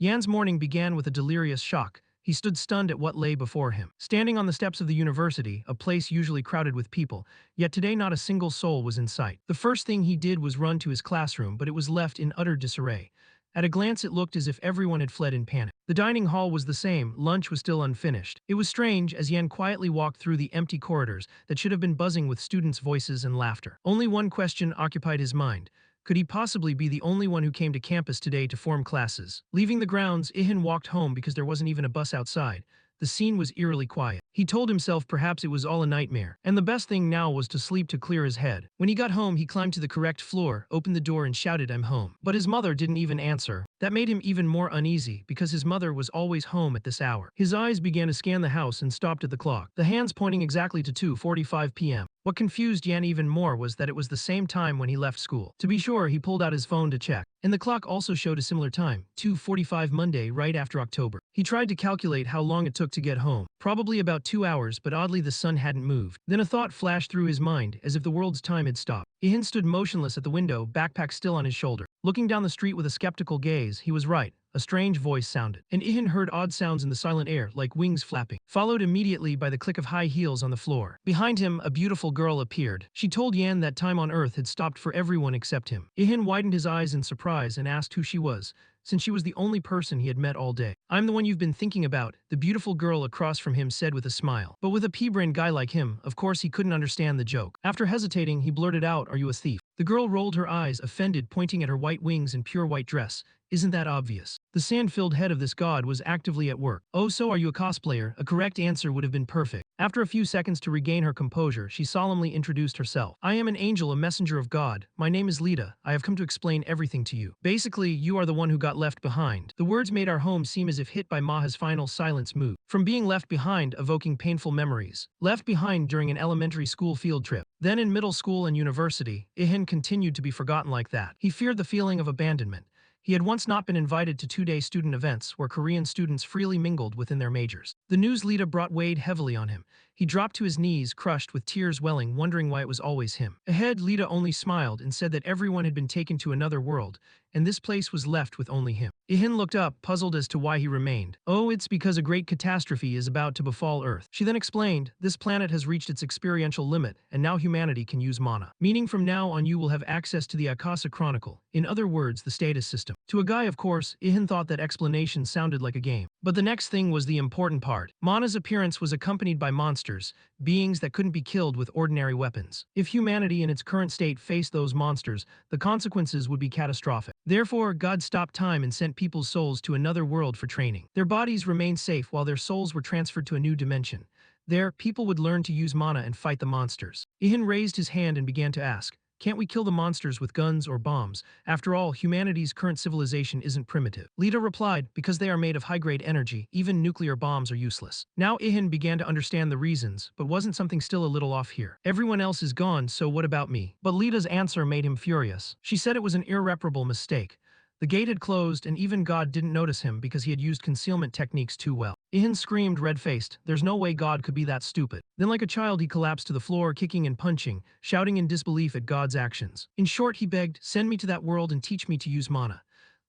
Yan's morning began with a delirious shock. He stood stunned at what lay before him. Standing on the steps of the university, a place usually crowded with people, yet today not a single soul was in sight. The first thing he did was run to his classroom, but it was left in utter disarray. At a glance it looked as if everyone had fled in panic. The dining hall was the same, lunch was still unfinished. It was strange as Yan quietly walked through the empty corridors that should have been buzzing with students' voices and laughter. Only one question occupied his mind. Could he possibly be the only one who came to campus today to form classes? Leaving the grounds, Ihan walked home because there wasn't even a bus outside. The scene was eerily quiet. He told himself perhaps it was all a nightmare, and the best thing now was to sleep to clear his head. When he got home, he climbed to the correct floor, opened the door and shouted, "I'm home." But his mother didn't even answer. That made him even more uneasy because his mother was always home at this hour. His eyes began to scan the house and stopped at the clock, the hands pointing exactly to 2:45 p.m. What confused Yan even more was that it was the same time when he left school. To be sure, he pulled out his phone to check, and the clock also showed a similar time, 2:45 Monday, right after October. He tried to calculate how long it took to get home. Probably about 2 hours, but oddly the sun hadn't moved. Then a thought flashed through his mind, as if the world's time had stopped. Ihan stood motionless at the window, backpack still on his shoulder. Looking down the street with a skeptical gaze, he was right. A strange voice sounded, and Ihan heard odd sounds in the silent air, like wings flapping, followed immediately by the click of high heels on the floor. Behind him, a beautiful girl appeared. She told Yan that time on Earth had stopped for everyone except him. Ihan widened his eyes in surprise and asked who she was, since she was the only person he had met all day. "I'm the one you've been thinking about," the beautiful girl across from him said with a smile. But with a pea-brained guy like him, of course he couldn't understand the joke. After hesitating, he blurted out, "Are you a thief?" The girl rolled her eyes, offended, pointing at her white wings and pure white dress. "Isn't that obvious?" The sand-filled head of this god was actively at work. "Oh, so are you a cosplayer?" A correct answer would have been perfect. After a few seconds to regain her composure, she solemnly introduced herself. "I am an angel, a messenger of God. My name is Lita. I have come to explain everything to you. Basically, you are the one who got left behind." The words made our home seem as if hit by Maha's final silence move. From being left behind, evoking painful memories. Left behind during an elementary school field trip. Then in middle school and university, Ihan continued to be forgotten like that. He feared the feeling of abandonment. He had once not been invited to two-day student events where Korean students freely mingled within their majors. The news Lita brought weighed heavily on him. He dropped to his knees, crushed, with tears welling, wondering why it was always him. Ahead, Lita only smiled and said that everyone had been taken to another world, and this place was left with only him. Ihan looked up, puzzled as to why he remained. "Oh, it's because a great catastrophe is about to befall Earth." She then explained, "This planet has reached its experiential limit, and now humanity can use mana. Meaning from now on you will have access to the Akasa Chronicle, in other words, the status system." To a guy, of course, Ihan thought that explanation sounded like a game. But the next thing was the important part. Mana's appearance was accompanied by monsters, beings that couldn't be killed with ordinary weapons. If humanity in its current state faced those monsters, the consequences would be catastrophic. Therefore, God stopped time and sent people's souls to another world for training. Their bodies remained safe while their souls were transferred to a new dimension. There, people would learn to use mana and fight the monsters. Ihan raised his hand and began to ask, "Can't we kill the monsters with guns or bombs? After all, humanity's current civilization isn't primitive." Lita replied, "Because they are made of high-grade energy, even nuclear bombs are useless." Now Ihan began to understand the reasons, but wasn't something still a little off here? Everyone else is gone, so what about me? But Lita's answer made him furious. She said it was an irreparable mistake. The gate had closed, and even God didn't notice him because he had used concealment techniques too well. Ihan screamed, red-faced, "There's no way God could be that stupid." Then like a child he collapsed to the floor, kicking and punching, shouting in disbelief at God's actions. In short, he begged, "Send me to that world and teach me to use mana."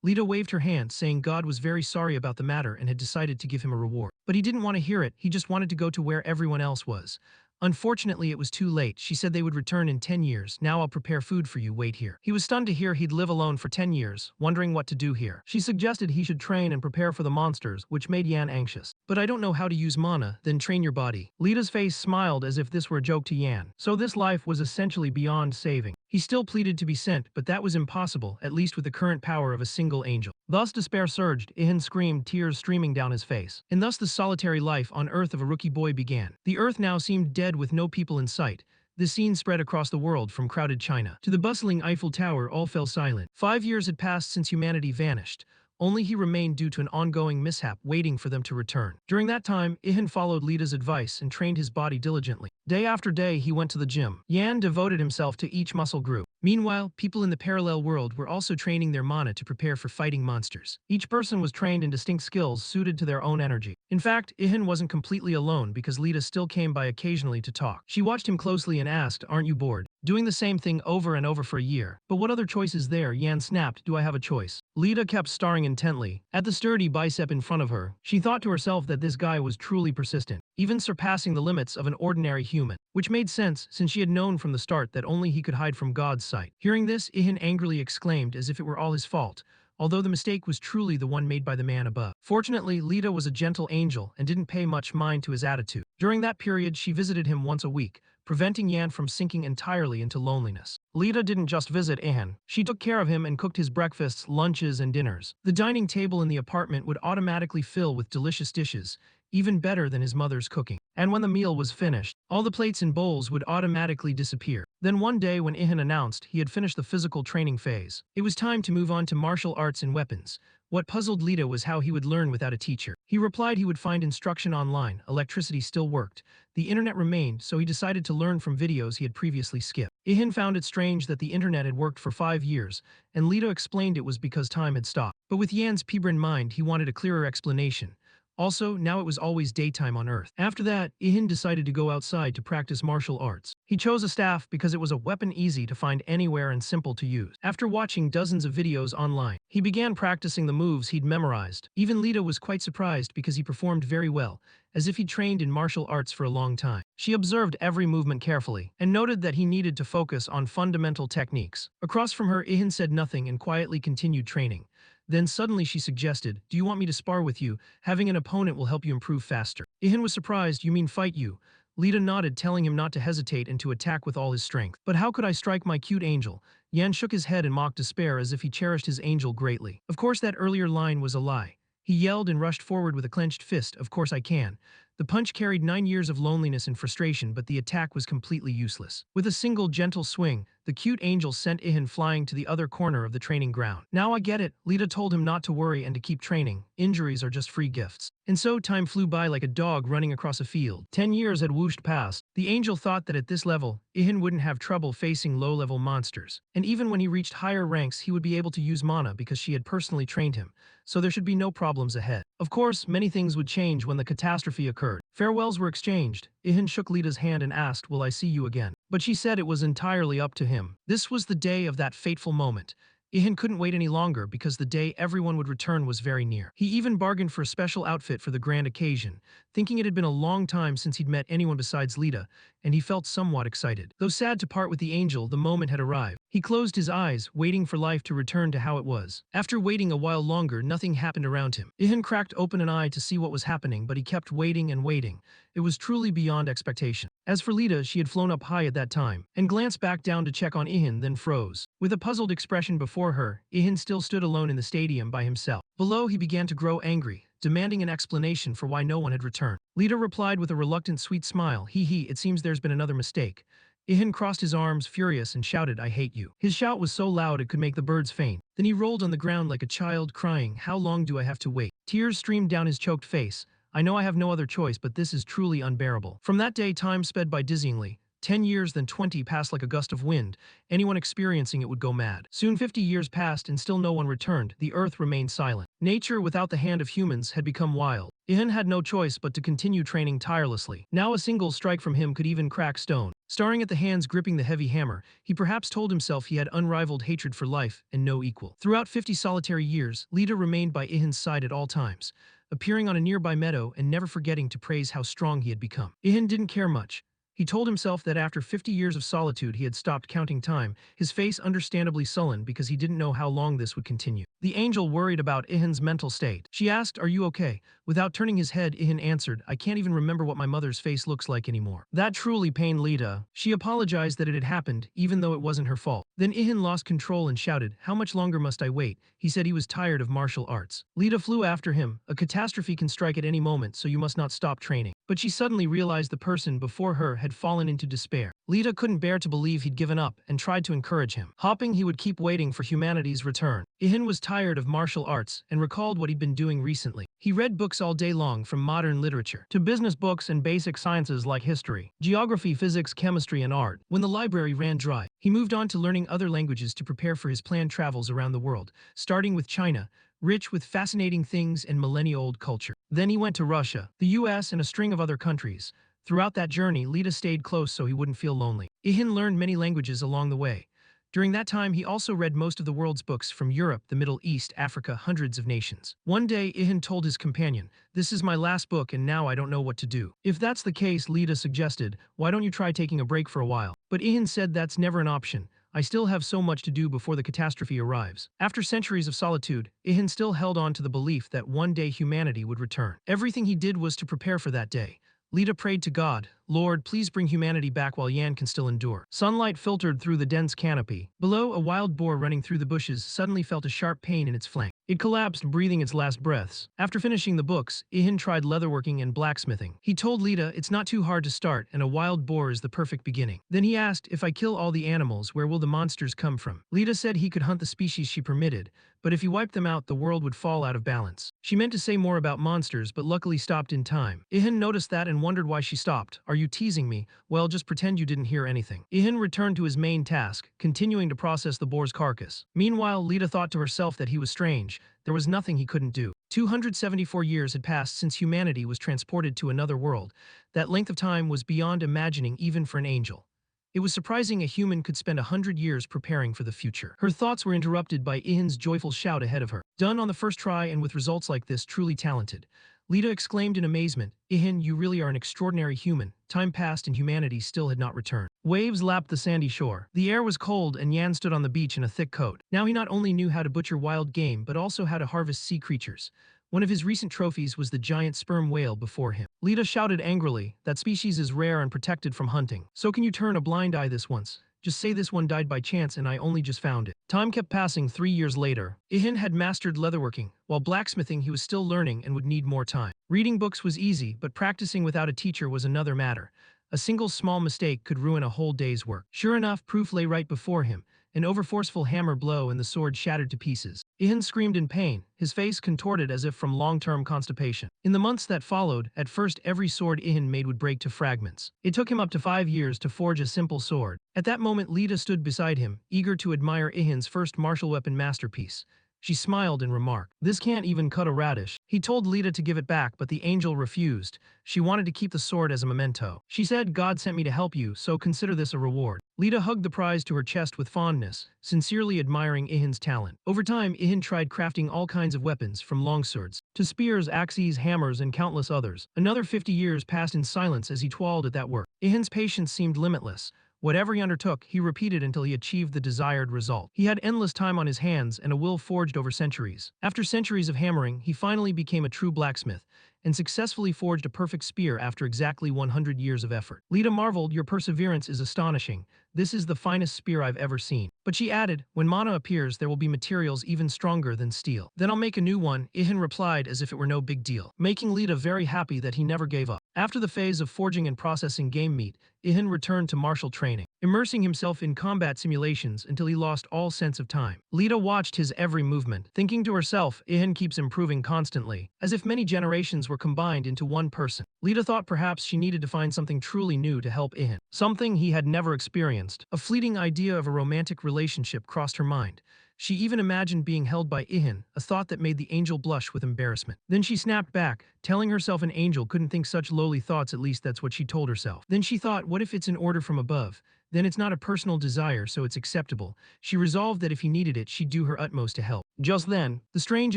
Lita waved her hand, saying God was very sorry about the matter and had decided to give him a reward. But he didn't want to hear it, he just wanted to go to where everyone else was. Unfortunately, it was too late. She said they would return in 10 years. "Now I'll prepare food for you, wait here." He was stunned to hear he'd live alone for 10 years, wondering what to do here. She suggested he should train and prepare for the monsters, which made Yan anxious. "But I don't know how to use mana." "Then train your body." Lita's face smiled as if this were a joke to Yan. So this life was essentially beyond saving. He still pleaded to be sent, but that was impossible, at least with the current power of a single angel. Thus despair surged, Ihan screamed, tears streaming down his face. And thus the solitary life on Earth of a rookie boy began. The Earth now seemed dead with no people in sight. The scene spread across the world from crowded China to the bustling Eiffel Tower. All fell silent. 5 years had passed since humanity vanished. Only he remained due to an ongoing mishap, waiting for them to return. During that time, Ihan followed Lita's advice and trained his body diligently. Day after day, he went to the gym. Yan devoted himself to each muscle group. Meanwhile, people in the parallel world were also training their mana to prepare for fighting monsters. Each person was trained in distinct skills suited to their own energy. In fact, Ihan wasn't completely alone because Lita still came by occasionally to talk. She watched him closely and asked, "Aren't you bored?" doing the same thing over and over for a year. But what other choice is there? Yan snapped. Do I have a choice? Lita kept staring intently at the sturdy bicep in front of her. She thought to herself that this guy was truly persistent, even surpassing the limits of an ordinary human, which made sense since she had known from the start that only he could hide from God's sight. Hearing this, Ihan angrily exclaimed as if it were all his fault, although the mistake was truly the one made by the man above. Fortunately, Lita was a gentle angel and didn't pay much mind to his attitude. During that period, she visited him once a week, preventing Yan from sinking entirely into loneliness. Lita didn't just visit Ihan, she took care of him and cooked his breakfasts, lunches, and dinners. The dining table in the apartment would automatically fill with delicious dishes, even better than his mother's cooking. And when the meal was finished, all the plates and bowls would automatically disappear. Then one day when Ihan announced he had finished the physical training phase, it was time to move on to martial arts and weapons. What puzzled Lita was how he would learn without a teacher. He replied he would find instruction online. Electricity still worked. The internet remained, so he decided to learn from videos he had previously skipped. Ihan found it strange that the internet had worked for 5 years, and Lita explained it was because time had stopped. But with Yan's Pibrin mind, he wanted a clearer explanation. Also, now it was always daytime on Earth. After that, Ihan decided to go outside to practice martial arts. He chose a staff because it was a weapon easy to find anywhere and simple to use. After watching dozens of videos online, he began practicing the moves he'd memorized. Even Lita was quite surprised because he performed very well, as if he'd trained in martial arts for a long time. She observed every movement carefully and noted that he needed to focus on fundamental techniques. Across from her, Ihan said nothing and quietly continued training. Then suddenly she suggested, "Do you want me to spar with you? Having an opponent will help you improve faster." Ihan was surprised. "You mean fight you?" Lita nodded, telling him not to hesitate and to attack with all his strength. "But how could I strike my cute angel?" Yan shook his head in mock despair as if he cherished his angel greatly. Of course that earlier line was a lie. He yelled and rushed forward with a clenched fist. "Of course I can." The punch carried 9 years of loneliness and frustration, but the attack was completely useless. With a single gentle swing, the cute angel sent Ihan flying to the other corner of the training ground. "Now I get it." Lita told him not to worry and to keep training. Injuries are just free gifts. And so time flew by like a dog running across a field. 10 years had whooshed past. The angel thought that at this level, Ihan wouldn't have trouble facing low-level monsters. And even when he reached higher ranks, he would be able to use mana because she had personally trained him, so there should be no problems ahead. Of course, many things would change when the catastrophe occurred. Farewells were exchanged. Ihan shook Lita's hand and asked, "Will I see you again?" But she said it was entirely up to him. This was the day of that fateful moment. Ihan couldn't wait any longer because the day everyone would return was very near. He even bargained for a special outfit for the grand occasion, thinking it had been a long time since he'd met anyone besides Lita, and he felt somewhat excited. Though sad to part with the angel, the moment had arrived. He closed his eyes, waiting for life to return to how it was. After waiting a while longer, nothing happened around him. Ihan cracked open an eye to see what was happening, but he kept waiting and waiting. It was truly beyond expectation. As for Lita, she had flown up high at that time, and glanced back down to check on Ihan, then froze. With a puzzled expression before her, Ihan still stood alone in the stadium by himself. Below, he began to grow angry, demanding an explanation for why no one had returned. Lita replied with a reluctant sweet smile, "Hee, it seems there's been another mistake." Ihan crossed his arms, furious, and shouted, "I hate you." His shout was so loud it could make the birds faint. Then he rolled on the ground like a child, crying, "How long do I have to wait?" Tears streamed down his choked face. "I know I have no other choice, but this is truly unbearable." From that day, time sped by dizzyingly. 10 years, then 20 passed like a gust of wind. Anyone experiencing it would go mad. Soon 50 years passed and still no one returned. The earth remained silent. Nature, without the hand of humans, had become wild. Ihan had no choice but to continue training tirelessly. Now a single strike from him could even crack stone. Staring at the hands gripping the heavy hammer, he perhaps told himself he had unrivaled hatred for life and no equal. Throughout 50 solitary years, Lita remained by Ihan's side at all times, appearing on a nearby meadow and never forgetting to praise how strong he had become. Ihan didn't care much. He told himself that after 50 years of solitude he had stopped counting time, his face understandably sullen because he didn't know how long this would continue. The angel worried about Ihan's mental state. She asked, "Are you okay?" Without turning his head, Ihan answered, "I can't even remember what my mother's face looks like anymore." That truly pained Lita. She apologized that it had happened, even though it wasn't her fault. Then Ihan lost control and shouted, "How much longer must I wait?" He said he was tired of martial arts. Lita flew after him. "A catastrophe can strike at any moment, so you must not stop training." But she suddenly realized the person before her had fallen into despair. Lita couldn't bear to believe he'd given up and tried to encourage him, hoping he would keep waiting for humanity's return. Ihan was tired of martial arts and recalled what he'd been doing recently. He read books all day long, from modern literature to business books and basic sciences like history, geography, physics, chemistry, and art. When the library ran dry, he moved on to learning other languages to prepare for his planned travels around the world, starting with China, rich with fascinating things and millennia-old culture. Then he went to Russia, the US, and a string of other countries, Throughout that journey, Lita stayed close so he wouldn't feel lonely. Ihan learned many languages along the way. During that time, he also read most of the world's books from Europe, the Middle East, Africa, hundreds of nations. One day, Ihan told his companion, "This is my last book and now I don't know what to do." If that's the case, Lita suggested, "Why don't you try taking a break for a while?" But Ihan said that's never an option. "I still have so much to do before the catastrophe arrives." After centuries of solitude, Ihan still held on to the belief that one day humanity would return. Everything he did was to prepare for that day. Lita prayed to God, "Lord, please bring humanity back while Yan can still endure." Sunlight filtered through the dense canopy. Below, a wild boar running through the bushes suddenly felt a sharp pain in its flank. It collapsed, breathing its last breaths. After finishing the books, Ihan tried leatherworking and blacksmithing. He told Lita it's not too hard to start and a wild boar is the perfect beginning. Then he asked, "If I kill all the animals, where will the monsters come from?" Lita said he could hunt the species she permitted, but if he wiped them out, the world would fall out of balance. She meant to say more about monsters, but luckily stopped in time. Ihan noticed that and wondered why she stopped. "Are you teasing me? Well, just pretend you didn't hear anything." Ihan returned to his main task, continuing to process the boar's carcass. Meanwhile, Lita thought to herself that he was strange. There was nothing he couldn't do. 274 years had passed since humanity was transported to another world. That length of time was beyond imagining even for an angel. It was surprising a human could spend 100 years preparing for the future. Her thoughts were interrupted by Ihan's joyful shout ahead of her. "Done on the first try and with results like this, truly talented." Lita exclaimed in amazement, "Ihan, you really are an extraordinary human." Time passed and humanity still had not returned. Waves lapped the sandy shore. The air was cold and Yan stood on the beach in a thick coat. Now he not only knew how to butcher wild game but also how to harvest sea creatures. One of his recent trophies was the giant sperm whale before him. Lita shouted angrily, "That species is rare and protected from hunting. So can you turn a blind eye this once? Just say this one died by chance and I only just found it." Time kept passing. 3 years later, Ihan had mastered leatherworking. While blacksmithing, he was still learning and would need more time. Reading books was easy, but practicing without a teacher was another matter. A single small mistake could ruin a whole day's work. Sure enough, proof lay right before him. An overforceful hammer blow and the sword shattered to pieces. Ihan screamed in pain, his face contorted as if from long-term constipation. In the months that followed, at first every sword Ihan made would break to fragments. It took him up to 5 years to forge a simple sword. At that moment, Lita stood beside him, eager to admire Ihan's first martial weapon masterpiece. She smiled and remarked, "This can't even cut a radish." He told Lita to give it back, but the angel refused. She wanted to keep the sword as a memento. She said, "God sent me to help you, so consider this a reward." Lita hugged the prize to her chest with fondness, sincerely admiring Ihan's talent. Over time, Ihan tried crafting all kinds of weapons, from longswords to spears, axes, hammers, and countless others. Another 50 years passed in silence as he toiled at that work. Ihan's patience seemed limitless. Whatever he undertook, he repeated until he achieved the desired result. He had endless time on his hands and a will forged over centuries. After centuries of hammering, he finally became a true blacksmith and successfully forged a perfect spear after exactly 100 years of effort. Lita marveled, "Your perseverance is astonishing. This is the finest spear I've ever seen." But she added, "When mana appears, there will be materials even stronger than steel. Then I'll make a new one." Ihan replied as if it were no big deal, making Lita very happy that he never gave up. After the phase of forging and processing game meat, Ihan returned to martial training, immersing himself in combat simulations until he lost all sense of time. Lita watched his every movement, thinking to herself, "Ihan keeps improving constantly," as if many generations were combined into one person. Lita thought perhaps she needed to find something truly new to help Ihan, something he had never experienced. A fleeting idea of a romantic relationship crossed her mind. She even imagined being held by Ihan, a thought that made the angel blush with embarrassment. Then she snapped back, telling herself an angel couldn't think such lowly thoughts. At least that's what she told herself. Then she thought, what if it's an order from above? Then it's not a personal desire, so it's acceptable. She resolved that if he needed it, she'd do her utmost to help. Just then, the strange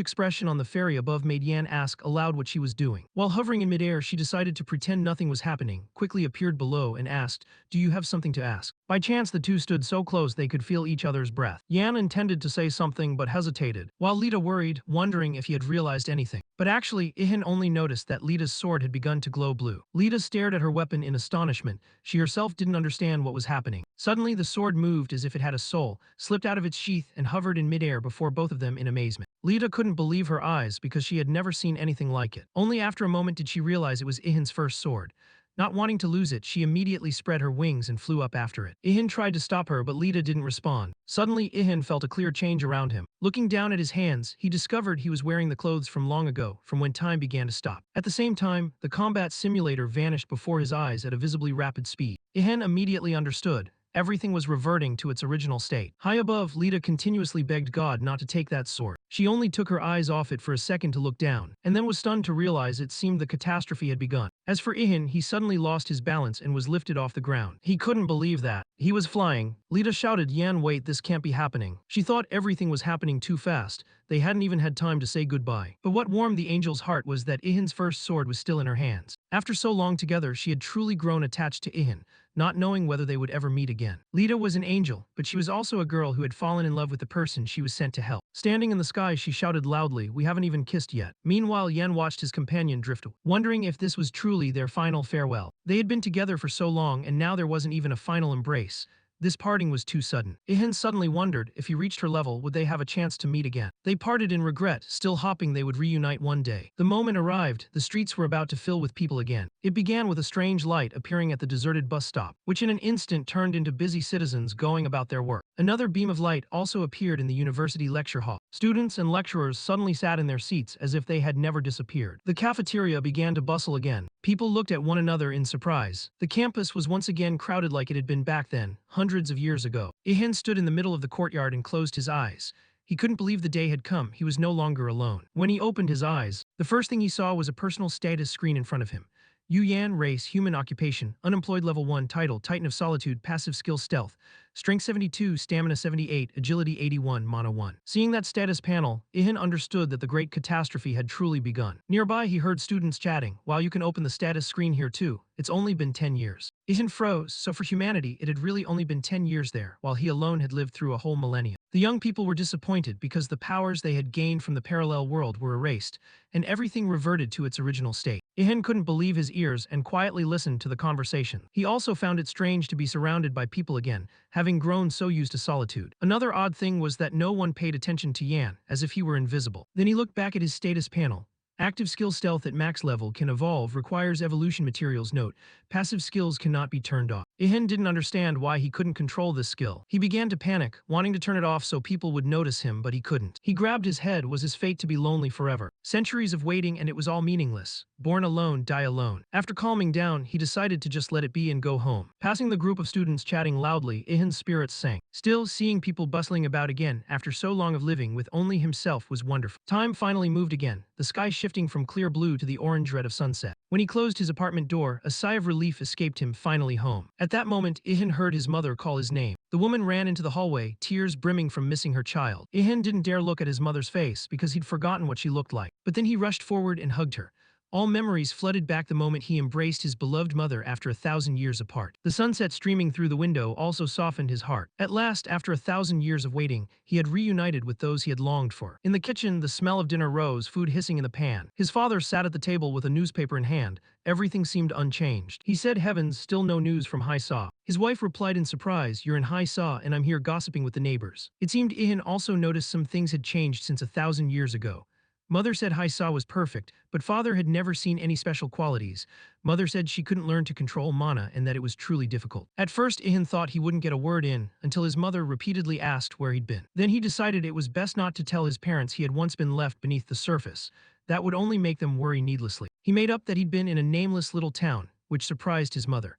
expression on the ferry above made Yan ask aloud what she was doing. While hovering in midair, she decided to pretend nothing was happening, quickly appeared below and asked, "Do you have something to ask?" By chance, the two stood so close they could feel each other's breath. Yan intended to say something but hesitated, while Lita worried, wondering if he had realized anything. But actually, Ihan only noticed that Lita's sword had begun to glow blue. Lita stared at her weapon in astonishment. She herself didn't understand what was happening. Suddenly, the sword moved as if it had a soul, slipped out of its sheath and hovered in midair before both of them in amazement. Lita couldn't believe her eyes because she had never seen anything like it. Only after a moment did she realize it was Ihan's first sword. Not wanting to lose it, she immediately spread her wings and flew up after it. Ihan tried to stop her, but Lita didn't respond. Suddenly, Ihan felt a clear change around him. Looking down at his hands, he discovered he was wearing the clothes from long ago, from when time began to stop. At the same time, the combat simulator vanished before his eyes at a visibly rapid speed. Ihan immediately understood. Everything was reverting to its original state. High above, Lita continuously begged God not to take that sword. She only took her eyes off it for a second to look down, and then was stunned to realize it seemed the catastrophe had begun. As for Ihan, he suddenly lost his balance and was lifted off the ground. He couldn't believe that. He was flying. Lita shouted, "Yan, wait, this can't be happening." She thought everything was happening too fast. They hadn't even had time to say goodbye. But what warmed the angel's heart was that Ihan's first sword was still in her hands. After so long together, she had truly grown attached to Ihan, not knowing whether they would ever meet again. Lita was an angel, but she was also a girl who had fallen in love with the person she was sent to help. Standing in the sky, she shouted loudly, "We haven't even kissed yet." Meanwhile, Yan watched his companion drift away, wondering if this was truly their final farewell. They had been together for so long, and now there wasn't even a final embrace. This parting was too sudden. Ihan suddenly wondered if he reached her level, would they have a chance to meet again. They parted in regret, still hoping they would reunite one day. The moment arrived, the streets were about to fill with people again. It began with a strange light appearing at the deserted bus stop, which in an instant turned into busy citizens going about their work. Another beam of light also appeared in the university lecture hall. Students and lecturers suddenly sat in their seats as if they had never disappeared. The cafeteria began to bustle again. People looked at one another in surprise. The campus was once again crowded like it had been back then, hundreds of years ago. Ihan stood in the middle of the courtyard and closed his eyes. He couldn't believe the day had come. He was no longer alone. When he opened his eyes, the first thing he saw was a personal status screen in front of him. Yu Yan, race, human occupation, unemployed level 1, title, Titan of Solitude, passive skill stealth, strength 72, stamina 78, agility 81, mana 1. Seeing that status panel, Ihan understood that the great catastrophe had truly begun. Nearby, he heard students chatting, "While you can open the status screen here too, it's only been 10 years. Ihan froze, so for humanity, it had really only been 10 years there, while he alone had lived through a whole millennium. The young people were disappointed because the powers they had gained from the parallel world were erased, and everything reverted to its original state. Ihan couldn't believe his ears and quietly listened to the conversation. He also found it strange to be surrounded by people again, having grown so used to solitude. Another odd thing was that no one paid attention to Yan, as if he were invisible. Then he looked back at his status panel. Active skill stealth at max level can evolve, requires evolution materials. Note, passive skills cannot be turned off. Ihan didn't understand why he couldn't control this skill. He began to panic, wanting to turn it off so people would notice him, but he couldn't. He grabbed his head. Was his fate to be lonely forever? Centuries of waiting and it was all meaningless. Born alone, die alone. After calming down, he decided to just let it be and go home. Passing the group of students chatting loudly, Ihan's spirits sank. Still, seeing people bustling about again after so long of living with only himself was wonderful. Time finally moved again, the sky shifting from clear blue to the orange red of sunset. When he closed his apartment door, a sigh of relief escaped him, finally home. At that moment, Ihan heard his mother call his name. The woman ran into the hallway, tears brimming from missing her child. Ihan didn't dare look at his mother's face because he'd forgotten what she looked like. But then he rushed forward and hugged her. All memories flooded back the moment he embraced his beloved mother after 1,000 years apart. The sunset streaming through the window also softened his heart. At last, after 1,000 years of waiting, he had reunited with those he had longed for. In the kitchen, the smell of dinner rose, food hissing in the pan. His father sat at the table with a newspaper in hand. Everything seemed unchanged. He said, "Heavens, still no news from Hai Sa." His wife replied in surprise, "You're in Hai Sa and I'm here gossiping with the neighbors." It seemed Ihan also noticed some things had changed since 1,000 years ago. Mother said Hai Sa was perfect, but father had never seen any special qualities. Mother said she couldn't learn to control mana and that it was truly difficult. At first, Ihan thought he wouldn't get a word in until his mother repeatedly asked where he'd been. Then he decided it was best not to tell his parents he had once been left beneath the surface. That would only make them worry needlessly. He made up that he'd been in a nameless little town, which surprised his mother.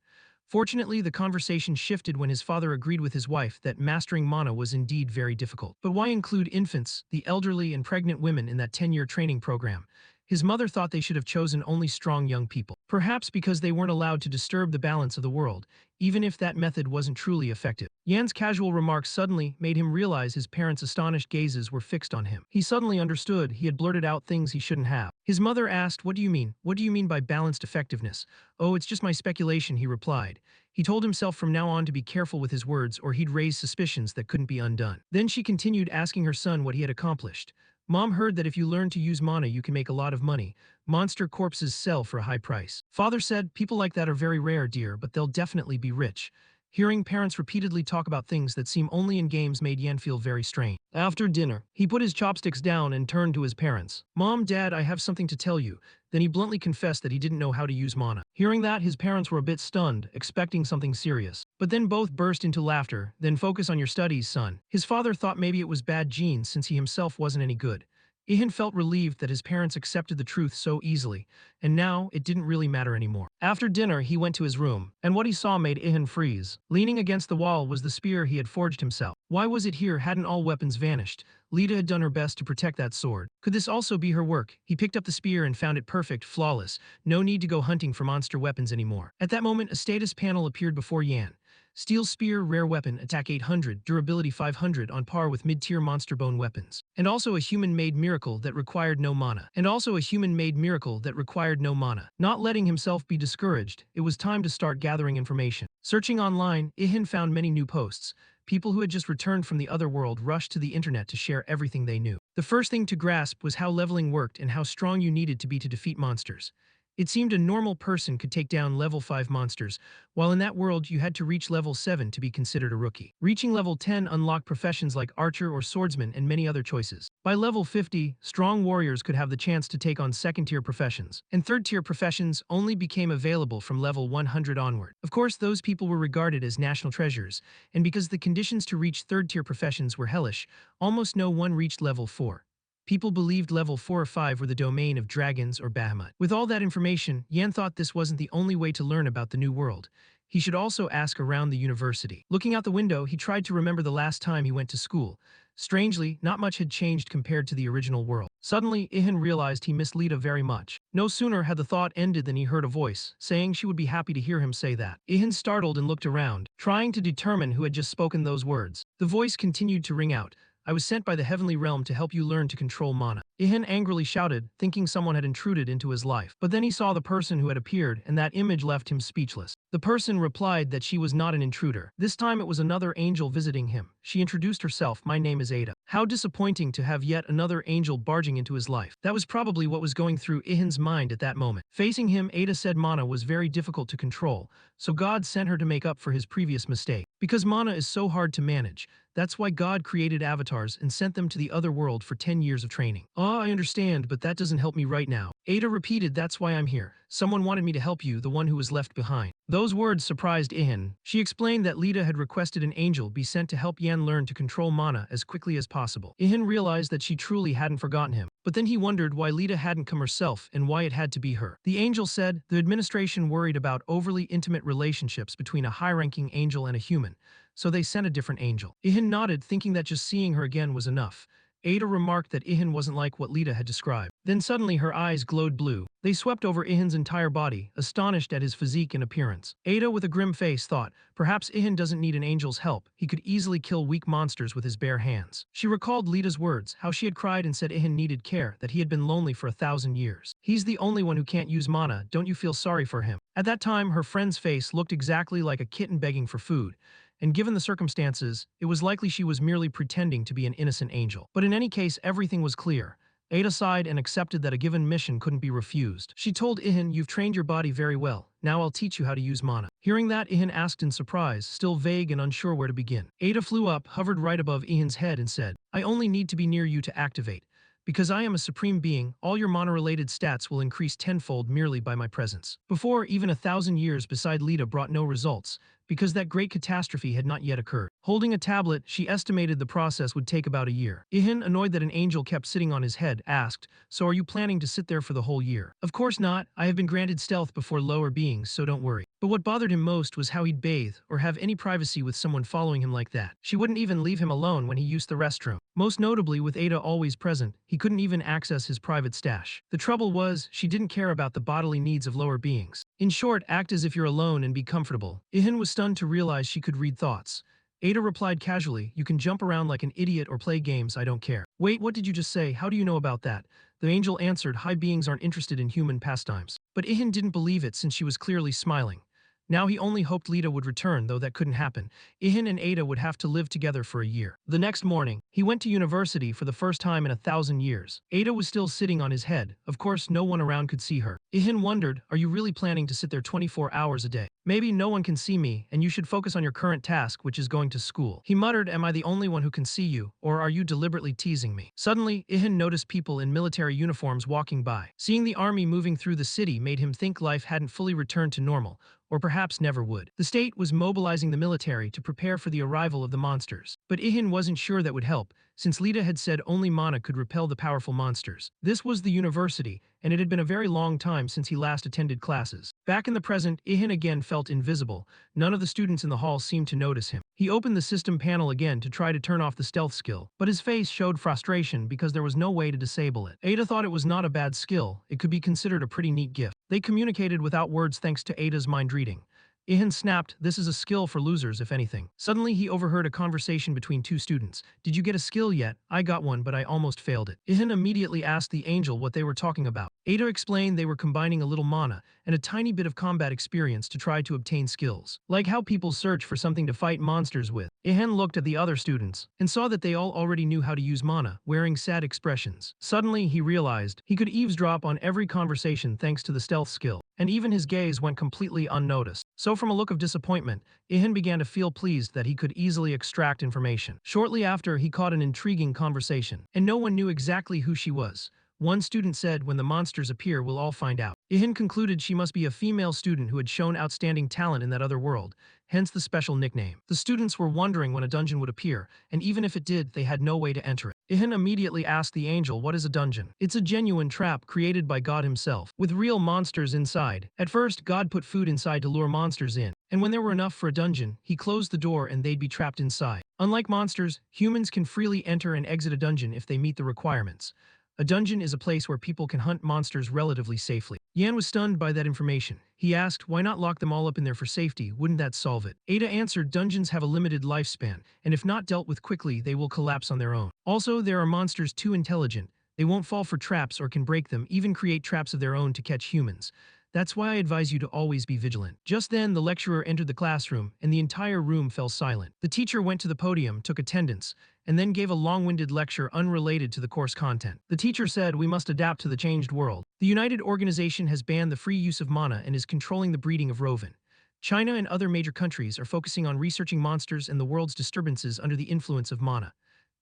Fortunately, the conversation shifted when his father agreed with his wife that mastering mana was indeed very difficult. But why include infants, the elderly, and pregnant women in that 10-year training program? His mother thought they should have chosen only strong young people. Perhaps because they weren't allowed to disturb the balance of the world, even if that method wasn't truly effective. Yan's casual remarks suddenly made him realize his parents' astonished gazes were fixed on him. He suddenly understood he had blurted out things he shouldn't have. His mother asked, "What do you mean? What do you mean by balanced effectiveness?" "Oh, it's just my speculation," he replied. He told himself from now on to be careful with his words or he'd raise suspicions that couldn't be undone. Then she continued asking her son what he had accomplished. "Mom heard that if you learn to use mana you can make a lot of money. Monster corpses sell for a high price." Father said, "People like that are very rare, dear, but they'll definitely be rich." Hearing parents repeatedly talk about things that seem only in games made Yan feel very strange. After dinner, he put his chopsticks down and turned to his parents. "Mom, Dad, I have something to tell you." Then he bluntly confessed that he didn't know how to use mana. Hearing that, his parents were a bit stunned, expecting something serious. But then both burst into laughter. "Then focus on your studies, son." His father thought maybe it was bad genes since he himself wasn't any good. Ihan felt relieved that his parents accepted the truth so easily, and now it didn't really matter anymore. After dinner, he went to his room, and what he saw made Ihan freeze. Leaning against the wall was the spear he had forged himself. Why was it here? Hadn't all weapons vanished? Lita had done her best to protect that sword. Could this also be her work? He picked up the spear and found it perfect, flawless. No need to go hunting for monster weapons anymore. At that moment, a status panel appeared before Yan. Steel Spear, rare weapon, attack 800, durability 500, on par with mid-tier monster bone weapons. And also a human-made miracle that required no mana. Not letting himself be discouraged, it was time to start gathering information. Searching online, Ihan found many new posts. People who had just returned from the other world rushed to the internet to share everything they knew. The first thing to grasp was how leveling worked and how strong you needed to be to defeat monsters. It seemed a normal person could take down level 5 monsters, while in that world you had to reach level 7 to be considered a rookie. Reaching level 10 unlocked professions like archer or swordsman and many other choices. By level 50, strong warriors could have the chance to take on second-tier professions, and third-tier professions only became available from level 100 onward. Of course, those people were regarded as national treasures, and because the conditions to reach third-tier professions were hellish, almost no one reached level 4. People believed level 4 or 5 were the domain of dragons or Bahamut. With all that information, Yan thought this wasn't the only way to learn about the new world. He should also ask around the university. Looking out the window, he tried to remember the last time he went to school. Strangely, not much had changed compared to the original world. Suddenly, Ihan realized he missed Lita very much. No sooner had the thought ended than he heard a voice, saying she would be happy to hear him say that. Ihan startled and looked around, trying to determine who had just spoken those words. The voice continued to ring out. I was sent by the heavenly realm to help you learn to control mana. Ihan angrily shouted, thinking someone had intruded into his life. But then he saw the person who had appeared, and that image left him speechless. The person replied that she was not an intruder. This time it was another angel visiting him. She introduced herself, my name is Ada. How disappointing to have yet another angel barging into his life. That was probably what was going through Ihan's mind at that moment. Facing him, Ada said mana was very difficult to control, so God sent her to make up for his previous mistake. Because mana is so hard to manage, that's why God created avatars and sent them to the other world for 10 years of training. I understand, but that doesn't help me right now. Ada repeated, that's why I'm here. Someone wanted me to help you, the one who was left behind. Those words surprised Ihan. She explained that Lita had requested an angel be sent to help Yan learn to control mana as quickly as possible. Ihan realized that she truly hadn't forgotten him. But then he wondered why Lita hadn't come herself and why it had to be her. The angel said the administration worried about overly intimate relationships between a high-ranking angel and a human, so they sent a different angel. Ihan nodded, thinking that just seeing her again was enough. Ada remarked that Ihan wasn't like what Lita had described. Then suddenly her eyes glowed blue. They swept over Ihan's entire body, astonished at his physique and appearance. Ada, with a grim face, thought, perhaps Ihan doesn't need an angel's help. He could easily kill weak monsters with his bare hands. She recalled Lita's words, how she had cried and said Ihan needed care, that he had been lonely for 1,000 years. He's the only one who can't use mana, don't you feel sorry for him? At that time, her friend's face looked exactly like a kitten begging for food. And given the circumstances, it was likely she was merely pretending to be an innocent angel. But in any case, everything was clear. Ada sighed and accepted that a given mission couldn't be refused. She told Ihan, you've trained your body very well. Now I'll teach you how to use mana. Hearing that, Ihan asked in surprise, still vague and unsure where to begin. Ada flew up, hovered right above Ihan's head and said, I only need to be near you to activate. Because I am a supreme being, all your mana-related stats will increase tenfold merely by my presence. Before, even 1,000 years beside Lita brought no results, because that great catastrophe had not yet occurred. Holding a tablet, she estimated the process would take about a year. Ihan, annoyed that an angel kept sitting on his head, asked, so are you planning to sit there for the whole year? Of course not, I have been granted stealth before lower beings, so don't worry. But what bothered him most was how he'd bathe, or have any privacy with someone following him like that. She wouldn't even leave him alone when he used the restroom. Most notably, with Ada always present, he couldn't even access his private stash. The trouble was, she didn't care about the bodily needs of lower beings. In short, act as if you're alone and be comfortable. Ihan was stunned to realize she could read thoughts. Ada replied casually, you can jump around like an idiot or play games, I don't care. Wait, what did you just say? How do you know about that? The angel answered, high beings aren't interested in human pastimes. But Ihan didn't believe it since she was clearly smiling. Now he only hoped Lita would return, though that couldn't happen. Ihan and Ada would have to live together for a year. The next morning, he went to university for the first time in 1,000 years. Ada was still sitting on his head. Of course, no one around could see her. Ihan wondered, are you really planning to sit there 24 hours a day? Maybe no one can see me, and you should focus on your current task, which is going to school. He muttered, am I the only one who can see you, or are you deliberately teasing me? Suddenly, Ihan noticed people in military uniforms walking by. Seeing the army moving through the city made him think life hadn't fully returned to normal, or perhaps never would. The state was mobilizing the military to prepare for the arrival of the monsters. But Ihan wasn't sure that would help, since Lita had said only mana could repel the powerful monsters. This was the university, and it had been a very long time since he last attended classes. Back in the present, Ihan again felt invisible. None of the students in the hall seemed to notice him. He opened the system panel again to try to turn off the stealth skill, but his face showed frustration because there was no way to disable it. Ada thought it was not a bad skill, it could be considered a pretty neat gift. They communicated without words thanks to Ada's mind reading. Ihan snapped, "This is a skill for losers, if anything." Suddenly, he overheard a conversation between two students. "Did you get a skill yet? I got one, but I almost failed it." Ihan immediately asked the angel what they were talking about. Ada explained they were combining a little mana and a tiny bit of combat experience to try to obtain skills. Like how people search for something to fight monsters with. Ihan looked at the other students and saw that they all already knew how to use mana, wearing sad expressions. Suddenly, he realized he could eavesdrop on every conversation thanks to the stealth skill, and even his gaze went completely unnoticed. So from a look of disappointment, Ihan began to feel pleased that he could easily extract information. Shortly after, he caught an intriguing conversation, and no one knew exactly who she was. One student said, "When the monsters appear, we'll all find out." Ihan concluded she must be a female student who had shown outstanding talent in that other world, hence the special nickname. The students were wondering when a dungeon would appear, and even if it did, they had no way to enter it. Ihan immediately asked the angel, "What is a dungeon?" "It's a genuine trap created by God himself, with real monsters inside." At first, God put food inside to lure monsters in, and when there were enough for a dungeon, he closed the door and they'd be trapped inside. Unlike monsters, humans can freely enter and exit a dungeon if they meet the requirements. A dungeon is a place where people can hunt monsters relatively safely. Yan was stunned by that information. He asked, "Why not lock them all up in there for safety? Wouldn't that solve it?" Ada answered, "Dungeons have a limited lifespan, and if not dealt with quickly, they will collapse on their own. Also, there are monsters too intelligent. They won't fall for traps or can break them, even create traps of their own to catch humans. That's why I advise you to always be vigilant." Just then, the lecturer entered the classroom, and the entire room fell silent. The teacher went to the podium, took attendance, and then gave a long-winded lecture unrelated to the course content. The teacher said, "We must adapt to the changed world. The United Organization has banned the free use of mana and is controlling the breeding of Roven. China and other major countries are focusing on researching monsters and the world's disturbances under the influence of mana.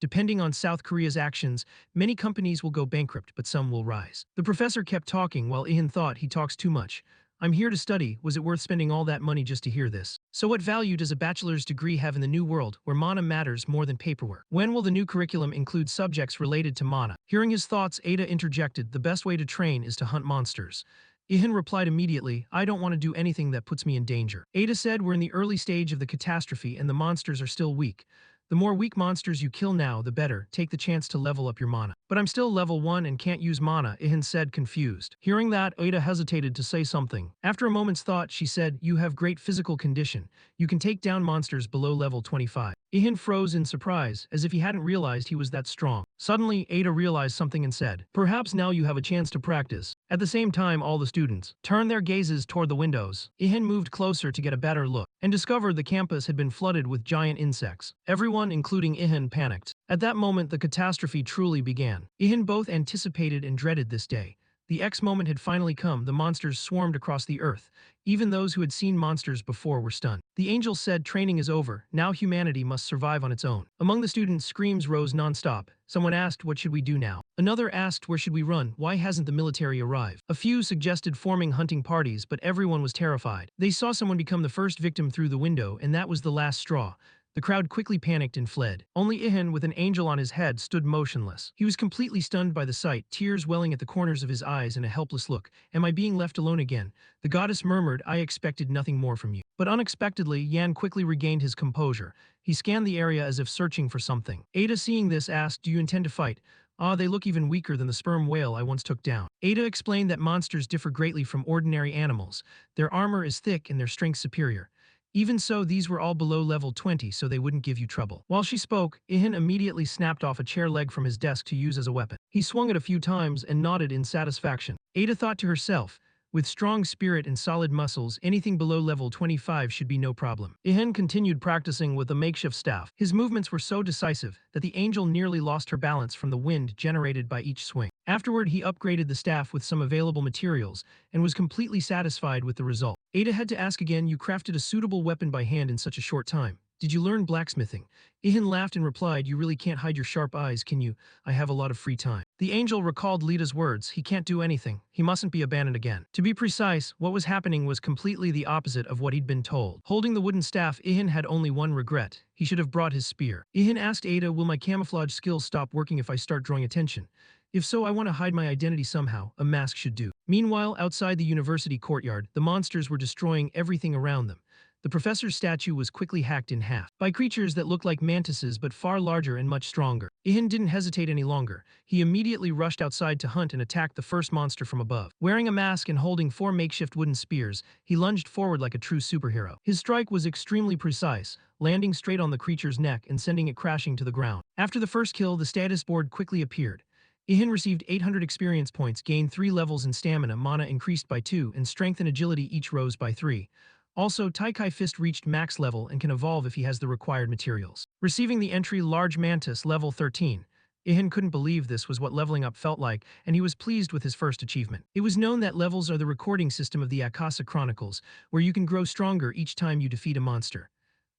Depending on South Korea's actions, many companies will go bankrupt, but some will rise." The professor kept talking while Ihan thought he talks too much. "I'm here to study. Was it worth spending all that money just to hear this? So what value does a bachelor's degree have in the new world, where mana matters more than paperwork? When will the new curriculum include subjects related to mana?" Hearing his thoughts, Ada interjected, "The best way to train is to hunt monsters." Ihan replied immediately, "I don't want to do anything that puts me in danger." Ada said, "We're in the early stage of the catastrophe and the monsters are still weak. The more weak monsters you kill now, the better. Take the chance to level up your mana." "But I'm still level 1 and can't use mana," Ihan said, confused. Hearing that, Ada hesitated to say something. After a moment's thought, she said, "You have great physical condition. You can take down monsters below level 25. Ihan froze in surprise, as if he hadn't realized he was that strong. Suddenly, Ada realized something and said, "Perhaps now you have a chance to practice." At the same time, all the students turned their gazes toward the windows. Ihan moved closer to get a better look, and discovered the campus had been flooded with giant insects. Everyone, including Ihan, panicked. At that moment, the catastrophe truly began. Ihan both anticipated and dreaded this day. The X moment had finally come. The monsters swarmed across the earth. Even those who had seen monsters before were stunned. The angel said, "Training is over. Now humanity must survive on its own." Among the students, screams rose nonstop. Someone asked, "What should we do now?" Another asked, "Where should we run? Why hasn't the military arrived?" A few suggested forming hunting parties, but everyone was terrified. They saw someone become the first victim through the window, and that was the last straw. The crowd quickly panicked and fled. Only Ihan, with an angel on his head, stood motionless. He was completely stunned by the sight, tears welling at the corners of his eyes and a helpless look. "Am I being left alone again?" The goddess murmured, "I expected nothing more from you." But unexpectedly, Yan quickly regained his composure. He scanned the area as if searching for something. Ada, seeing this, asked, "Do you intend to fight?" "Ah, they look even weaker than the sperm whale I once took down." Ada explained that monsters differ greatly from ordinary animals. Their armor is thick and their strength superior. Even so, these were all below level 20, so they wouldn't give you trouble. While she spoke, Ihan immediately snapped off a chair leg from his desk to use as a weapon. He swung it a few times and nodded in satisfaction. Ada thought to herself, with strong spirit and solid muscles, anything below level 25 should be no problem. Ihan continued practicing with a makeshift staff. His movements were so decisive that the angel nearly lost her balance from the wind generated by each swing. Afterward, he upgraded the staff with some available materials and was completely satisfied with the result. Ada had to ask again, "You crafted a suitable weapon by hand in such a short time. Did you learn blacksmithing? Ihan laughed and replied, you really can't hide your sharp eyes, can you? I have a lot of free time. The angel recalled Lita's words, he can't do anything, he mustn't be abandoned again. To be precise, what was happening was completely the opposite of what he'd been told. Holding the wooden staff, Ihan had only one regret. He should have brought his spear. Ihan asked Ada, will my camouflage skills stop working if I start drawing attention? If so, I want to hide my identity somehow, a mask should do. Meanwhile, outside the university courtyard, the monsters were destroying everything around them. The professor's statue was quickly hacked in half by creatures that looked like mantises but far larger and much stronger. Ihan didn't hesitate any longer. He immediately rushed outside to hunt and attack the first monster from above. Wearing a mask and holding 4 makeshift wooden spears, he lunged forward like a true superhero. His strike was extremely precise, landing straight on the creature's neck and sending it crashing to the ground. After the first kill, the status board quickly appeared. Ihan received 800 experience points, gained 3 levels in stamina, mana increased by 2, and strength and agility each rose by 3. Also, Taikai Fist reached max level and can evolve if he has the required materials. Receiving the entry Large Mantis level 13, Ihan couldn't believe this was what leveling up felt like, and he was pleased with his first achievement. It was known that levels are the recording system of the Akasa Chronicles, where you can grow stronger each time you defeat a monster.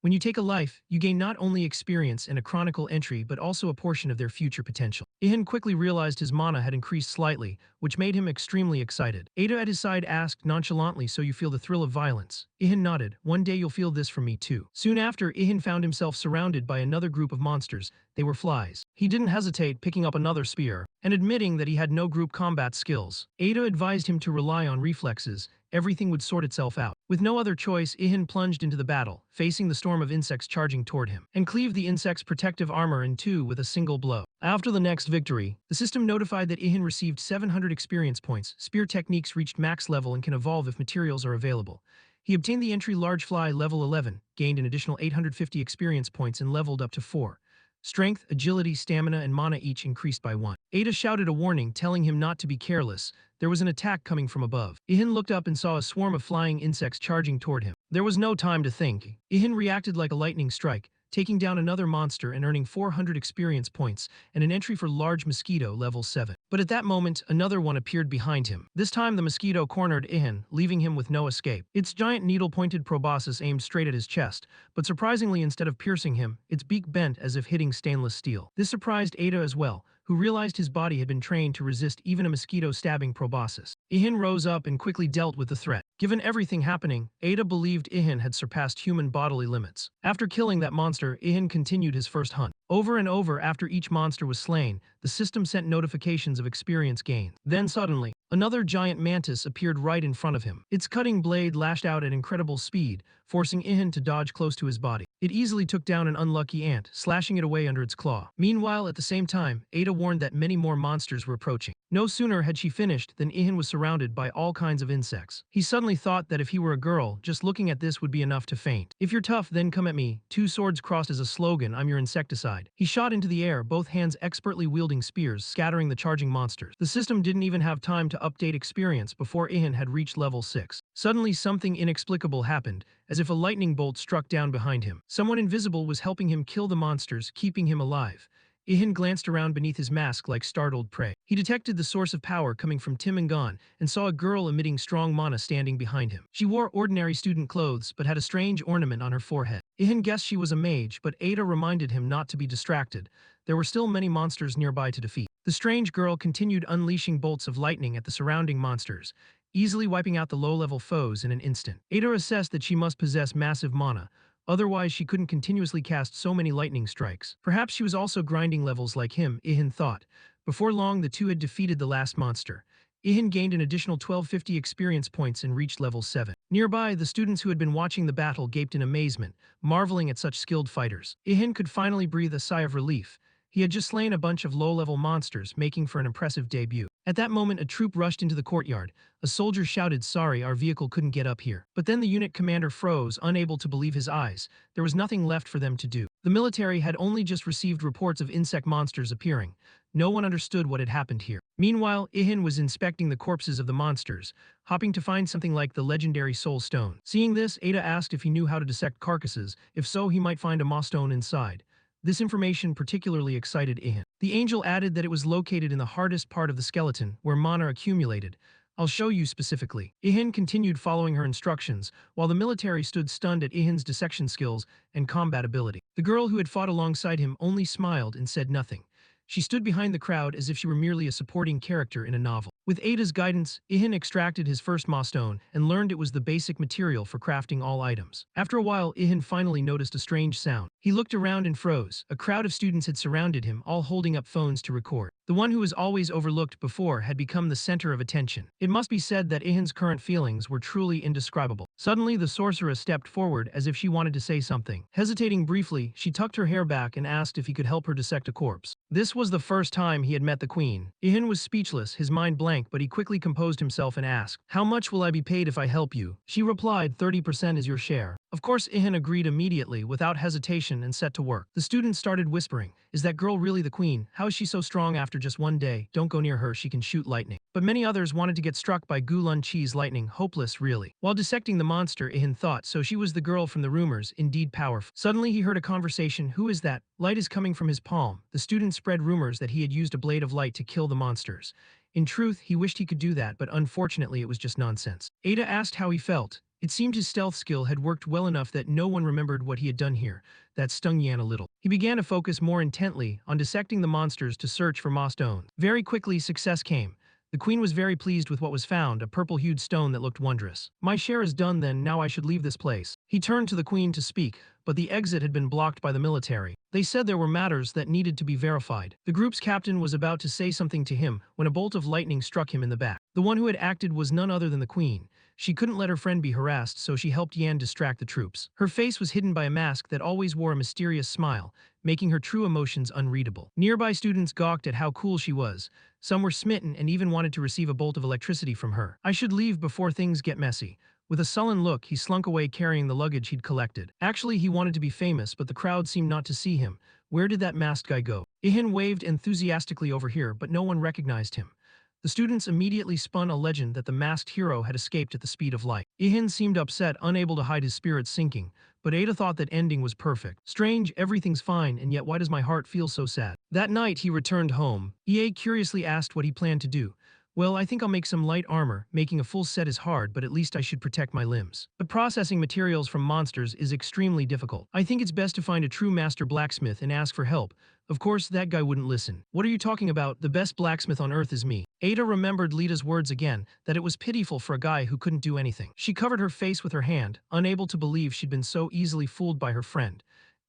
When you take a life, you gain not only experience and a chronicle entry but also a portion of their future potential. Ihan quickly realized his mana had increased slightly, which made him extremely excited. Ada at his side asked nonchalantly, so you feel the thrill of violence? Ihan nodded, one day you'll feel this from me too. Soon after, Ihan found himself surrounded by another group of monsters. They were flies. He didn't hesitate, picking up another spear, and admitting that he had no group combat skills. Ada advised him to rely on reflexes. Everything would sort itself out. With no other choice, Ihan plunged into the battle, facing the storm of insects charging toward him, and cleaved the insect's protective armor in two with a single blow. After the next victory, the system notified that Ihan received 700 experience points. Spear techniques reached max level and can evolve if materials are available. He obtained the entry Large Fly level 11, gained an additional 850 experience points and leveled up to 4. Strength, agility, stamina, and mana each increased by 1. Ada shouted a warning, telling him not to be careless. There was an attack coming from above. Ihan looked up and saw a swarm of flying insects charging toward him. There was no time to think. Ihan reacted like a lightning strike, taking down another monster and earning 400 experience points and an entry for Large Mosquito level 7. But at that moment, another one appeared behind him. This time the mosquito cornered Ihan, leaving him with no escape. Its giant needle-pointed proboscis aimed straight at his chest, but surprisingly, instead of piercing him, its beak bent as if hitting stainless steel. This surprised Ada as well, who realized his body had been trained to resist even a mosquito-stabbing proboscis. Ihan rose up and quickly dealt with the threat. Given everything happening, Ada believed Ihan had surpassed human bodily limits. After killing that monster, Ihan continued his first hunt. Over and over after each monster was slain, the system sent notifications of experience gained. Then suddenly, another giant mantis appeared right in front of him. Its cutting blade lashed out at incredible speed, forcing Ihan to dodge close to his body. It easily took down an unlucky ant, slashing it away under its claw. Meanwhile, at the same time, Ada warned that many more monsters were approaching. No sooner had she finished than Ihan was surrounded by all kinds of insects. He suddenly thought that if he were a girl, just looking at this would be enough to faint. If you're tough, then come at me. 2 swords crossed as a slogan, I'm your insecticide. He shot into the air, both hands expertly wielding spears, scattering the charging monsters. The system didn't even have time to update experience before Ihan had reached level 6. Suddenly something inexplicable happened, as if a lightning bolt struck down behind him. Someone invisible was helping him kill the monsters, keeping him alive. Ihan glanced around beneath his mask like startled prey. He detected the source of power coming from Timangan and saw a girl emitting strong mana standing behind him. She wore ordinary student clothes but had a strange ornament on her forehead. Ihan guessed she was a mage, but Ada reminded him not to be distracted. There were still many monsters nearby to defeat. The strange girl continued unleashing bolts of lightning at the surrounding monsters, easily wiping out the low-level foes in an instant. Ada assessed that she must possess massive mana, otherwise she couldn't continuously cast so many lightning strikes. Perhaps she was also grinding levels like him, Ihan thought. Before long, the two had defeated the last monster. Ihan gained an additional 1250 experience points and reached level 7. Nearby, the students who had been watching the battle gaped in amazement, marveling at such skilled fighters. Ihan could finally breathe a sigh of relief. He had just slain a bunch of low-level monsters, making for an impressive debut. At that moment, a troop rushed into the courtyard. A soldier shouted, "Sorry, our vehicle couldn't get up here." But then the unit commander froze, unable to believe his eyes. There was nothing left for them to do. The military had only just received reports of insect monsters appearing. No one understood what had happened here. Meanwhile, Ihan was inspecting the corpses of the monsters, hoping to find something like the legendary soul stone. Seeing this, Ada asked if he knew how to dissect carcasses. If so, he might find a moss stone inside. This information particularly excited Ihan. The angel added that it was located in the hardest part of the skeleton, where mana accumulated. I'll show you specifically. Ihan continued following her instructions, while the military stood stunned at Ihan's dissection skills and combat ability. The girl who had fought alongside him only smiled and said nothing. She stood behind the crowd as if she were merely a supporting character in a novel. With Ada's guidance, Ihan extracted his first Maw stone and learned it was the basic material for crafting all items. After a while, Ihan finally noticed a strange sound. He looked around and froze. A crowd of students had surrounded him, all holding up phones to record. The one who was always overlooked before had become the center of attention. It must be said that Ihan's current feelings were truly indescribable. Suddenly, the sorceress stepped forward as if she wanted to say something. Hesitating briefly, she tucked her hair back and asked if he could help her dissect a corpse. This was the first time he had met the queen. Ihan was speechless, his mind blank, but he quickly composed himself and asked, "How much will I be paid if I help you?" She replied, 30% is your share. Of course, Ihan agreed immediately, without hesitation, and set to work. The students started whispering, "Is that girl really the queen? How is she so strong after just one day? Don't go near her, she can shoot lightning." But many others wanted to get struck by Gulun Chi's lightning, hopeless really. While dissecting the monster, Ihan thought, so she was the girl from the rumors, indeed powerful. Suddenly he heard a conversation, "Who is that? Light is coming from his palm." The student spread rumors that he had used a blade of light to kill the monsters. In truth, he wished he could do that, but unfortunately it was just nonsense. Ada asked how he felt. It seemed his stealth skill had worked well enough that no one remembered what he had done here. That stung Yan a little. He began to focus more intently on dissecting the monsters to search for Maw stones. Very quickly, success came. The queen was very pleased with what was found, a purple-hued stone that looked wondrous. "My share is done then, now I should leave this place." He turned to the queen to speak, but the exit had been blocked by the military. They said there were matters that needed to be verified. The group's captain was about to say something to him when a bolt of lightning struck him in the back. The one who had acted was none other than the queen. She couldn't let her friend be harassed, so she helped Yan distract the troops. Her face was hidden by a mask that always wore a mysterious smile, making her true emotions unreadable. Nearby students gawked at how cool she was. Some were smitten and even wanted to receive a bolt of electricity from her. "I should leave before things get messy." With a sullen look, he slunk away carrying the luggage he'd collected. Actually, he wanted to be famous, but the crowd seemed not to see him. Where did that masked guy go? Ihan waved enthusiastically over here, but no one recognized him. The students immediately spun a legend that the masked hero had escaped at the speed of light. Ihan seemed upset, unable to hide his spirits sinking, but Ada thought that ending was perfect. "Strange, everything's fine, and yet why does my heart feel so sad?" That night he returned home. EA curiously asked what he planned to do. "Well, I think I'll make some light armor. Making a full set is hard, but at least I should protect my limbs. But processing materials from monsters is extremely difficult. I think it's best to find a true master blacksmith and ask for help." Of course, that guy wouldn't listen. "What are you talking about? The best blacksmith on earth is me." Ada remembered Lita's words again, that it was pitiful for a guy who couldn't do anything. She covered her face with her hand, unable to believe she'd been so easily fooled by her friend.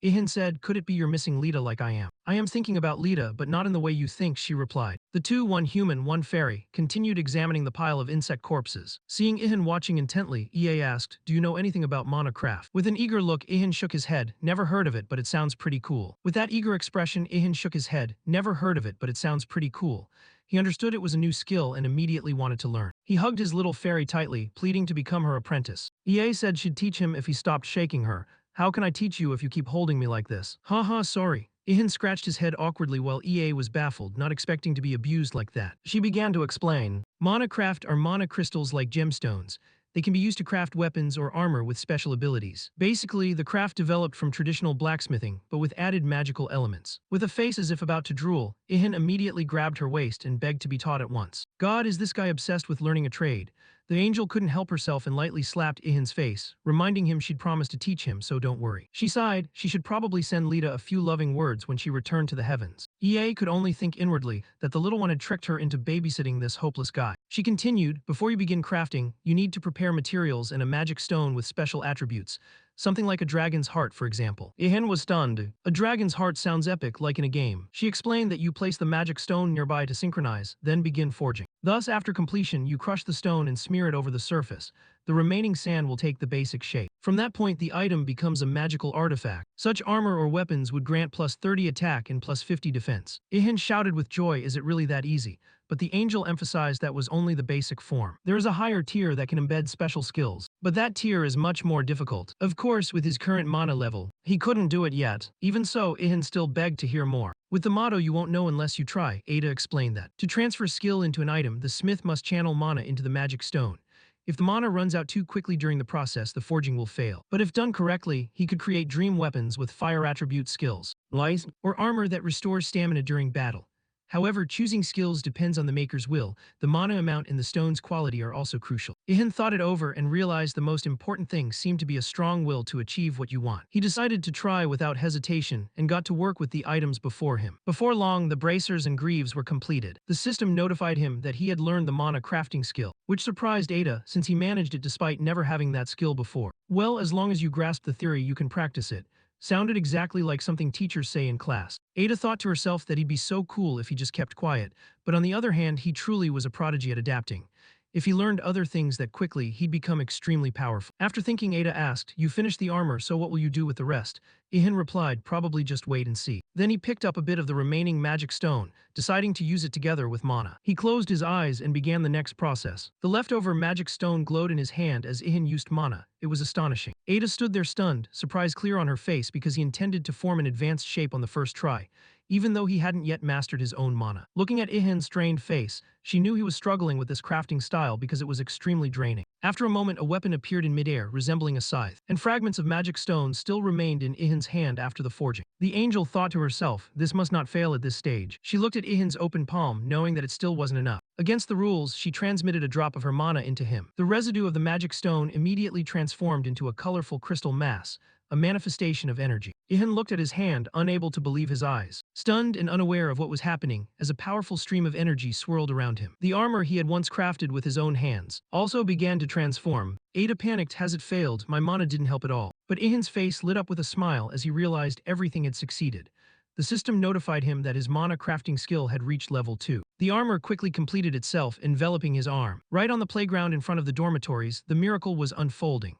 Ihan said, "Could it be you're missing Lita like I am?" "I am thinking about Lita, but not in the way you think," she replied. The two, one human, one fairy, continued examining the pile of insect corpses. Seeing Ihan watching intently, EA asked, "Do you know anything about ManhwaRecap?" With an eager look, Ihan shook his head. "Never heard of it, but it sounds pretty cool." With that eager expression, Ihan shook his head. "Never heard of it, but it sounds pretty cool." He understood it was a new skill and immediately wanted to learn. He hugged his little fairy tightly, pleading to become her apprentice. EA said she'd teach him if he stopped shaking her. "How can I teach you if you keep holding me like this?" "Haha, sorry." Ihan scratched his head awkwardly while EA was baffled, not expecting to be abused like that. She began to explain. "ManhwaCraft are mana crystals like gemstones. They can be used to craft weapons or armor with special abilities. Basically, the craft developed from traditional blacksmithing, but with added magical elements." With a face as if about to drool, Ihan immediately grabbed her waist and begged to be taught at once. God, is this guy obsessed with learning a trade? The angel couldn't help herself and lightly slapped Ihan's face, reminding him she'd promised to teach him, so don't worry. She sighed. She should probably send Lita a few loving words when she returned to the heavens. EA could only think inwardly that the little one had tricked her into babysitting this hopeless guy. She continued, "Before you begin crafting, you need to prepare materials and a magic stone with special attributes. Something like a dragon's heart, for example." Ihan was stunned. "A dragon's heart sounds epic, like in a game." She explained that you place the magic stone nearby to synchronize, then begin forging. Thus, after completion, you crush the stone and smear it over the surface. The remaining sand will take the basic shape. From that point, the item becomes a magical artifact. Such armor or weapons would grant plus 30 attack and plus 50 defense. Ihan shouted with joy, "Is it really that easy?" But the angel emphasized that was only the basic form. There is a higher tier that can embed special skills, but that tier is much more difficult. Of course, with his current mana level, he couldn't do it yet. Even so, Ihan still begged to hear more. "With the motto you won't know unless you try," Ada explained that. To transfer skill into an item, the smith must channel mana into the magic stone. If the mana runs out too quickly during the process, the forging will fail. But if done correctly, he could create dream weapons with fire attribute skills, lies, or armor that restores stamina during battle. However, choosing skills depends on the maker's will. The mana amount and the stone's quality are also crucial. Ihan thought it over and realized the most important thing seemed to be a strong will to achieve what you want. He decided to try without hesitation and got to work with the items before him. Before long, the bracers and greaves were completed. The system notified him that he had learned the mana crafting skill, which surprised Ada since he managed it despite never having that skill before. Well, as long as you grasp the theory, you can practice it. Sounded exactly like something teachers say in class. Ada thought to herself that he'd be so cool if he just kept quiet, but on the other hand, he truly was a prodigy at adapting. If he learned other things that quickly, he'd become extremely powerful. After thinking, Ada asked, "You finished the armor, so what will you do with the rest?" Ihan replied, "Probably just wait and see." Then he picked up a bit of the remaining magic stone, deciding to use it together with mana. He closed his eyes and began the next process. The leftover magic stone glowed in his hand as Ihan used mana. It was astonishing. Ada stood there stunned, surprise clear on her face because he intended to form an advanced shape on the first try, even though he hadn't yet mastered his own mana. Looking at Ihan's strained face, she knew he was struggling with this crafting style because it was extremely draining. After a moment, a weapon appeared in midair, resembling a scythe, and fragments of magic stone still remained in Ihan's hand after the forging. The angel thought to herself, "This must not fail at this stage." She looked at Ihan's open palm, knowing that it still wasn't enough. Against the rules, she transmitted a drop of her mana into him. The residue of the magic stone immediately transformed into a colorful crystal mass, a manifestation of energy. Ihan looked at his hand, unable to believe his eyes, stunned and unaware of what was happening as a powerful stream of energy swirled around him. The armor he had once crafted with his own hands also began to transform. Ada panicked. "Has it failed? My mana didn't help at all." But Ihan's face lit up with a smile as he realized everything had succeeded. The system notified him that his mana crafting skill had reached level 2. The armor quickly completed itself, enveloping his arm. Right on the playground in front of the dormitories, the miracle was unfolding.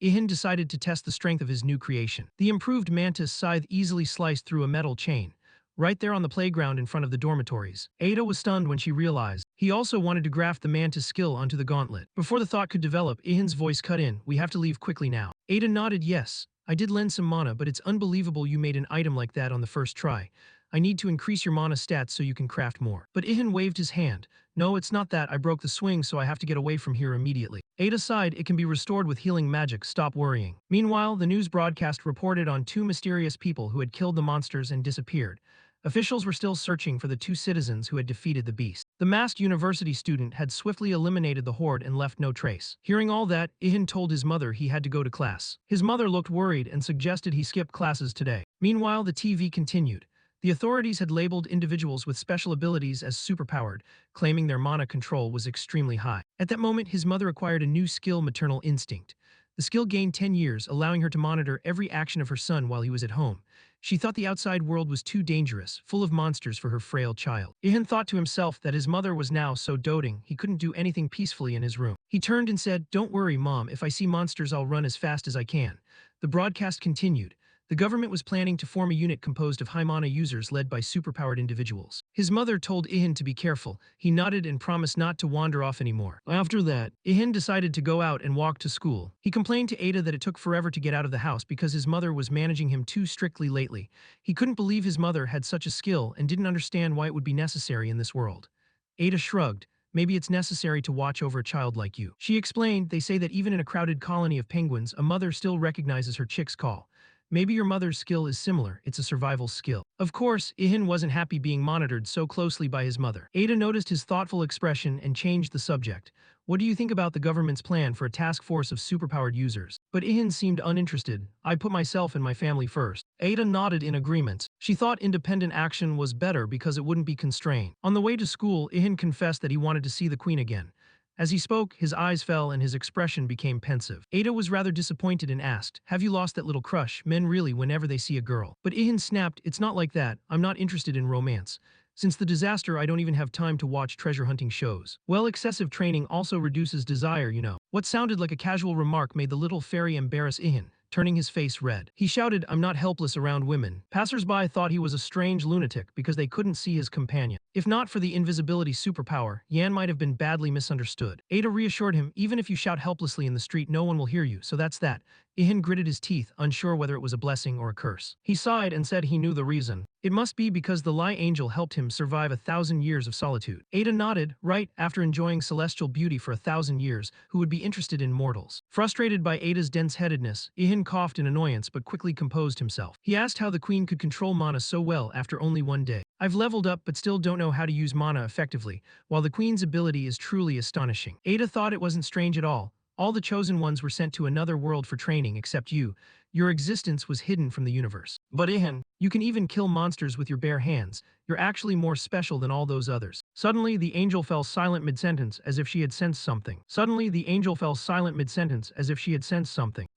Ihan decided to test the strength of his new creation. The improved mantis scythe easily sliced through a metal chain, right there on the playground in front of the dormitories. Ada was stunned when she realized he also wanted to graft the mantis skill onto the gauntlet. Before the thought could develop, Ihan's voice cut in, "We have to leave quickly now." Ada nodded yes. "I did lend some mana, but it's unbelievable you made an item like that on the first try. I need to increase your mana stats so you can craft more." But Ihan waved his hand. "No, it's not that. I broke the swing, so I have to get away from here immediately." Ada sighed. "It can be restored with healing magic. Stop worrying." Meanwhile, the news broadcast reported on 2 mysterious people who had killed the monsters and disappeared. Officials were still searching for the 2 citizens who had defeated the beast. The masked university student had swiftly eliminated the horde and left no trace. Hearing all that, Ihan told his mother he had to go to class. His mother looked worried and suggested he skip classes today. Meanwhile, the TV continued. The authorities had labeled individuals with special abilities as superpowered, claiming their mana control was extremely high. At that moment, his mother acquired a new skill, maternal instinct. The skill gained 10 years, allowing her to monitor every action of her son while he was at home. She thought the outside world was too dangerous, full of monsters for her frail child. Ihan thought to himself that his mother was now so doting he couldn't do anything peacefully in his room. He turned and said, "Don't worry, Mom. If I see monsters, I'll run as fast as I can." The broadcast continued. The government was planning to form a unit composed of high mana users led by superpowered individuals. His mother told Ihan to be careful. He nodded and promised not to wander off anymore. After that, Ihan decided to go out and walk to school. He complained to Ada that it took forever to get out of the house because his mother was managing him too strictly lately. He couldn't believe his mother had such a skill and didn't understand why it would be necessary in this world. Ada shrugged. "Maybe it's necessary to watch over a child like you." She explained, "They say that even in a crowded colony of penguins, a mother still recognizes her chick's call. Maybe your mother's skill is similar. It's a survival skill." Of course, Ihan wasn't happy being monitored so closely by his mother. Ada noticed his thoughtful expression and changed the subject. "What do you think about the government's plan for a task force of superpowered users?" But Ihan seemed uninterested. "I put myself and my family first." Ada nodded in agreement. She thought independent action was better because it wouldn't be constrained. On the way to school, Ihan confessed that he wanted to see the queen again. As he spoke, his eyes fell and his expression became pensive. Ada was rather disappointed and asked, "Have you lost that little crush? Men really whenever they see a girl." But Ihan snapped, "It's not like that. I'm not interested in romance. Since the disaster, I don't even have time to watch treasure hunting shows." Well, excessive training also reduces desire, you know. What sounded like a casual remark made the little fairy embarrass Ihan, turning his face red. He shouted, "I'm not helpless around women." Passers-by thought he was a strange lunatic because they couldn't see his companion. If not for the invisibility superpower, Yan might have been badly misunderstood. Ada reassured him, "Even if you shout helplessly in the street, no one will hear you, so that's that. Ihan gritted his teeth, unsure whether it was a blessing or a curse. He sighed and said he knew the reason. It must be because the Lie Angel helped him survive 1,000 years of solitude. Ada nodded, right, after enjoying celestial beauty for 1,000 years, who would be interested in mortals. Frustrated by Ada's dense-headedness, Ihan coughed in annoyance but quickly composed himself. He asked how the queen could control mana so well after only one day. I've leveled up but still don't know how to use mana effectively, while the queen's ability is truly astonishing. Ada thought it wasn't strange at all. All the chosen ones were sent to another world for training except you. Your existence was hidden from the universe. But Ihan, you can even kill monsters with your bare hands. You're actually more special than all those others. Suddenly, the angel fell silent mid-sentence as if she had sensed something.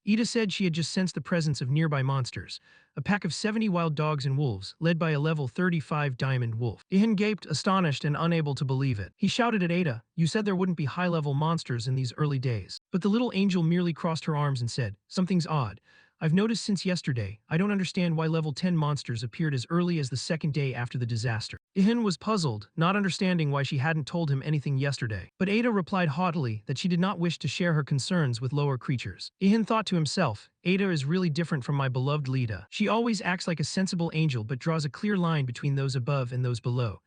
Ida said she had just sensed the presence of nearby monsters. A pack of 70 wild dogs and wolves, led by a level 35 diamond wolf. Ihan gaped, astonished and unable to believe it. He shouted at Ada, "You said there wouldn't be high-level monsters in these early days." But the little angel merely crossed her arms and said, "Something's odd. I've noticed since yesterday. I don't understand why level 10 monsters appeared as early as the second day after the disaster." Ihan was puzzled, not understanding why she hadn't told him anything yesterday. But Ada replied haughtily that she did not wish to share her concerns with lower creatures. Ihan thought to himself, Ada is really different from my beloved Lida. She always acts like a sensible angel but draws a clear line between those above and those below.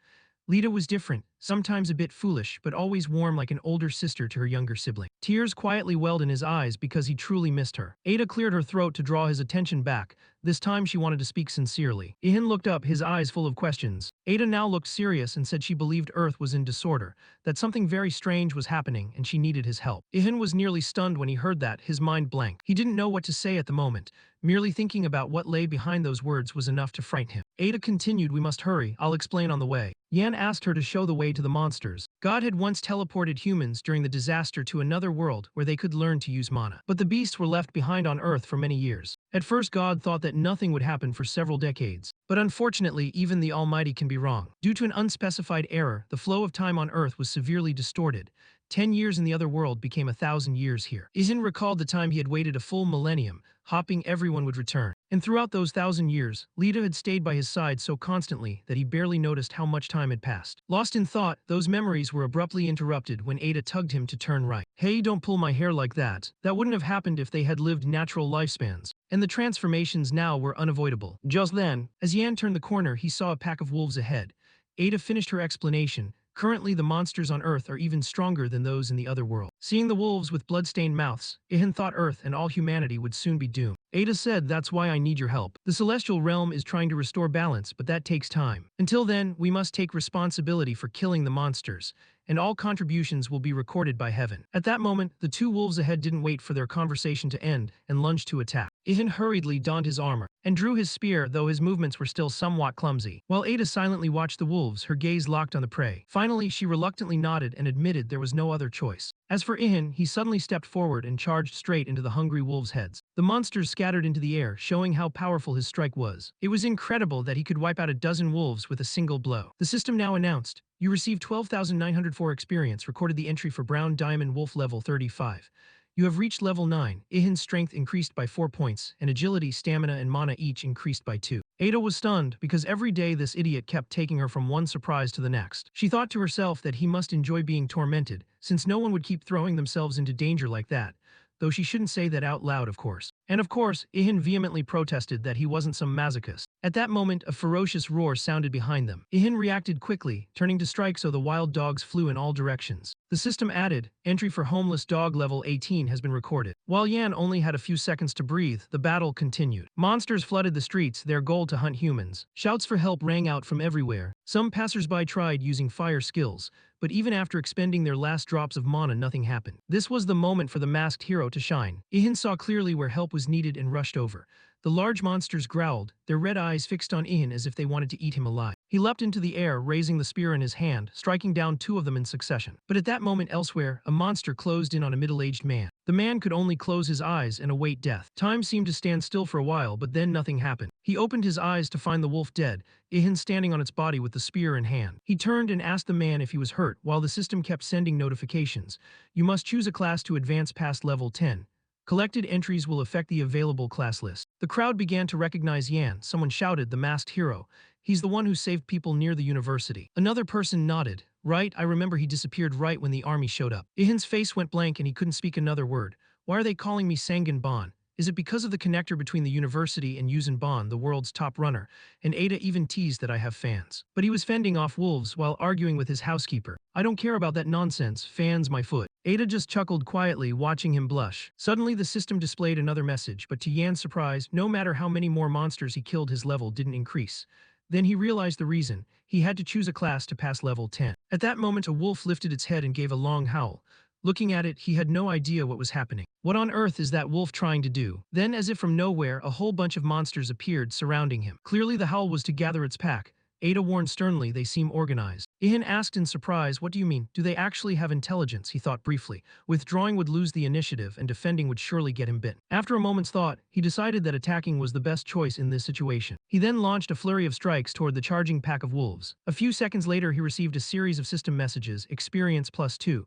Lida was different, sometimes a bit foolish, but always warm like an older sister to her younger sibling. Tears quietly welled in his eyes because he truly missed her. Ada cleared her throat to draw his attention back. This time she wanted to speak sincerely. Ihan looked up, his eyes full of questions. Ada now looked serious and said she believed Earth was in disorder, that something very strange was happening and she needed his help. Ihan was nearly stunned when he heard that, his mind blank. He didn't know what to say at the moment. Merely thinking about what lay behind those words was enough to frighten him. Ada continued, "We must hurry, I'll explain on the way." Yan asked her to show the way to the monsters. God had once teleported humans during the disaster to another world where they could learn to use mana. But the beasts were left behind on Earth for many years. At first God thought that nothing would happen for several decades. But unfortunately, even the Almighty can be wrong. Due to an unspecified error, the flow of time on Earth was severely distorted. 10 years in the other world became 1,000 years here. Ihan recalled the time he had waited a full millennium, hoping everyone would return. And throughout those 1,000 years, Lida had stayed by his side so constantly that he barely noticed how much time had passed. Lost in thought, those memories were abruptly interrupted when Ada tugged him to turn right. "Hey, don't pull my hair like that. That wouldn't have happened if they had lived natural lifespans." And the transformations now were unavoidable. Just then, as Yan turned the corner, he saw a pack of wolves ahead. Ada finished her explanation. Currently, the monsters on Earth are even stronger than those in the other world. Seeing the wolves with blood-stained mouths, Ihan thought Earth and all humanity would soon be doomed. Ada said, "That's why I need your help. The celestial realm is trying to restore balance, but that takes time. Until then, we must take responsibility for killing the monsters, and all contributions will be recorded by heaven." At that moment, the two wolves ahead didn't wait for their conversation to end and lunged to attack. Ihan hurriedly donned his armor and drew his spear, though his movements were still somewhat clumsy. While Ada silently watched the wolves, her gaze locked on the prey. Finally, she reluctantly nodded and admitted there was no other choice. As for Ihan, he suddenly stepped forward and charged straight into the hungry wolves' heads. The monsters scattered into the air, showing how powerful his strike was. It was incredible that he could wipe out a dozen wolves with a single blow. The system now announced, "You received 12,904 experience, recorded the entry for Brown Diamond Wolf level 35. You have reached level 9. Ihin's strength increased by 4 points, and agility, stamina, and mana each increased by 2. Ada was stunned because every day this idiot kept taking her from one surprise to the next. She thought to herself that he must enjoy being tormented, since no one would keep throwing themselves into danger like that. Though she shouldn't say that out loud, of course. And of course, Ihan vehemently protested that he wasn't some masochist. At that moment, a ferocious roar sounded behind them. Ihan reacted quickly, turning to strike so the wild dogs flew in all directions. The system added, "Entry for homeless dog level 18 has been recorded." While Yan only had a few seconds to breathe, the battle continued. Monsters flooded the streets, their goal to hunt humans. Shouts for help rang out from everywhere. Some passersby tried using fire skills, but even after expending their last drops of mana, nothing happened. This was the moment for the masked hero to shine. Ihan saw clearly where help was needed and rushed over. The large monsters growled, their red eyes fixed on Ihan as if they wanted to eat him alive. He leapt into the air, raising the spear in his hand, striking down 2 of them in succession. But at that moment elsewhere, a monster closed in on a middle-aged man. The man could only close his eyes and await death. Time seemed to stand still for a while, but then nothing happened. He opened his eyes to find the wolf dead, Ihan standing on its body with the spear in hand. He turned and asked the man if he was hurt, while the system kept sending notifications. "You must choose a class to advance past level 10. Collected entries will affect the available class list." The crowd began to recognize Yan. Someone shouted, "The masked hero. He's the one who saved people near the university." Another person nodded. "Right, I remember he disappeared right when the army showed up." Ihan's face went blank and he couldn't speak another word. "Why are they calling me Sangan Bon? Is it because of the connector between the university and Yuuzhan Bon, the world's top runner? And Ada even teased that I have fans. But he was fending off wolves while arguing with his housekeeper. I don't care about that nonsense, fans my foot. Ada just chuckled quietly, watching him blush. Suddenly the system displayed another message, but to Yan's surprise, no matter how many more monsters he killed, his level didn't increase. Then he realized the reason. He had to choose a class to pass level 10. At that moment a wolf lifted its head and gave a long howl. Looking at it, he had no idea what was happening. What on earth is that wolf trying to do? Then, as if from nowhere, a whole bunch of monsters appeared, surrounding him. Clearly the howl was to gather its pack. Ada warned sternly, they seem organized. Ihan asked in surprise, what do you mean? Do they actually have intelligence? He thought briefly. Withdrawing would lose the initiative and defending would surely get him bitten. After a moment's thought, he decided that attacking was the best choice in this situation. He then launched a flurry of strikes toward the charging pack of wolves. A few seconds later he received a series of system messages, experience +2.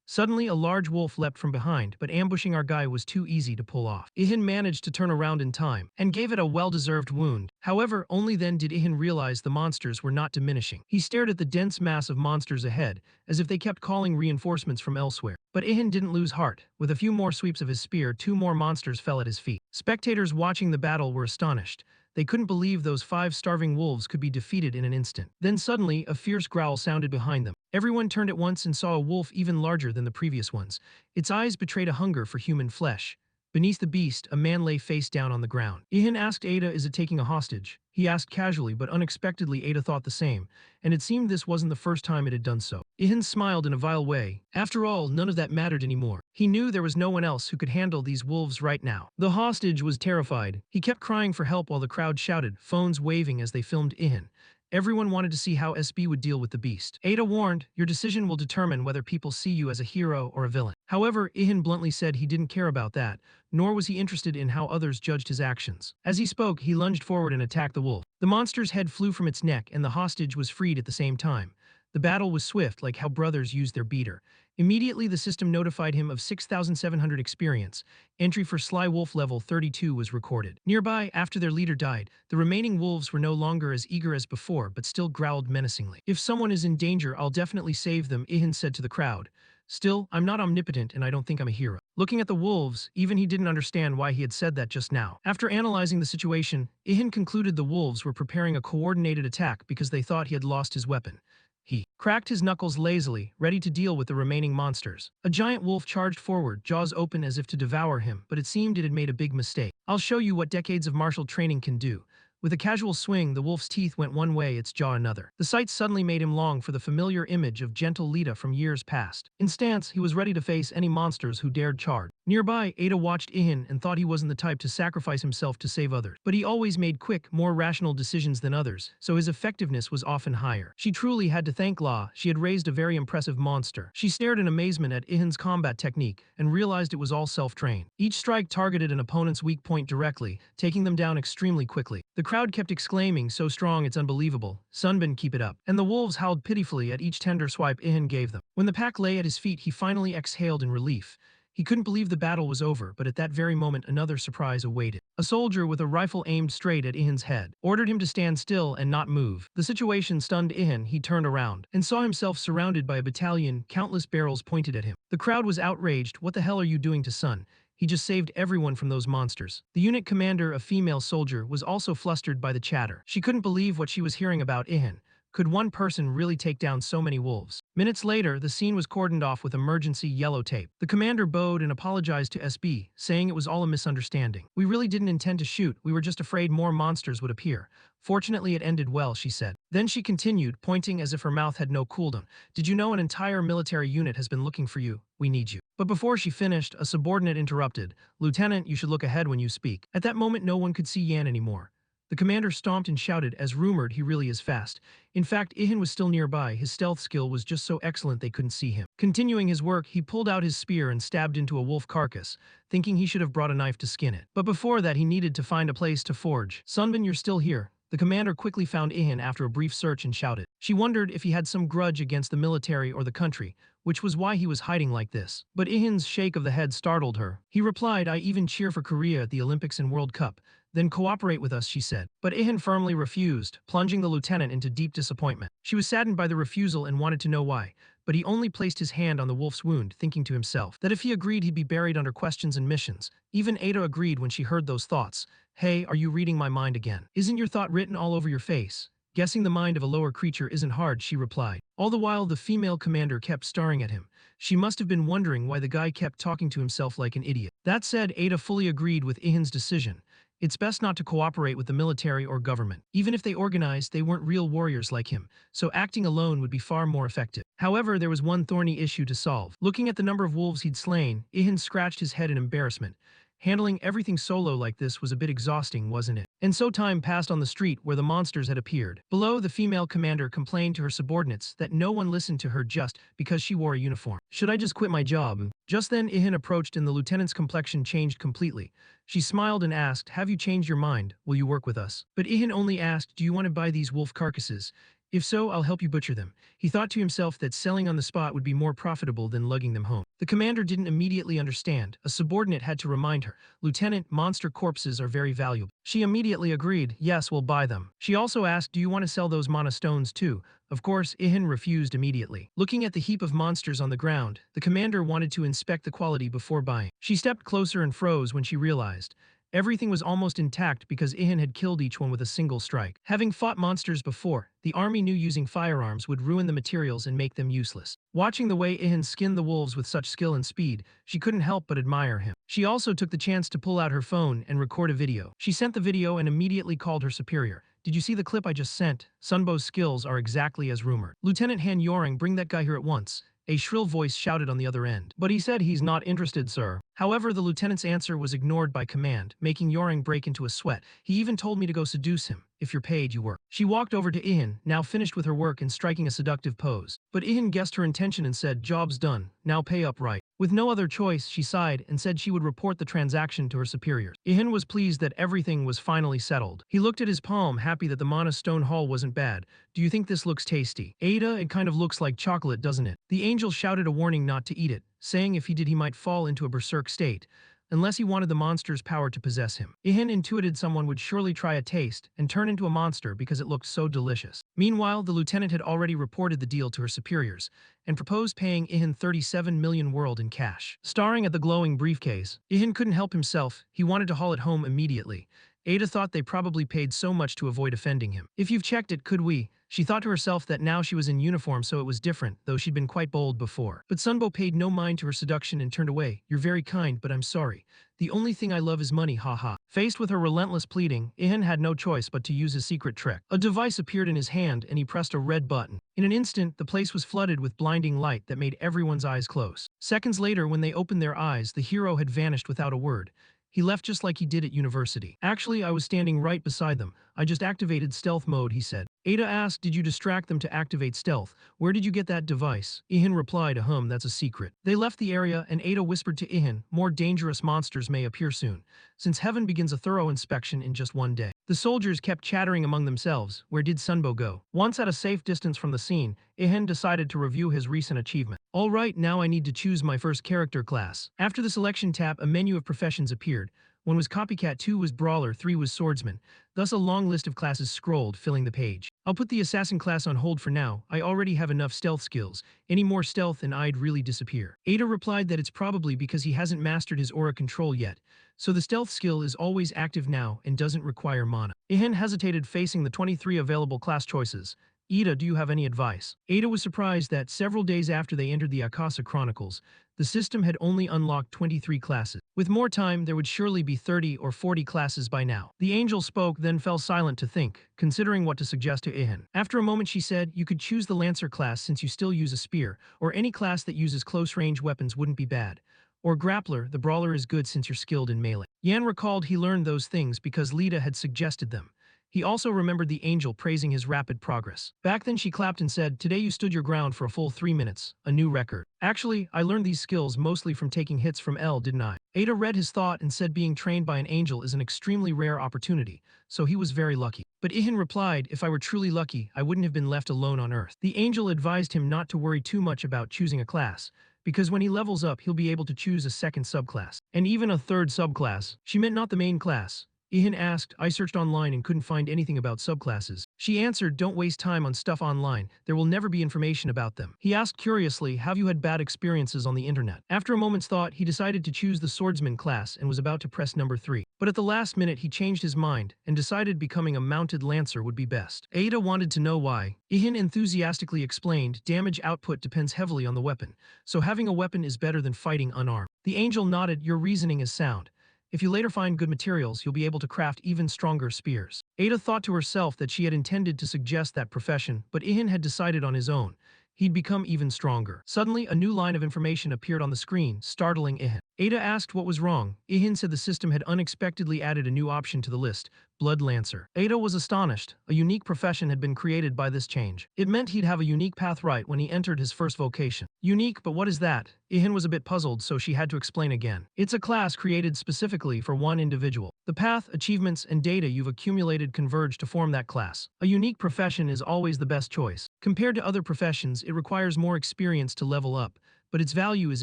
Suddenly, a large wolf leapt from behind, but ambushing our guy was too easy to pull off. Ihan managed to turn around in time, and gave it a well-deserved wound. However, only then did Ihan realize the monsters were not diminishing. He stared at the dense mass of monsters ahead, as if they kept calling reinforcements from elsewhere. But Ihan didn't lose heart. With a few more sweeps of his spear, 2 more monsters fell at his feet. Spectators watching the battle were astonished. They couldn't believe those 5 starving wolves could be defeated in an instant. Then suddenly, a fierce growl sounded behind them. Everyone turned at once and saw a wolf even larger than the previous ones. Its eyes betrayed a hunger for human flesh. Beneath the beast, a man lay face down on the ground. Ihan asked Ada, is it taking a hostage? He asked casually, but unexpectedly Ada thought the same, and it seemed this wasn't the first time it had done so. Ihan smiled in a vile way. After all, none of that mattered anymore. He knew there was no one else who could handle these wolves right now. The hostage was terrified. He kept crying for help while the crowd shouted, phones waving as they filmed Ihan. Everyone wanted to see how SB would deal with the beast. Ada warned, your decision will determine whether people see you as a hero or a villain. However, Ihan bluntly said he didn't care about that, nor was he interested in how others judged his actions. As he spoke, he lunged forward and attacked the wolf. The monster's head flew from its neck and the hostage was freed at the same time. The battle was swift, like how brothers use their beater. Immediately, the system notified him of 6,700 experience. Entry for Sly Wolf level 32 was recorded. Nearby, after their leader died, the remaining wolves were no longer as eager as before, but still growled menacingly. If someone is in danger, I'll definitely save them, Ihan said to the crowd. Still, I'm not omnipotent and I don't think I'm a hero. Looking at the wolves, even he didn't understand why he had said that just now. After analyzing the situation, Ihan concluded the wolves were preparing a coordinated attack because they thought he had lost his weapon. He cracked his knuckles lazily, ready to deal with the remaining monsters. A giant wolf charged forward, jaws open as if to devour him, but it seemed it had made a big mistake. I'll show you what decades of martial training can do. With a casual swing, the wolf's teeth went one way, its jaw another. The sight suddenly made him long for the familiar image of gentle Lita from years past. In stance, he was ready to face any monsters who dared charge. Nearby, Ada watched Ihan and thought he wasn't the type to sacrifice himself to save others. But he always made quick, more rational decisions than others, so his effectiveness was often higher. She truly had to thank La. She had raised a very impressive monster. She stared in amazement at Ihan's combat technique and realized it was all self-trained. Each strike targeted an opponent's weak point directly, taking them down extremely quickly. The crowd kept exclaiming, so strong it's unbelievable. Sunbin, keep it up. And the wolves howled pitifully at each tender swipe Ihan gave them. When the pack lay at his feet, he finally exhaled in relief. He couldn't believe the battle was over, but at that very moment another surprise awaited. A soldier with a rifle aimed straight at Ihan's head ordered him to stand still and not move. The situation stunned Ihan. He turned around and saw himself surrounded by a battalion, countless barrels pointed at him. The crowd was outraged. What the hell are you doing to Sun? He just saved everyone from those monsters. The unit commander, a female soldier, was also flustered by the chatter. She couldn't believe what she was hearing about Ihan. Could one person really take down so many wolves? Minutes later, the scene was cordoned off with emergency yellow tape. The commander bowed and apologized to SB, saying it was all a misunderstanding. We really didn't intend to shoot, we were just afraid more monsters would appear. Fortunately, it ended well, she said. Then she continued, pointing as if her mouth had no cooldown. Did you know an entire military unit has been looking for you? We need you. But before she finished, a subordinate interrupted. Lieutenant, you should look ahead when you speak. At that moment, no one could see Yan anymore. The commander stomped and shouted, as rumored, he really is fast. In fact, Ihan was still nearby. His stealth skill was just so excellent they couldn't see him. Continuing his work, he pulled out his spear and stabbed into a wolf carcass, thinking he should have brought a knife to skin it. But before that, he needed to find a place to forge. Sunbin, you're still here. The commander quickly found Ihan after a brief search and shouted. She wondered if he had some grudge against the military or the country, which was why he was hiding like this. But Ihan's shake of the head startled her. He replied, I even cheer for Korea at the Olympics and World Cup. Then cooperate with us, she said. But Ihan firmly refused, plunging the lieutenant into deep disappointment. She was saddened by the refusal and wanted to know why, but he only placed his hand on the wolf's wound, thinking to himself that if he agreed he'd be buried under questions and missions. Even Ada agreed when she heard those thoughts. Hey, are you reading my mind again? Isn't your thought written all over your face? Guessing the mind of a lower creature isn't hard, she replied. All the while the female commander kept staring at him. She must have been wondering why the guy kept talking to himself like an idiot. That said, Ada fully agreed with Ihin's decision. It's best not to cooperate with the military or government. Even if they organized, they weren't real warriors like him, so acting alone would be far more effective. However, there was one thorny issue to solve. Looking at the number of wolves he'd slain, Ihan scratched his head in embarrassment. Handling everything solo like this was a bit exhausting, wasn't it? And so time passed on the street where the monsters had appeared. Below, the female commander complained to her subordinates that no one listened to her just because she wore a uniform. Should I just quit my job? Just then, Ihan approached and the lieutenant's complexion changed completely. She smiled and asked, have you changed your mind? Will you work with us? But Ihan only asked, do you want to buy these wolf carcasses? If so, I'll help you butcher them. He thought to himself that selling on the spot would be more profitable than lugging them home. The commander didn't immediately understand. A subordinate had to remind her, Lieutenant, monster corpses are very valuable. She immediately agreed, yes, we'll buy them. She also asked, do you want to sell those mana stones too? Of course, Ihan refused immediately. Looking at the heap of monsters on the ground, the commander wanted to inspect the quality before buying. She stepped closer and froze when she realized everything was almost intact because Ihan had killed each one with a single strike. Having fought monsters before, the army knew using firearms would ruin the materials and make them useless. Watching the way Ihan skinned the wolves with such skill and speed, she couldn't help but admire him. She also took the chance to pull out her phone and record a video. She sent the video and immediately called her superior. Did you see the clip I just sent? Sunbo's skills are exactly as rumored. Lieutenant Han Yoring, bring that guy here at once. A shrill voice shouted on the other end. But he said he's not interested, sir. However, the lieutenant's answer was ignored by command, making Yoring break into a sweat. He even told me to go seduce him. If you're paid, you work. She walked over to Ihan, now finished with her work and striking a seductive pose. But Ihan guessed her intention and said, job's done, now pay up right. With no other choice, she sighed and said she would report the transaction to her superiors. Ihan was pleased that everything was finally settled. He looked at his palm, happy that the Mana Stone haul wasn't bad. Do you think this looks tasty? Ada, it kind of looks like chocolate, doesn't it? The angel shouted a warning not to eat it, saying if he did he might fall into a berserk state, unless he wanted the monster's power to possess him. Ihan intuited someone would surely try a taste and turn into a monster because it looked so delicious. Meanwhile, the lieutenant had already reported the deal to her superiors and proposed paying Ihan 37 million world in cash. Staring at the glowing briefcase, Ihan couldn't help himself. He wanted to haul it home immediately. Ada thought they probably paid so much to avoid offending him. If you've checked it, could we? She thought to herself that now she was in uniform so it was different, though she'd been quite bold before. But Sunbo paid no mind to her seduction and turned away. You're very kind, but I'm sorry. The only thing I love is money, haha. Faced with her relentless pleading, Ihan had no choice but to use his secret trick. A device appeared in his hand and he pressed a red button. In an instant, the place was flooded with blinding light that made everyone's eyes close. Seconds later, when they opened their eyes, the hero had vanished without a word. He left just like he did at university. Actually, I was standing right beside them. I just activated stealth mode, he said. Ada asked, did you distract them to activate stealth? Where did you get that device? Ihan replied, that's a secret. They left the area and Ada whispered to Ihan, more dangerous monsters may appear soon, since heaven begins a thorough inspection in just one day. The soldiers kept chattering among themselves. Where did Sunbo go? Once at a safe distance from the scene, Ihan decided to review his recent achievement. All right, now I need to choose my first character class. After the selection tab, a menu of professions appeared. 1 was Copycat, 2 was Brawler, 3 was Swordsman. Thus a long list of classes scrolled, filling the page. I'll put the Assassin class on hold for now. I already have enough stealth skills. Any more stealth and I'd really disappear. Ada replied that it's probably because he hasn't mastered his aura control yet. So the stealth skill is always active now and doesn't require mana. Ihan hesitated facing the 23 available class choices. Ada, do you have any advice? Ada was surprised that several days after they entered the Akasa Chronicles, the system had only unlocked 23 classes. With more time, there would surely be 30 or 40 classes by now. The angel spoke, then fell silent to think, considering what to suggest to Ihan. After a moment she said, you could choose the Lancer class since you still use a spear, or any class that uses close-range weapons wouldn't be bad. Or Grappler, the Brawler is good since you're skilled in melee. Yan recalled he learned those things because Lita had suggested them. He also remembered the angel praising his rapid progress. Back then she clapped and said, today you stood your ground for a full 3 minutes, a new record. Actually, I learned these skills mostly from taking hits from L, didn't I? Ada read his thought and said being trained by an angel is an extremely rare opportunity, so he was very lucky. But Ihan replied, if I were truly lucky, I wouldn't have been left alone on Earth. The angel advised him not to worry too much about choosing a class, because when he levels up he'll be able to choose a second subclass, and even a third subclass. She meant not the main class. Ihan asked, I searched online and couldn't find anything about subclasses. She answered, don't waste time on stuff online, there will never be information about them. He asked curiously, have you had bad experiences on the internet? After a moment's thought, he decided to choose the swordsman class and was about to press number 3. But at the last minute he changed his mind and decided becoming a mounted lancer would be best. Ada wanted to know why. Ihan enthusiastically explained, damage output depends heavily on the weapon, so having a weapon is better than fighting unarmed. The angel nodded, your reasoning is sound. If you later find good materials, you'll be able to craft even stronger spears. Ada thought to herself that she had intended to suggest that profession, but Ihan had decided on his own. He'd become even stronger. Suddenly, a new line of information appeared on the screen, startling Ihan. Ada asked what was wrong. Ihan said the system had unexpectedly added a new option to the list, Blood Lancer. Ada was astonished. A unique profession had been created by this change. It meant he'd have a unique path right when he entered his first vocation. Unique, but what is that? Ihan was a bit puzzled, so she had to explain again. It's a class created specifically for one individual. The path, achievements, and data you've accumulated converge to form that class. A unique profession is always the best choice. Compared to other professions, it requires more experience to level up, but its value is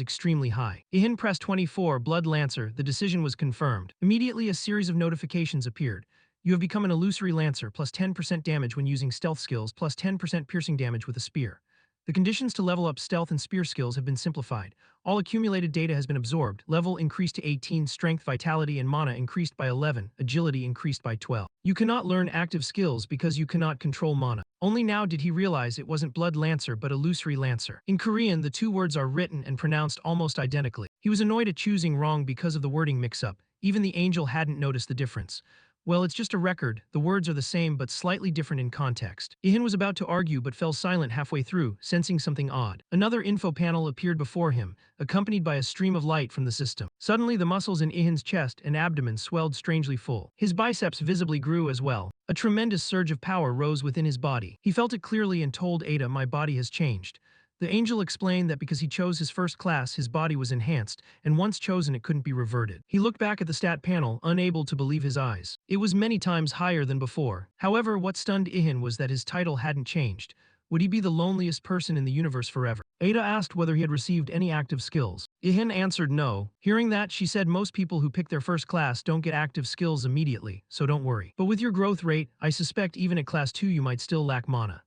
extremely high. Ihan pressed 24, Blood Lancer. The decision was confirmed. Immediately, a series of notifications appeared. You have become an illusory lancer, plus 10% damage when using stealth skills, plus 10% piercing damage with a spear. The conditions to level up stealth and spear skills have been simplified. All accumulated data has been absorbed. Level increased to 18, strength, vitality, and mana increased by 11, agility increased by 12. You cannot learn active skills because you cannot control mana. Only now did he realize it wasn't Blood Lancer but Illusory Lancer. In Korean, the two words are written and pronounced almost identically. He was annoyed at choosing wrong because of the wording mix-up. Even the angel hadn't noticed the difference. Well, it's just a record. The words are the same but slightly different in context. Ihan was about to argue but fell silent halfway through, sensing something odd. Another info panel appeared before him, accompanied by a stream of light from the system. Suddenly, the muscles in Ihan's chest and abdomen swelled strangely full. His biceps visibly grew as well. A tremendous surge of power rose within his body. He felt it clearly and told Ada, my body has changed. The angel explained that because he chose his first class, his body was enhanced, and once chosen it couldn't be reverted. He looked back at the stat panel, unable to believe his eyes. It was many times higher than before. However, what stunned Ihan was that his title hadn't changed. Would he be the loneliest person in the universe forever? Ada asked whether he had received any active skills. Ihan answered no. Hearing that, she said most people who pick their first class don't get active skills immediately, so don't worry. But with your growth rate, I suspect even at class 2 you might still lack mana.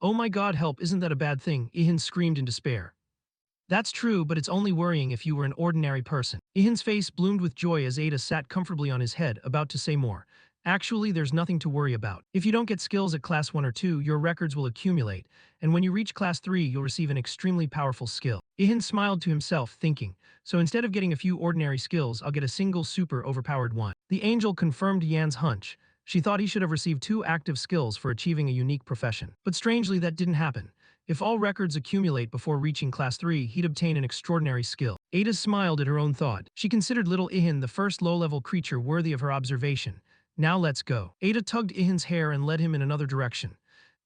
Oh my god, help, isn't that a bad thing? Ihan screamed in despair. That's true, but it's only worrying if you were an ordinary person. Ihan's face bloomed with joy as Ada sat comfortably on his head, about to say more. Actually, there's nothing to worry about. If you don't get skills at class 1 or 2, your records will accumulate, and when you reach class 3, you'll receive an extremely powerful skill. Ihan smiled to himself, thinking, so instead of getting a few ordinary skills, I'll get a single super overpowered one. The angel confirmed Yan's hunch. She thought he should have received 2 active skills for achieving a unique profession. But strangely, that didn't happen. If all records accumulate before reaching class 3, he'd obtain an extraordinary skill. Ada smiled at her own thought. She considered little Ihan the first low-level creature worthy of her observation. Now let's go. Ada tugged Ihan's hair and led him in another direction.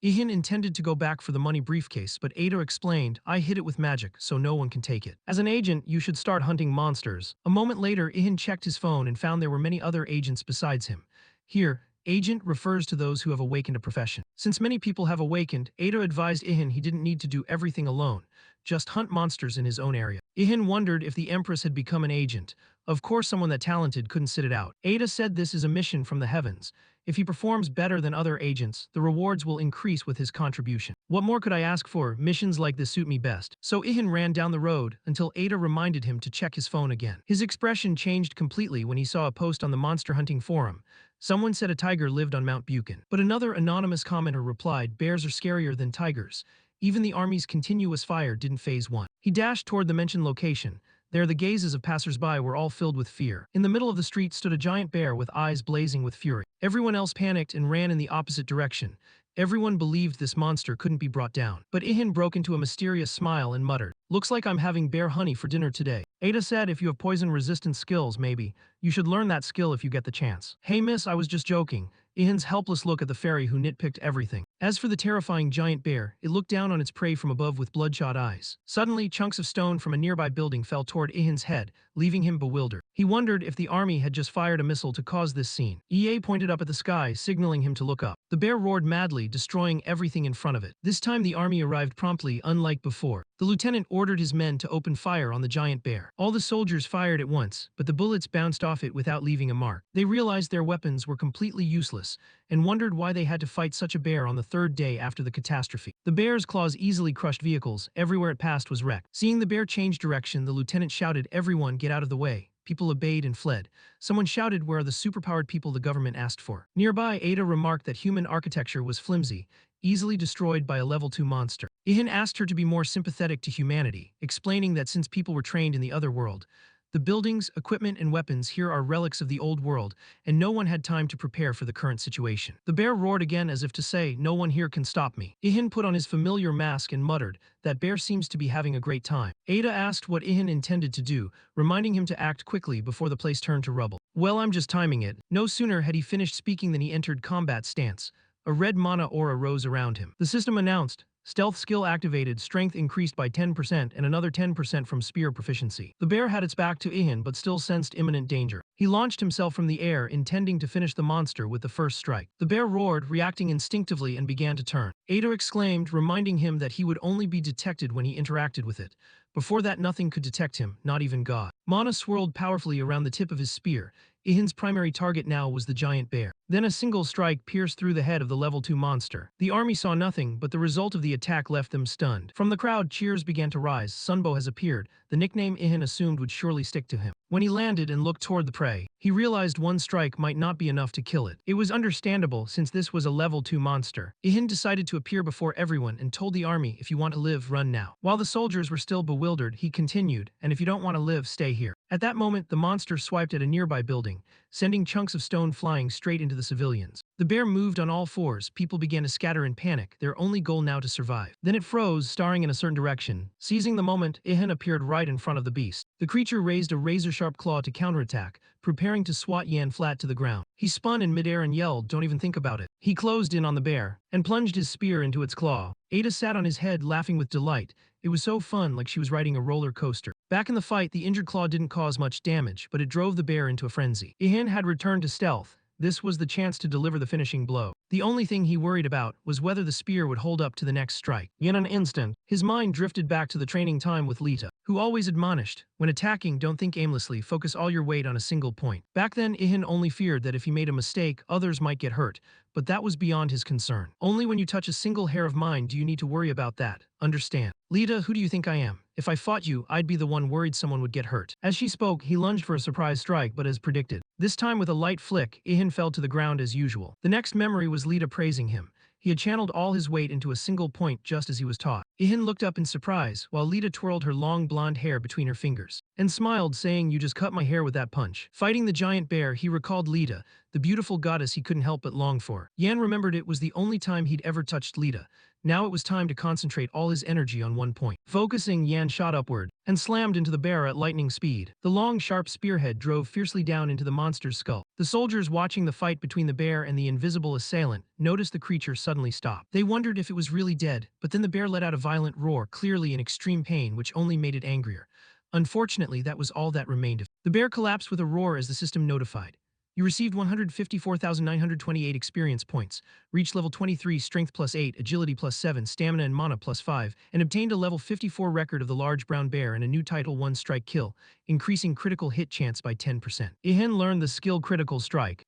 Ihan intended to go back for the money briefcase, but Ada explained, I hid it with magic, so no one can take it. As an agent, you should start hunting monsters. A moment later, Ihan checked his phone and found there were many other agents besides him. Here, agent refers to those who have awakened a profession. Since many people have awakened, Ada advised Ihan he didn't need to do everything alone, just hunt monsters in his own area. Ihan wondered if the Empress had become an agent. Of course someone that talented couldn't sit it out. Ada said this is a mission from the heavens. If he performs better than other agents, the rewards will increase with his contribution. What more could I ask for? Missions like this suit me best. So Ihan ran down the road until Ada reminded him to check his phone again. His expression changed completely when he saw a post on the monster hunting forum. Someone said a tiger lived on Mount Buchan. But another anonymous commenter replied, bears are scarier than tigers. Even the army's continuous fire didn't faze one. He dashed toward the mentioned location. There, the gazes of passersby were all filled with fear. In the middle of the street stood a giant bear with eyes blazing with fury. Everyone else panicked and ran in the opposite direction. Everyone believed this monster couldn't be brought down. But Ihan broke into a mysterious smile and muttered, looks like I'm having bear honey for dinner today. Ada said if you have poison-resistant skills, maybe. You should learn that skill if you get the chance. Hey miss, I was just joking. Ihan's helpless look at the fairy who nitpicked everything. As for the terrifying giant bear, it looked down on its prey from above with bloodshot eyes. Suddenly, chunks of stone from a nearby building fell toward Ihan's head, leaving him bewildered. He wondered if the army had just fired a missile to cause this scene. EA pointed up at the sky, signaling him to look up. The bear roared madly, destroying everything in front of it. This time the army arrived promptly, unlike before. The lieutenant ordered his men to open fire on the giant bear. All the soldiers fired at once, but the bullets bounced off it without leaving a mark. They realized their weapons were completely useless and wondered why they had to fight such a bear on the third day after the catastrophe. The bear's claws easily crushed vehicles. Everywhere it passed was wrecked. Seeing the bear change direction, the lieutenant shouted, "Everyone, get out of the way." People obeyed and fled. Someone shouted, "Where are the superpowered people the government asked for?" Nearby, Ada remarked that human architecture was flimsy, easily destroyed by a level 2 monster. Ihan asked her to be more sympathetic to humanity, explaining that since people were trained in the other world, the buildings, equipment, and weapons here are relics of the old world, and no one had time to prepare for the current situation. The bear roared again as if to say, "No one here can stop me." Ihan put on his familiar mask and muttered, "That bear seems to be having a great time." Ada asked what Ihan intended to do, reminding him to act quickly before the place turned to rubble. "Well, I'm just timing it." No sooner had he finished speaking than he entered combat stance. A red mana aura rose around him. The system announced, "Stealth skill activated, strength increased by 10% and another 10% from spear proficiency." The bear had its back to Ihan but still sensed imminent danger. He launched himself from the air, intending to finish the monster with the first strike. The bear roared, reacting instinctively, and began to turn. Ada exclaimed, reminding him that he would only be detected when he interacted with it. Before that, nothing could detect him, not even God. Mana swirled powerfully around the tip of his spear. Ihin's primary target now was the giant bear. Then a single strike pierced through the head of the level 2 monster. The army saw nothing, but the result of the attack left them stunned. From the crowd, cheers began to rise. Sunbow has appeared. The nickname Ihan assumed would surely stick to him. When he landed and looked toward the prey, he realized one strike might not be enough to kill it. It was understandable since this was a level 2 monster. Ihan decided to appear before everyone and told the army, "If you want to live, run now." While the soldiers were still bewildered, he continued, "And if you don't want to live, stay here." At that moment, the monster swiped at a nearby building, sending chunks of stone flying straight into the civilians. The bear moved on all fours. People began to scatter in panic, their only goal now to survive. Then it froze, staring in a certain direction. Seizing the moment, Ihan appeared right in front of the beast. The creature raised a razor-sharp claw to counterattack, preparing to swat Yan flat to the ground. He spun in midair and yelled, "Don't even think about it." He closed in on the bear and plunged his spear into its claw. Ada sat on his head, laughing with delight. It was so fun, like she was riding a roller coaster. Back in the fight, the injured claw didn't cause much damage, but it drove the bear into a frenzy. Ihan had returned to stealth. This was the chance to deliver the finishing blow. The only thing he worried about was whether the spear would hold up to the next strike. In an instant, his mind drifted back to the training time with Lita, who always admonished, "When attacking, don't think aimlessly, focus all your weight on a single point." Back then, Ihan only feared that if he made a mistake, others might get hurt, but that was beyond his concern. Only when you touch a single hair of mine do you need to worry about that. Understand? "Lita, who do you think I am? If I fought you, I'd be the one worried someone would get hurt." As she spoke, he lunged for a surprise strike, but as predicted, this time with a light flick, Ihan fell to the ground as usual. The next memory was Lita praising him. He had channeled all his weight into a single point just as he was taught. Ihan looked up in surprise, while Lita twirled her long blonde hair between her fingers, and smiled, saying, "You just cut my hair with that punch." Fighting the giant bear, he recalled Lita, the beautiful goddess he couldn't help but long for. Yan remembered it was the only time he'd ever touched Lita. Now it was time to concentrate all his energy on one point. Focusing, Yan shot upward and slammed into the bear at lightning speed. The long, sharp spearhead drove fiercely down into the monster's skull. The soldiers watching the fight between the bear and the invisible assailant noticed the creature suddenly stop. They wondered if it was really dead, but then the bear let out a violent roar, clearly in extreme pain, which only made it angrier. Unfortunately, that was all that remained of it. The bear collapsed with a roar as the system notified. You received 154,928 experience points, reached level 23, strength +8, agility +7, stamina and mana +5, and obtained a level 54 record of the large brown bear and a new title 1 strike kill, increasing critical hit chance by 10%. Ihan learned the skill critical strike.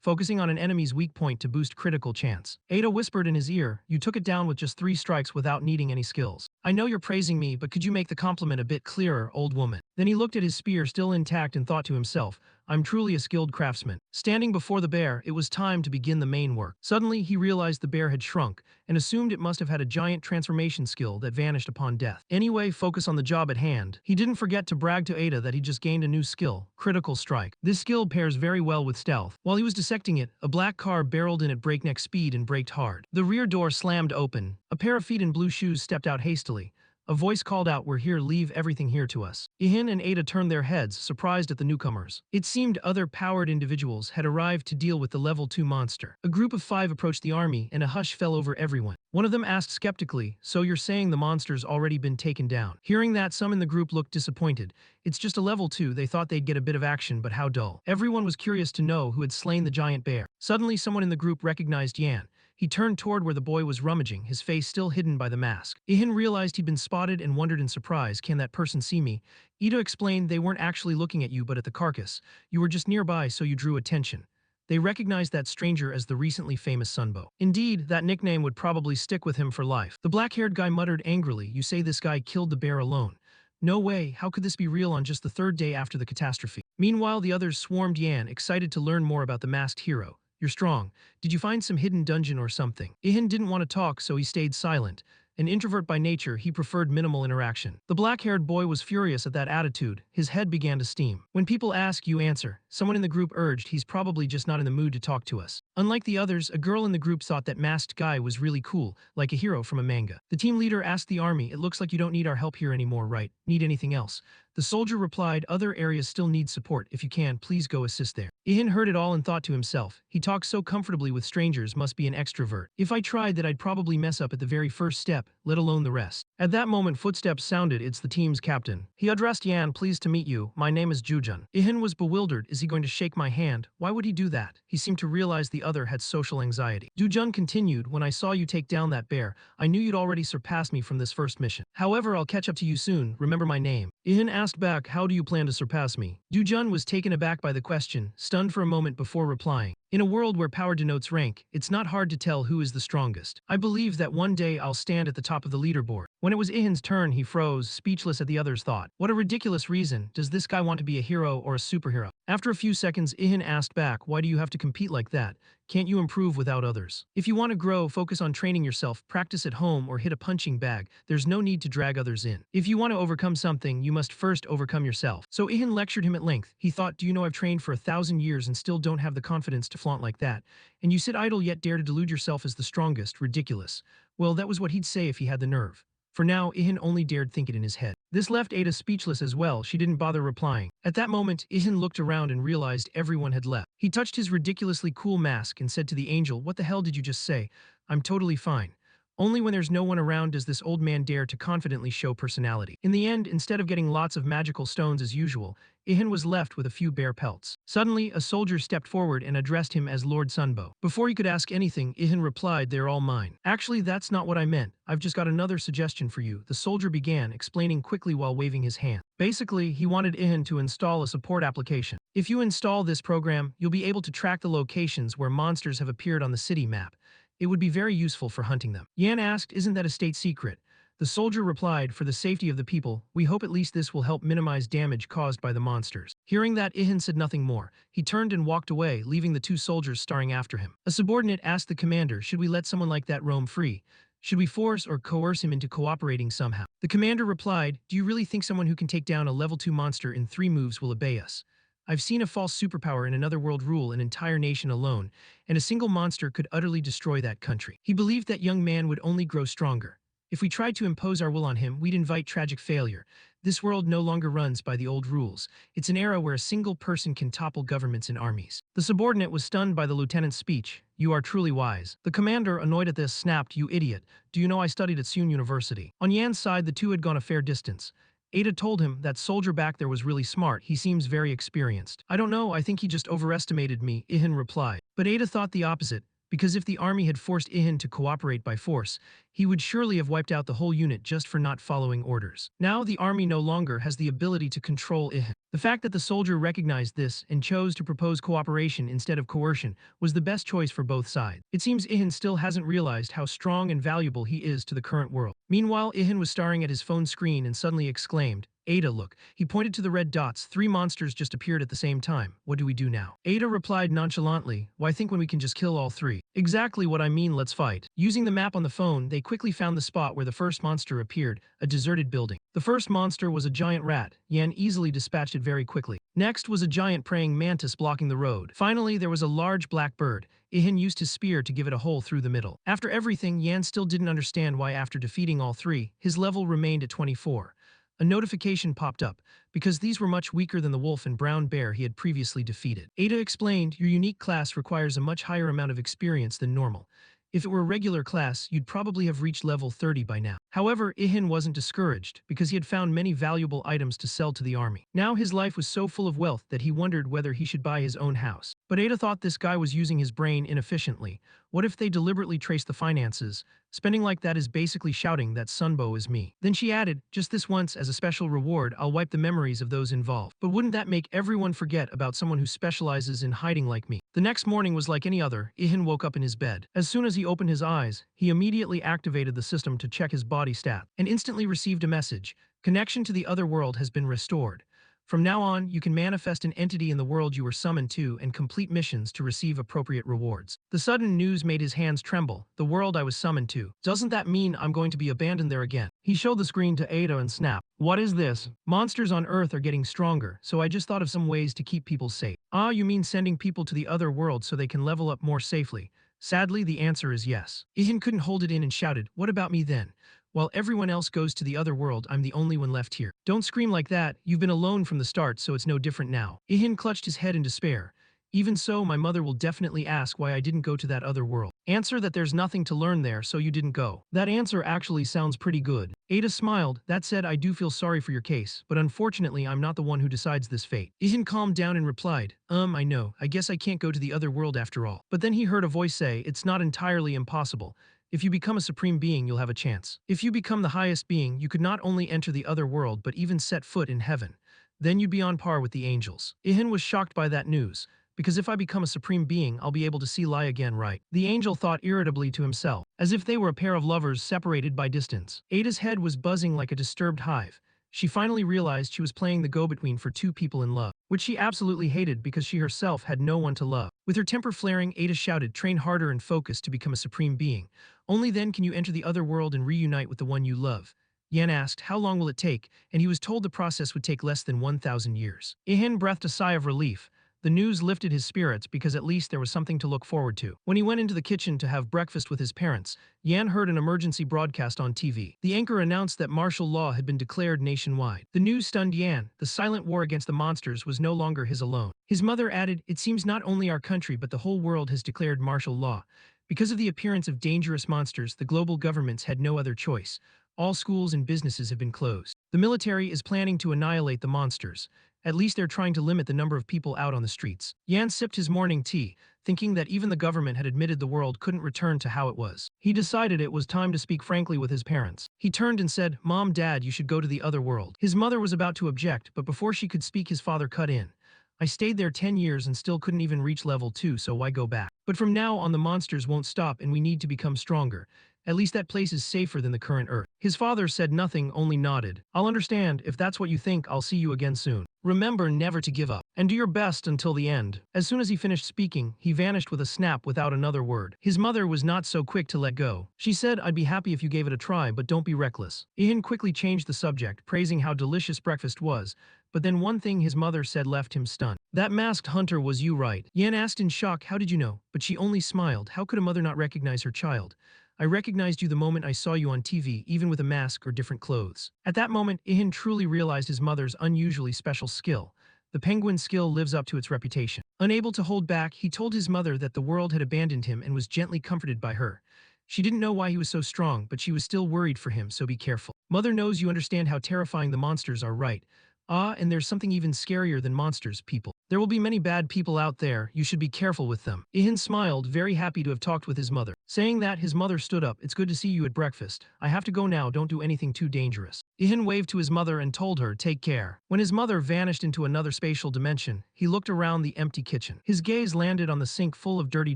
Focusing on an enemy's weak point to boost critical chance. Ada whispered in his ear, "You took it down with just 3 strikes without needing any skills. I know you're praising me, but could you make the compliment a bit clearer, old woman?" Then he looked at his spear still intact and thought to himself, "I'm truly a skilled craftsman." Standing before the bear, it was time to begin the main work. Suddenly, he realized the bear had shrunk and assumed it must have had a giant transformation skill that vanished upon death. Anyway, focus on the job at hand. He didn't forget to brag to Ada that he just gained a new skill, critical strike. This skill pairs very well with stealth. While he was dissecting it, a black car barreled in at breakneck speed and braked hard. The rear door slammed open. A pair of feet in blue shoes stepped out hastily. A voice called out, "We're here, leave everything here to us." Ihan and Ada turned their heads, surprised at the newcomers. It seemed other powered individuals had arrived to deal with the level 2 monster. A group of 5 approached the army, and a hush fell over everyone. One of them asked skeptically, so you're saying the monster's already been taken down? Hearing that, some in the group looked disappointed. It's just a level 2, they thought they'd get a bit of action, but how dull. Everyone was curious to know who had slain the giant bear. Suddenly, someone in the group recognized Yan. He turned toward where the boy was rummaging, his face still hidden by the mask. Ihan realized he'd been spotted and wondered in surprise, can that person see me? Ida explained they weren't actually looking at you but at the carcass. You were just nearby, so you drew attention. They recognized that stranger as the recently famous Sunbow. Indeed, that nickname would probably stick with him for life. The black-haired guy muttered angrily, you say this guy killed the bear alone? No way, how could this be real on just the third day after the catastrophe? Meanwhile, the others swarmed Yan, excited to learn more about the masked hero. You're strong. Did you find some hidden dungeon or something? Ihan didn't want to talk, so he stayed silent. An introvert by nature, he preferred minimal interaction. The black-haired boy was furious at that attitude. His head began to steam. When people ask, you answer. Someone in the group urged, he's probably just not in the mood to talk to us. Unlike the others, a girl in the group thought that masked guy was really cool, like a hero from a manga. The team leader asked the army, it looks like you don't need our help here anymore, right? Need anything else? The soldier replied, other areas still need support. If you can, please go assist there. Ihan heard it all and thought to himself, he talks so comfortably with strangers, must be an extrovert. If I tried that, I'd probably mess up at the very first step, let alone the rest. At that moment, footsteps sounded. It's the team's captain. He addressed Yan, pleased to meet you. My name is Jujun. Ihan was bewildered. Is he going to shake my hand? Why would he do that? He seemed to realize the other had social anxiety. Jujun continued, when I saw you take down that bear, I knew you'd already surpassed me from this first mission. However, I'll catch up to you soon. Remember my name. Ihan asked back, how do you plan to surpass me? Jujun was taken aback by the question, stunned for a moment before replying. In a world where power denotes rank, it's not hard to tell who is the strongest. I believe that one day I'll stand at the top of the leaderboard. When it was Ihan's turn, he froze, speechless at the other's thought. What a ridiculous reason. Does this guy want to be a hero or a superhero? After a few seconds, Ihan asked back, why do you have to compete like that? Can't you improve without others? If you want to grow, focus on training yourself, practice at home, or hit a punching bag. There's no need to drag others in. If you want to overcome something, you must first overcome yourself. So Ihan lectured him at length. He thought, do you know I've trained for 1,000 years and still don't have the confidence to flaunt like that? And you sit idle yet dare to delude yourself as the strongest. Ridiculous. Well, that was what he'd say if he had the nerve. For now, Ihan only dared think it in his head. This left Ada speechless as well. She didn't bother replying. At that moment, Ihan looked around and realized everyone had left. He touched his ridiculously cool mask and said to the angel, what the hell did you just say? I'm totally fine. Only when there's no one around does this old man dare to confidently show personality. In the end, instead of getting lots of magical stones as usual, Ihan was left with a few bare pelts. Suddenly, a soldier stepped forward and addressed him as Lord Sunbow. Before he could ask anything, Ihan replied, they're all mine. Actually, that's not what I meant. I've just got another suggestion for you, the soldier began, explaining quickly while waving his hand. Basically, he wanted Ihan to install a support application. If you install this program, you'll be able to track the locations where monsters have appeared on the city map. It would be very useful for hunting them. Yan asked, isn't that a state secret? The soldier replied, for the safety of the people, we hope at least this will help minimize damage caused by the monsters. Hearing that, Ihan said nothing more. He turned and walked away, leaving the two soldiers staring after him. A subordinate asked the commander, should we let someone like that roam free? Should we force or coerce him into cooperating somehow? The commander replied, do you really think someone who can take down a level 2 monster in 3 moves will obey us? I've seen a false superpower in another world rule an entire nation alone, and a single monster could utterly destroy that country. He believed that young man would only grow stronger. If we tried to impose our will on him, we'd invite tragic failure. This world no longer runs by the old rules. It's an era where a single person can topple governments and armies. The subordinate was stunned by the lieutenant's speech. You are truly wise. The commander, annoyed at this, snapped, you idiot. Do you know I studied at Seoul University? On Yan's side, the two had gone a fair distance. Ada told him that soldier back there was really smart. He seems very experienced. I don't know, I think he just overestimated me, Ihan replied. But Ada thought the opposite, because if the army had forced Ihan to cooperate by force, he would surely have wiped out the whole unit just for not following orders. Now the army no longer has the ability to control Ihan. The fact that the soldier recognized this and chose to propose cooperation instead of coercion was the best choice for both sides. It seems Ihan still hasn't realized how strong and valuable he is to the current world. Meanwhile, Ihan was staring at his phone screen and suddenly exclaimed, Ada, look. He pointed to the red dots. 3 monsters just appeared at the same time. What do we do now? Ada replied nonchalantly, why think when we can just kill all 3? Exactly what I mean, let's fight. Using the map on the phone, they quickly found the spot where the first monster appeared, a deserted building. The first monster was a giant rat. Yan easily dispatched it very quickly. Next was a giant praying mantis blocking the road. Finally, there was a large black bird. Ihan used his spear to give it a hole through the middle. After everything, Yan still didn't understand why after defeating all 3, his level remained at 24. A notification popped up, because these were much weaker than the wolf and brown bear he had previously defeated. Ada explained, your unique class requires a much higher amount of experience than normal. If it were a regular class, you'd probably have reached level 30 by now. However, Ihan wasn't discouraged because he had found many valuable items to sell to the army. Now his life was so full of wealth that he wondered whether he should buy his own house. But Ada thought this guy was using his brain inefficiently. What if they deliberately traced the finances? Spending like that is basically shouting that Sunbo is me. Then she added, just this once as a special reward, I'll wipe the memories of those involved. But wouldn't that make everyone forget about someone who specializes in hiding like me? The next morning was like any other. Ihan woke up in his bed. As soon as he opened his eyes, he immediately activated the system to check his body stat and instantly received a message. Connection to the other world has been restored. From now on, you can manifest an entity in the world you were summoned to and complete missions to receive appropriate rewards. The sudden news made his hands tremble. The world I was summoned to. Doesn't that mean I'm going to be abandoned there again? He showed the screen to Ada and snapped. What is this? Monsters on Earth are getting stronger, so I just thought of some ways to keep people safe. Ah, you mean sending people to the other world so they can level up more safely? Sadly, the answer is yes. Ihan couldn't hold it in and shouted, what about me then? While everyone else goes to the other world, I'm the only one left here. Don't scream like that, you've been alone from the start, so it's no different now. Ihan clutched his head in despair. Even so, my mother will definitely ask why I didn't go to that other world. Answer that there's nothing to learn there, so you didn't go. That answer actually sounds pretty good. Ada smiled. That said, I do feel sorry for your case, but unfortunately I'm not the one who decides this fate. Ihan calmed down and replied, I know, I guess I can't go to the other world after all. But then he heard a voice say, it's not entirely impossible. If you become a supreme being, you'll have a chance. If you become the highest being, you could not only enter the other world but even set foot in heaven. Then you'd be on par with the angels. Ihan was shocked by that news, because if I become a supreme being, I'll be able to see Lai again, right? The angel thought irritably to himself, as if they were a pair of lovers separated by distance. Ada's head was buzzing like a disturbed hive. She finally realized she was playing the go-between for two people in love, which she absolutely hated because she herself had no one to love. With her temper flaring, Ada shouted, train harder and focus to become a supreme being. Only then can you enter the other world and reunite with the one you love. Yan asked, how long will it take? And he was told the process would take less than 1,000 years. Ihan breathed a sigh of relief. The news lifted his spirits because at least there was something to look forward to. When he went into the kitchen to have breakfast with his parents, Yan heard an emergency broadcast on TV. The anchor announced that martial law had been declared nationwide. The news stunned Yan. The silent war against the monsters was no longer his alone. His mother added, it seems not only our country but the whole world has declared martial law. Because of the appearance of dangerous monsters, the global governments had no other choice. All schools and businesses have been closed. The military is planning to annihilate the monsters. At least they're trying to limit the number of people out on the streets. Yan sipped his morning tea, thinking that even the government had admitted the world couldn't return to how it was. He decided it was time to speak frankly with his parents. He turned and said, Mom, Dad, you should go to the other world. His mother was about to object, but before she could speak, his father cut in. I stayed there 10 years and still couldn't even reach level 2, so why go back? But from now on the monsters won't stop and we need to become stronger. At least that place is safer than the current Earth. His father said nothing, only nodded. I'll understand. If that's what you think, I'll see you again soon. Remember never to give up, and do your best until the end. As soon as he finished speaking, he vanished with a snap without another word. His mother was not so quick to let go. She said, I'd be happy if you gave it a try, but don't be reckless. Ihan quickly changed the subject, praising how delicious breakfast was. But then one thing his mother said left him stunned. That masked hunter was you, right? Yan asked in shock, how did you know? But she only smiled. How could a mother not recognize her child? I recognized you the moment I saw you on TV, even with a mask or different clothes. At that moment, Ihan truly realized his mother's unusually special skill. The penguin skill lives up to its reputation. Unable to hold back, he told his mother that the world had abandoned him and was gently comforted by her. She didn't know why he was so strong, but she was still worried for him, so be careful. Mother knows you understand how terrifying the monsters are, right? Ah, and there's something even scarier than monsters, people. There will be many bad people out there, you should be careful with them. Ihan smiled, very happy to have talked with his mother. Saying that, his mother stood up. It's good to see you at breakfast. I have to go now, don't do anything too dangerous. Ihan waved to his mother and told her, take care. When his mother vanished into another spatial dimension, he looked around the empty kitchen. His gaze landed on the sink full of dirty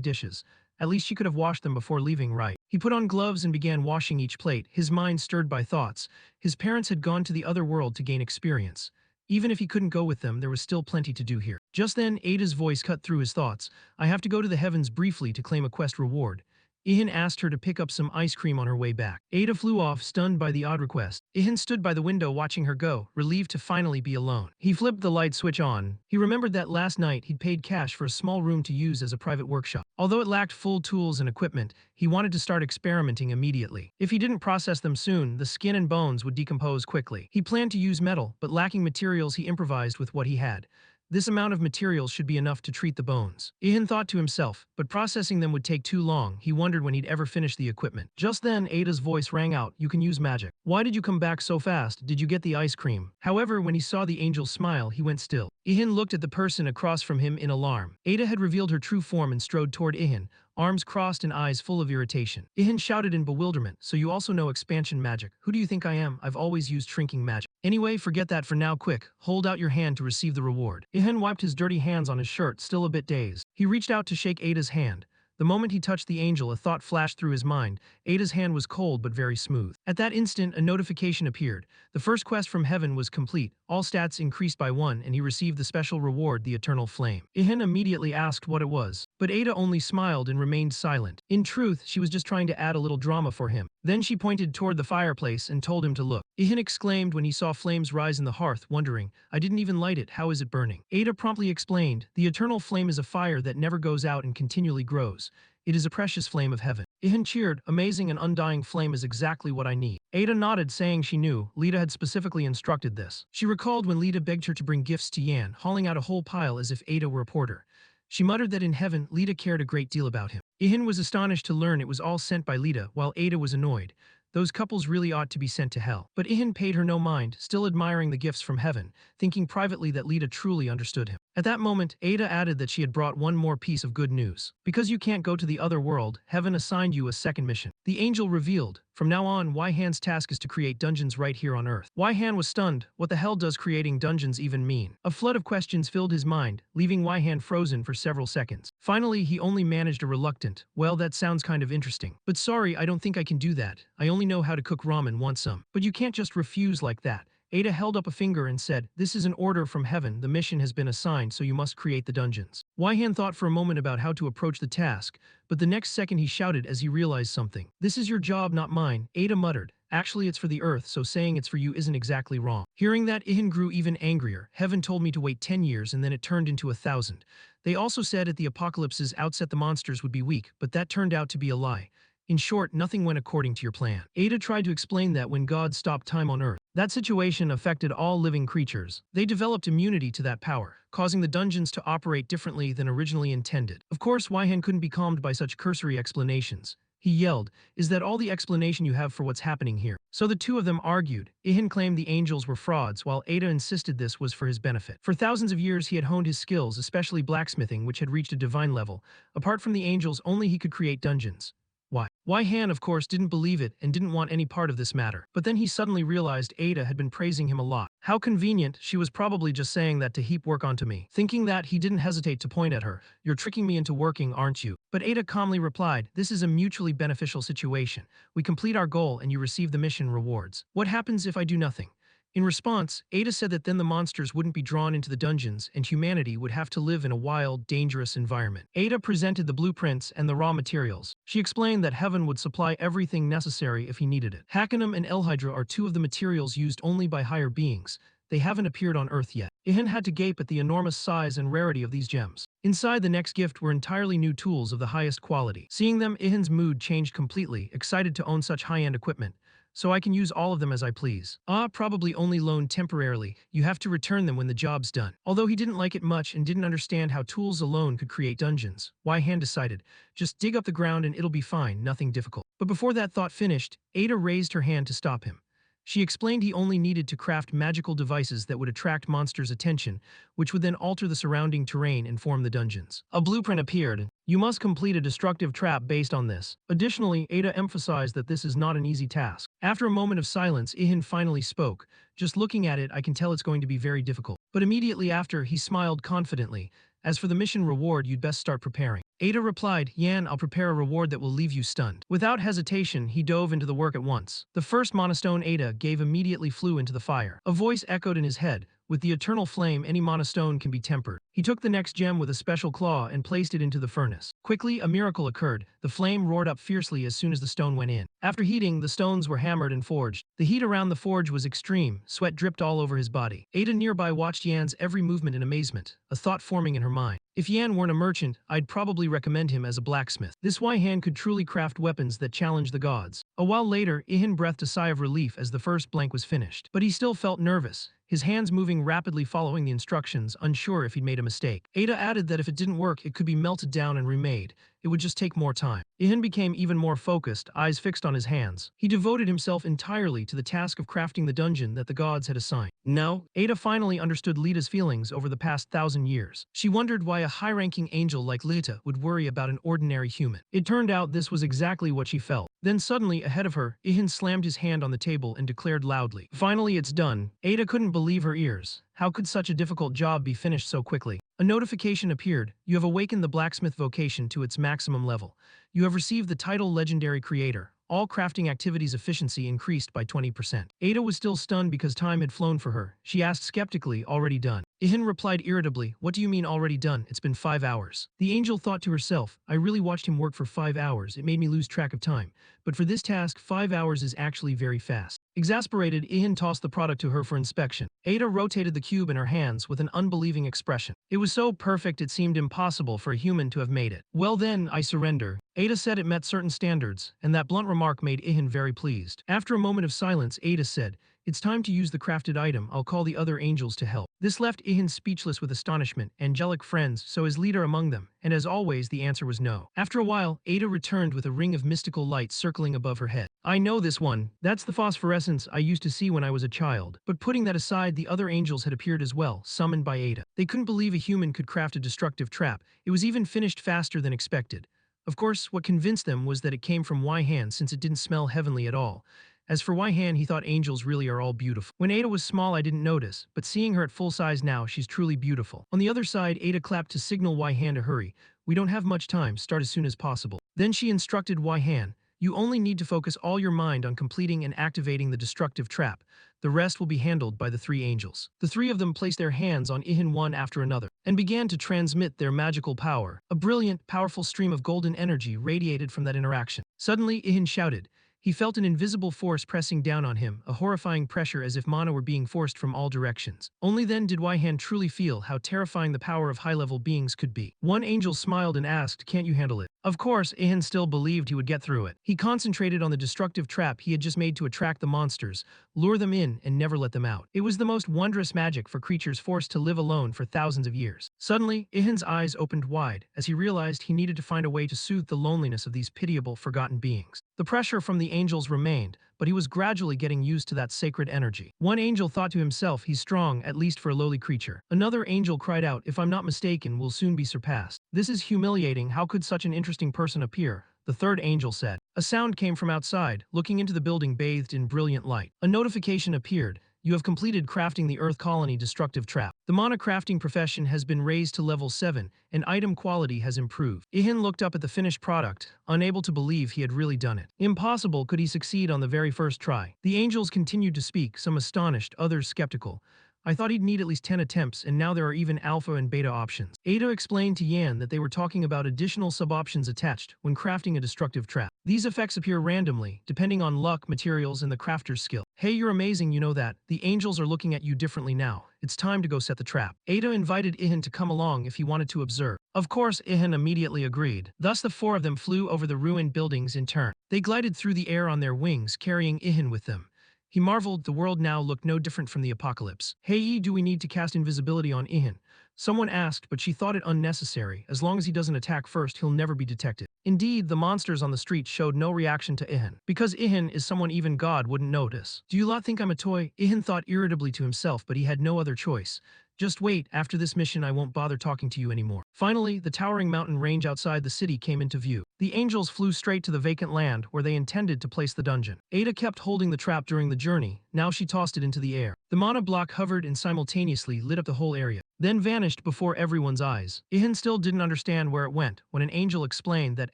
dishes. At least she could have washed them before leaving, right? He put on gloves and began washing each plate, his mind stirred by thoughts. His parents had gone to the other world to gain experience. Even if he couldn't go with them, there was still plenty to do here. Just then, Ada's voice cut through his thoughts. I have to go to the heavens briefly to claim a quest reward. Ihan asked her to pick up some ice cream on her way back. Ada flew off, stunned by the odd request. Ihan stood by the window watching her go, relieved to finally be alone. He flipped the light switch on. He remembered that last night he'd paid cash for a small room to use as a private workshop. Although it lacked full tools and equipment, he wanted to start experimenting immediately. If he didn't process them soon, the skin and bones would decompose quickly. He planned to use metal, but lacking materials he improvised with what he had. This amount of materials should be enough to treat the bones. Ihan thought to himself, but processing them would take too long. He wondered when he'd ever finish the equipment. Just then, Ada's voice rang out, "You can use magic. Why did you come back so fast? Did you get the ice cream?" However, when he saw the angel's smile, he went still. Ihan looked at the person across from him in alarm. Ada had revealed her true form and strode toward Ihan, arms crossed and eyes full of irritation. Ihan shouted in bewilderment, "So you also know expansion magic? Who do you think I am? I've always used shrinking magic." "Anyway, forget that for now. Quick, hold out your hand to receive the reward." Ihan wiped his dirty hands on his shirt, still a bit dazed. He reached out to shake Ada's hand. The moment he touched the angel, a thought flashed through his mind. Ada's hand was cold but very smooth. At that instant, a notification appeared. The first quest from heaven was complete. All stats increased by 1, and he received the special reward, the eternal flame. Ihan immediately asked what it was, but Ada only smiled and remained silent. In truth, she was just trying to add a little drama for him. Then she pointed toward the fireplace and told him to look. Ihan exclaimed when he saw flames rise in the hearth, wondering, "I didn't even light it, how is it burning?" Ada promptly explained, "The eternal flame is a fire that never goes out and continually grows. It is a precious flame of heaven." Ihan cheered, "Amazing, and undying flame is exactly what I need." Ada nodded, saying she knew. Lita had specifically instructed this. She recalled when Lita begged her to bring gifts to Yan, hauling out a whole pile as if Ada were a porter. She muttered that in heaven, Lita cared a great deal about him. Ihan was astonished to learn it was all sent by Lita, while Ada was annoyed. Those couples really ought to be sent to hell. But Ihan paid her no mind, still admiring the gifts from heaven, thinking privately that Lita truly understood him. At that moment, Ada added that she had brought one more piece of good news. "Because you can't go to the other world, heaven assigned you a second mission." The angel revealed, "From now on, Waihan's task is to create dungeons right here on Earth." Waihan was stunned. What the hell does creating dungeons even mean? A flood of questions filled his mind, leaving Waihan frozen for several seconds. Finally, he only managed a reluctant, "Well, that sounds kind of interesting. But sorry, I don't think I can do that. I only know how to cook ramen, want some." "But you can't just refuse like that." Ada held up a finger and said, "This is an order from heaven. The mission has been assigned, so you must create the dungeons." Waihan thought for a moment about how to approach the task, but the next second he shouted as he realized something. "This is your job, not mine," Ada muttered. "Actually, it's for the Earth, so saying it's for you isn't exactly wrong." Hearing that, Ihan grew even angrier. "Heaven told me to wait 10 years and then it turned into 1,000. They also said at the apocalypse's outset the monsters would be weak, but that turned out to be a lie. In short, nothing went according to your plan." Ada tried to explain that when God stopped time on Earth, that situation affected all living creatures. They developed immunity to that power, causing the dungeons to operate differently than originally intended. Of course, Waihan couldn't be calmed by such cursory explanations. He yelled, "Is that all the explanation you have for what's happening here?" So the two of them argued. Ihan claimed the angels were frauds, while Ada insisted this was for his benefit. For thousands of years he had honed his skills, especially blacksmithing, which had reached a divine level. Apart from the angels, only he could create dungeons. Why? Waihan, of course, didn't believe it and didn't want any part of this matter. But then he suddenly realized Ada had been praising him a lot. How convenient, she was probably just saying that to heap work onto me. Thinking that, he didn't hesitate to point at her. "You're tricking me into working, aren't you?" But Ada calmly replied, "This is a mutually beneficial situation. We complete our goal and you receive the mission rewards. What happens if I do nothing?" In response, Ada said that then the monsters wouldn't be drawn into the dungeons and humanity would have to live in a wild, dangerous environment. Ada presented the blueprints and the raw materials. She explained that heaven would supply everything necessary if he needed it. Hakanum and Elhydra are two of the materials used only by higher beings. They haven't appeared on Earth yet. Ihan had to gape at the enormous size and rarity of these gems. Inside the next gift were entirely new tools of the highest quality. Seeing them, Ihan's mood changed completely, excited to own such high-end equipment. "So I can use all of them as I please." Probably only loaned temporarily. You have to return them when the job's done. Although he didn't like it much and didn't understand how tools alone could create dungeons, Waihan decided, "Just dig up the ground and it'll be fine, nothing difficult." But before that thought finished, Ada raised her hand to stop him. She explained he only needed to craft magical devices that would attract monsters' attention, which would then alter the surrounding terrain and form the dungeons. A blueprint appeared. "You must complete a destructive trap based on this." Additionally, Ada emphasized that this is not an easy task. After a moment of silence, Ihan finally spoke. "Just looking at it, I can tell it's going to be very difficult." But immediately after, he smiled confidently. "As for the mission reward, you'd best start preparing." Ada replied, "Yan, I'll prepare a reward that will leave you stunned." Without hesitation, he dove into the work at once. The first monostone Ada gave immediately flew into the fire. A voice echoed in his head, "With the eternal flame, any monostone can be tempered." He took the next gem with a special claw and placed it into the furnace. Quickly, a miracle occurred. The flame roared up fiercely as soon as the stone went in. After heating, the stones were hammered and forged. The heat around the forge was extreme. Sweat dripped all over his body. Ada nearby watched Yan's every movement in amazement, a thought forming in her mind. "If Yan weren't a merchant, I'd probably recommend him as a blacksmith. This Waihan could truly craft weapons that challenge the gods." A while later, Ihan breathed a sigh of relief as the first blank was finished. But he still felt nervous. his hands moving rapidly following the instructions, unsure if he'd made a mistake. Ada added that if it didn't work, it could be melted down and remade. It would just take more time. Ihan became even more focused, eyes fixed on his hands. He devoted himself entirely to the task of crafting the dungeon that the gods had assigned. Now, Ada finally understood Lita's feelings over the past 1,000 years. She wondered why a high-ranking angel like Lita would worry about an ordinary human. It turned out this was exactly what she felt. Then suddenly, ahead of her, Ihan slammed his hand on the table and declared loudly, "Finally, it's done." Ada couldn't believe her ears. How could such a difficult job be finished so quickly? A notification appeared. You have awakened the blacksmith vocation to its maximum level. You have received the title Legendary Creator. All crafting activities efficiency increased by 20%. Ada was still stunned because time had flown for her. She asked skeptically, "Already done?" Ihan replied irritably, "What do you mean already done? It's been 5 hours." The angel thought to herself, "I really watched him work for 5 hours. It made me lose track of time. But for this task, 5 hours is actually very fast." Exasperated, Ihan tossed the product to her for inspection. Ada rotated the cube in her hands with an unbelieving expression. It was so perfect it seemed impossible for a human to have made it. "Well then, I surrender." Ada said it met certain standards, and that blunt remark made Ihan very pleased. After a moment of silence, Ada said, "It's time to use the crafted item. I'll call the other angels to help." This left Ihan speechless with astonishment. Angelic friends, so is leader among them, and as always the answer was no. After a while, Ada returned with a ring of mystical light circling above her head. "I know this one. That's the phosphorescence I used to see when I was a child." But putting that aside, the other angels had appeared as well, summoned by Ada. They couldn't believe a human could craft a destructive trap. It was even finished faster than expected. Of course, what convinced them was that it came from Waihan since it didn't smell heavenly at all. As for Waihan, he thought angels really are all beautiful. When Ada was small, I didn't notice, but seeing her at full size now, she's truly beautiful. On the other side, Ada clapped to signal Waihan to hurry. "We don't have much time, start as soon as possible." Then she instructed Waihan, "You only need to focus all your mind on completing and activating the destructive trap. The rest will be handled by the 3 angels." The 3 of them placed their hands on Ihan one after another, and began to transmit their magical power. A brilliant, powerful stream of golden energy radiated from that interaction. Suddenly, Ihan shouted. He felt an invisible force pressing down on him, a horrifying pressure as if mana were being forced from all directions. Only then did Waihan truly feel how terrifying the power of high-level beings could be. One angel smiled and asked, "Can't you handle it?" Of course, Ihan still believed he would get through it. He concentrated on the destructive trap he had just made to attract the monsters, lure them in, and never let them out. It was the most wondrous magic for creatures forced to live alone for thousands of years. Suddenly, Ihan's eyes opened wide as he realized he needed to find a way to soothe the loneliness of these pitiable, forgotten beings. The pressure from the angels remained, but he was gradually getting used to that sacred energy. One angel thought to himself, "He's strong, at least for a lowly creature." Another angel cried out, "If I'm not mistaken, we'll soon be surpassed." "This is humiliating. How could such an interesting person appear?" The third angel said. A sound came from outside, looking into the building bathed in brilliant light. A notification appeared. "You have completed crafting the Earth Colony destructive trap. The mana crafting profession has been raised to level 7, and item quality has improved." Ihan looked up at the finished product, unable to believe he had really done it. Impossible could he succeed on the very first try. The angels continued to speak, some astonished, others skeptical. "I thought he'd need at least 10 attempts, and now there are even alpha and beta options." Ada explained to Yan that they were talking about additional sub-options attached when crafting a destructive trap. These effects appear randomly, depending on luck, materials, and the crafter's skill. "Hey, you're amazing, you know that. The angels are looking at you differently now. It's time to go set the trap." Ada invited Ihan to come along if he wanted to observe. Of course, Ihan immediately agreed. Thus the 4 of them flew over the ruined buildings in turn. They glided through the air on their wings, carrying Ihan with them. He marveled the world now looked no different from the apocalypse. "Hey, do we need to cast invisibility on Ihan?" Someone asked, but she thought it unnecessary. As long as he doesn't attack first, he'll never be detected. Indeed, the monsters on the street showed no reaction to Ihan, because Ihan is someone even God wouldn't notice. "Do you lot think I'm a toy?" Ihan thought irritably to himself, but he had no other choice. "Just wait, after this mission I won't bother talking to you anymore." Finally, the towering mountain range outside the city came into view. The angels flew straight to the vacant land where they intended to place the dungeon. Ada kept holding the trap during the journey, now she tossed it into the air. The mana block hovered and simultaneously lit up the whole area, then vanished before everyone's eyes. Ihan still didn't understand where it went when an angel explained that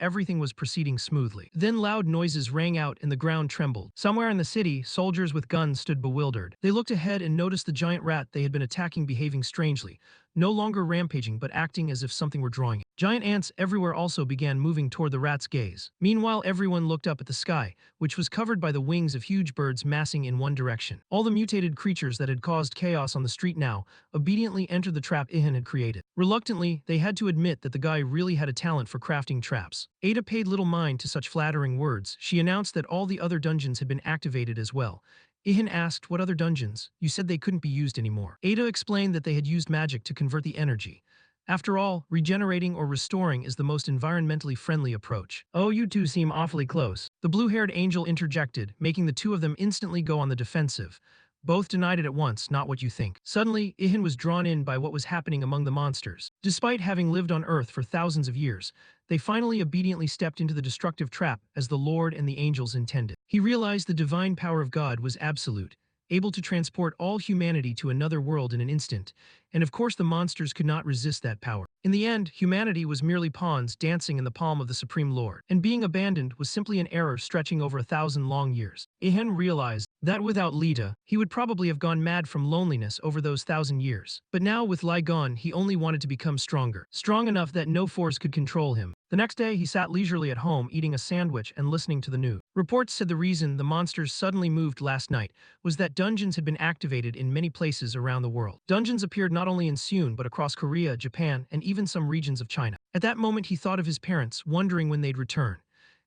everything was proceeding smoothly. Then loud noises rang out and the ground trembled. Somewhere in the city, soldiers with guns stood bewildered. They looked ahead and noticed the giant rat they had been attacking behaving strangely, no longer rampaging but acting as if something were drawing it. Giant ants everywhere also began moving toward the rat's gaze. Meanwhile, everyone looked up at the sky, which was covered by the wings of huge birds massing in one direction. All the mutated creatures that had caused chaos on the street now obediently entered the trap Ihan had created. Reluctantly, they had to admit that the guy really had a talent for crafting traps. Ada paid little mind to such flattering words. She announced that all the other dungeons had been activated as well. Ihan asked what other dungeons. You said they couldn't be used anymore. Ada explained that they had used magic to convert the energy. After all, regenerating or restoring is the most environmentally friendly approach. Oh, you two seem awfully close. The blue-haired angel interjected, making the two of them instantly go on the defensive. Both denied it at once, not what you think. Suddenly, Ihan was drawn in by what was happening among the monsters. Despite having lived on Earth for thousands of years, they finally obediently stepped into the destructive trap as the Lord and the angels intended. He realized the divine power of God was absolute, able to transport all humanity to another world in an instant, and of course the monsters could not resist that power. In the end, humanity was merely pawns dancing in the palm of the Supreme Lord, and being abandoned was simply an error stretching over 1,000 long years. Ihan realized that without Lita, he would probably have gone mad from loneliness over those 1,000 years. But now with Lai gone, he only wanted to become stronger, strong enough that no force could control him. The next day, he sat leisurely at home eating a sandwich and listening to the news. Reports said the reason the monsters suddenly moved last night was that dungeons had been activated in many places around the world. Dungeons appeared not only in Seoul but across Korea, Japan, and even some regions of China. At that moment, he thought of his parents, wondering when they'd return.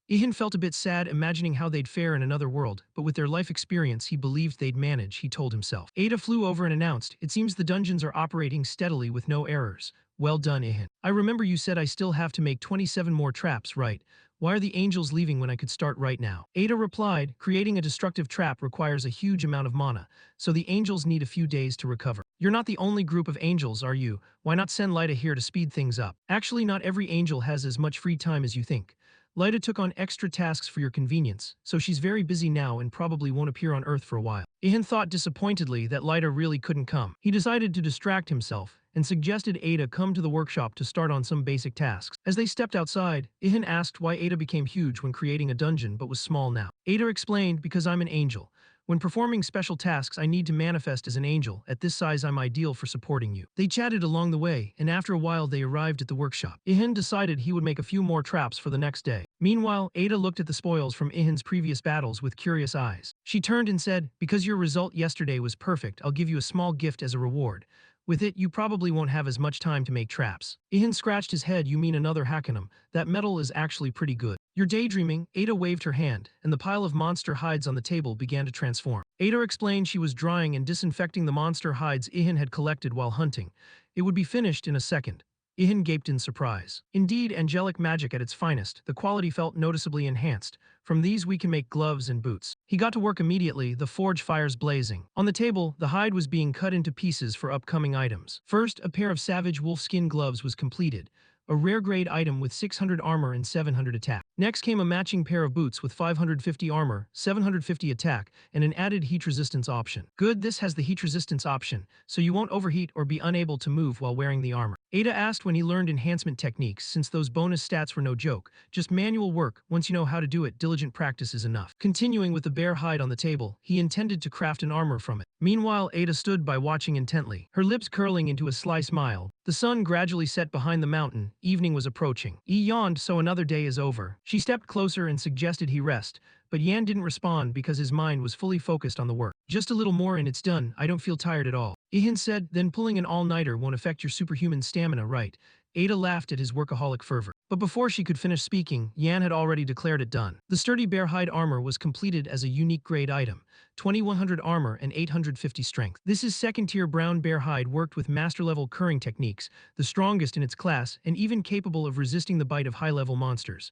Ihan felt a bit sad imagining how they'd fare in another world, but with their life experience he believed they'd manage, he told himself. Ada flew over and announced, "It seems the dungeons are operating steadily with no errors. Well done, Ihan. I remember you said I still have to make 27 more traps, right? Why are the angels leaving when I could start right now?" Ada replied, "Creating a destructive trap requires a huge amount of mana, so the angels need a few days to recover. You're not the only group of angels, are you? Why not send Lita here to speed things up? Actually, not every angel has as much free time as you think. Lita took on extra tasks for your convenience, so she's very busy now and probably won't appear on Earth for a while." Ihan thought disappointedly that Lita really couldn't come. He decided to distract himself and suggested Ada come to the workshop to start on some basic tasks. As they stepped outside, Ihan asked why Ada became huge when creating a dungeon but was small now. Ada explained, "Because I'm an angel. When performing special tasks, I need to manifest as an angel. At this size, I'm ideal for supporting you." They chatted along the way, and after a while they arrived at the workshop. Ihan decided he would make a few more traps for the next day. Meanwhile, Ada looked at the spoils from Ihan's previous battles with curious eyes. She turned and said, "Because your result yesterday was perfect, I'll give you a small gift as a reward. With it, you probably won't have as much time to make traps." Ihan scratched his head. "You mean another Hakanum? That metal is actually pretty good." "You're daydreaming." Ada waved her hand, and the pile of monster hides on the table began to transform. Ada explained she was drying and disinfecting the monster hides Ihan had collected while hunting. It would be finished in a second. Ihan gaped in surprise. Indeed, angelic magic at its finest, the quality felt noticeably enhanced. From these we can make gloves and boots. He got to work immediately, the forge fires blazing. On the table, the hide was being cut into pieces for upcoming items. First, a pair of savage wolfskin gloves was completed, a rare grade item with 600 armor and 700 attack. Next came a matching pair of boots with 550 armor, 750 attack, and an added heat resistance option. Good, this has the heat resistance option, so you won't overheat or be unable to move while wearing the armor. Ada asked when he learned enhancement techniques, since those bonus stats were no joke. Just manual work. Once you know how to do it, diligent practice is enough. Continuing with the bear hide on the table, he intended to craft an armor from it. Meanwhile, Ada stood by watching intently, her lips curling into a sly smile. The sun gradually set behind the mountain. Evening was approaching. He yawned, "So another day is over." She stepped closer and suggested he rest, but Yan didn't respond because his mind was fully focused on the work. "Just a little more and it's done. I don't feel tired at all." Ihan said, "Then pulling an all-nighter won't affect your superhuman stamina, right?" Ada laughed at his workaholic fervor. But before she could finish speaking, Yan had already declared it done. The sturdy bear hide armor was completed as a unique grade item. 2100 armor and 850 strength. This is second-tier brown bear hide worked with master-level curing techniques, the strongest in its class and even capable of resisting the bite of high-level monsters.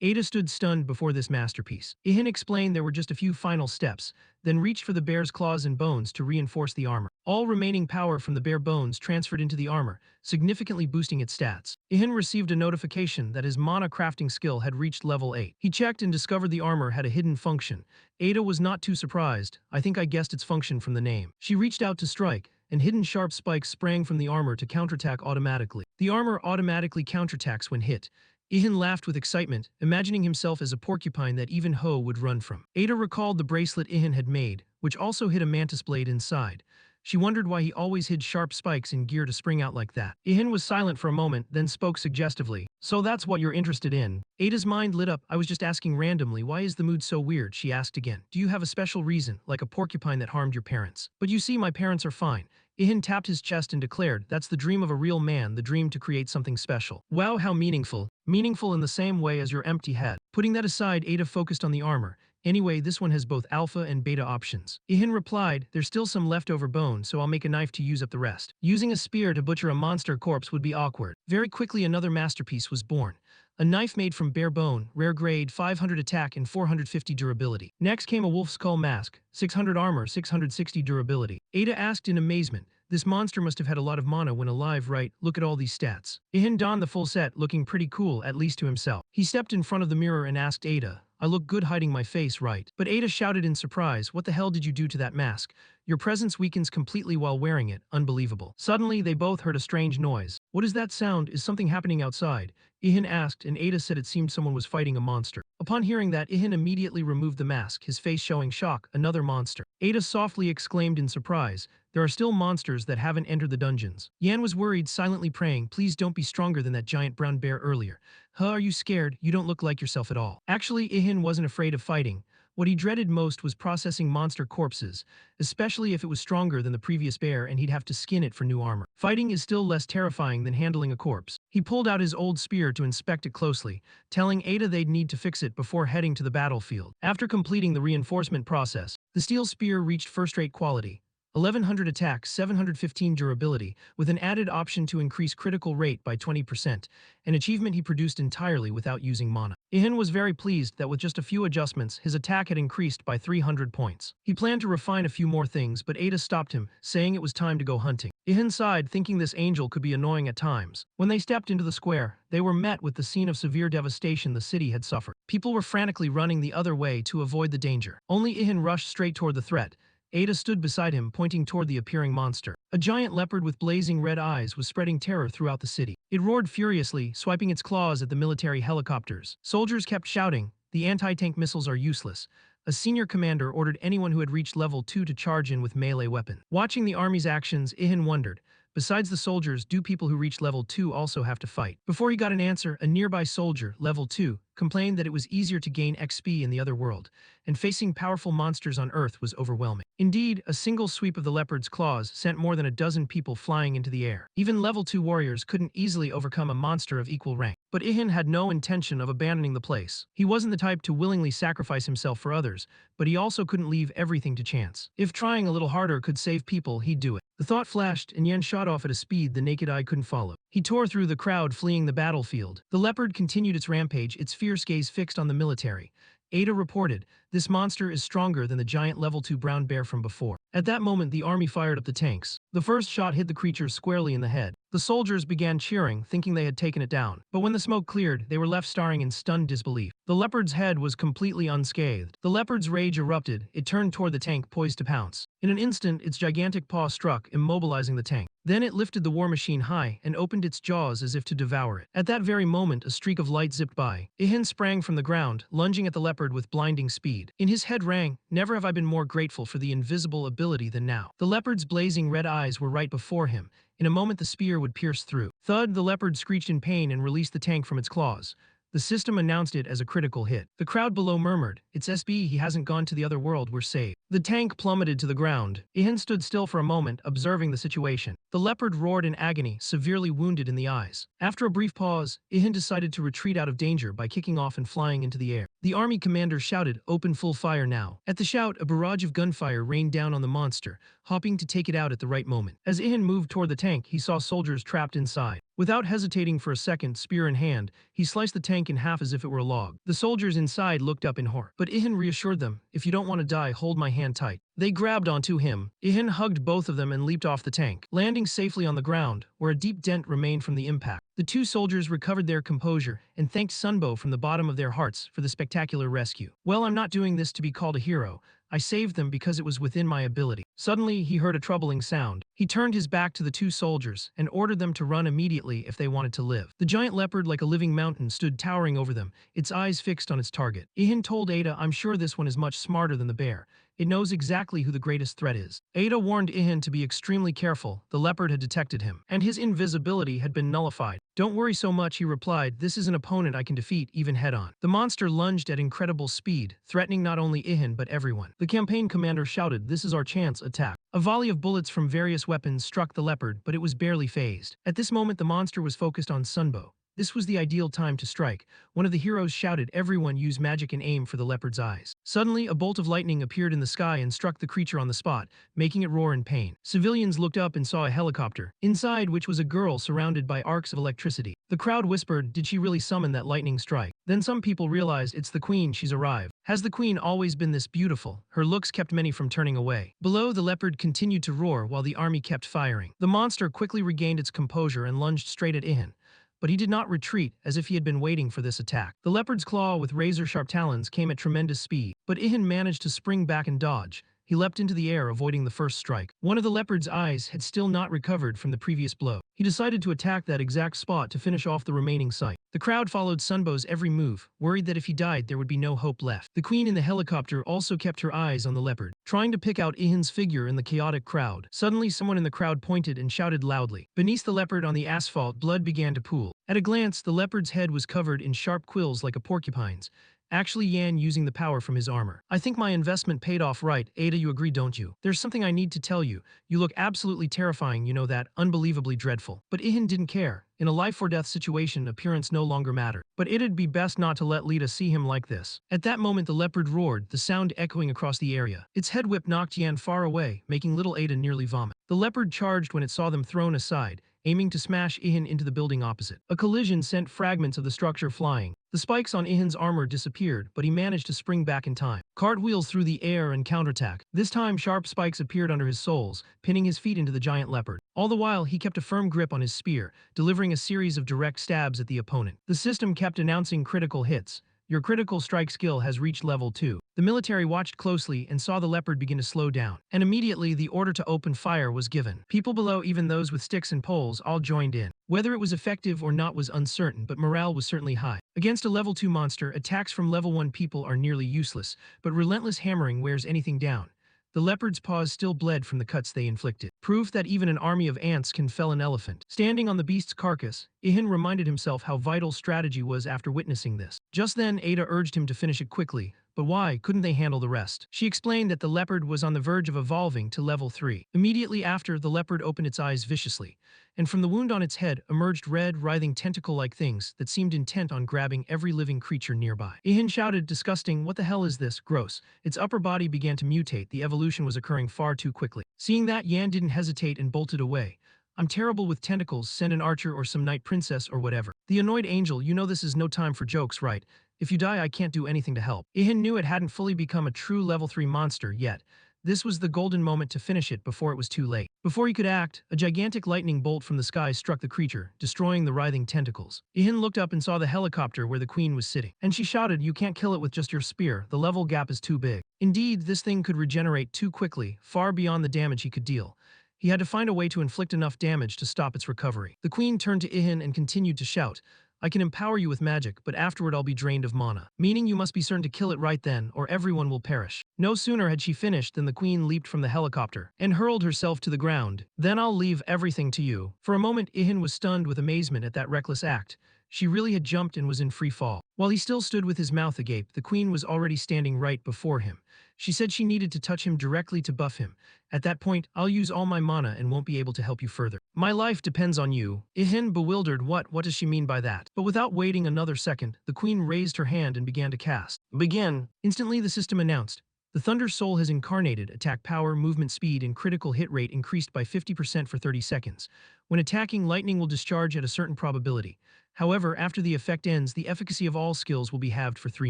Ada stood stunned before this masterpiece. Ihan explained there were just a few final steps, then reached for the bear's claws and bones to reinforce the armor. All remaining power from the bear bones transferred into the armor, significantly boosting its stats. Ihan received a notification that his mana crafting skill had reached level 8. He checked and discovered the armor had a hidden function. Ada was not too surprised. "I think I guessed its function from the name." She reached out to strike, and hidden sharp spikes sprang from the armor to counterattack automatically. The armor automatically counterattacks when hit. Ihan laughed with excitement, imagining himself as a porcupine that even Ho would run from. Ada recalled the bracelet Ihan had made, which also hid a mantis blade inside. She wondered why he always hid sharp spikes in gear to spring out like that. Ihan was silent for a moment, then spoke suggestively. "So that's what you're interested in?" Ada's mind lit up. "I was just asking randomly, why is the mood so weird?" she asked again. "Do you have a special reason, like a porcupine that harmed your parents?" "But you see, my parents are fine." Ihan tapped his chest and declared, "That's the dream of a real man, the dream to create something special." "Wow, how meaningful." "Meaningful in the same way as your empty head." Putting that aside, Ada focused on the armor. Anyway, this one has both alpha and beta options. Ihan replied, there's still some leftover bone, so I'll make a knife to use up the rest. Using a spear to butcher a monster corpse would be awkward. Very quickly another masterpiece was born. A knife made from bare bone, rare grade, 500 attack and 450 durability. Next came a wolf skull mask, 600 armor, 660 durability. Ada asked in amazement, this monster must have had a lot of mana when alive, right? Look at all these stats. Ihan donned the full set, looking pretty cool, at least to himself. He stepped in front of the mirror and asked Ada, I look good hiding my face, right? But Ada shouted in surprise, what the hell did you do to that mask? Your presence weakens completely while wearing it, unbelievable. Suddenly, they both heard a strange noise. What is that sound? Is something happening outside? Ihan asked, and Ada said it seemed someone was fighting a monster. Upon hearing that, Ihan immediately removed the mask, his face showing shock, another monster. Ada softly exclaimed in surprise, there are still monsters that haven't entered the dungeons. Yan was worried, silently praying, please don't be stronger than that giant brown bear earlier. Huh, are you scared? You don't look like yourself at all. Actually, Ihan wasn't afraid of fighting. What he dreaded most was processing monster corpses, especially if it was stronger than the previous bear and he'd have to skin it for new armor. Fighting is still less terrifying than handling a corpse. He pulled out his old spear to inspect it closely, telling Ada they'd need to fix it before heading to the battlefield. After completing the reinforcement process, the steel spear reached first-rate quality. 1100 attack, 715 durability, with an added option to increase critical rate by 20%, an achievement he produced entirely without using mana. Ihan was very pleased that with just a few adjustments, his attack had increased by 300 points. He planned to refine a few more things, but Ada stopped him, saying it was time to go hunting. Ihan sighed, thinking this angel could be annoying at times. When they stepped into the square, they were met with the scene of severe devastation the city had suffered. People were frantically running the other way to avoid the danger. Only Ihan rushed straight toward the threat. Ada stood beside him, pointing toward the appearing monster. A giant leopard with blazing red eyes was spreading terror throughout the city. It roared furiously, swiping its claws at the military helicopters. Soldiers kept shouting, the anti-tank missiles are useless. A senior commander ordered anyone who had reached level 2 to charge in with melee weapon. Watching the army's actions, Ihan wondered, besides the soldiers, do people who reach level 2 also have to fight? Before he got an answer, a nearby soldier, level 2, complained that it was easier to gain XP in the other world, and facing powerful monsters on Earth was overwhelming. Indeed, a single sweep of the leopard's claws sent more than a dozen people flying into the air. Even level 2 warriors couldn't easily overcome a monster of equal rank. But Ihan had no intention of abandoning the place. He wasn't the type to willingly sacrifice himself for others, but he also couldn't leave everything to chance. If trying a little harder could save people, he'd do it. The thought flashed, and Yen shot off at a speed the naked eye couldn't follow. He tore through the crowd, fleeing the battlefield. The leopard continued its rampage, its fierce gaze fixed on the military. Ada reported, this monster is stronger than the giant level 2 brown bear from before. At that moment, the army fired up the tanks. The first shot hit the creature squarely in the head. The soldiers began cheering, thinking they had taken it down. But when the smoke cleared, they were left staring in stunned disbelief. The leopard's head was completely unscathed. The leopard's rage erupted. It turned toward the tank, poised to pounce. In an instant, its gigantic paw struck, immobilizing the tank. Then it lifted the war machine high and opened its jaws as if to devour it. At that very moment, a streak of light zipped by. Ihan sprang from the ground, lunging at the leopard with blinding speed. In his head rang, never have I been more grateful for the invisible ability than now. The leopard's blazing red eyes were right before him. In a moment, the spear would pierce through. Thud, the leopard screeched in pain and released the tank from its claws. The system announced it as a critical hit. The crowd below murmured, it's SB, he hasn't gone to the other world, we're saved. The tank plummeted to the ground. Ihan stood still for a moment, observing the situation. The leopard roared in agony, severely wounded in the eyes. After a brief pause, Ihan decided to retreat out of danger by kicking off and flying into the air. The army commander shouted, open full fire now. At the shout, a barrage of gunfire rained down on the monster, hopping to take it out at the right moment. As Ihan moved toward the tank, he saw soldiers trapped inside. Without hesitating for a second, spear in hand, he sliced the tank in half as if it were a log. The soldiers inside looked up in horror. But Ihan reassured them, if you don't want to die, hold my hand tight. They grabbed onto him. Ihan hugged both of them and leaped off the tank, landing safely on the ground, where a deep dent remained from the impact. The two soldiers recovered their composure and thanked Sunbo from the bottom of their hearts for the spectacular rescue. Well, I'm not doing this to be called a hero. I saved them because it was within my ability. Suddenly, he heard a troubling sound. He turned his back to the two soldiers and ordered them to run immediately if they wanted to live. The giant leopard, like a living mountain, stood towering over them, its eyes fixed on its target. Ihan told Ada, I'm sure this one is much smarter than the bear. It knows exactly who the greatest threat is. Ada warned Ihan to be extremely careful. The leopard had detected him, and his invisibility had been nullified. Don't worry so much, he replied. This is an opponent I can defeat, even head-on. The monster lunged at incredible speed, threatening not only Ihan but everyone. The campaign commander shouted, this is our chance, attack. A volley of bullets from various weapons struck the leopard, but it was barely phased. At this moment, the monster was focused on Sunbo. This was the ideal time to strike. One of the heroes shouted, "Everyone use magic and aim for the leopard's eyes." Suddenly, a bolt of lightning appeared in the sky and struck the creature on the spot, making it roar in pain. Civilians looked up and saw a helicopter, inside which was a girl surrounded by arcs of electricity. The crowd whispered, "Did she really summon that lightning strike?" Then some people realized, "It's the queen, she's arrived." Has the queen always been this beautiful? Her looks kept many from turning away. Below, the leopard continued to roar while the army kept firing. The monster quickly regained its composure and lunged straight at Ihan. But he did not retreat, as if he had been waiting for this attack. The leopard's claw with razor-sharp talons came at tremendous speed, but Ihan managed to spring back and dodge. He leapt into the air, avoiding the first strike. One of the leopard's eyes had still not recovered from the previous blow. He decided to attack that exact spot to finish off the remaining sight. The crowd followed Sunbow's every move, worried that if he died there would be no hope left. The queen in the helicopter also kept her eyes on the leopard, trying to pick out Ihan's figure in the chaotic crowd. Suddenly someone in the crowd pointed and shouted loudly. Beneath the leopard on the asphalt, blood began to pool. At a glance, the leopard's head was covered in sharp quills like a porcupine's. Actually, Yan using the power from his armor. "I think my investment paid off, right? Ada, you agree, don't you? There's something I need to tell you. You look absolutely terrifying, you know that, unbelievably dreadful." But Ihan didn't care. In a life-or-death situation, appearance no longer mattered. But it'd be best not to let Lita see him like this. At that moment, the leopard roared, the sound echoing across the area. Its head whip knocked Yan far away, making little Ada nearly vomit. The leopard charged when it saw them thrown aside, aiming to smash Ihan into the building opposite. A collision sent fragments of the structure flying. The spikes on Ihan's armor disappeared, but he managed to spring back in time. Cartwheels through the air and counterattack. This time, sharp spikes appeared under his soles, pinning his feet into the giant leopard. All the while, he kept a firm grip on his spear, delivering a series of direct stabs at the opponent. The system kept announcing critical hits. Your critical strike skill has reached level 2. The military watched closely and saw the leopard begin to slow down, and immediately the order to open fire was given. People below, even those with sticks and poles, all joined in. Whether it was effective or not was uncertain, but morale was certainly high. Against a level 2 monster, attacks from level 1 people are nearly useless, but relentless hammering wears anything down. The leopard's paws still bled from the cuts they inflicted. Proof that even an army of ants can fell an elephant. Standing on the beast's carcass, Ihan reminded himself how vital strategy was after witnessing this. Just then, Ada urged him to finish it quickly. But why couldn't they handle the rest? She explained that the leopard was on the verge of evolving to level 3. Immediately after, the leopard opened its eyes viciously, and from the wound on its head emerged red, writhing tentacle-like things that seemed intent on grabbing every living creature nearby. Ihan shouted, "Disgusting, what the hell is this? Gross." Its upper body began to mutate, the evolution was occurring far too quickly. Seeing that, Yan didn't hesitate and bolted away. "I'm terrible with tentacles, send an archer or some knight princess or whatever." The annoyed angel, "You know this is no time for jokes, right? If you die, I can't do anything to help." Ihan knew it hadn't fully become a true level 3 monster yet. This was the golden moment to finish it before it was too late. Before he could act, a gigantic lightning bolt from the sky struck the creature, destroying the writhing tentacles. Ihan looked up and saw the helicopter where the queen was sitting, and she shouted, "You can't kill it with just your spear, the level gap is too big." Indeed, this thing could regenerate too quickly, far beyond the damage he could deal. He had to find a way to inflict enough damage to stop its recovery. The queen turned to Ihan and continued to shout, "I can empower you with magic, but afterward I'll be drained of mana. Meaning you must be certain to kill it right then, or everyone will perish." No sooner had she finished than the queen leaped from the helicopter and hurled herself to the ground. "Then I'll leave everything to you." For a moment, Ihan was stunned with amazement at that reckless act. She really had jumped and was in free fall. While he still stood with his mouth agape, the queen was already standing right before him. She said she needed to touch him directly to buff him. At that point, "I'll use all my mana and won't be able to help you further. My life depends on you." Ihan bewildered, what does she mean by that? But without waiting another second, the queen raised her hand and began to cast. "Begin." Instantly the system announced, "The Thunder Soul has incarnated. Attack power, movement speed, and critical hit rate increased by 50% for 30 seconds. When attacking, lightning will discharge at a certain probability. However, after the effect ends, the efficacy of all skills will be halved for 3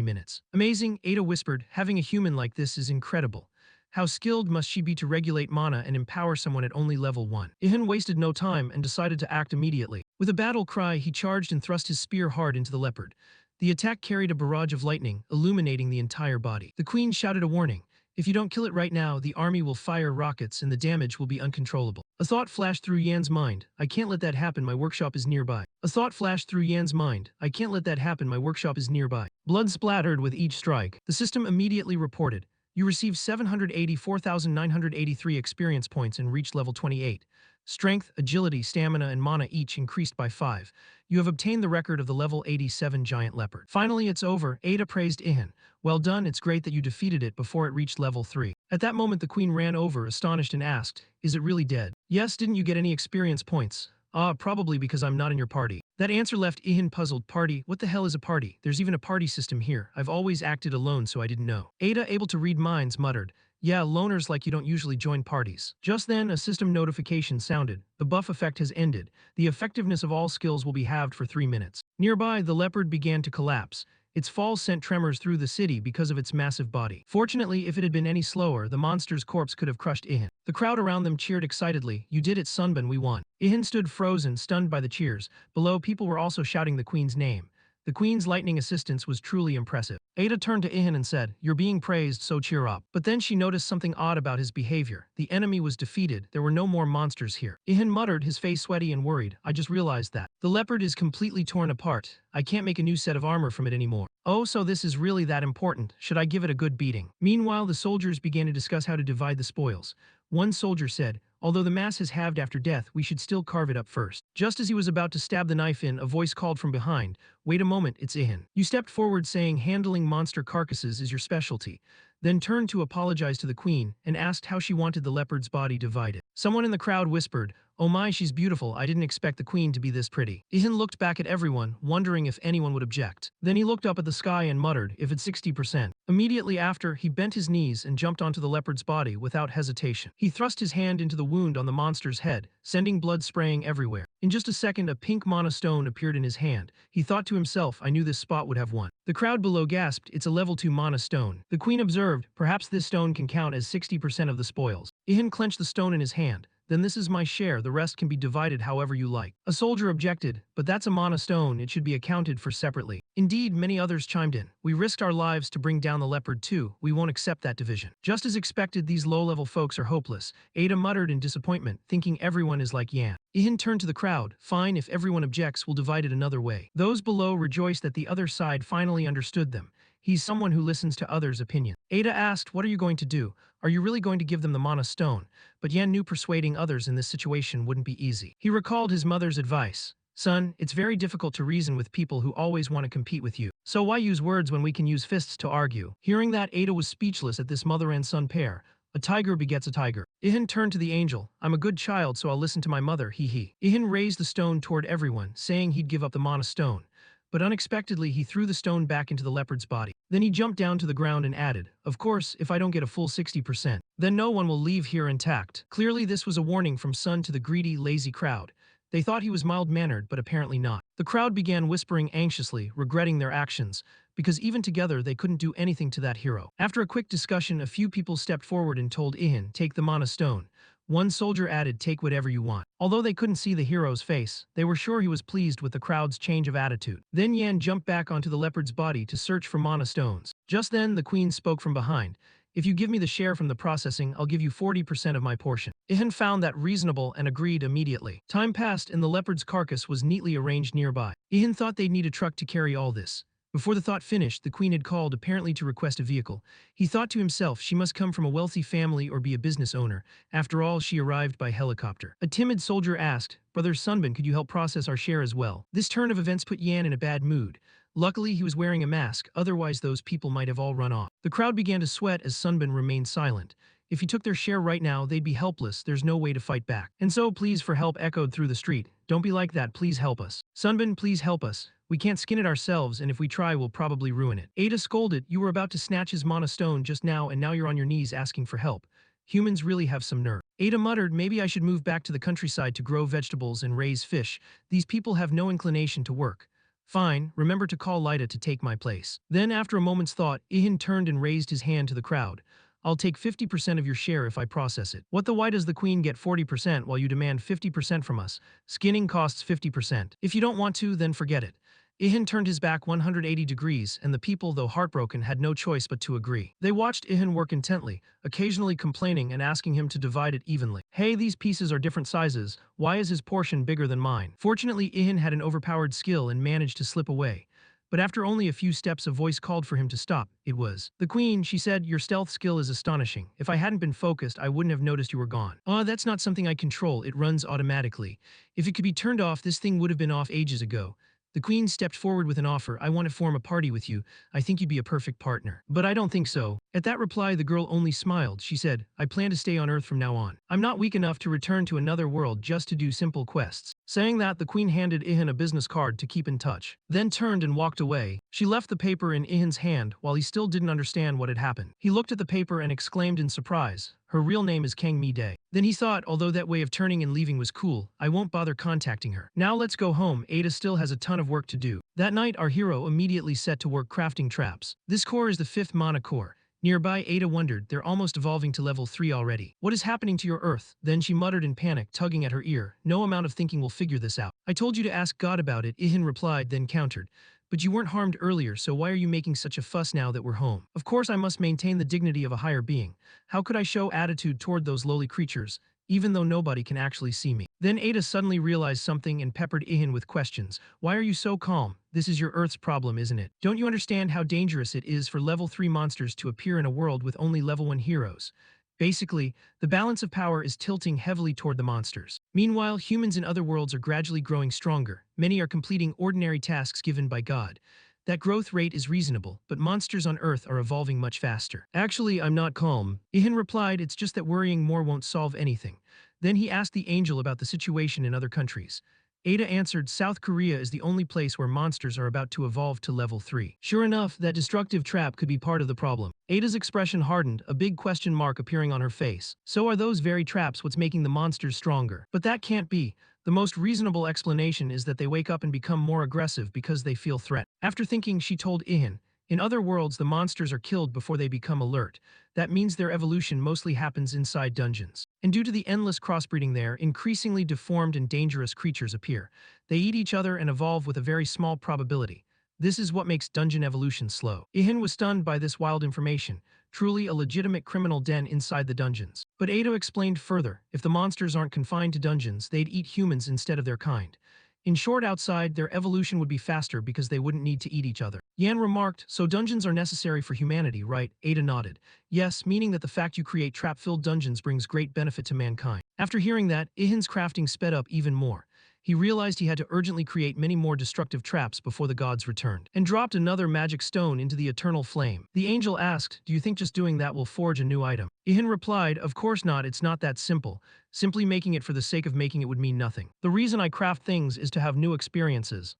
minutes." "Amazing," Ada whispered. "Having a human like this is incredible. How skilled must she be to regulate mana and empower someone at only level 1? Ihan wasted no time and decided to act immediately. With a battle cry, he charged and thrust his spear hard into the leopard. The attack carried a barrage of lightning, illuminating the entire body. The queen shouted a warning. "If you don't kill it right now, the army will fire rockets and the damage will be uncontrollable." A thought flashed through Yan's mind. "I can't let that happen, my workshop is nearby." A thought flashed through Yan's mind. "I can't let that happen, my workshop is nearby." Blood splattered with each strike. The system immediately reported, "You received 784,983 experience points and reached level 28. Strength, agility, stamina, and mana each increased by 5. You have obtained the record of the level 87 giant leopard." "Finally, it's over," Ada praised Ihan. "Well done, it's great that you defeated it before it reached level 3. At that moment, the queen ran over, astonished, and asked, "Is it really dead?" "Yes, didn't you get any experience points?" "Ah, probably because I'm not in your party." That answer left Ihan puzzled. Party? What the hell is a party? There's even a party system here. I've always acted alone, so I didn't know. Ada, able to read minds, muttered, yeah, loners like you don't usually join parties. Just then, a system notification sounded. The buff effect has ended. The effectiveness of all skills will be halved for 3 minutes. Nearby, the leopard began to collapse. Its fall sent tremors through the city because of its massive body. Fortunately, if it had been any slower, the monster's corpse could have crushed Ihan. The crowd around them cheered excitedly. You did it, Sunban, we won. Ihan stood frozen, stunned by the cheers. Below, people were also shouting the queen's name. The queen's lightning assistance was truly impressive. Ada turned to Ihan and said, you're being praised, so cheer up. But then she noticed something odd about his behavior. The enemy was defeated. There were no more monsters here. Ihan muttered, his face sweaty and worried. I just realized that. The leopard is completely torn apart. I can't make a new set of armor from it anymore. Oh, so this is really that important. Should I give it a good beating? Meanwhile, the soldiers began to discuss how to divide the spoils. One soldier said, although the mass has halved after death, we should still carve it up first. Just as he was about to stab the knife in, a voice called from behind, wait a moment, it's Ihan. You stepped forward saying handling monster carcasses is your specialty, then turned to apologize to the queen and asked how she wanted the leopard's body divided. Someone in the crowd whispered, oh my, she's beautiful. I didn't expect the queen to be this pretty. Ihan looked back at everyone, wondering if anyone would object. Then he looked up at the sky and muttered, if it's 60%. Immediately after, he bent his knees and jumped onto the leopard's body without hesitation. He thrust his hand into the wound on the monster's head, sending blood spraying everywhere. In just a second, a pink mana stone appeared in his hand. He thought to himself, I knew this spot would have won. The crowd below gasped, it's a level 2 mana stone. The queen observed, perhaps this stone can count as 60% of the spoils. Ihan clenched the stone in his hand. Then this is my share, the rest can be divided however you like. A soldier objected, but that's a mana stone, it should be accounted for separately. Indeed, many others chimed in. We risked our lives to bring down the leopard too, we won't accept that division. Just as expected, these low-level folks are hopeless. Ada muttered in disappointment, thinking everyone is like Yan. Ihan turned to the crowd, fine, if everyone objects, we'll divide it another way. Those below rejoiced that the other side finally understood them. He's someone who listens to others' opinion. Ada asked, what are you going to do? Are you really going to give them the mana stone? But Yan knew persuading others in this situation wouldn't be easy. He recalled his mother's advice. Son, it's very difficult to reason with people who always want to compete with you. So why use words when we can use fists to argue? Hearing that, Ada was speechless at this mother and son pair. A tiger begets a tiger. Ihan turned to the angel. I'm a good child, so I'll listen to my mother, he. Ihan raised the stone toward everyone, saying he'd give up the mana stone. But unexpectedly, he threw the stone back into the leopard's body. Then he jumped down to the ground and added, of course, if I don't get a full 60%, then no one will leave here intact. Clearly, this was a warning from Sun to the greedy, lazy crowd. They thought he was mild-mannered, but apparently not. The crowd began whispering anxiously, regretting their actions, because even together they couldn't do anything to that hero. After a quick discussion, a few people stepped forward and told Ihan, take the mana stone. One soldier added, take whatever you want. Although they couldn't see the hero's face, they were sure he was pleased with the crowd's change of attitude. Then Yan jumped back onto the leopard's body to search for mana stones. Just then, the queen spoke from behind. If you give me the share from the processing, I'll give you 40% of my portion. Ihan found that reasonable and agreed immediately. Time passed and the leopard's carcass was neatly arranged nearby. Ihan thought they'd need a truck to carry all this. Before the thought finished, the queen had called, apparently to request a vehicle. He thought to himself, she must come from a wealthy family or be a business owner. After all, she arrived by helicopter. A timid soldier asked, Brother Sunban, could you help process our share as well? This turn of events put Yan in a bad mood. Luckily, he was wearing a mask, otherwise those people might have all run off. The crowd began to sweat as Sunban remained silent. If he took their share right now, they'd be helpless, there's no way to fight back. And so, please for help echoed through the street. Don't be like that, please help us. Sunban, please help us. We can't skin it ourselves, and if we try, we'll probably ruin it. Ada scolded, you were about to snatch his mana stone just now, and now you're on your knees asking for help. Humans really have some nerve. Ada muttered, maybe I should move back to the countryside to grow vegetables and raise fish. These people have no inclination to work. Fine, remember to call Lyda to take my place. Then, after a moment's thought, Ihan turned and raised his hand to the crowd. I'll take 50% of your share if I process it. What the why does the queen get 40% while you demand 50% from us? Skinning costs 50%. If you don't want to, then forget it. Ihan turned his back 180 degrees, and the people, though heartbroken, had no choice but to agree. They watched Ihan work intently, occasionally complaining and asking him to divide it evenly. Hey, these pieces are different sizes. Why is his portion bigger than mine? Fortunately, Ihan had an overpowered skill and managed to slip away. But after only a few steps, a voice called for him to stop. It was the queen. She said, your stealth skill is astonishing. If I hadn't been focused, I wouldn't have noticed you were gone. That's not something I control. It runs automatically. If it could be turned off, this thing would have been off ages ago. The queen stepped forward with an offer. I want to form a party with you. I think you'd be a perfect partner. But I don't think so. At that reply, the girl only smiled. She said, I plan to stay on Earth from now on. I'm not weak enough to return to another world just to do simple quests. Saying that, the queen handed Ihan a business card to keep in touch, then turned and walked away. She left the paper in Ihan's hand while he still didn't understand what had happened. He looked at the paper and exclaimed in surprise, "Her real name is Kang Mi-dae." Then he thought, although that way of turning and leaving was cool, I won't bother contacting her. Now let's go home, Ada still has a ton of work to do. That night, our hero immediately set to work crafting traps. This core is the 5th mana core. Nearby, Ada wondered, they're almost evolving to level 3 already. What is happening to your Earth? Then she muttered in panic, tugging at her ear. No amount of thinking will figure this out. I told you to ask God about it, Ihan replied, then countered. But you weren't harmed earlier, so why are you making such a fuss now that we're home? Of course I must maintain the dignity of a higher being. How could I show attitude toward those lowly creatures, even though nobody can actually see me? Then Ada suddenly realized something and peppered Ihan with questions. Why are you so calm? This is your Earth's problem, isn't it? Don't you understand how dangerous it is for level 3 monsters to appear in a world with only level 1 heroes? Basically, the balance of power is tilting heavily toward the monsters. Meanwhile, humans in other worlds are gradually growing stronger. Many are completing ordinary tasks given by God. That growth rate is reasonable, but monsters on Earth are evolving much faster. Actually, I'm not calm. Ihan replied, it's just that worrying more won't solve anything. Then he asked the angel about the situation in other countries. Ada answered, South Korea is the only place where monsters are about to evolve to level 3. Sure enough, that destructive trap could be part of the problem. Ada's expression hardened, a big question mark appearing on her face. So are those very traps what's making the monsters stronger? But that can't be. The most reasonable explanation is that they wake up and become more aggressive because they feel threat. After thinking, she told Ihan, in other worlds, the monsters are killed before they become alert. That means their evolution mostly happens inside dungeons. And due to the endless crossbreeding there, increasingly deformed and dangerous creatures appear. They eat each other and evolve with a very small probability. This is what makes dungeon evolution slow. Ihan was stunned by this wild information, truly a legitimate criminal den inside the dungeons. But Ada explained further, if the monsters aren't confined to dungeons, they'd eat humans instead of their kind. In short, outside, their evolution would be faster because they wouldn't need to eat each other. Yan remarked, so dungeons are necessary for humanity, right? Ada nodded. Yes, meaning that the fact you create trap-filled dungeons brings great benefit to mankind. After hearing that, Ihan's crafting sped up even more. He realized he had to urgently create many more destructive traps before the gods returned, and dropped another magic stone into the eternal flame. The angel asked, do you think just doing that will forge a new item? Ihan replied, of course not, it's not that simple. Simply making it for the sake of making it would mean nothing. The reason I craft things is to have new experiences.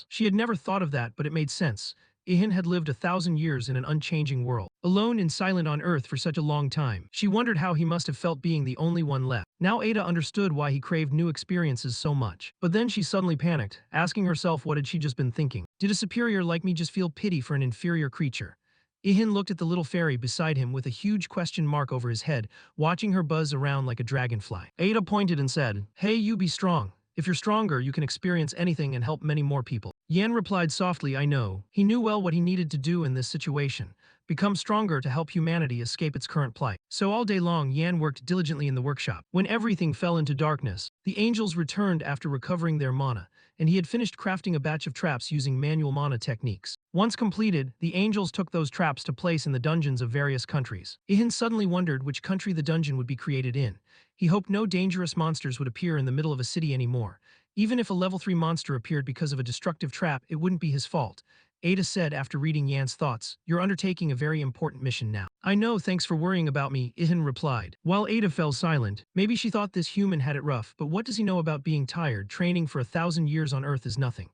She had never thought of that, but it made sense. Ihan had lived 1,000 years in an unchanging world, alone and silent on Earth for such a long time. She wondered how he must have felt being the only one left. Now Ada understood why he craved new experiences so much. But then she suddenly panicked, asking herself what had she just been thinking. Did a superior like me just feel pity for an inferior creature? Ihan looked at the little fairy beside him with a huge question mark over his head, watching her buzz around like a dragonfly. Ada pointed and said, hey, you be strong. If you're stronger, you can experience anything and help many more people. Yan replied softly, I know. He knew well what he needed to do in this situation. Become stronger to help humanity escape its current plight. So all day long, Yan worked diligently in the workshop. When everything fell into darkness, the angels returned after recovering their mana, and he had finished crafting a batch of traps using manual mana techniques. Once completed, the angels took those traps to place in the dungeons of various countries. Ihan suddenly wondered which country the dungeon would be created in. He hoped no dangerous monsters would appear in the middle of a city anymore. Even if a level 3 monster appeared because of a destructive trap, it wouldn't be his fault. Ada said after reading Yan's thoughts, you're undertaking a very important mission now. I know, thanks for worrying about me, Ihan replied. While Ada fell silent, maybe she thought this human had it rough, but what does he know about being tired? Training for 1,000 years on Earth is nothing.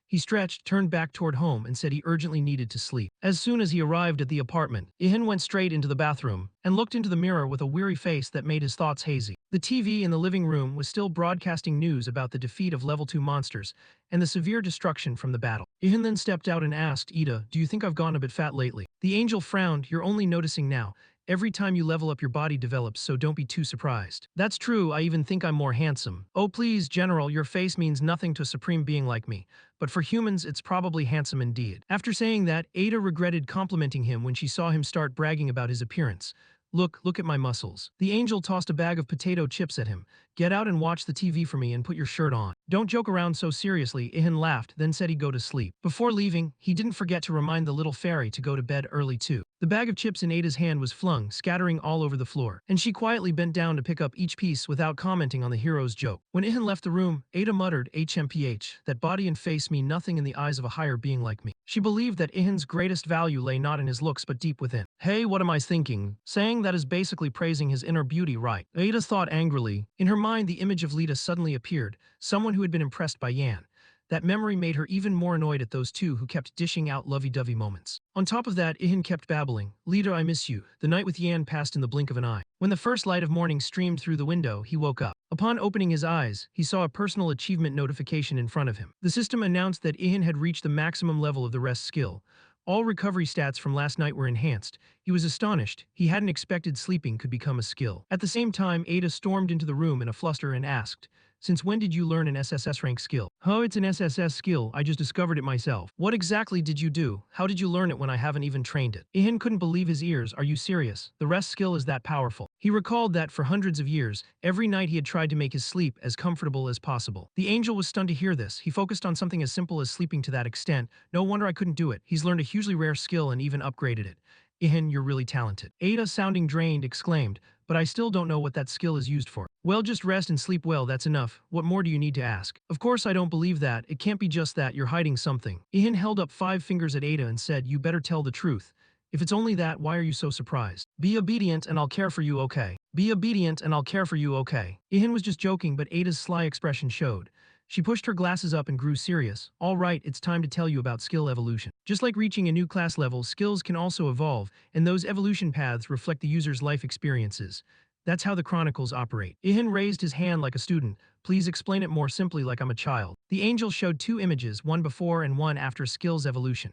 He stretched, turned back toward home, and said he urgently needed to sleep. As soon as he arrived at the apartment, Ihan went straight into the bathroom and looked into the mirror with a weary face that made his thoughts hazy. The TV in the living room was still broadcasting news about the defeat of level 2 monsters and the severe destruction from the battle. Ihan then stepped out and asked, Ida, do you think I've gone a bit fat lately? The angel frowned, you're only noticing now. Every time you level up, your body develops, so don't be too surprised. That's true, I even think I'm more handsome. Oh please, General, your face means nothing to a supreme being like me. But for humans, it's probably handsome indeed. After saying that, Ada regretted complimenting him when she saw him start bragging about his appearance. Look at my muscles. The angel tossed a bag of potato chips at him. Get out and watch the TV for me and put your shirt on. Don't joke around so seriously, Ihan laughed, then said he'd go to sleep. Before leaving, he didn't forget to remind the little fairy to go to bed early too. The bag of chips in Ada's hand was flung, scattering all over the floor, and she quietly bent down to pick up each piece without commenting on the hero's joke. When Ihan left the room, Ada muttered, HMPH, that body and face mean nothing in the eyes of a higher being like me. She believed that Ihan's greatest value lay not in his looks but deep within. Hey, what am I thinking? Saying that is basically praising his inner beauty, right? Ada thought angrily. In her mind, the image of Lita suddenly appeared, someone who had been impressed by Yan. That memory made her even more annoyed at those two who kept dishing out lovey-dovey moments. On top of that, Ihan kept babbling, "Lita, I miss you." The night with Yan passed in the blink of an eye. When the first light of morning streamed through the window, he woke up. Upon opening his eyes, he saw a personal achievement notification in front of him. The system announced that Ihan had reached the maximum level of the rest skill. All recovery stats from last night were enhanced. He was astonished. He hadn't expected sleeping could become a skill. At the same time, Ada stormed into the room in a fluster and asked, "Since when did you learn an SSS rank skill?" "Oh, it's an SSS skill, I just discovered it myself." "What exactly did you do? How did you learn it when I haven't even trained it?" Ihan couldn't believe his ears. "Are you serious? The rest skill is that powerful?" He recalled that for hundreds of years, every night he had tried to make his sleep as comfortable as possible. The angel was stunned to hear this. He focused on something as simple as sleeping to that extent. "No wonder I couldn't do it. He's learned a hugely rare skill and even upgraded it." "Ihan, you're really talented." Ada, sounding drained, exclaimed, "But I still don't know what that skill is used for." "Well, just rest and sleep well, that's enough. What more do you need to ask?" "Of course I don't believe that. It can't be just that. You're hiding something." Ihan held up 5 fingers at Ada and said, "You better tell the truth. If it's only that, why are you so surprised? Be obedient and I'll care for you, okay? Be obedient and I'll care for you, okay?" Ihan was just joking, but Ada's sly expression showed. She pushed her glasses up and grew serious. "All right, it's time to tell you about skill evolution. Just like reaching a new class level, skills can also evolve, and those evolution paths reflect the user's life experiences. That's how the chronicles operate." Ihan raised his hand like a student. "Please explain it more simply, like I'm a child." The angel showed 2 images, one before and one after skills evolution.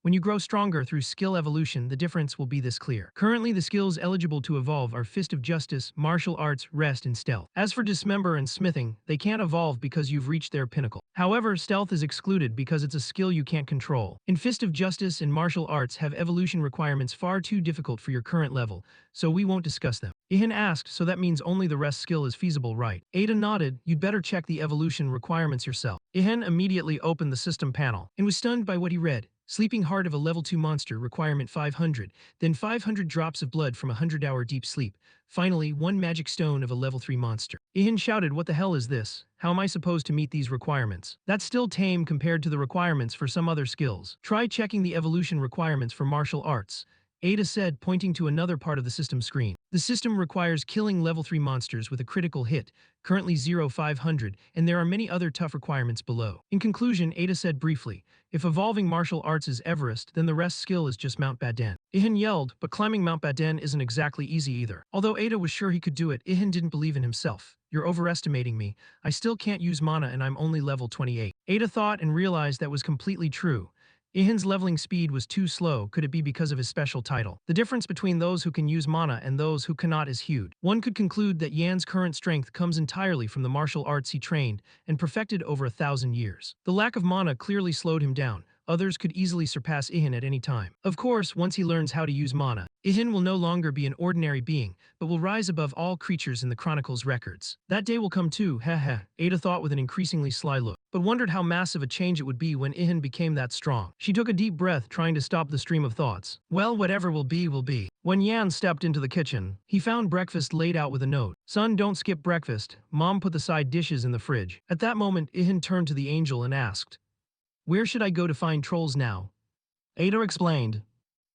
When you grow stronger through skill evolution, the difference will be this clear. Currently, the skills eligible to evolve are Fist of Justice, Martial Arts, Rest, and Stealth. As for Dismember and Smithing, they can't evolve because you've reached their pinnacle. However, Stealth is excluded because it's a skill you can't control. In Fist of Justice and Martial Arts have evolution requirements far too difficult for your current level, so we won't discuss them. Ihan asked, "So that means only the rest skill is feasible, right?" Ada nodded. "You'd better check the evolution requirements yourself." Ihan immediately opened the system panel and was stunned by what he read. Sleeping Heart of a Level 2 Monster, requirement 500, then 500 drops of blood from a 100-hour deep sleep. Finally, 1 Magic Stone of a Level 3 Monster. Ihan shouted, "What the hell is this? How am I supposed to meet these requirements? That's still tame compared to the requirements for some other skills. Try checking the evolution requirements for martial arts." Ada said, pointing to another part of the system screen. "The system requires killing level 3 monsters with a critical hit, currently 0-500, and there are many other tough requirements below." In conclusion, Ada said briefly, "If evolving martial arts is Everest, then the rest skill is just Mount Baden." Ihan yelled, "But climbing Mount Baden isn't exactly easy either." Although Ada was sure he could do it, Ihan didn't believe in himself. "You're overestimating me. I still can't use mana and I'm only level 28. Ada thought and realized that was completely true. Ihan's leveling speed was too slow. Could it be because of his special title? The difference between those who can use mana and those who cannot is huge. One could conclude that Yan's current strength comes entirely from the martial arts he trained and perfected over 1,000 years. The lack of mana clearly slowed him down. Others could easily surpass Ihan at any time. Of course, once he learns how to use mana, Ihan will no longer be an ordinary being, but will rise above all creatures in the Chronicles records. That day will come too, heh. Ada thought with an increasingly sly look, but wondered how massive a change it would be when Ihan became that strong. She took a deep breath, trying to stop the stream of thoughts. Well, whatever will be, will be. When Yan stepped into the kitchen, he found breakfast laid out with a note. "Son, don't skip breakfast. Mom put the side dishes in the fridge." At that moment, Ihan turned to the angel and asked, "Where should I go to find trolls now?" Ada explained,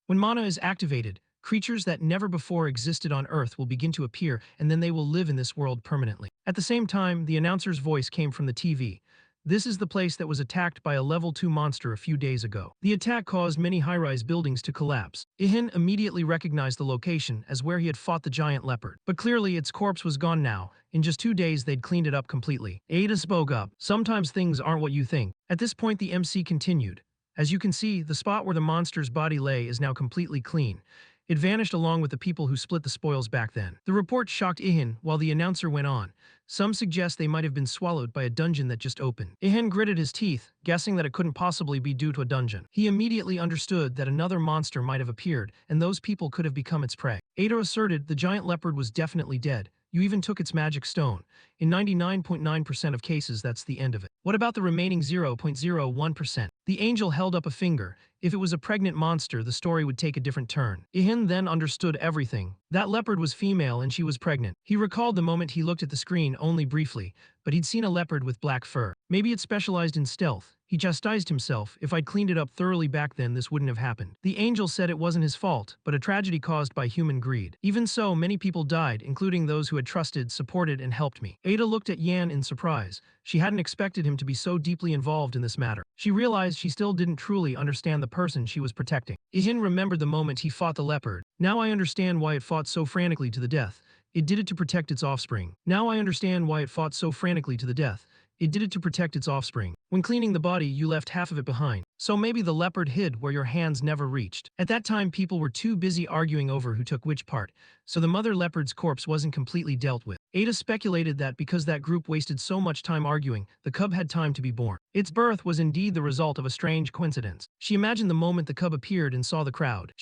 "When mana is activated, creatures that never before existed on Earth will begin to appear, and then they will live in this world permanently." At the same time, the announcer's voice came from the TV. "This is the place that was attacked by a level 2 monster a few days ago. The attack caused many high-rise buildings to collapse." Ihan immediately recognized the location as where he had fought the giant leopard. But clearly its corpse was gone now. In just 2 days they'd cleaned it up completely. Ada spoke up. "Sometimes things aren't what you think." At this point the MC continued. "As you can see, the spot where the monster's body lay is now completely clean. It vanished along with the people who split the spoils back then." The report shocked Ihan while the announcer went on. "Some suggest they might have been swallowed by a dungeon that just opened." Ihan gritted his teeth, guessing that it couldn't possibly be due to a dungeon. He immediately understood that another monster might have appeared, and those people could have become its prey. Ada asserted the giant leopard was definitely dead. "You even took its magic stone. In 99.9% of cases, that's the end of it. What about the remaining 0.01%? The angel held up a finger. "If it was a pregnant monster, the story would take a different turn." Ihan then understood everything. That leopard was female and she was pregnant. He recalled the moment he looked at the screen only briefly, but he'd seen a leopard with black fur. Maybe it specialized in stealth. He chastised himself, if I'd cleaned it up thoroughly back then this wouldn't have happened. The angel said it wasn't his fault, but a tragedy caused by human greed. Even so, many people died, including those who had trusted, supported, and helped me. Ada looked at Yan in surprise. She hadn't expected him to be so deeply involved in this matter. She realized she still didn't truly understand the person she was protecting. Ihin remembered the moment he fought the leopard. Now I understand why it fought so frantically to the death. It did it to protect its offspring. Now I understand why it fought so frantically to the death. It did it to protect its offspring. When cleaning the body, you left half of it behind. So maybe the leopard hid where your hands never reached. At that time, people were too busy arguing over who took which part, so the mother leopard's corpse wasn't completely dealt with. Ada speculated that because that group wasted so much time arguing, the cub had time to be born. Its birth was indeed the result of a strange coincidence. She imagined the moment the cub appeared and saw the crowd.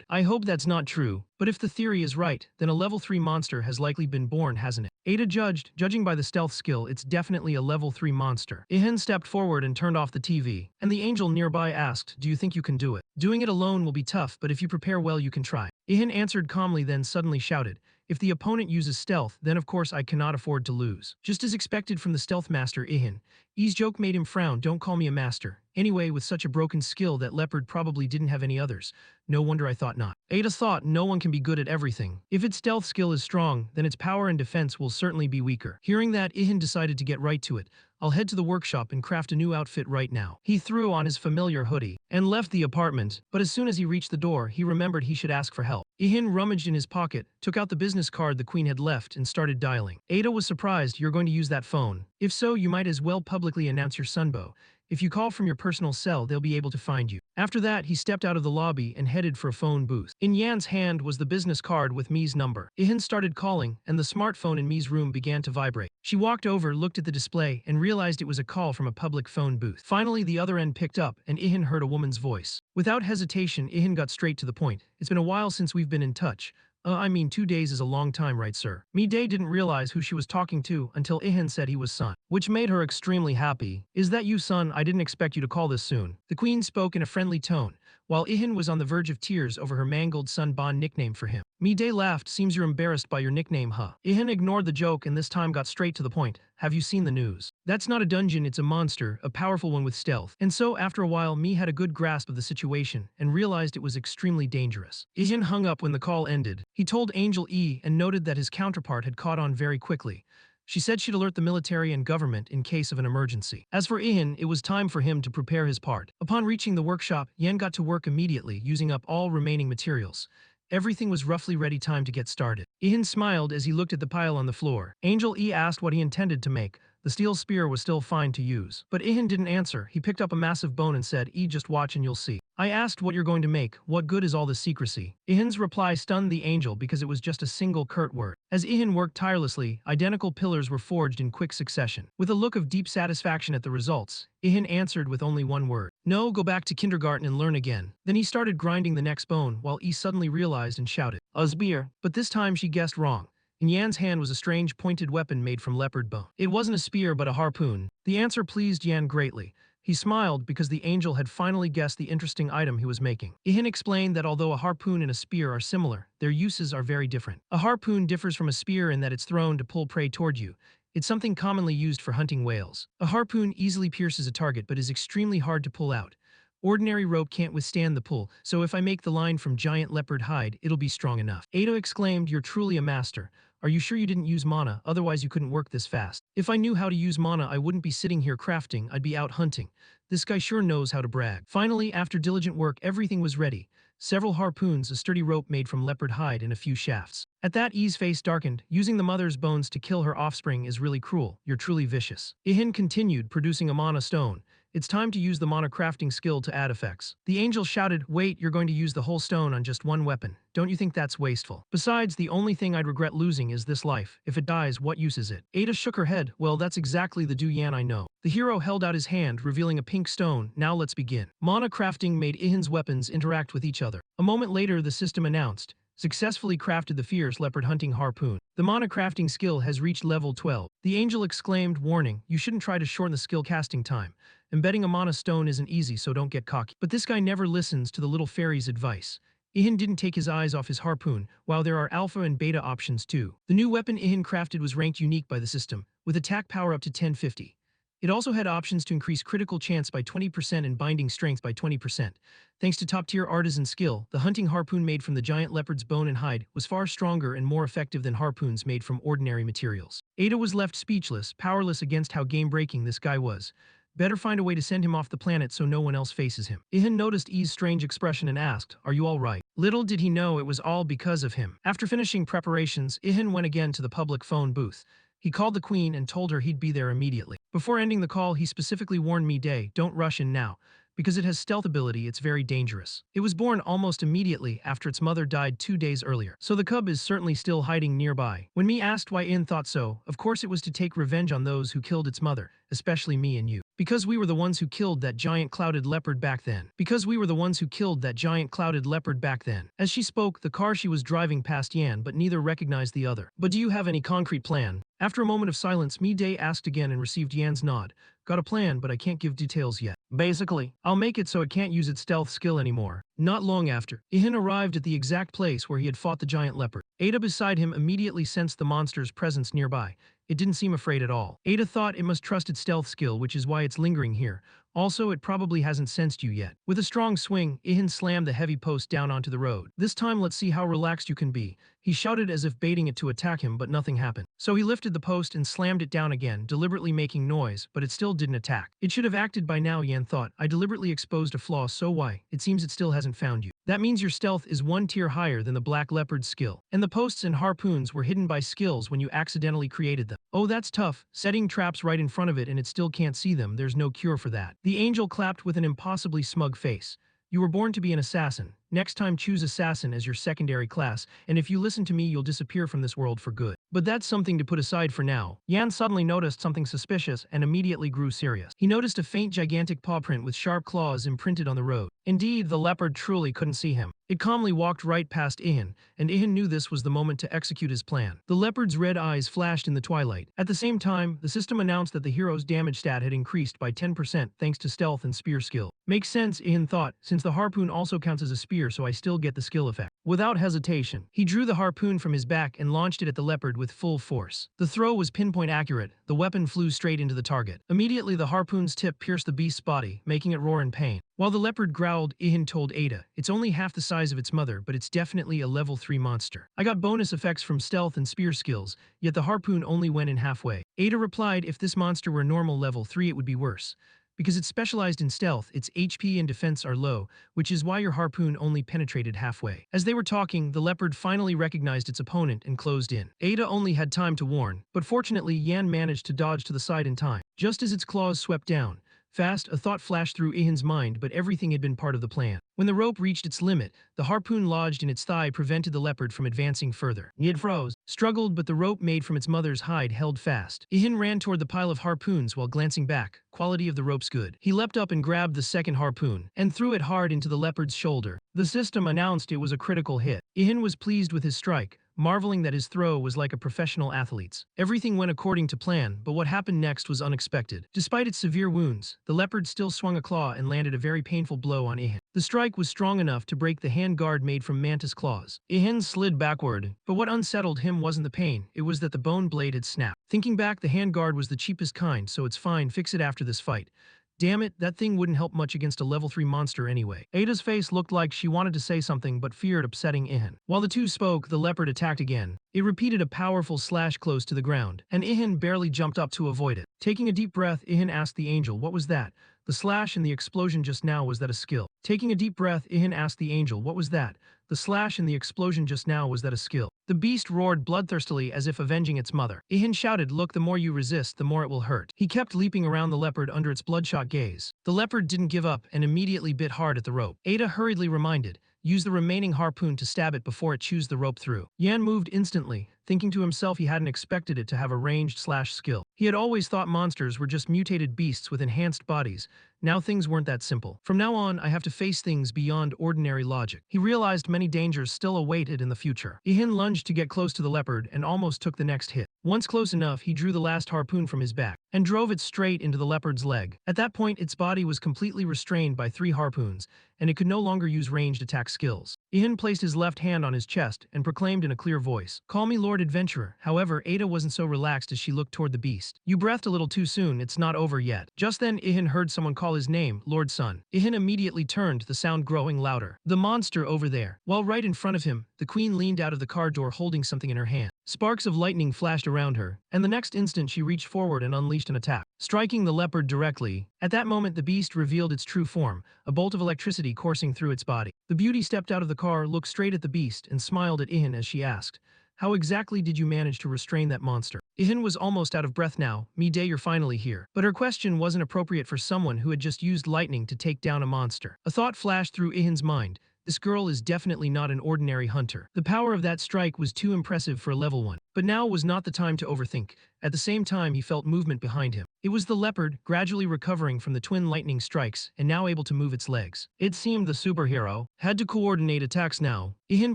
I hope that's not true, but if the theory is right, then a level 3 monster has likely been born, hasn't it? Ada judged, judging by the stealth skill, it's definitely a level 3 monster. Ihin stepped forward and turned off the TV, and the angel nearby asked, do you think you can do it? Doing it alone will be tough, but if you prepare well you can try. Ihin answered calmly, then suddenly shouted, if the opponent uses stealth, then of course I cannot afford to lose. Just as expected from the stealth master Ihin, E's joke made him frown. Don't call me a master. Anyway, with such a broken skill, that leopard probably didn't have any others. No wonder I thought not. Ada thought no one can be good at everything. If its stealth skill is strong, then its power and defense will certainly be weaker. Hearing that, Ihin decided to get right to it. I'll head to the workshop and craft a new outfit right now. He threw on his familiar hoodie and left the apartment, but as soon as he reached the door, he remembered he should ask for help. Ihin rummaged in his pocket, took out the business card the queen had left, and started dialing. Ada was surprised. You're going to use that phone? If so, you might as well publicly announce your sunbow. If you call from your personal cell, they'll be able to find you. After that, he stepped out of the lobby and headed for a phone booth. In Yan's hand was the business card with Mi's number. Ihin started calling, and the smartphone in Mi's room began to vibrate. She walked over, looked at the display, and realized it was a call from a public phone booth. Finally, the other end picked up, and Ihin heard a woman's voice. Without hesitation, Ihin got straight to the point. It's been a while since we've been in touch. 2 days is a long time, right, sir? Mi-dae didn't realize who she was talking to until Ihin said he was Sun, which made her extremely happy. Is that you, Sun? I didn't expect you to call this soon. The queen spoke in a friendly tone, while Ihin was on the verge of tears over her mangled Sun Bon nickname for him. Mi-dae laughed. Seems you're embarrassed by your nickname, huh? Ihin ignored the joke and this time got straight to the point. Have you seen the news? That's not a dungeon, it's a monster, a powerful one with stealth. And so after a while, Mi had a good grasp of the situation and realized it was extremely dangerous. Ihin hung up when the call ended. He told Angel E and noted that his counterpart had caught on very quickly. She said she'd alert the military and government in case of an emergency. As for Ihin, it was time for him to prepare his part. Upon reaching the workshop, Yan got to work immediately, using up all remaining materials. Everything was roughly ready, time to get started. Ihin smiled as he looked at the pile on the floor. Angel E asked what he intended to make. The steel spear was still fine to use. But Ihin didn't answer. He picked up a massive bone and said, E, just watch and you'll see. I asked what you're going to make. What good is all this secrecy? Ihin's reply stunned the angel because it was just a single curt word. As Ihin worked tirelessly, identical pillars were forged in quick succession. With a look of deep satisfaction at the results, Ihin answered with only one word. No, go back to kindergarten and learn again. Then he started grinding the next bone while E suddenly realized and shouted, a spear. But this time she guessed wrong. In Yan's hand was a strange pointed weapon made from leopard bone. It wasn't a spear but a harpoon. The answer pleased Yan greatly. He smiled because the angel had finally guessed the interesting item he was making. Ihin explained that although a harpoon and a spear are similar, their uses are very different. A harpoon differs from a spear in that it's thrown to pull prey toward you. It's something commonly used for hunting whales. A harpoon easily pierces a target but is extremely hard to pull out. Ordinary rope can't withstand the pull, so if I make the line from giant leopard hide, it'll be strong enough. Ada exclaimed, you're truly a master. Are you sure you didn't use mana, otherwise you couldn't work this fast? If I knew how to use mana, I wouldn't be sitting here crafting, I'd be out hunting. This guy sure knows how to brag. Finally, after diligent work, everything was ready. Several harpoons, a sturdy rope made from leopard hide, and a few shafts. At that, E's face darkened. Using the mother's bones to kill her offspring is really cruel. You're truly vicious. Ihin continued, producing a mana stone. It's time to use the mana crafting skill to add effects. The angel shouted, wait, you're going to use the whole stone on just one weapon. Don't you think that's wasteful? Besides, the only thing I'd regret losing is this life. If it dies, what use is it? Ada shook her head. Well, that's exactly the Du Yan I know. The hero held out his hand, revealing a pink stone. Now let's begin. Mana crafting made Ihin's weapons interact with each other. A moment later, the system announced, successfully crafted the fierce leopard hunting harpoon. The mana crafting skill has reached level 12. The angel exclaimed, warning, you shouldn't try to shorten the skill casting time. Embedding a mana stone isn't easy, so don't get cocky. But this guy never listens to the little fairy's advice. Ihin didn't take his eyes off his harpoon, while there are alpha and beta options too. The new weapon Ihin crafted was ranked unique by the system, with attack power up to 1050. It also had options to increase critical chance by 20% and binding strength by 20%. Thanks to top-tier artisan skill, the hunting harpoon made from the giant leopard's bone and hide was far stronger and more effective than harpoons made from ordinary materials. Ada was left speechless, powerless against how game-breaking this guy was. Better find a way to send him off the planet so no one else faces him. Ihan noticed E's strange expression and asked, "Are you all right?" Little did he know it was all because of him. After finishing preparations, Ihan went again to the public phone booth. He called the queen and told her he'd be there immediately. Before ending the call, he specifically warned Day, "Don't rush in now. Because it has stealth ability, it's very dangerous." It was born almost immediately after its mother died 2 days earlier, so the cub is certainly still hiding nearby. When Me asked why In thought so, of course it was to take revenge on those who killed its mother, especially me and you. Because we were the ones who killed that giant clouded leopard back then. Because we were the ones who killed that giant clouded leopard back then. As she spoke, the car she was driving passed Yan, but neither recognized the other. But do you have any concrete plan? After a moment of silence, Day asked again and received Yan's nod. Got a plan, but I can't give details yet. Basically, I'll make it so it can't use its stealth skill anymore. Not long after, Ihan arrived at the exact place where he had fought the giant leopard. Ada beside him immediately sensed the monster's presence nearby. It didn't seem afraid at all. Ada thought it must trust its stealth skill, which is why it's lingering here. Also, it probably hasn't sensed you yet. With a strong swing, Ihan slammed the heavy post down onto the road. This time, let's see how relaxed you can be. He shouted as if baiting it to attack him, but nothing happened. So he lifted the post and slammed it down again, deliberately making noise, but it still didn't attack. It should have acted by now, Yan thought. I deliberately exposed a flaw, so why? It seems it still hasn't found you. That means your stealth is 1 tier higher than the black leopard's skill. And the posts and harpoons were hidden by skills when you accidentally created them. Oh, that's tough. Setting traps right in front of it and it still can't see them, there's no cure for that. The angel clapped with an impossibly smug face. You were born to be an assassin. Next time choose assassin as your secondary class, and if you listen to me you'll disappear from this world for good. But that's something to put aside for now. Yan suddenly noticed something suspicious and immediately grew serious. He noticed a faint gigantic paw print with sharp claws imprinted on the road. Indeed, the leopard truly couldn't see him. It calmly walked right past Ihan, and Ihan knew this was the moment to execute his plan. The leopard's red eyes flashed in the twilight. At the same time, the system announced that the hero's damage stat had increased by 10% thanks to stealth and spear skill. Makes sense, Ihan thought, since the harpoon also counts as a spear, so I still get the skill effect. Without hesitation, he drew the harpoon from his back and launched it at the leopard with full force. The throw was pinpoint accurate. The weapon flew straight into the target. Immediately, the harpoon's tip pierced the beast's body, making it roar in pain. While the leopard growled, Ihan told Ada, "It's only half the size of its mother, but it's definitely a level 3 monster. I got bonus effects from stealth and spear skills, yet the harpoon only went in halfway." Ada replied, "If this monster were normal level 3 it would be worse. Because it's specialized in stealth, its HP and defense are low, which is why your harpoon only penetrated halfway." As they were talking, the leopard finally recognized its opponent and closed in. Ada only had time to warn, but fortunately Yan managed to dodge to the side in time. Just as its claws swept down, fast, a thought flashed through Ihan's mind, but everything had been part of the plan. When the rope reached its limit, the harpoon lodged in its thigh prevented the leopard from advancing further. It froze, struggled, but the rope made from its mother's hide held fast. Ihan ran toward the pile of harpoons while glancing back. Quality of the rope's good. He leapt up and grabbed the second harpoon, and threw it hard into the leopard's shoulder. The system announced it was a critical hit. Ihan was pleased with his strike, marveling that his throw was like a professional athlete's. Everything went according to plan, but what happened next was unexpected. Despite its severe wounds, the leopard still swung a claw and landed a very painful blow on Ihan. The strike was strong enough to break the hand guard made from mantis claws. Ihan slid backward, but what unsettled him wasn't the pain, it was that the bone blade had snapped. Thinking back, the hand guard was the cheapest kind, so it's fine, fix it after this fight. Damn it, that thing wouldn't help much against a level 3 monster anyway. Ada's face looked like she wanted to say something but feared upsetting Ihan. While the two spoke, the leopard attacked again. It repeated a powerful slash close to the ground, and Ihan barely jumped up to avoid it. Taking a deep breath, Ihan asked the angel, "What was that? The slash and the explosion just now, was that a skill?" Taking a deep breath, Ihan asked the angel, "What was that? The slash and the explosion just now, was that a skill?" The beast roared bloodthirstily as if avenging its mother. Ihan shouted, "Look, the more you resist, the more it will hurt." He kept leaping around the leopard under its bloodshot gaze. The leopard didn't give up and immediately bit hard at the rope. Ada hurriedly reminded, "Use the remaining harpoon to stab it before it chews the rope through." Yan moved instantly, thinking to himself he hadn't expected it to have a ranged slash skill. He had always thought monsters were just mutated beasts with enhanced bodies. Now things weren't that simple. From now on, I have to face things beyond ordinary logic. He realized many dangers still awaited in the future. Ihan lunged to get close to the leopard and almost took the next hit. Once close enough, he drew the last harpoon from his back and drove it straight into the leopard's leg. At that point, its body was completely restrained by 3 harpoons, and it could no longer use ranged attack skills. Ihan placed his left hand on his chest and proclaimed in a clear voice, "Call me Lord Adventurer." However, Ada wasn't so relaxed as she looked toward the beast. beast. You breathed a little too soon, it's not over yet. Just then Ihan heard someone call his name, Lord Sun. Ihan immediately turned, the sound growing louder. The monster over there. While right in front of him, the queen leaned out of the car door holding something in her hand. Sparks of lightning flashed around her, and the next instant she reached forward and unleashed an attack, striking the leopard directly. At that moment the beast revealed its true form, a bolt of electricity coursing through its body. The beauty stepped out of the car, looked straight at the beast, and smiled at Ihan as she asked, "How exactly did you manage to restrain that monster?" Ihan was almost out of breath now. "Me-day, you're finally here." But her question wasn't appropriate for someone who had just used lightning to take down a monster. A thought flashed through Ihan's mind. This girl is definitely not an ordinary hunter. The power of that strike was too impressive for a level 1. But now was not the time to overthink. At the same time he felt movement behind him. It was the leopard, gradually recovering from the twin lightning strikes and now able to move its legs. It seemed the superhero had to coordinate attacks now. Ihan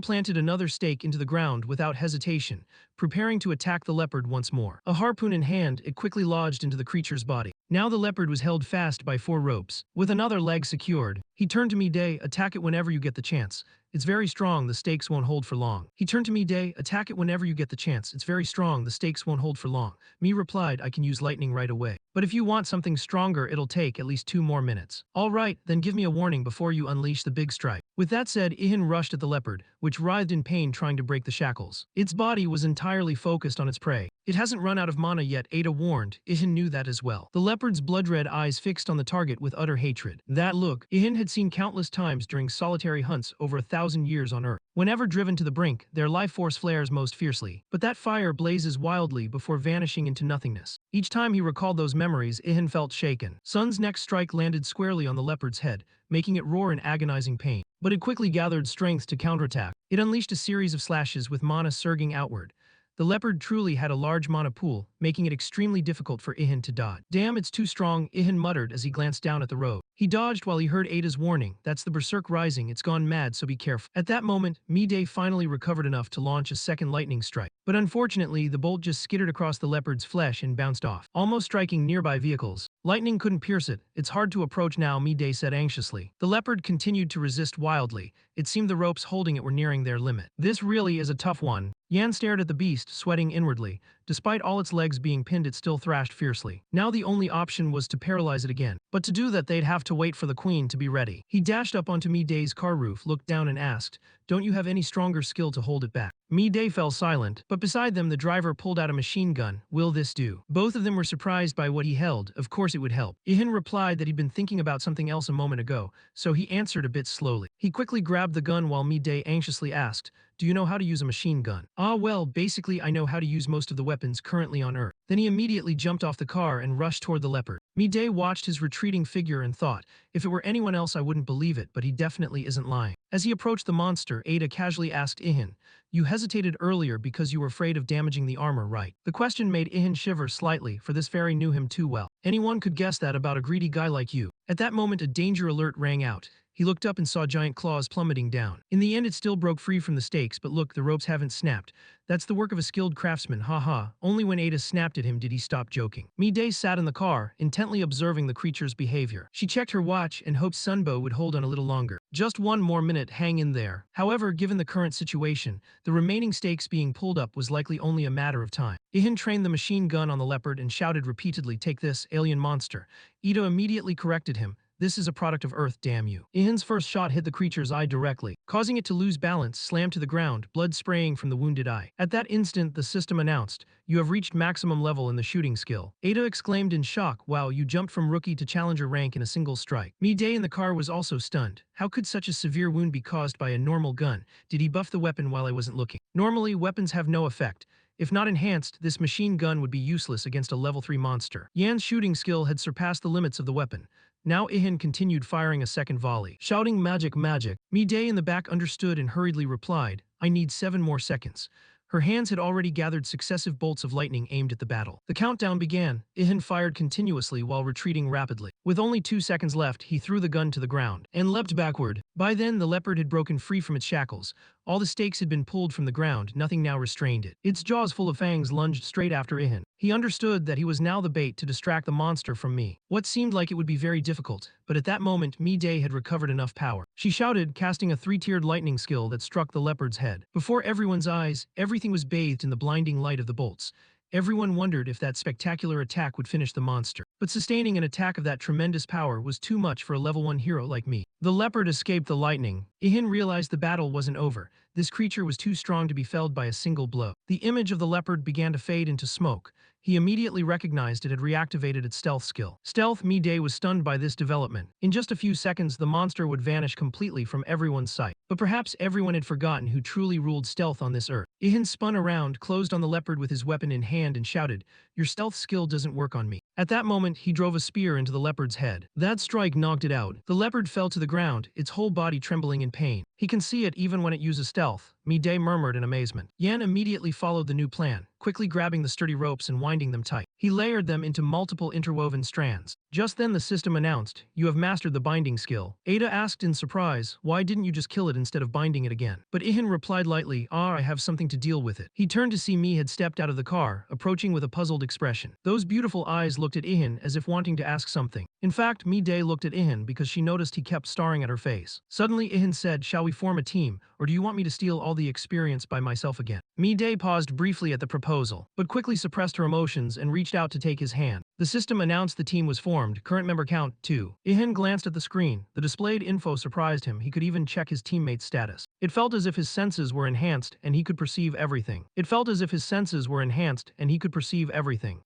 planted another stake into the ground without hesitation, preparing to attack the leopard once more. A harpoon in hand, it quickly lodged into the creature's body. Now the leopard was held fast by 4 ropes. With another leg secured, he turned to Me-day, "Attack it whenever you get the chance. It's very strong, the stakes won't hold for long." He turned to Me-day, "Attack it whenever you get the chance. It's very strong, the stakes won't hold for long." Me replied, "I can use lightning right away. But if you want something stronger, it'll take at least 2 more minutes." "All right, then give me a warning before you unleash the big strike." With that said, Ihan rushed at the leopard, which writhed in pain trying to break the shackles. Its body was entirely focused on its prey. "It hasn't run out of mana yet," Ada warned. Ihan knew that as well. The leopard's blood-red eyes fixed on the target with utter hatred. That look, Ihan had seen countless times during solitary hunts over 1,000 years on Earth. Whenever driven to the brink, their life force flares most fiercely. But that fire blazes wildly before vanishing into nothingness. Each time he recalled those memories, Ihan felt shaken. Sun's next strike landed squarely on the leopard's head, making it roar in agonizing pain. But it quickly gathered strength to counterattack. It unleashed a series of slashes with mana surging outward. The leopard truly had a large mana pool, making it extremely difficult for Ihan to dodge. "Damn, it's too strong," Ihan muttered as he glanced down at the road. He dodged while he heard Ada's warning, "That's the berserk rising, it's gone mad, so be careful." At that moment, Me-day finally recovered enough to launch a second lightning strike. But unfortunately, the bolt just skittered across the leopard's flesh and bounced off, almost striking nearby vehicles. Lightning couldn't pierce it. "It's hard to approach now," Me-day said anxiously. The leopard continued to resist wildly. It seemed the ropes holding it were nearing their limit. "This really is a tough one." Yan stared at the beast, sweating inwardly. Despite all its legs being pinned, it still thrashed fiercely. Now the only option was to paralyze it again. But to do that, they'd have to wait for the queen to be ready. He dashed up onto Me-day's car roof, looked down and asked, "Don't you have any stronger skill to hold it back?" Me-day fell silent, but beside them the driver pulled out a machine gun. "Will this do?" Both of them were surprised by what he held. Of course it would help. Ihan replied that he'd been thinking about something else a moment ago, so he answered a bit slowly. He quickly grabbed the gun while Me-day anxiously asked, "Do you know how to use a machine gun?" "Ah well, basically I know how to use most of the weapons currently on Earth." Then he immediately jumped off the car and rushed toward the leopard. Me-day watched his retreating figure and thought, if it were anyone else I wouldn't believe it, but he definitely isn't lying. As he approached the monster, Ada casually asked Ihan, "You hesitated earlier because you were afraid of damaging the armor, right?" The question made Ihan shiver slightly, for this fairy knew him too well. Anyone could guess that about a greedy guy like you. At that moment a danger alert rang out. He looked up and saw giant claws plummeting down. In the end it still broke free from the stakes, but look, the ropes haven't snapped. That's the work of a skilled craftsman, haha. Only when Ada snapped at him did he stop joking. Me-day sat in the car, intently observing the creature's behavior. She checked her watch and hoped Sunbow would hold on a little longer. Just 1 more minute, hang in there. However, given the current situation, the remaining stakes being pulled up was likely only a matter of time. Ihan trained the machine gun on the leopard and shouted repeatedly, "Take this, alien monster." Ida immediately corrected him. "This is a product of Earth, damn you." Ihan's first shot hit the creature's eye directly, causing it to lose balance, slam to the ground, blood spraying from the wounded eye. At that instant, the system announced, "You have reached maximum level in the shooting skill." Ada exclaimed in shock, "Wow, you jumped from rookie to challenger rank in a single strike." Me-day in the car was also stunned. How could such a severe wound be caused by a normal gun? Did he buff the weapon while I wasn't looking? Normally, weapons have no effect. If not enhanced, this machine gun would be useless against a level 3 monster. Yan's shooting skill had surpassed the limits of the weapon. Now Ihan continued firing a second volley, shouting magic magic. Me-day in the back understood and hurriedly replied, "I need 7 more seconds." Her hands had already gathered successive bolts of lightning aimed at the battle. The countdown began. Ihan fired continuously while retreating rapidly. With only 2 seconds left, he threw the gun to the ground and leapt backward. By then, the leopard had broken free from its shackles. All the stakes had been pulled from the ground, nothing now restrained it. Its jaws full of fangs lunged straight after Ihan. He understood that he was now the bait to distract the monster from me. What seemed like it would be very difficult, but at that moment Me-day had recovered enough power. She shouted, casting a 3-tiered lightning skill that struck the leopard's head. Before everyone's eyes, everything was bathed in the blinding light of the bolts. Everyone wondered if that spectacular attack would finish the monster. But sustaining an attack of that tremendous power was too much for a level 1 hero like me. The leopard escaped the lightning. Ihan realized the battle wasn't over. This creature was too strong to be felled by a single blow. The image of the leopard began to fade into smoke. He immediately recognized it had reactivated its stealth skill. Stealth Mi-Day was stunned by this development. In just a few seconds, the monster would vanish completely from everyone's sight. But perhaps everyone had forgotten who truly ruled stealth on this earth. Ihan spun around, closed on the leopard with his weapon in hand and shouted, "Your stealth skill doesn't work on me." At that moment, he drove a spear into the leopard's head. That strike knocked it out. The leopard fell to the ground, its whole body trembling in pain. He can see it even when it uses stealth, Mi-Day murmured in amazement. Yan immediately followed the new plan, quickly grabbing the sturdy ropes and winding them tight. He layered them into multiple interwoven strands. Just then the system announced, "You have mastered the binding skill." Ada asked in surprise, "Why didn't you just kill it instead of binding it again?" But Ihan replied lightly, "I have something to deal with it." He turned to see Mi had stepped out of the car, approaching with a puzzled expression. Those beautiful eyes looked at Ihan as if wanting to ask something. In fact, Mi-Day looked at Ihan because she noticed he kept staring at her face. Suddenly Ihan said, "Shall we form a team, or do you want me to steal all the experience by myself again?" Mi-Day paused briefly at the proposal, but quickly suppressed her emotions and reached out to take his hand. The system announced the team was formed, current member count 2. Ihan glanced at the screen. The displayed info surprised him. He could even check his teammate's status. It felt as if his senses were enhanced and he could perceive everything.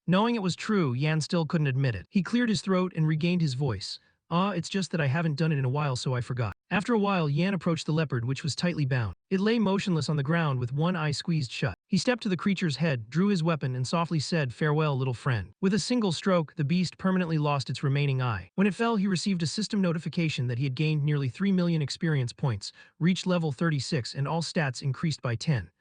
Knowing it was true, Yan still couldn't admit it. He cleared his throat and regained his voice. It's just that I haven't done it in a while, so I forgot." After a while, Yan approached the leopard, which was tightly bound. It lay motionless on the ground with one eye squeezed shut. He stepped to the creature's head, drew his weapon, and softly said, "Farewell, little friend." With a single stroke, the beast permanently lost its remaining eye. When it fell, he received a system notification that he had gained nearly 3 million experience points, reached level 36, and all stats increased by 10.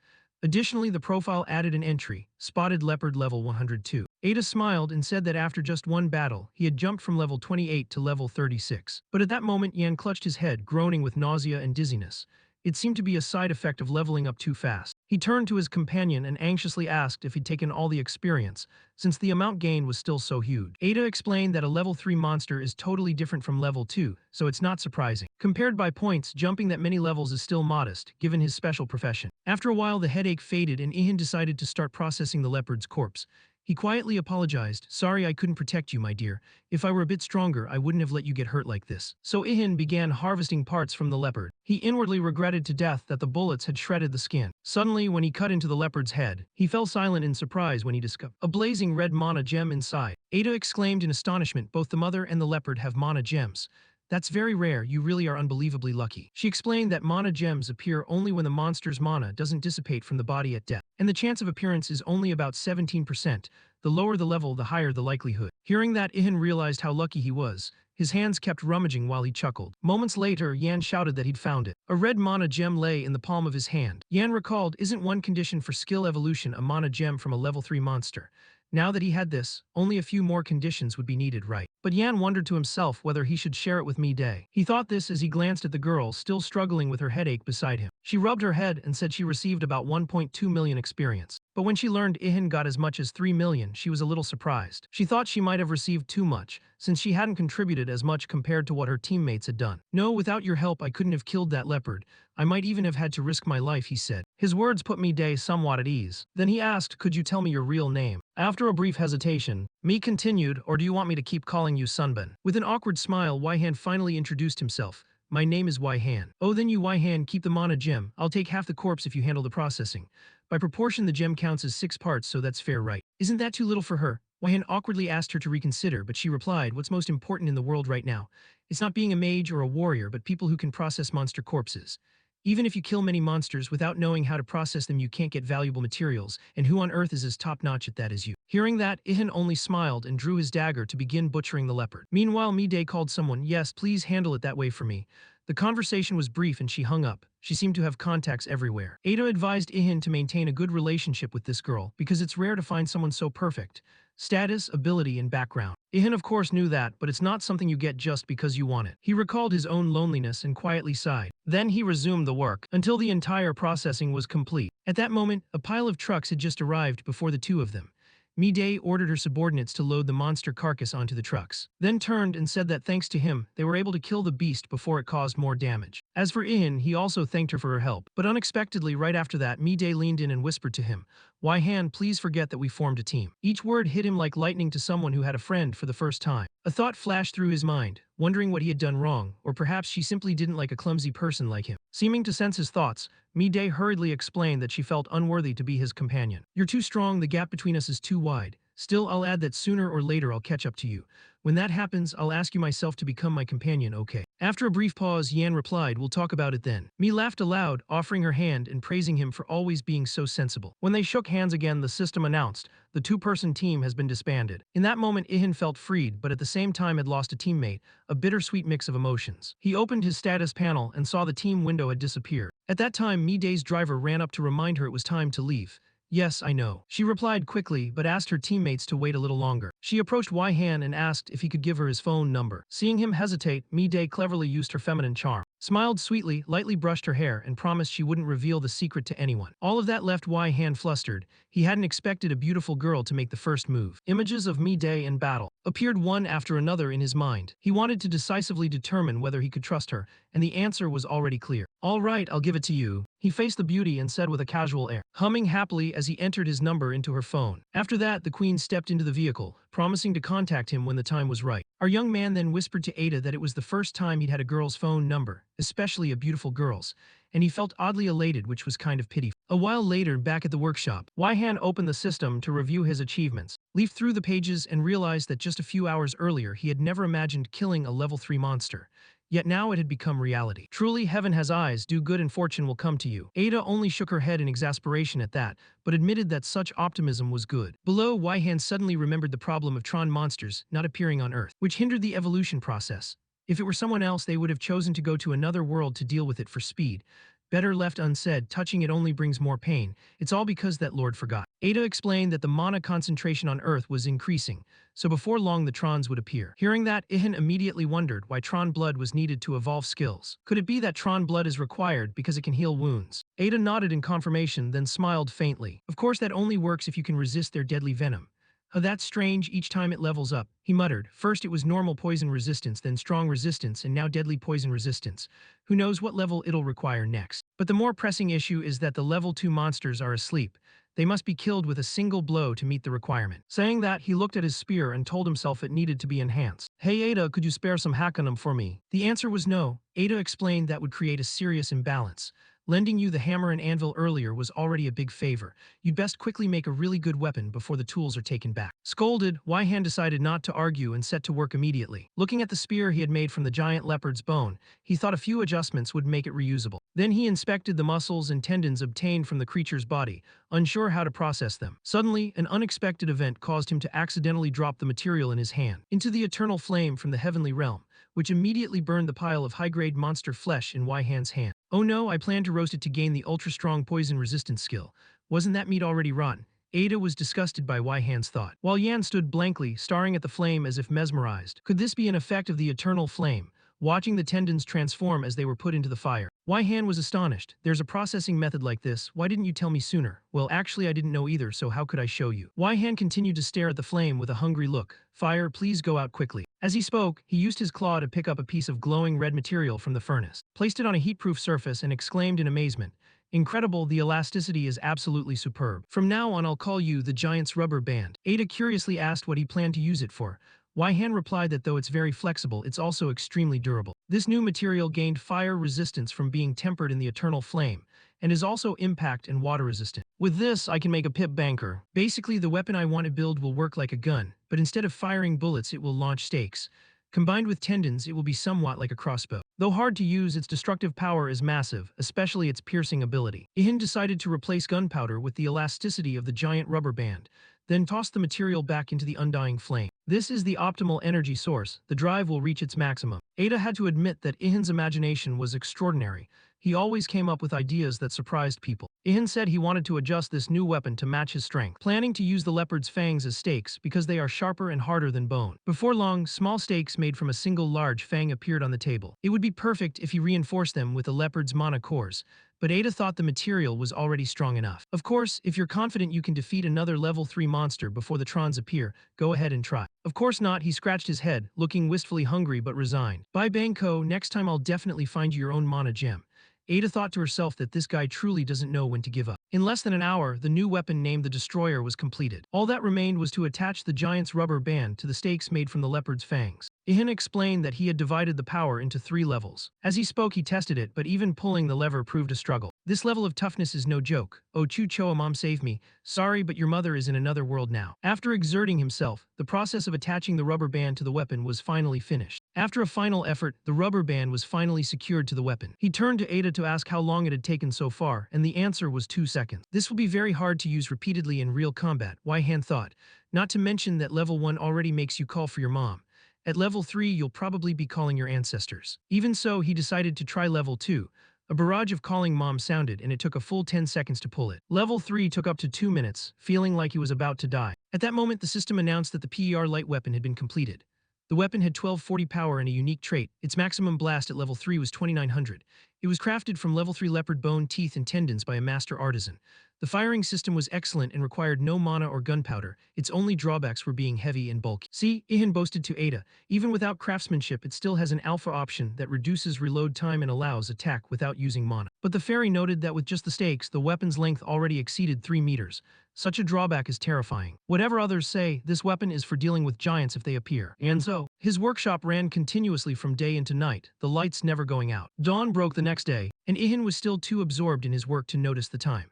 Additionally, the profile added an entry, Spotted Leopard level 102. Ada smiled and said that after just one battle, he had jumped from level 28 to level 36. But at that moment, Yan clutched his head, groaning with nausea and dizziness. It seemed to be a side effect of leveling up too fast. He turned to his companion and anxiously asked if he'd taken all the experience, since the amount gained was still so huge. Ada explained that a level 3 monster is totally different from level 2, so it's not surprising. Compared by points, jumping that many levels is still modest, given his special profession. After a while, the headache faded and Ihan decided to start processing the leopard's corpse. He quietly apologized, "Sorry I couldn't protect you, my dear. If I were a bit stronger, I wouldn't have let you get hurt like this." So Ihan began harvesting parts from the leopard. He inwardly regretted to death that the bullets had shredded the skin. Suddenly, when he cut into the leopard's head, he fell silent in surprise when he discovered a blazing red mana gem inside. Ada exclaimed in astonishment, "Both the mother and the leopard have mana gems. That's very rare, you really are unbelievably lucky." She explained that mana gems appear only when the monster's mana doesn't dissipate from the body at death, and the chance of appearance is only about 17%. The lower the level, the higher the likelihood. Hearing that, Ihan realized how lucky he was. His hands kept rummaging while he chuckled. Moments later, Yan shouted that he'd found it. A red mana gem lay in the palm of his hand. Yan recalled, isn't one condition for skill evolution a mana gem from a level 3 monster? Now that he had this, only a few more conditions would be needed, right? But Yan wondered to himself whether he should share it with Mi-Day. He thought this as he glanced at the girl, still struggling with her headache beside him. She rubbed her head and said she received about 1.2 million experience. But when she learned Ihan got as much as 3 million, she was a little surprised. She thought she might have received too much, since she hadn't contributed as much compared to what her teammates had done. "No, without your help I couldn't have killed that leopard. I might even have had to risk my life," he said. His words put Mi-Day somewhat at ease. Then he asked, "Could you tell me your real name?" After a brief hesitation, Mi continued, "Or do you want me to keep calling you Sunben?" With an awkward smile, Waihan finally introduced himself. "My name is Waihan." "Oh, then you Waihan keep the mana gem. I'll take half the corpse if you handle the processing. By proportion the gem counts as 6 parts, so that's fair, right?" "Isn't that too little for her?" Waihan awkwardly asked her to reconsider, but she replied, "What's most important in the world right now? It's not being a mage or a warrior, but people who can process monster corpses. Even if you kill many monsters without knowing how to process them, you can't get valuable materials, and who on earth is as top-notch at that as you?" Hearing that, Ihan only smiled and drew his dagger to begin butchering the leopard. Meanwhile, Mi-Day called someone. "Yes, please handle it that way for me." The conversation was brief and she hung up. She seemed to have contacts everywhere. Ada advised Ihan to maintain a good relationship with this girl, because it's rare to find someone so perfect. Status, ability, and background. Ihan of course knew that, but it's not something you get just because you want it. He recalled his own loneliness and quietly sighed. Then he resumed the work, until the entire processing was complete. At that moment, a pile of trucks had just arrived before the two of them. Mi-dae ordered her subordinates to load the monster carcass onto the trucks, then turned and said that thanks to him, they were able to kill the beast before it caused more damage. As for Ihin, he also thanked her for her help, but unexpectedly right after that, Mi-dae leaned in and whispered to him, "Wai-han, please forget that we formed a team." Each word hit him like lightning to someone who had a friend for the first time. A thought flashed through his mind, wondering what he had done wrong, or perhaps she simply didn't like a clumsy person like him. Seeming to sense his thoughts, Mi-dae hurriedly explained that she felt unworthy to be his companion. "You're too strong, the gap between us is too wide. Still, I'll add that sooner or later I'll catch up to you. When that happens, I'll ask you myself to become my companion, okay?" After a brief pause, Yan replied, "We'll talk about it then." Mi laughed aloud, offering her hand and praising him for always being so sensible. When they shook hands again, the system announced, "The two-person team has been disbanded." In that moment, Ihin felt freed, but at the same time had lost a teammate, a bittersweet mix of emotions. He opened his status panel and saw the team window had disappeared. At that time, Mi-dae's driver ran up to remind her it was time to leave. "Yes, I know." She replied quickly, but asked her teammates to wait a little longer. She approached Wai-han and asked if he could give her his phone number. Seeing him hesitate, Mi-dae cleverly used her feminine charm, smiled sweetly, lightly brushed her hair, and promised she wouldn't reveal the secret to anyone. All of that left Wai-han flustered. He hadn't expected a beautiful girl to make the first move. Images of Mi-dae in battle appeared one after another in his mind. He wanted to decisively determine whether he could trust her, and the answer was already clear. "All right, I'll give it to you." He faced the beauty and said with a casual air, humming happily as he entered his number into her phone. After that, the queen stepped into the vehicle, promising to contact him when the time was right. Our young man then whispered to Ada that it was the first time he'd had a girl's phone number, especially a beautiful girl's, and he felt oddly elated, which was kind of pitiful. A while later, back at the workshop, Wai-han opened the system to review his achievements, leafed through the pages and realized that just a few hours earlier he had never imagined killing a level 3 monster. Yet now it had become reality. Truly, heaven has eyes, do good and fortune will come to you. Ada only shook her head in exasperation at that, but admitted that such optimism was good. Below, Wai-han suddenly remembered the problem of Tron monsters not appearing on Earth, which hindered the evolution process. If it were someone else, they would have chosen to go to another world to deal with it for speed. Better left unsaid, touching it only brings more pain. It's all because that lord forgot. Ada explained that the mana concentration on Earth was increasing, so before long the Trons would appear. Hearing that, Ihin immediately wondered why Tron blood was needed to evolve skills. Could it be that Tron blood is required because it can heal wounds? Ada nodded in confirmation, then smiled faintly. Of course that only works if you can resist their deadly venom. "Oh, that's strange, each time it levels up," he muttered. "First it was normal poison resistance, then strong resistance, and now deadly poison resistance. Who knows what level it'll require next?" But the more pressing issue is that the level 2 monsters are asleep. They must be killed with a single blow to meet the requirement. Saying that, he looked at his spear and told himself it needed to be enhanced. "Hey Ada, could you spare some Hakanum for me?" The answer was no. Ada explained that would create a serious imbalance. "Lending you the hammer and anvil earlier was already a big favor. You'd best quickly make a really good weapon before the tools are taken back." Scolded, Wai-han decided not to argue and set to work immediately. Looking at the spear he had made from the giant leopard's bone, he thought a few adjustments would make it reusable. Then he inspected the muscles and tendons obtained from the creature's body, unsure how to process them. Suddenly, an unexpected event caused him to accidentally drop the material in his hand into the eternal flame from the heavenly realm, which immediately burned the pile of high-grade monster flesh in Wai-han's hand. "Oh no, I planned to roast it to gain the ultra-strong poison resistance skill. Wasn't that meat already rotten?" Ada was disgusted by Wai-han's thought, while Yan stood blankly, staring at the flame as if mesmerized. Could this be an effect of the eternal flame? Watching the tendons transform as they were put into the fire, Wai-han was astonished. "There's a processing method like this, why didn't you tell me sooner?" "Well, actually I didn't know either, so how could I show you?" Wai-han continued to stare at the flame with a hungry look. "Fire, please go out quickly." As he spoke, he used his claw to pick up a piece of glowing red material from the furnace, placed it on a heat-proof surface and exclaimed in amazement, "Incredible, the elasticity is absolutely superb. From now on I'll call you the Giant's Rubber Band." Ada curiously asked what he planned to use it for. Wai-han replied that though it's very flexible, it's also extremely durable. This new material gained fire resistance from being tempered in the eternal flame, and is also impact and water resistant. "With this, I can make a pip banker. Basically, the weapon I want to build will work like a gun, but instead of firing bullets, it will launch stakes. Combined with tendons, it will be somewhat like a crossbow. Though hard to use, its destructive power is massive, especially its piercing ability." Ihin decided to replace gunpowder with the elasticity of the giant rubber band, then tossed the material back into the undying flame. This is the optimal energy source. The drive will reach its maximum. Ada had to admit that Ihin's imagination was extraordinary. he always came up with ideas that surprised people. Ihan said he wanted to adjust this new weapon to match his strength, planning to use the leopard's fangs as stakes because they are sharper and harder than bone. Before long, small stakes made from a single large fang appeared on the table. It would be perfect if he reinforced them with the leopard's mana cores, but Ada thought the material was already strong enough. Of course, if you're confident you can defeat another level 3 monster before the Trons appear, go ahead and try. Of course not, he scratched his head, looking wistfully hungry but resigned. Bye Banko, next time I'll definitely find you your own mana gem. Ada thought to herself that this guy truly doesn't know when to give up. In less than an hour, the new weapon named the Destroyer was completed. All that remained was to attach the giant's rubber band to the stakes made from the leopard's fangs. Ihan explained that he had divided the power into 3 levels. As he spoke, he tested it, but even pulling the lever proved a struggle. This level of toughness is no joke. Oh Chu Choa, mom save me. Sorry, but your mother is in another world now. After exerting himself, the process of attaching the rubber band to the weapon was finally finished. After a final effort, the rubber band was finally secured to the weapon. He turned to Ada to ask how long it had taken so far, and the answer was 2 seconds. This will be very hard to use repeatedly in real combat, Waihan thought. Not to mention that level 1 already makes you call for your mom. At level 3, you'll probably be calling your ancestors. Even so, he decided to try level 2. A barrage of calling mom sounded, and it took a full 10 seconds to pull it. Level 3 took up to 2 minutes, feeling like he was about to die. At that moment, the system announced that the PER light weapon had been completed. The weapon had 1240 power and a unique trait. Its maximum blast at level 3 was 2900. It was crafted from level 3 leopard bone, teeth, and tendons by a master artisan. The firing system was excellent and required no mana or gunpowder. Its only drawbacks were being heavy and bulky. See, Ihan boasted to Ada, even without craftsmanship it still has an alpha option that reduces reload time and allows attack without using mana. But the fairy noted that with just the stakes, the weapon's length already exceeded 3 meters. Such a drawback is terrifying. Whatever others say, this weapon is for dealing with giants if they appear. And so, his workshop ran continuously from day into night, the lights never going out. Dawn broke the next day, and Ihan was still too absorbed in his work to notice the time.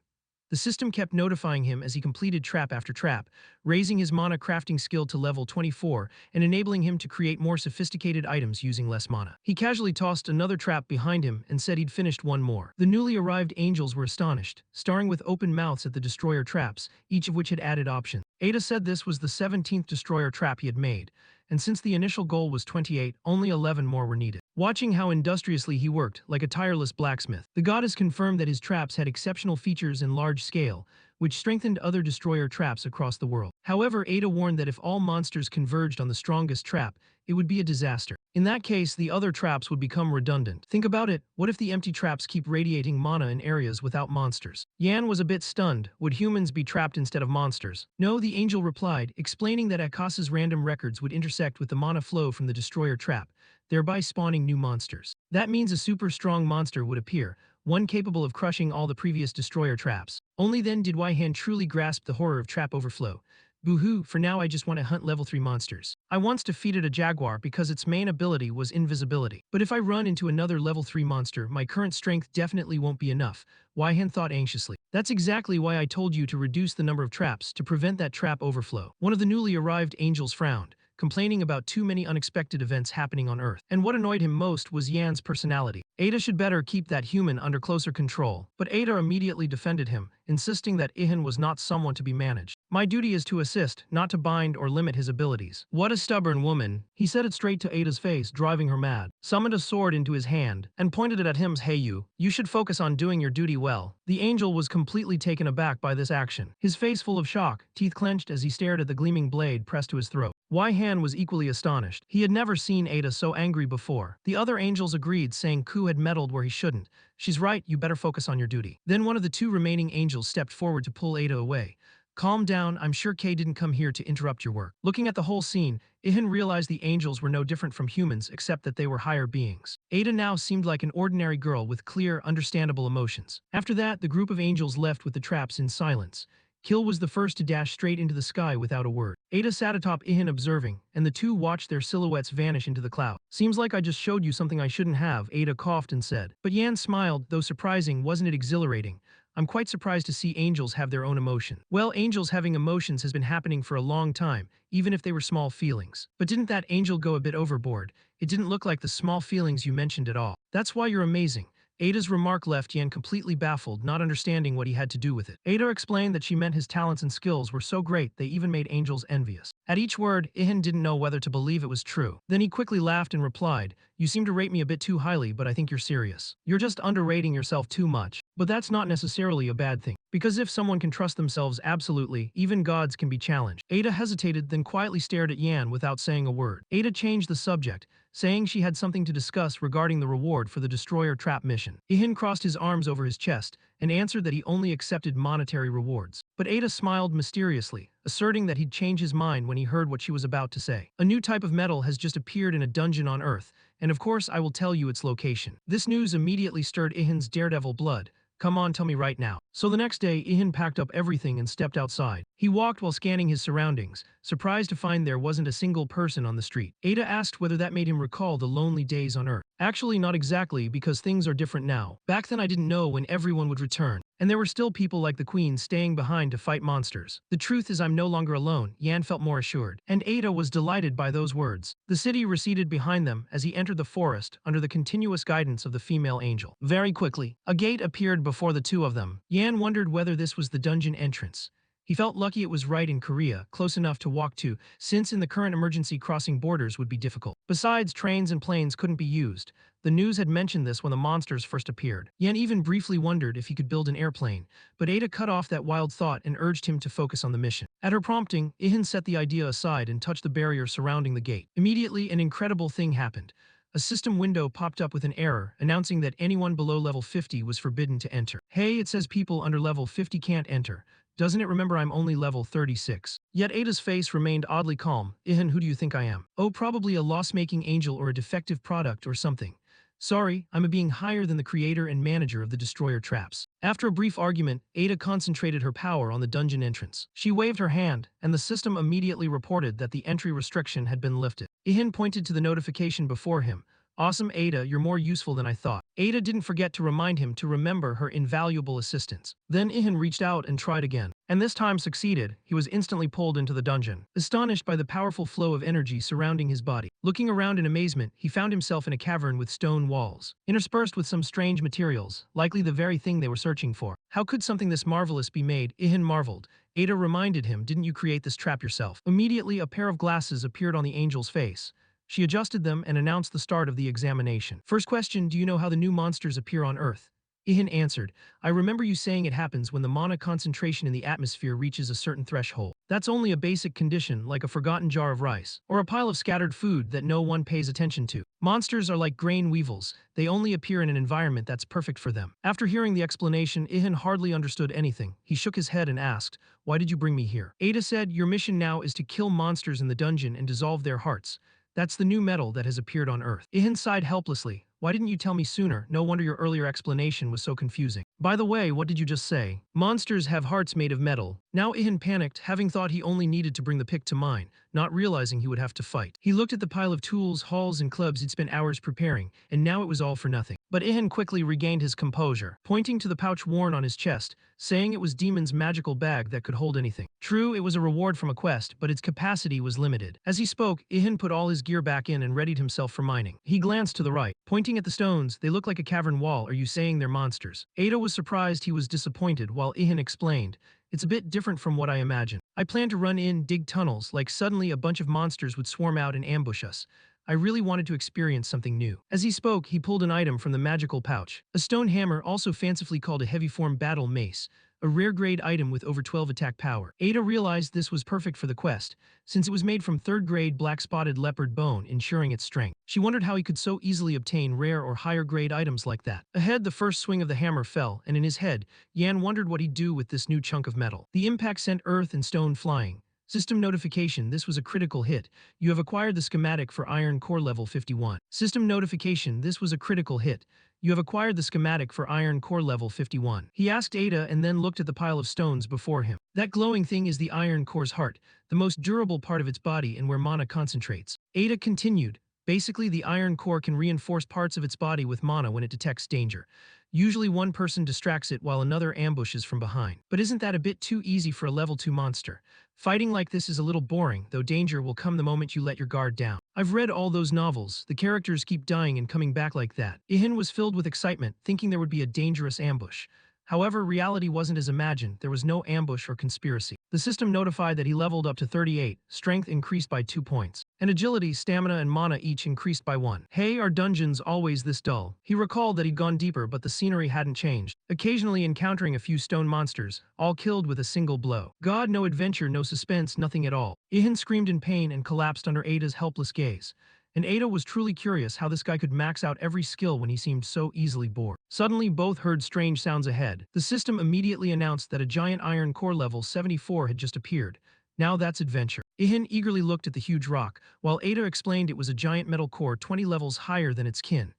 The system kept notifying him as he completed trap after trap, raising his mana crafting skill to level 24 and enabling him to create more sophisticated items using less mana. He casually tossed another trap behind him and said he'd finished one more. The newly arrived angels were astonished, staring with open mouths at the destroyer traps, each of which had added options. Ada said this was the 17th destroyer trap he had made, and since the initial goal was 28, only 11 more were needed. Watching how industriously he worked, like a tireless blacksmith, the goddess confirmed that his traps had exceptional features and large scale, which strengthened other destroyer traps across the world. However, Ada warned that if all monsters converged on the strongest trap, it would be a disaster. In that case, the other traps would become redundant. Think about it, what if the empty traps keep radiating mana in areas without monsters? Yan was a bit stunned. Would humans be trapped instead of monsters? No, the angel replied, explaining that Akasa's random records would intersect with the mana flow from the destroyer trap, thereby spawning new monsters. That means a super strong monster would appear, one capable of crushing all the previous destroyer traps. Only then did Waihan truly grasp the horror of trap overflow. Boo-hoo, for now I just want to hunt level 3 monsters. I once defeated a jaguar because its main ability was invisibility. But if I run into another level 3 monster, my current strength definitely won't be enough, Waihan thought anxiously. That's exactly why I told you to reduce the number of traps to prevent that trap overflow. One of the newly arrived angels frowned, complaining about too many unexpected events happening on Earth. And what annoyed him most was Yan's personality. Ada should better keep that human under closer control, but Ada immediately defended him, insisting that Ihan was not someone to be managed. My duty is to assist, not to bind or limit his abilities. What a stubborn woman. He said it straight to Ada's face, driving her mad. Summoned a sword into his hand and pointed it at him. Hey you should focus on doing your duty well. The angel was completely taken aback by this action, his face full of shock, teeth clenched as he stared at the gleaming blade pressed to his throat. Waihan was equally astonished. He had never seen Ada so angry before. The other angels agreed, saying Ku had meddled where he shouldn't. She's right, you better focus on your duty. Then one of the 2 remaining angels stepped forward to pull Ada away. Calm down, I'm sure Kay didn't come here to interrupt your work. Looking at the whole scene, Ihan realized the angels were no different from humans except that they were higher beings. Ada now seemed like an ordinary girl with clear, understandable emotions. After that, the group of angels left with the traps in silence. Kill was the first to dash straight into the sky without a word. Ada sat atop Ihan observing, and the 2 watched their silhouettes vanish into the cloud. Seems like I just showed you something I shouldn't have, Ada coughed and said. But Yan smiled, though surprising, wasn't it exhilarating? I'm quite surprised to see angels have their own emotion. Well, angels having emotions has been happening for a long time, even if they were small feelings. But didn't that angel go a bit overboard? It didn't look like the small feelings you mentioned at all. That's why you're amazing. Ada's remark left Yan completely baffled, not understanding what he had to do with it. Ada explained that she meant his talents and skills were so great they even made angels envious. At each word, Ihan didn't know whether to believe it was true. Then he quickly laughed and replied, "You seem to rate me a bit too highly, but I think you're serious. You're just underrating yourself too much. But that's not necessarily a bad thing. Because if someone can trust themselves absolutely, even gods can be challenged." Ada hesitated, then quietly stared at Yan without saying a word. Ada changed the subject, saying she had something to discuss regarding the reward for the destroyer trap mission. Ihan crossed his arms over his chest and answered that he only accepted monetary rewards. But Ada smiled mysteriously, asserting that he'd change his mind when he heard what she was about to say. "A new type of metal has just appeared in a dungeon on Earth, and of course I will tell you its location." This news immediately stirred Ihan's daredevil blood. "Come on, tell me right now." So the next day, Ihan packed up everything and stepped outside. He walked while scanning his surroundings, surprised to find there wasn't a single person on the street. Ada asked whether that made him recall the lonely days on Earth. "Actually, not exactly, because things are different now. Back then I didn't know when everyone would return, and there were still people like the Queen staying behind to fight monsters. The truth is I'm no longer alone." Yan felt more assured, and Ada was delighted by those words. The city receded behind them as he entered the forest under the continuous guidance of the female angel. Very quickly, a gate appeared before the two of them. Yan wondered whether this was the dungeon entrance. He felt lucky it was right in Korea, close enough to walk to, since in the current emergency crossing borders would be difficult. Besides, trains and planes couldn't be used. The news had mentioned this when the monsters first appeared. Yan even briefly wondered if he could build an airplane, but Ada cut off that wild thought and urged him to focus on the mission. At her prompting, Ihan set the idea aside and touched the barrier surrounding the gate. Immediately, an incredible thing happened. A system window popped up with an error, announcing that anyone below level 50 was forbidden to enter. "Hey, it says people under level 50 can't enter. Doesn't it remember I'm only level 36? Yet Ada's face remained oddly calm. "Ihan, who do you think I am?" "Oh, probably a loss-making angel or a defective product or something. Sorry, I'm a being higher than the creator and manager of the destroyer traps." After a brief argument, Ada concentrated her power on the dungeon entrance. She waved her hand, and the system immediately reported that the entry restriction had been lifted. Ihan pointed to the notification before him. "Awesome, Ada, you're more useful than I thought." Ada didn't forget to remind him to remember her invaluable assistance. Then Ihan reached out and tried again, and this time succeeded. He was instantly pulled into the dungeon, astonished by the powerful flow of energy surrounding his body. Looking around in amazement, he found himself in a cavern with stone walls, interspersed with some strange materials, likely the very thing they were searching for. How could something this marvelous be made? Ihan marveled. Ada reminded him, "Didn't you create this trap yourself?" Immediately, a pair of glasses appeared on the angel's face. She adjusted them and announced the start of the examination. "First question, do you know how the new monsters appear on Earth?" Ihan answered, "I remember you saying it happens when the mana concentration in the atmosphere reaches a certain threshold. That's only a basic condition, like a forgotten jar of rice, or a pile of scattered food that no one pays attention to. Monsters are like grain weevils. They only appear in an environment that's perfect for them." After hearing the explanation, Ihan hardly understood anything. He shook his head and asked, "Why did you bring me here?" Ada said, "Your mission now is to kill monsters in the dungeon and dissolve their hearts. That's the new metal that has appeared on Earth." Ihan sighed helplessly. "Why didn't you tell me sooner? No wonder your earlier explanation was so confusing." "By the way, what did you just say?" "Monsters have hearts made of metal." Now Ihan panicked, having thought he only needed to bring the pick to mind, not realizing he would have to fight. He looked at the pile of tools, hauls, and clubs he'd spent hours preparing, and now it was all for nothing. But Ihan quickly regained his composure, pointing to the pouch worn on his chest, saying it was Demon's magical bag that could hold anything. True, it was a reward from a quest, but its capacity was limited. As he spoke, Ihan put all his gear back in and readied himself for mining. He glanced to the right, pointing at the stones. "They look like a cavern wall. Are you saying they're monsters?" Ada was surprised. He was disappointed, while Ihan explained, "It's a bit different from what I imagined. I planned to run in, dig tunnels, like suddenly a bunch of monsters would swarm out and ambush us. I really wanted to experience something new." As he spoke, he pulled an item from the magical pouch. A stone hammer, also fancifully called a heavy-form battle mace, a rare-grade item with over 12 attack power. Ada realized this was perfect for the quest, since it was made from third-grade black-spotted leopard bone, ensuring its strength. She wondered how he could so easily obtain rare or higher-grade items like that. Ahead, the first swing of the hammer fell, and in his head, Yan wondered what he'd do with this new chunk of metal. The impact sent earth and stone flying. System notification, this was a critical hit. You have acquired the schematic for Iron Core level 51. System notification, this was a critical hit. You have acquired the schematic for Iron Core level 51. He asked Ada and then looked at the pile of stones before him. That glowing thing is the Iron Core's heart, the most durable part of its body and where mana concentrates. Ada continued, basically the Iron Core can reinforce parts of its body with mana when it detects danger. Usually one person distracts it while another ambushes from behind. But isn't that a bit too easy for a level 2 monster? Fighting like this is a little boring, though danger will come the moment you let your guard down. I've read all those novels. The characters keep dying and coming back like that. Ihan was filled with excitement, thinking there would be a dangerous ambush. However, reality wasn't as imagined. There was no ambush or conspiracy. The system notified that he leveled up to 38, strength increased by 2 points, and agility, stamina, and mana each increased by 1. Hey, are dungeons always this dull? He recalled that he'd gone deeper, but the scenery hadn't changed, occasionally encountering a few stone monsters, all killed with a single blow. God, no adventure, no suspense, nothing at all. Ihan screamed in pain and collapsed under Ada's helpless gaze. And Ada was truly curious how this guy could max out every skill when he seemed so easily bored. Suddenly, both heard strange sounds ahead. The system immediately announced that a giant iron core level 74 had just appeared. Now that's adventure. Ihan eagerly looked at the huge rock, while Ada explained it was a giant metal core 20 levels higher than its kin.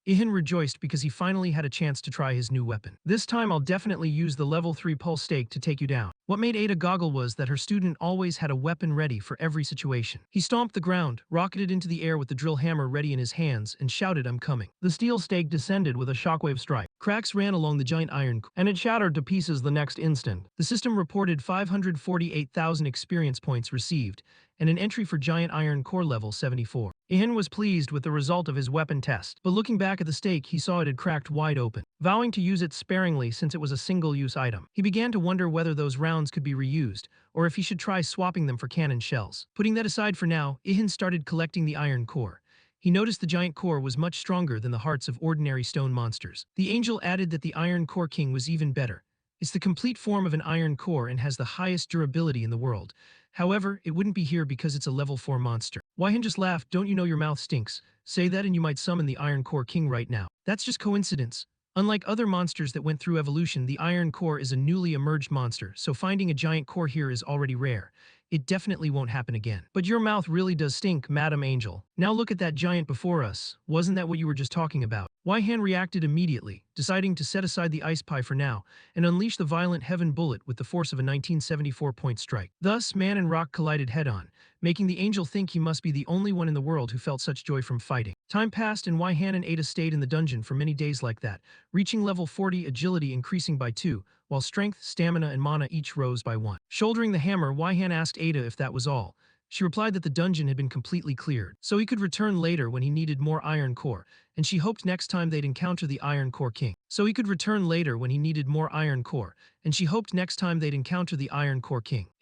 Ihan rejoiced because he finally had a chance to try his new weapon. This time I'll definitely use the level 3 pulse stake to take you down. What made Ada goggle was that her student always had a weapon ready for every situation. He stomped the ground, rocketed into the air with the drill hammer ready in his hands, and shouted, "I'm coming." The steel stake descended with a shockwave strike. Cracks ran along the giant iron core, and it shattered to pieces the next instant. The system reported 548,000 experience points received, and an entry for giant iron core level 74. Ihan was pleased with the result of his weapon test, but looking back at the stake, he saw it had cracked wide open. Vowing to use it sparingly since it was a single-use item, he began to wonder whether those rounds could be reused, or if he should try swapping them for cannon shells. Putting that aside for now, Ihan started collecting the iron core. He noticed the giant core was much stronger than the hearts of ordinary stone monsters. The angel added that the Iron Core King was even better. It's the complete form of an iron core and has the highest durability in the world. However, it wouldn't be here because it's a level 4 monster. Waihan just laughed. "Don't you know your mouth stinks? Say that and you might summon the Iron Core King right now." That's just coincidence. Unlike other monsters that went through evolution, the Iron Core is a newly emerged monster, so finding a giant core here is already rare. It definitely won't happen again. But your mouth really does stink, Madam Angel. Now look at that giant before us. Wasn't that what you were just talking about? Waihan reacted immediately, deciding to set aside the ice pie for now and unleash the violent heaven bullet with the force of a 1974-point strike. Thus, man and rock collided head-on, making the angel think he must be the only one in the world who felt such joy from fighting. Time passed and Waihan and Ada stayed in the dungeon for many days like that, reaching level 40, agility increasing by 2, while strength, stamina, and mana each rose by 1. Shouldering the hammer, Waihan asked Ada if that was all. She replied that the dungeon had been completely cleared, so he could return later when he needed more iron core, and she hoped next time they'd encounter the Iron Core King.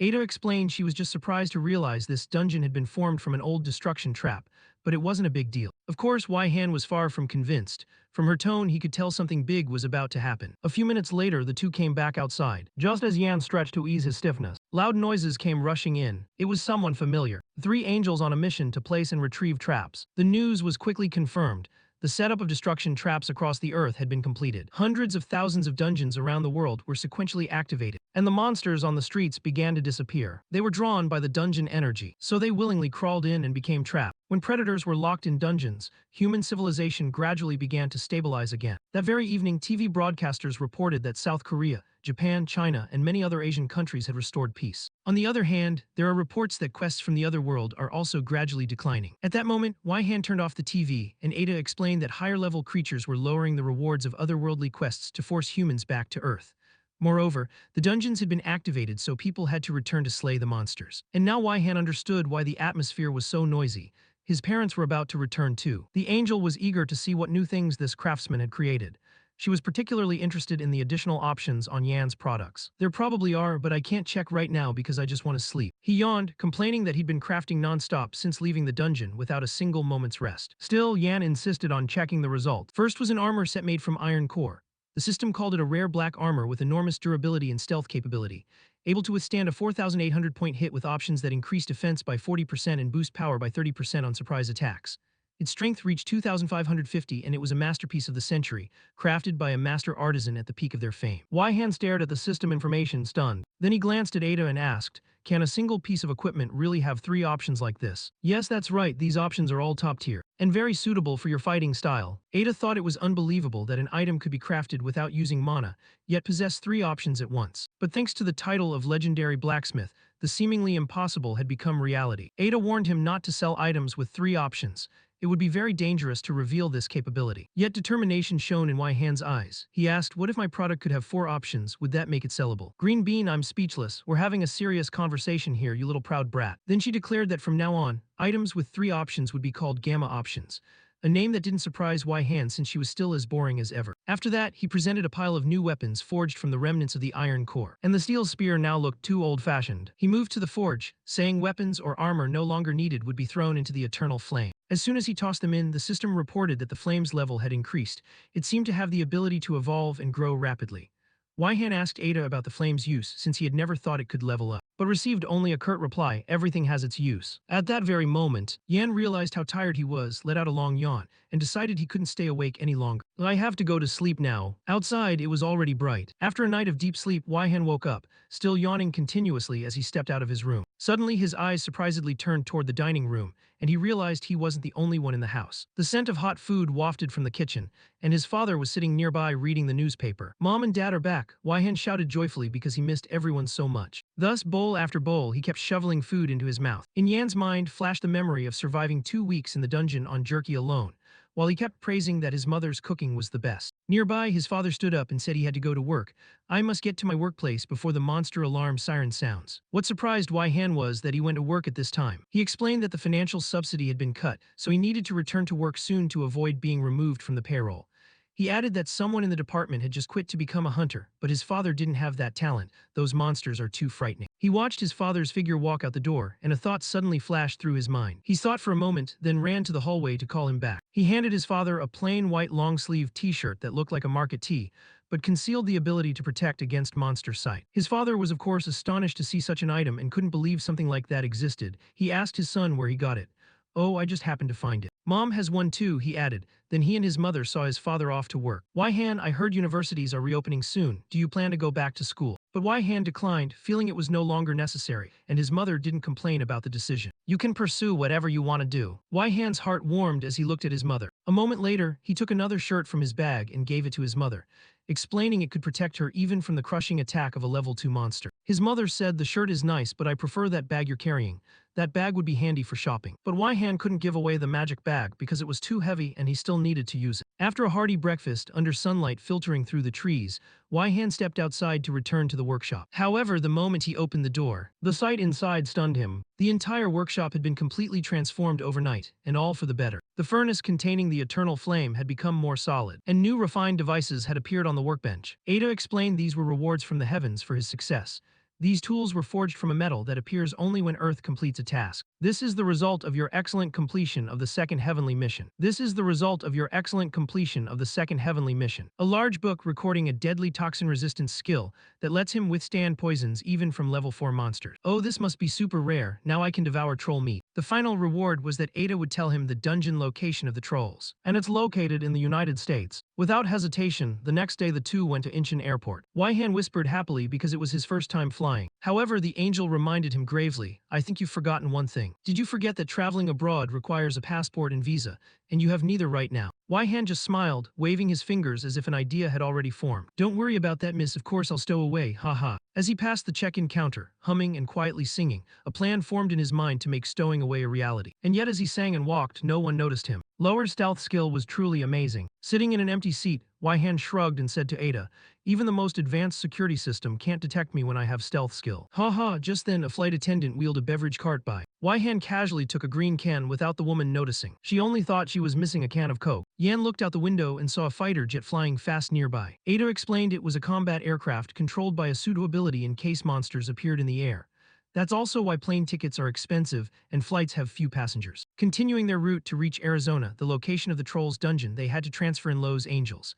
Ada explained she was just surprised to realize this dungeon had been formed from an old destruction trap, but it wasn't a big deal. Of course, Waihan was far from convinced. From her tone, he could tell something big was about to happen. A few minutes later, the two came back outside. Just as Yan stretched to ease his stiffness, loud noises came rushing in. It was someone familiar. 3 angels on a mission to place and retrieve traps. The news was quickly confirmed. The setup of destruction traps across the earth had been completed. Hundreds of thousands of dungeons around the world were sequentially activated, and the monsters on the streets began to disappear. They were drawn by the dungeon energy, so they willingly crawled in and became trapped. When predators were locked in dungeons, human civilization gradually began to stabilize again. That very evening, TV broadcasters reported that South Korea, Japan, China, and many other Asian countries had restored peace. On the other hand, there are reports that quests from the other world are also gradually declining. At that moment, Waihan turned off the TV, and Ada explained that higher-level creatures were lowering the rewards of otherworldly quests to force humans back to Earth. Moreover, the dungeons had been activated, so people had to return to slay the monsters. And now Waihan understood why the atmosphere was so noisy. His parents were about to return too. The angel was eager to see what new things this craftsman had created. She was particularly interested in the additional options on Yan's products. "There probably are, but I can't check right now because I just want to sleep." He yawned, complaining that he'd been crafting non-stop since leaving the dungeon without a single moment's rest. Still, Yan insisted on checking the result. First was an armor set made from iron core. The system called it a rare black armor with enormous durability and stealth capability, able to withstand a 4,800-point hit with options that increase defense by 40% and boost power by 30% on surprise attacks. Its strength reached 2,550, and it was a masterpiece of the century, crafted by a master artisan at the peak of their fame. Waihan stared at the system information, stunned. Then he glanced at Ada and asked, "Can a single piece of equipment really have 3 options like this?" "Yes, that's right. These options are all top tier, and very suitable for your fighting style." Ada thought it was unbelievable that an item could be crafted without using mana, yet possess 3 options at once. But thanks to the title of legendary blacksmith, the seemingly impossible had become reality. Ada warned him not to sell items with 3 options. It would be very dangerous to reveal this capability. Yet determination shone in Han's eyes. He asked, what if my product could have 4 options? Would that make it sellable? Green Bean, I'm speechless. We're having a serious conversation here, you little proud brat. Then she declared that from now on, items with 3 options would be called Gamma options. A name that didn't surprise Han since she was still as boring as ever. After that, he presented a pile of new weapons forged from the remnants of the iron core, and the steel spear now looked too old-fashioned. He moved to the forge, saying weapons or armor no longer needed would be thrown into the eternal flame. As soon as he tossed them in, the system reported that the flame's level had increased. It seemed to have the ability to evolve and grow rapidly. Han asked Ada about the flame's use since he had never thought it could level up, but received only a curt reply, everything has its use. At that very moment, Yan realized how tired he was, let out a long yawn, and decided he couldn't stay awake any longer. I have to go to sleep now. Outside, it was already bright. After a night of deep sleep, Han woke up, still yawning continuously as he stepped out of his room. Suddenly, his eyes surprisedly turned toward the dining room, and he realized he wasn't the only one in the house. The scent of hot food wafted from the kitchen, and his father was sitting nearby reading the newspaper. Mom and Dad are back, Han shouted joyfully because he missed everyone so much. Thus, bowl after bowl, he kept shoveling food into his mouth. In Yan's mind flashed the memory of surviving 2 weeks in the dungeon on jerky alone, while he kept praising that his mother's cooking was the best. Nearby, his father stood up and said he had to go to work. I must get to my workplace before the monster alarm siren sounds. What surprised Han was that he went to work at this time. He explained that the financial subsidy had been cut, so he needed to return to work soon to avoid being removed from the payroll. He added that someone in the department had just quit to become a hunter, but his father didn't have that talent. Those monsters are too frightening. He watched his father's figure walk out the door, and a thought suddenly flashed through his mind. He thought for a moment, then ran to the hallway to call him back. He handed his father a plain white long-sleeved t-shirt that looked like a market tee, but concealed the ability to protect against monster sight. His father was of course astonished to see such an item and couldn't believe something like that existed. He asked his son where he got it. Oh, I just happened to find it. Mom has one too, he added. Then he and his mother saw his father off to work. Han, I heard universities are reopening soon. Do you plan to go back to school? But Han declined, feeling it was no longer necessary, and his mother didn't complain about the decision. You can pursue whatever you want to do. Han's heart warmed as he looked at his mother. A moment later, he took another shirt from his bag and gave it to his mother, explaining it could protect her even from the crushing attack of a level 2 monster. His mother said, the shirt is nice, but I prefer that bag you're carrying. That bag would be handy for shopping. But Han couldn't give away the magic bag because it was too heavy and he still needed to use it. After a hearty breakfast under sunlight filtering through the trees, Han stepped outside to return to the workshop. However, the moment he opened the door, the sight inside stunned him. The entire workshop had been completely transformed overnight, and all for the better. The furnace containing the eternal flame had become more solid, and new refined devices had appeared on the workbench. Ada explained these were rewards from the heavens for his success. These tools were forged from a metal that appears only when Earth completes a task. This is the result of your excellent completion of the second heavenly mission. This is the result of your excellent completion of the second heavenly mission. A large book recording a deadly toxin-resistant skill that lets him withstand poisons even from level 4 monsters. Oh, this must be super rare. Now I can devour troll meat. The final reward was that Ada would tell him the dungeon location of the trolls, and it's located in the United States. Without hesitation, the next day the two went to Incheon Airport. Han whispered happily because it was his first time flying. However, the angel reminded him gravely, I think you've forgotten one thing. Did you forget that traveling abroad requires a passport and visa, and you have neither right now? Han just smiled, waving his fingers as if an idea had already formed. Don't worry about that, miss, of course I'll stow away, haha. As he passed the check-in counter, humming and quietly singing, a plan formed in his mind to make stowing away a reality. And yet as he sang and walked, no one noticed him. Lower stealth skill was truly amazing. Sitting in an empty seat, Han shrugged and said to Ada, even the most advanced security system can't detect me when I have stealth skill. Haha, just then a flight attendant wheeled a beverage cart by. Han casually took a green can without the woman noticing. She only thought she was missing a can of Coke. Yan looked out the window and saw a fighter jet flying fast nearby. Ada explained it was a combat aircraft controlled by a pseudo ability in case monsters appeared in the air. That's also why plane tickets are expensive and flights have few passengers. Continuing their route to reach Arizona, the location of the Trolls dungeon, they had to transfer in Los Angeles.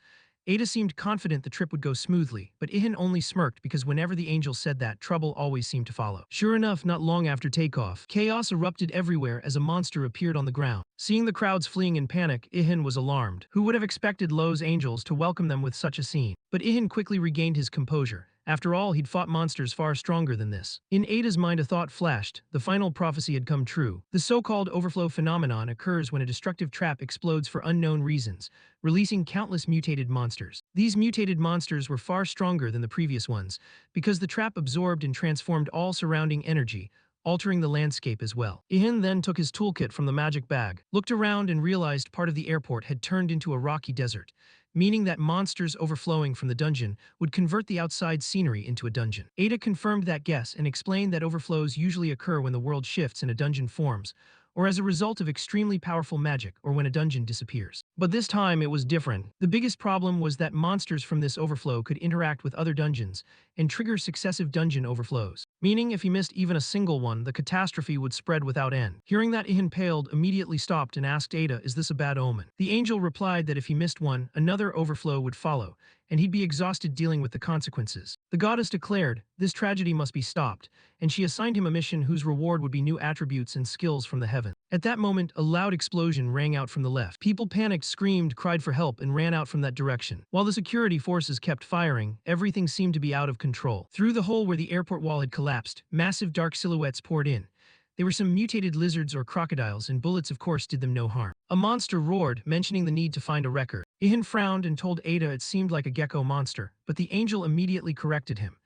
Ada seemed confident the trip would go smoothly, but Ihan only smirked because whenever the angel said that, trouble always seemed to follow. Sure enough, not long after takeoff, chaos erupted everywhere as a monster appeared on the ground. Seeing the crowds fleeing in panic, Ihan was alarmed. Who would have expected Los Angeles to welcome them with such a scene? But Ihan quickly regained his composure. After all, he'd fought monsters far stronger than this. In Ada's mind a thought flashed. The final prophecy had come true. The so-called overflow phenomenon occurs when a destructive trap explodes for unknown reasons, releasing countless mutated monsters. These mutated monsters were far stronger than the previous ones, because the trap absorbed and transformed all surrounding energy, altering the landscape as well. Ihan then took his toolkit from the magic bag, looked around and realized part of the airport had turned into a rocky desert, meaning that monsters overflowing from the dungeon would convert the outside scenery into a dungeon. Ada confirmed that guess and explained that overflows usually occur when the world shifts and a dungeon forms, or as a result of extremely powerful magic or when a dungeon disappears. But this time it was different. The biggest problem was that monsters from this overflow could interact with other dungeons and trigger successive dungeon overflows, meaning if he missed even a single one, the catastrophe would spread without end. Hearing that, Ihan paled, immediately stopped and asked Ada, is this a bad omen? The angel replied that if he missed one, another overflow would follow, and he'd be exhausted dealing with the consequences. The goddess declared, this tragedy must be stopped, and she assigned him a mission whose reward would be new attributes and skills from the heavens. At that moment, a loud explosion rang out from the left. People panicked, screamed, cried for help, and ran out from that direction. While the security forces kept firing, everything seemed to be out of control. Through the hole where the airport wall had collapsed, massive dark silhouettes poured in. They were some mutated lizards or crocodiles, and bullets of course did them no harm. A monster roared, mentioning the need to find a record. Ihan frowned and told Ada it seemed like a gecko monster, but the angel immediately corrected him.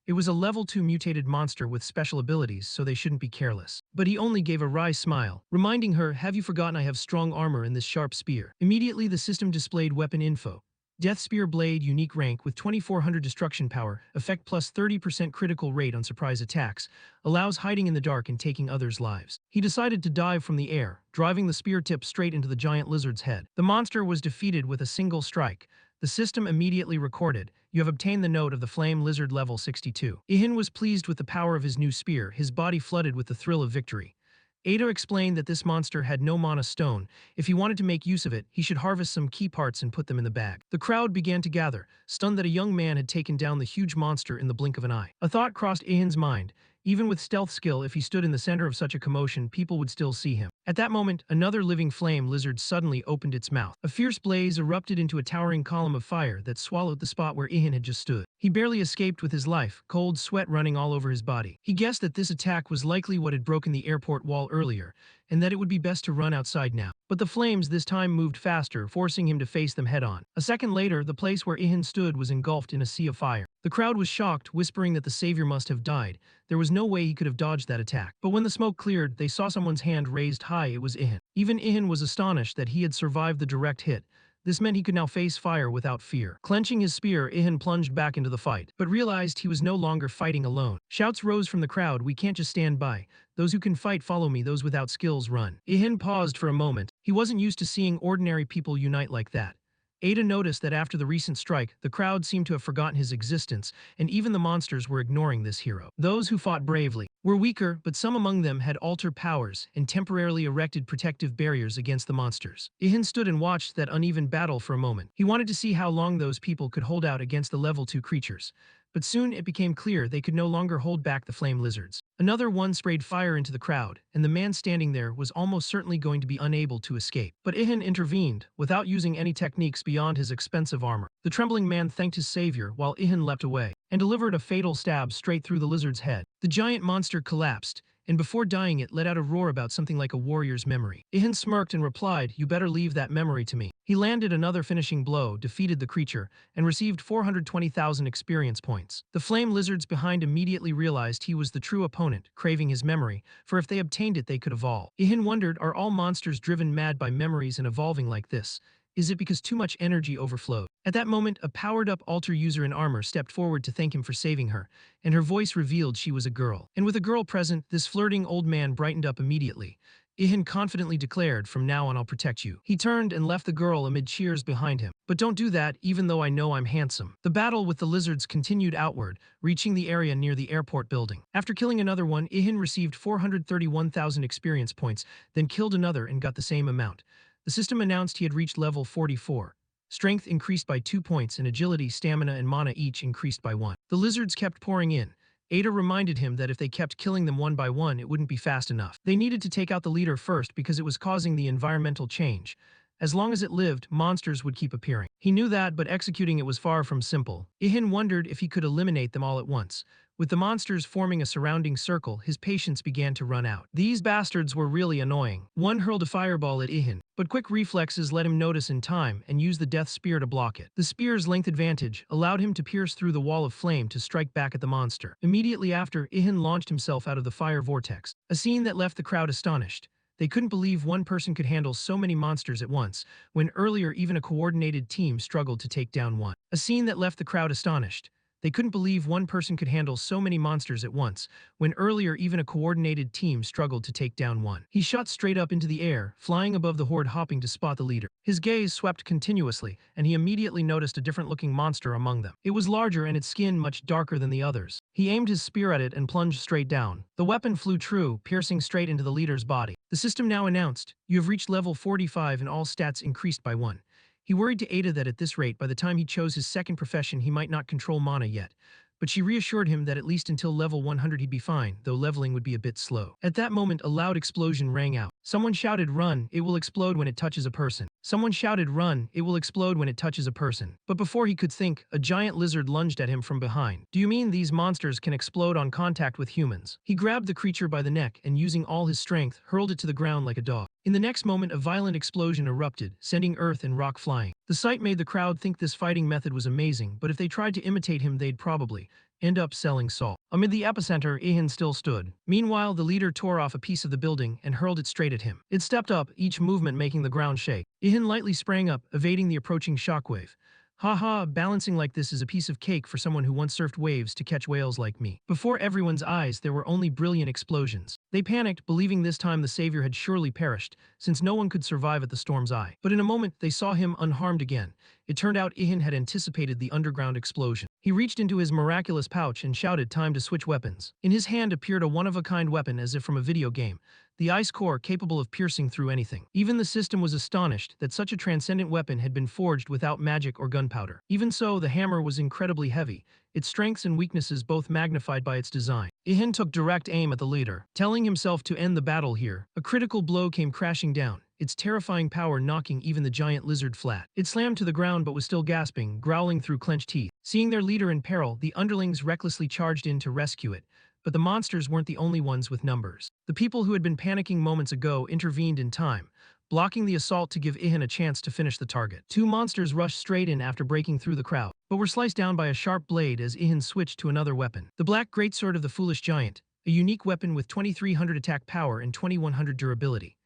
It was a level 2 mutated monster with special abilities, so they shouldn't be careless. But he only gave a wry smile, reminding her, have you forgotten I have strong armor and this sharp spear? Immediately the system displayed weapon info. Death Spear Blade, unique rank with 2400 destruction power, effect plus 30% critical rate on surprise attacks, allows hiding in the dark and taking others' lives. He decided to dive from the air, driving the spear tip straight into the giant lizard's head. The monster was defeated with a single strike. The system immediately recorded, you have obtained the note of the flame lizard level 62. Ihan was pleased with the power of his new spear, his body flooded with the thrill of victory. Ada explained that this monster had no mana stone. If he wanted to make use of it, he should harvest some key parts and put them in the bag. The crowd began to gather, stunned that a young man had taken down the huge monster in the blink of an eye. A thought crossed Ihan's mind. Even with stealth skill, if he stood in the center of such a commotion, people would still see him. At that moment, another living flame lizard suddenly opened its mouth. A fierce blaze erupted into a towering column of fire that swallowed the spot where Ihan had just stood. He barely escaped with his life, cold sweat running all over his body. He guessed that this attack was likely what had broken the airport wall earlier, and that it would be best to run outside now. But the flames this time moved faster, forcing him to face them head-on. A second later, the place where Ihan stood was engulfed in a sea of fire. The crowd was shocked, whispering that the savior must have died. There was no way he could have dodged that attack. But when the smoke cleared, they saw someone's hand raised high. It was Ihan. Even Ihan was astonished that he had survived the direct hit. This meant he could now face fire without fear. Clenching his spear, Ihan plunged back into the fight, but realized he was no longer fighting alone. Shouts rose from the crowd, we can't just stand by. Those who can fight follow me, those without skills run. Ihan paused for a moment. He wasn't used to seeing ordinary people unite like that. Ada noticed that after the recent strike, the crowd seemed to have forgotten his existence, and even the monsters were ignoring this hero. Those who fought bravely were weaker, but some among them had alter powers and temporarily erected protective barriers against the monsters. Ihan stood and watched that uneven battle for a moment. He wanted to see how long those people could hold out against the level 2 creatures. But soon it became clear they could no longer hold back the flame lizards. Another one sprayed fire into the crowd, and the man standing there was almost certainly going to be unable to escape. But Ihan intervened, without using any techniques beyond his expensive armor. The trembling man thanked his savior while Ihan leapt away, and delivered a fatal stab straight through the lizard's head. The giant monster collapsed, and before dying it let out a roar about something like a warrior's memory. Ihan smirked and replied, you better leave that memory to me. He landed another finishing blow, defeated the creature, and received 420,000 experience points. The flame lizards behind immediately realized he was the true opponent, craving his memory, for if they obtained it they could evolve. Ihan wondered, are all monsters driven mad by memories and evolving like this? Is it because too much energy overflowed? At that moment, a powered-up alter user in armor stepped forward to thank him for saving her, and her voice revealed she was a girl. And with a girl present, this flirting old man brightened up immediately. Ihan confidently declared, from now on I'll protect you. He turned and left the girl amid cheers behind him. But don't do that, even though I know I'm handsome. The battle with the lizards continued outward, reaching the area near the airport building. After killing another one, Ihan received 431,000 experience points, then killed another and got the same amount. The system announced he had reached level 44. Strength increased by 2 points, and agility, stamina, and mana each increased by 1. The lizards kept pouring in. Ada reminded him that if they kept killing them one by one, it wouldn't be fast enough. They needed to take out the leader first because it was causing the environmental change. As long as it lived, monsters would keep appearing. He knew that, but executing it was far from simple. Ihan wondered if he could eliminate them all at once. With the monsters forming a surrounding circle, his patience began to run out. These bastards were really annoying. One hurled a fireball at Ihan, but quick reflexes let him notice in time and use the death spear to block it. The spear's length advantage allowed him to pierce through the wall of flame to strike back at the monster. Immediately after, Ihan launched himself out of the fire vortex, a scene that left the crowd astonished. They couldn't believe one person could handle so many monsters at once, when earlier even a coordinated team struggled to take down one. A scene that left the crowd astonished. They couldn't believe one person could handle so many monsters at once, when earlier even a coordinated team struggled to take down one. He shot straight up into the air, flying above the horde, hoping to spot the leader. His gaze swept continuously, and he immediately noticed a different-looking monster among them. It was larger and its skin much darker than the others. He aimed his spear at it and plunged straight down. The weapon flew true, piercing straight into the leader's body. The system now announced, "You have reached level 45 and all stats increased by 1. He worried to Ada that at this rate, by the time he chose his second profession, he might not control mana yet. But she reassured him that at least until level 100 he'd be fine, though leveling would be a bit slow. At that moment, a loud explosion rang out. Someone shouted, "Run, it will explode when it touches a person." Someone shouted, "Run, it will explode when it touches a person." But before he could think, a giant lizard lunged at him from behind. "Do you mean these monsters can explode on contact with humans?" He grabbed the creature by the neck and, using all his strength, hurled it to the ground like a dog. In the next moment, a violent explosion erupted, sending earth and rock flying. The sight made the crowd think this fighting method was amazing, but if they tried to imitate him, they'd probably end up selling salt. Amid the epicenter, Ihan still stood. Meanwhile, the leader tore off a piece of the building and hurled it straight at him. It stepped up, each movement making the ground shake. Ihan lightly sprang up, evading the approaching shockwave. "Haha, balancing like this is a piece of cake for someone who once surfed waves to catch whales like me." Before everyone's eyes, there were only brilliant explosions. They panicked, believing this time the savior had surely perished, since no one could survive at the storm's eye. But in a moment, they saw him unharmed again. It turned out Ihan had anticipated the underground explosion. He reached into his miraculous pouch and shouted, "Time to switch weapons." In his hand appeared a one-of-a-kind weapon as if from a video game, the ice core capable of piercing through anything. Even the system was astonished that such a transcendent weapon had been forged without magic or gunpowder. Even so, the hammer was incredibly heavy, its strengths and weaknesses both magnified by its design. Ihan took direct aim at the leader, telling himself to end the battle here. A critical blow came crashing down, its terrifying power knocking even the giant lizard flat. It slammed to the ground but was still gasping, growling through clenched teeth. Seeing their leader in peril, the underlings recklessly charged in to rescue it. But the monsters weren't the only ones with numbers. The people who had been panicking moments ago intervened in time, blocking the assault to give Ihan a chance to finish the target. Two monsters rushed straight in after breaking through the crowd, but were sliced down by a sharp blade as Ihan switched to another weapon. The black greatsword of the foolish giant, a unique weapon with 2300 attack power and 2100 durability.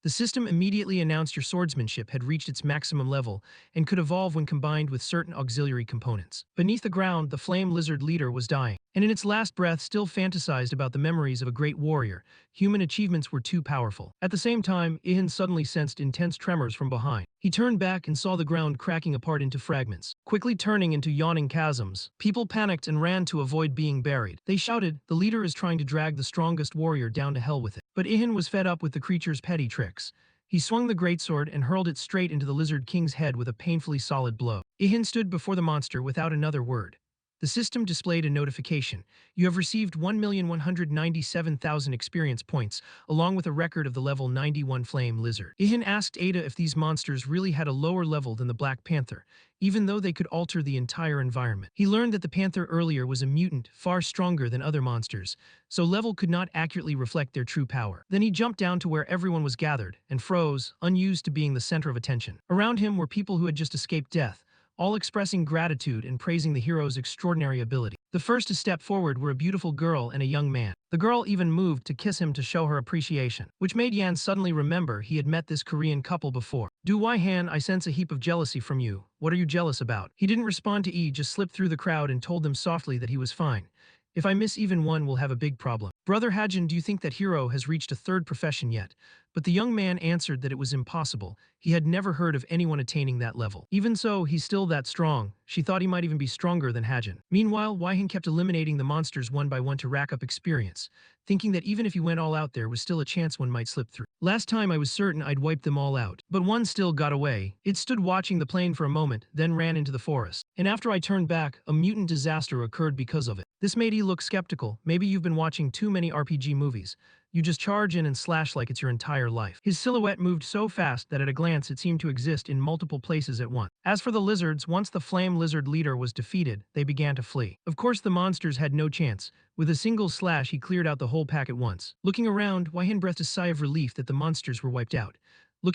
The system immediately announced your swordsmanship had reached its maximum level and could evolve when combined with certain auxiliary components. Beneath the ground, the flame lizard leader was dying, and in its last breath still fantasized about the memories of a great warrior. Human achievements were too powerful. At the same time, Ihan suddenly sensed intense tremors from behind. He turned back and saw the ground cracking apart into fragments, quickly turning into yawning chasms. People panicked and ran to avoid being buried. They shouted, "The leader is trying to drag the strongest warrior down to hell with it." But Ihan was fed up with the creature's petty tricks. He swung the greatsword and hurled it straight into the lizard king's head with a painfully solid blow. Ihan stood before the monster without another word. The system displayed a notification. "You have received 1,197,000 experience points, along with a record of the level 91 flame lizard." Ihan asked Ada if these monsters really had a lower level than the Black Panther, even though they could alter the entire environment. He learned that the panther earlier was a mutant, far stronger than other monsters, so level could not accurately reflect their true power. Then he jumped down to where everyone was gathered, and froze, unused to being the center of attention. Around him were people who had just escaped death, all expressing gratitude and praising the hero's extraordinary ability. The first to step forward were a beautiful girl and a young man. The girl even moved to kiss him to show her appreciation, which made Yan suddenly remember he had met this Korean couple before. "Do Wai Han, I sense a heap of jealousy from you. What are you jealous about?" He didn't respond to E, just slipped through the crowd and told them softly that he was fine. "If I miss even one, we'll have a big problem." "Brother Hajin, do you think that hero has reached a third profession yet?" But the young man answered that it was impossible. He had never heard of anyone attaining that level. Even so, he's still that strong. She thought he might even be stronger than Hajin. Meanwhile, Waihan kept eliminating the monsters one by one to rack up experience, thinking that even if he went all out there was still a chance one might slip through. "Last time I was certain I'd wipe them all out, but one still got away. It stood watching the plane for a moment, then ran into the forest. And after I turned back, a mutant disaster occurred because of it." This made E look skeptical. "Maybe you've been watching too many RPG movies. You just charge in and slash like it's your entire life. His silhouette moved so fast that at a glance it seemed to exist in multiple places at once. As for the lizards, once the flame lizard leader was defeated, they began to flee. Of course, the monsters had no chance. With a single slash, he cleared out the whole pack at once. Looking around, Waihan breathed a sigh of relief that the monsters were wiped out. He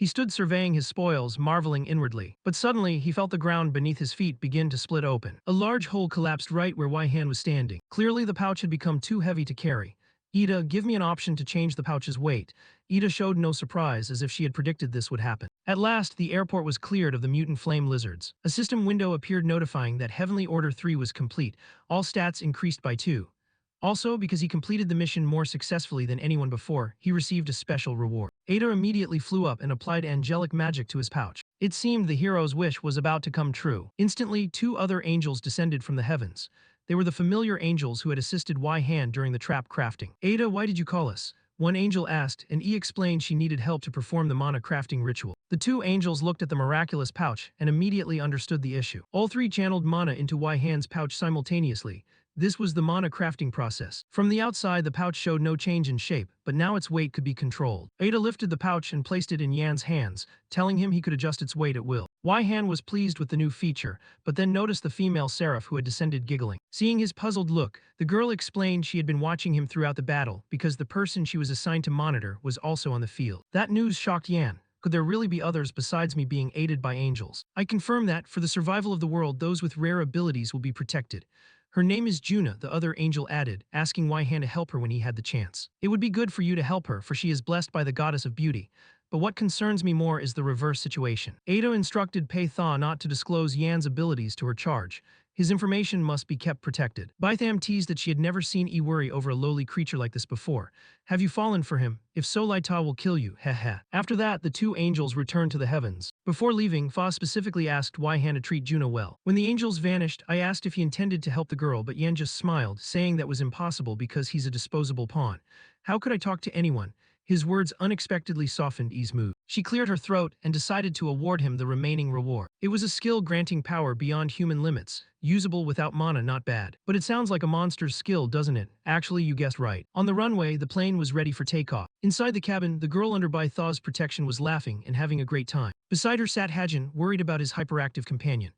stood surveying his spoils, marveling inwardly. But suddenly, he felt the ground beneath his feet begin to split open. A large hole collapsed right where Waihan was standing. Clearly, the pouch had become too heavy to carry. Ida, give me an option to change the pouch's weight. Ida showed no surprise, as if she had predicted this would happen. At last, the airport was cleared of the mutant flame lizards. A system window appeared notifying that Heavenly Order 3 was complete. All stats increased by 2. Also, because he completed the mission more successfully than anyone before, he received a special reward. Ada immediately flew up and applied angelic magic to his pouch. It seemed the hero's wish was about to come true. Instantly, 2 other angels descended from the heavens. They were the familiar angels who had assisted Waihan during the trap crafting. Ada, why did you call us? One angel asked, and E explained she needed help to perform the mana crafting ritual. The 2 angels looked at the miraculous pouch and immediately understood the issue. All 3 channeled mana into Waihan's pouch simultaneously. This was the mana crafting process. From the outside, the pouch showed no change in shape, but now its weight could be controlled. Ada lifted the pouch and placed it in Yan's hands, telling him he could adjust its weight at will. Waihan was pleased with the new feature, but then noticed the female seraph who had descended giggling. Seeing his puzzled look, the girl explained she had been watching him throughout the battle because the person she was assigned to monitor was also on the field. That news shocked Yan. Could there really be others besides me being aided by angels? I confirm that, for the survival of the world, those with rare abilities will be protected. Her name is Juna, the other angel added, asking Waihan to help her when he had the chance. It would be good for you to help her, for she is blessed by the goddess of beauty. But what concerns me more is the reverse situation. Ada instructed Pei Tha not to disclose Yan's abilities to her charge. His information must be kept protected. Baitham teased that she had never seen E worry over a lowly creature like this before. Have you fallen for him? If so, Laita will kill you, heh. After that, the 2 angels returned to the heavens. Before leaving, Fa specifically asked Waihan to treat Juna well. When the angels vanished, I asked if he intended to help the girl, but Yan just smiled, saying that was impossible because he's a disposable pawn. How could I talk to anyone? His words unexpectedly softened E's mood. She cleared her throat and decided to award him the remaining reward. It was a skill granting power beyond human limits, usable without mana, not bad. But it sounds like a monster's skill, doesn't it? Actually, you guessed right. On the runway, the plane was ready for takeoff. Inside the cabin, the girl under Bai Tha's protection was laughing and having a great time. Beside her sat Hajin, worried about his hyperactive companion.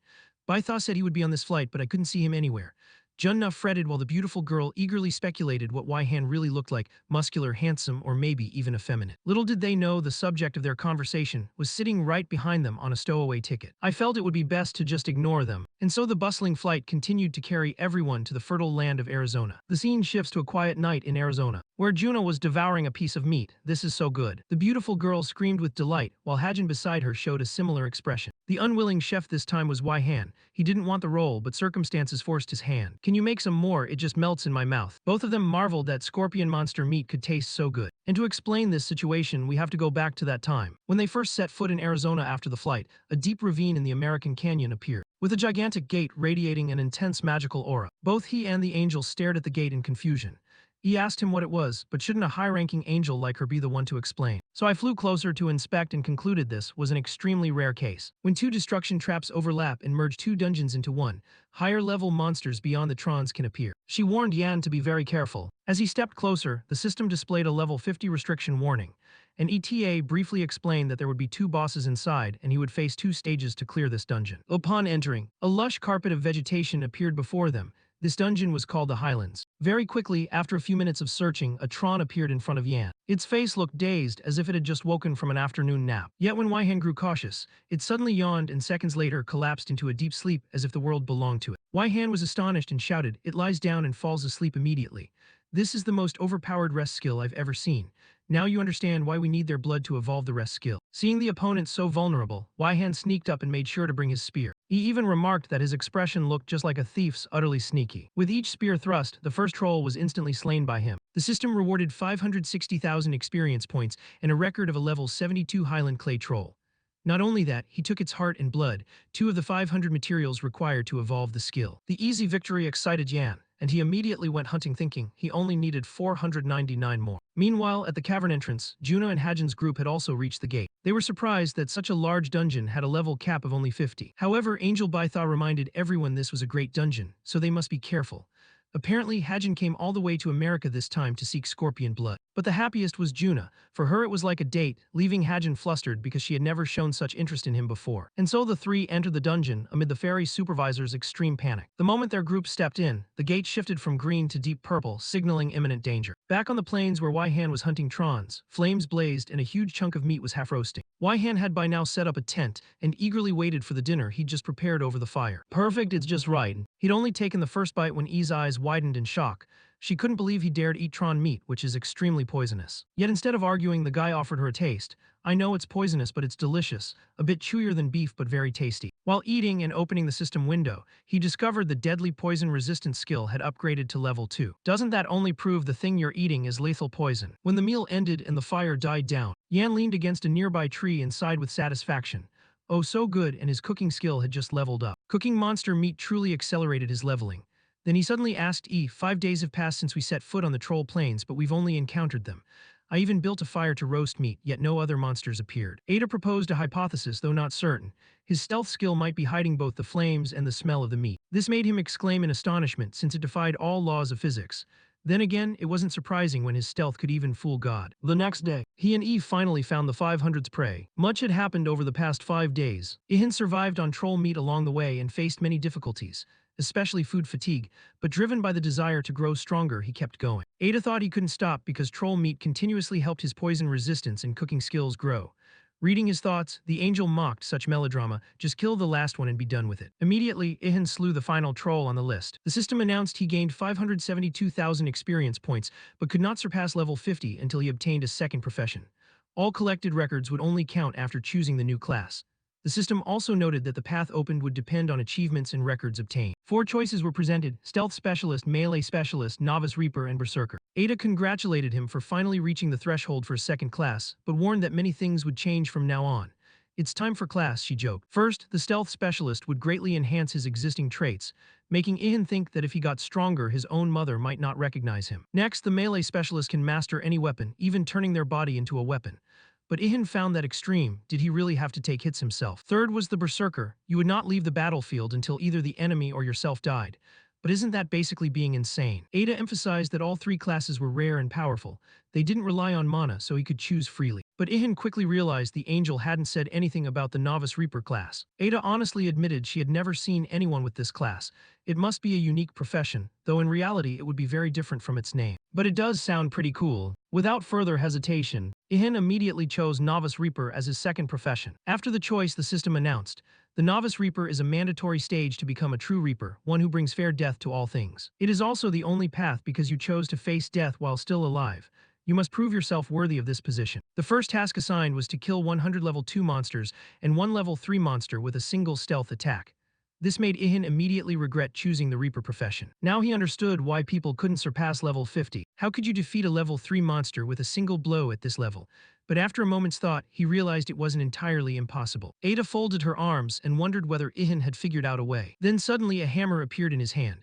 Bai Tha said he would be on this flight, but I couldn't see him anywhere. Junna fretted while the beautiful girl eagerly speculated what Waihan really looked like, muscular, handsome, or maybe even effeminate. Little did they know the subject of their conversation was sitting right behind them on a stowaway ticket. I felt it would be best to just ignore them, and so the bustling flight continued to carry everyone to the fertile land of Arizona. The scene shifts to a quiet night in Arizona, where Juna was devouring a piece of meat. This is so good. The beautiful girl screamed with delight, while Hajin beside her showed a similar expression. The unwilling chef this time was Waihan. He didn't want the role, but circumstances forced his hand. Can you make some more? It just melts in my mouth. Both of them marveled that scorpion monster meat could taste so good. And to explain this situation, we have to go back to that time. When they first set foot in Arizona after the flight, a deep ravine in the American Canyon appeared, with a gigantic gate radiating an intense magical aura. Both he and the angel stared at the gate in confusion. He asked him what it was, but shouldn't a high-ranking angel like her be the one to explain? So I flew closer to inspect and concluded this was an extremely rare case. When 2 destruction traps overlap and merge 2 dungeons into one, higher-level monsters beyond the Trons can appear. She warned Yan to be very careful. As he stepped closer, the system displayed a level 50 restriction warning. An ETA briefly explained that there would be 2 bosses inside and he would face 2 stages to clear this dungeon. Upon entering, a lush carpet of vegetation appeared before them. This dungeon was called the Highlands. Very quickly, after a few minutes of searching, a Tron appeared in front of Yan. Its face looked dazed, as if it had just woken from an afternoon nap. Yet when Waihan grew cautious, it suddenly yawned and seconds later collapsed into a deep sleep as if the world belonged to it. Waihan was astonished and shouted, "It lies down and falls asleep immediately. This is the most overpowered rest skill I've ever seen. Now you understand why we need their blood to evolve the rest skill." Seeing the opponent so vulnerable, Waihan sneaked up and made sure to bring his spear. He even remarked that his expression looked just like a thief's, utterly sneaky. With each spear thrust, the first troll was instantly slain by him. The system rewarded 560,000 experience points and a record of a level 72 Highland Clay troll. Not only that, he took its heart and blood, 2 of the 500 materials required to evolve the skill. The easy victory excited Yan, and he immediately went hunting thinking he only needed 499 more. Meanwhile, at the cavern entrance, Juna and Hajin's group had also reached the gate. They were surprised that such a large dungeon had a level cap of only 50. However, Angel Baitha reminded everyone this was a great dungeon, so they must be careful. Apparently, Hajin came all the way to America this time to seek scorpion blood. But the happiest was Juna. For her it was like a date, leaving Hajin flustered because she had never shown such interest in him before. And so the three entered the dungeon amid the ferry supervisor's extreme panic. The moment their group stepped in, the gate shifted from green to deep purple, signaling imminent danger. Back on the plains where Waihan was hunting Trons, flames blazed and a huge chunk of meat was half roasting. Waihan had by now set up a tent and eagerly waited for the dinner he'd just prepared over the fire. Perfect, it's just right. He'd only taken the first bite when E's eyes widened in shock. She couldn't believe he dared eat Tron meat, which is extremely poisonous. Yet instead of arguing, the guy offered her a taste. I know it's poisonous, but it's delicious, a bit chewier than beef but very tasty. While eating and opening the system window, he discovered the deadly poison resistance skill had upgraded to level 2. Doesn't that only prove the thing you're eating is lethal poison? When the meal ended and the fire died down, Yan leaned against a nearby tree and sighed with satisfaction. Oh, so good, and his cooking skill had just leveled up. Cooking monster meat truly accelerated his leveling. Then he suddenly asked 5 days have passed since we set foot on the troll plains, but we've only encountered them. I even built a fire to roast meat, yet no other monsters appeared. Ada proposed a hypothesis, though not certain. His stealth skill might be hiding both the flames and the smell of the meat. This made him exclaim in astonishment, since it defied all laws of physics. Then again, it wasn't surprising when his stealth could even fool God. The next day, he and finally found the 500's prey. Much had happened over the past 5 days. Ihan survived on troll meat along the way and faced many difficulties, especially food fatigue, but driven by the desire to grow stronger, he kept going. Ada thought he couldn't stop because troll meat continuously helped his poison resistance and cooking skills grow. Reading his thoughts, the angel mocked such melodrama. Just kill the last one and be done with it. Immediately, Ihan slew the final troll on the list. The system announced he gained 572,000 experience points, but could not surpass level 50 until he obtained a second profession. All collected records would only count after choosing the new class. The system also noted that the path opened would depend on achievements and records obtained. 4 choices were presented: Stealth Specialist, Melee Specialist, Novice Reaper, and Berserker. Ada congratulated him for finally reaching the threshold for a second class, but warned that many things would change from now on. It's time for class, she joked. First, the Stealth Specialist would greatly enhance his existing traits, making Ihan think that if he got stronger, his own mother might not recognize him. Next, the Melee Specialist can master any weapon, even turning their body into a weapon. But Ihan found that extreme. Did he really have to take hits himself? Third was the Berserker. You would not leave the battlefield until either the enemy or yourself died. But isn't that basically being insane? Ada emphasized that all 3 classes were rare and powerful. They didn't rely on mana, so he could choose freely. But Ihan quickly realized the angel hadn't said anything about the Novice Reaper class. Ada honestly admitted she had never seen anyone with this class. It must be a unique profession, though in reality it would be very different from its name. But it does sound pretty cool. Without further hesitation, Ihan immediately chose Novice Reaper as his second profession. After the choice, the system announced, the Novice Reaper is a mandatory stage to become a true Reaper, one who brings fair death to all things. It is also the only path because you chose to face death while still alive. You must prove yourself worthy of this position. The first task assigned was to kill 100 level 2 monsters and 1 level 3 monster with a single stealth attack. This made Ihan immediately regret choosing the Reaper profession. Now he understood why people couldn't surpass level 50. How could you defeat a level 3 monster with a single blow at this level? But after a moment's thought, he realized it wasn't entirely impossible. Ada folded her arms and wondered whether Ihan had figured out a way. Then suddenly a hammer appeared in his hand.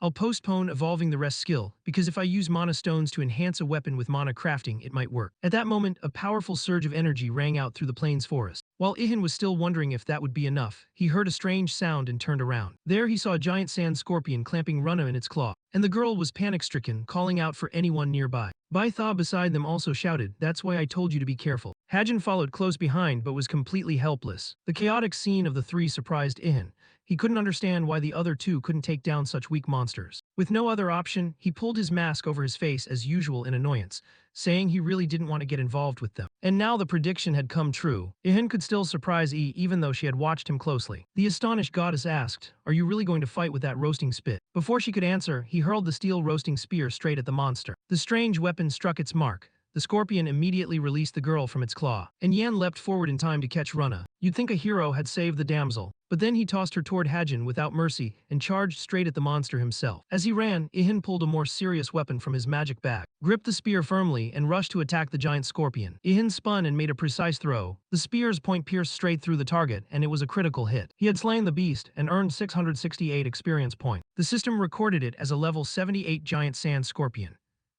I'll postpone evolving the rest skill, because if I use mana stones to enhance a weapon with mana crafting, it might work. At that moment, a powerful surge of energy rang out through the plains forest. While Ihan was still wondering if that would be enough, he heard a strange sound and turned around. There he saw a giant sand scorpion clamping Runa in its claw, and the girl was panic-stricken, calling out for anyone nearby. Baitha beside them also shouted, "That's why I told you to be careful." Hajin followed close behind but was completely helpless. The chaotic scene of the 3 surprised Ihan. He couldn't understand why the other 2 couldn't take down such weak monsters. With no other option, he pulled his mask over his face as usual in annoyance, saying he really didn't want to get involved with them. And now the prediction had come true. Ihan could still surprise even though she had watched him closely. The astonished goddess asked, "Are you really going to fight with that roasting spit?" Before she could answer, he hurled the steel roasting spear straight at the monster. The strange weapon struck its mark. The scorpion immediately released the girl from its claw, and Yan leapt forward in time to catch Runa. You'd think a hero had saved the damsel, but then he tossed her toward Hajin without mercy and charged straight at the monster himself. As he ran, Ihan pulled a more serious weapon from his magic bag, gripped the spear firmly, and rushed to attack the giant scorpion. Ihan spun and made a precise throw. The spear's point pierced straight through the target, and it was a critical hit. He had slain the beast and earned 668 experience points. The system recorded it as a level 78 giant sand scorpion.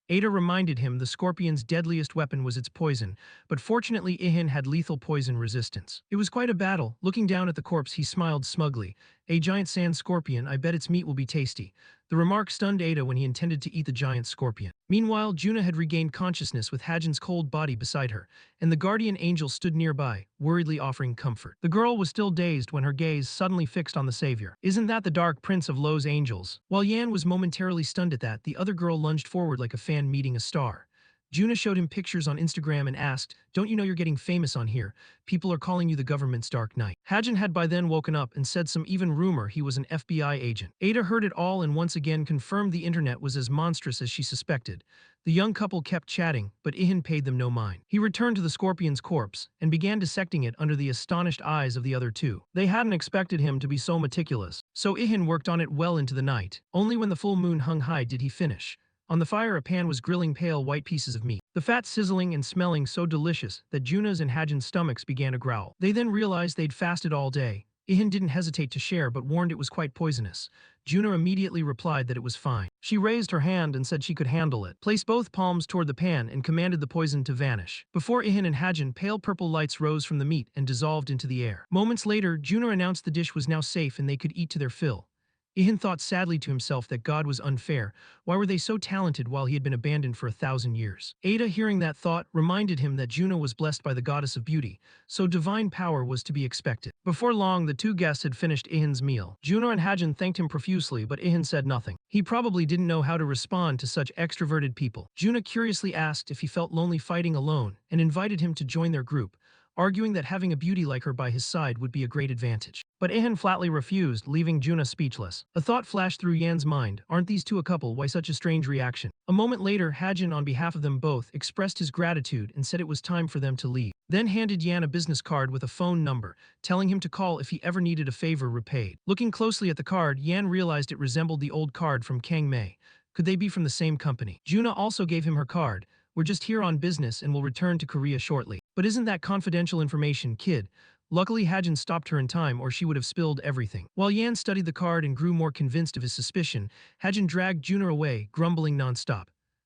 Ada reminded him the scorpion's deadliest weapon was its poison, but fortunately Ihan had lethal poison resistance. It was quite a battle. Looking down at the corpse, he smiled smugly. A giant sand scorpion, I bet its meat will be tasty. The remark stunned Ada when he intended to eat the giant scorpion. Meanwhile, Juna had regained consciousness with Hajin's cold body beside her, and the guardian angel stood nearby, worriedly offering comfort. The girl was still dazed when her gaze suddenly fixed on the savior. Isn't that the dark prince of Lo's angels? While Yan was momentarily stunned at that, the other girl lunged forward like a fan meeting a star. Juna showed him pictures on Instagram and asked, "Don't you know you're getting famous on here? People are calling you the government's Dark Knight." Hajin had by then woken up and said some even rumor he was an FBI agent. Ada heard it all and once again confirmed the internet was as monstrous as she suspected. The young couple kept chatting, but Ihan paid them no mind. He returned to the scorpion's corpse and began dissecting it under the astonished eyes of the other two. They hadn't expected him to be so meticulous, so Ihan worked on it well into the night. Only when the full moon hung high did he finish. On the fire, a pan was grilling pale white pieces of meat, the fat sizzling and smelling so delicious that Juna's and Hajin's stomachs began to growl. They then realized they'd fasted all day. Ihan didn't hesitate to share but warned it was quite poisonous. Juna immediately replied that it was fine. She raised her hand and said she could handle it, placed both palms toward the pan and commanded the poison to vanish. Before Ihan and Hajin, pale purple lights rose from the meat and dissolved into the air. Moments later, Juna announced the dish was now safe and they could eat to their fill. Ihan thought sadly to himself that God was unfair. Why were they so talented while he had been abandoned for 1,000 years? Ada, hearing that thought, reminded him that Juna was blessed by the goddess of beauty, so divine power was to be expected. Before long, the two guests had finished Ihan's meal. Juna and Hajin thanked him profusely, but Ihan said nothing. He probably didn't know how to respond to such extroverted people. Juna curiously asked if he felt lonely fighting alone and invited him to join their group, arguing that having a beauty like her by his side would be a great advantage. But Ihan flatly refused, leaving Juna speechless. A thought flashed through Yan's mind, aren't these two a couple, why such a strange reaction? A moment later, Hajin on behalf of them both expressed his gratitude and said it was time for them to leave. Then handed Yan a business card with a phone number, telling him to call if he ever needed a favor repaid. Looking closely at the card, Yan realized it resembled the old card from Kang Mei. Could they be from the same company? Juna also gave him her card. We're just here on business and will return to Korea shortly. But isn't that confidential information, kid? Luckily, Hajin stopped her in time or she would have spilled everything. While Yan studied the card and grew more convinced of his suspicion, Hajin dragged Juna away, grumbling nonstop.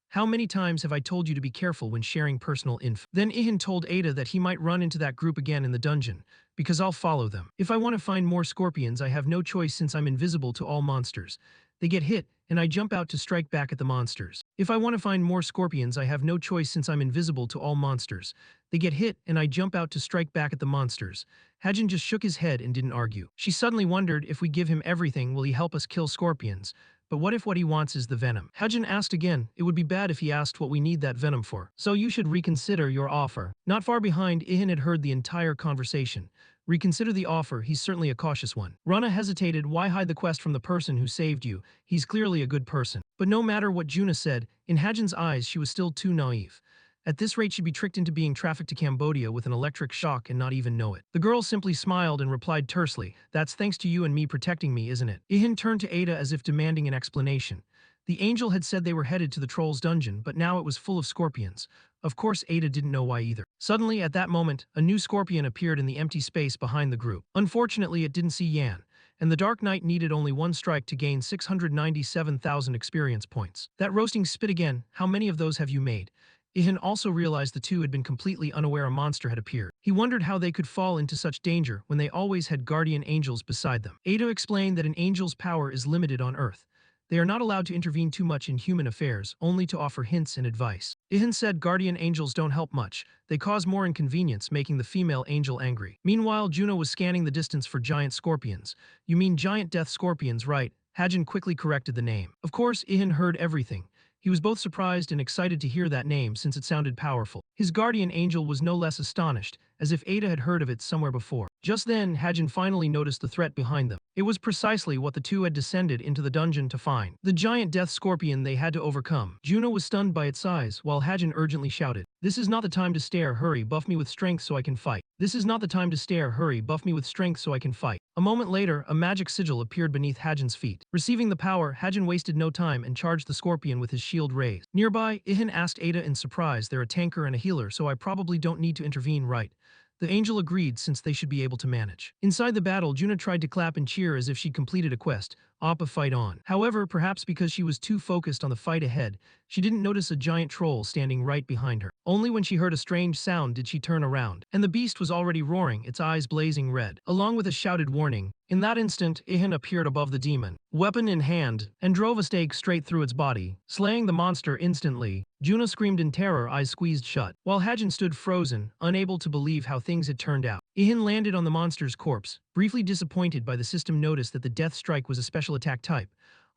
How many times have I told you to be careful when sharing personal info? Then Ihan told Ada that he might run into that group again in the dungeon, because I'll follow them. If I want to find more scorpions, I have no choice since I'm invisible to all monsters. They get hit, and I jump out to strike back at the monsters. If I want to find more scorpions, I have no choice since I'm invisible to all monsters. They get hit, and I jump out to strike back at the monsters. Hajin just shook his head and didn't argue. She suddenly wondered, if we give him everything, will he help us kill scorpions? But what if what he wants is the venom? Hajin asked again. It would be bad if he asked what we need that venom for. So you should reconsider your offer. Not far behind, Ihan had heard the entire conversation. Reconsider the offer, he's certainly a cautious one. Rana hesitated. Why hide the quest from the person who saved you? He's clearly a good person. But no matter what Juna said, in Hajin's eyes she was still too naive. At this rate she'd be tricked into being trafficked to Cambodia with an electric shock and not even know it. The girl simply smiled and replied tersely, that's thanks to you and me protecting me, isn't it? Ihan turned to Ada as if demanding an explanation. The angel had said they were headed to the troll's dungeon, but now it was full of scorpions. Of course, Ada didn't know why either. Suddenly, at that moment, a new scorpion appeared in the empty space behind the group. Unfortunately, it didn't see Yan, and the Dark Knight needed only one strike to gain 697,000 experience points. That roasting spit again, how many of those have you made? Ihan also realized the two had been completely unaware a monster had appeared. He wondered how they could fall into such danger when they always had guardian angels beside them. Ada explained that an angel's power is limited on Earth. They are not allowed to intervene too much in human affairs, only to offer hints and advice. Ihan said guardian angels don't help much. They cause more inconvenience, making the female angel angry. Meanwhile, Juno was scanning the distance for giant scorpions. You mean giant death scorpions, right? Hajin quickly corrected the name. Of course, Ihan heard everything. He was both surprised and excited to hear that name since it sounded powerful. His guardian angel was no less astonished, as if Ada had heard of it somewhere before. Just then, Hajin finally noticed the threat behind them. It was precisely what the two had descended into the dungeon to find. The giant death scorpion they had to overcome. Juno was stunned by its size, while Hajin urgently shouted, "This is not the time to stare, hurry, buff me with strength so I can fight. This is not the time to stare, hurry, buff me with strength so I can fight." A moment later, a magic sigil appeared beneath Hajin's feet. Receiving the power, Hajin wasted no time and charged the scorpion with his shield raised. Nearby, Ihan asked Ada in surprise, they're a tanker and a healer, so I probably don't need to intervene, right? The angel agreed since they should be able to manage. Inside the battle, Juna tried to clap and cheer as if she'd completed a quest. Oppa fight on. However, perhaps because she was too focused on the fight ahead, she didn't notice a giant troll standing right behind her. Only when she heard a strange sound did she turn around, and the beast was already roaring, its eyes blazing red, along with a shouted warning. In that instant, Ihan appeared above the demon, weapon in hand, and drove a stake straight through its body, slaying the monster instantly. Juna screamed in terror, eyes squeezed shut, while Hajin stood frozen, unable to believe how things had turned out. Ihan landed on the monster's corpse, briefly disappointed by the system notice that the death strike was a special attack type.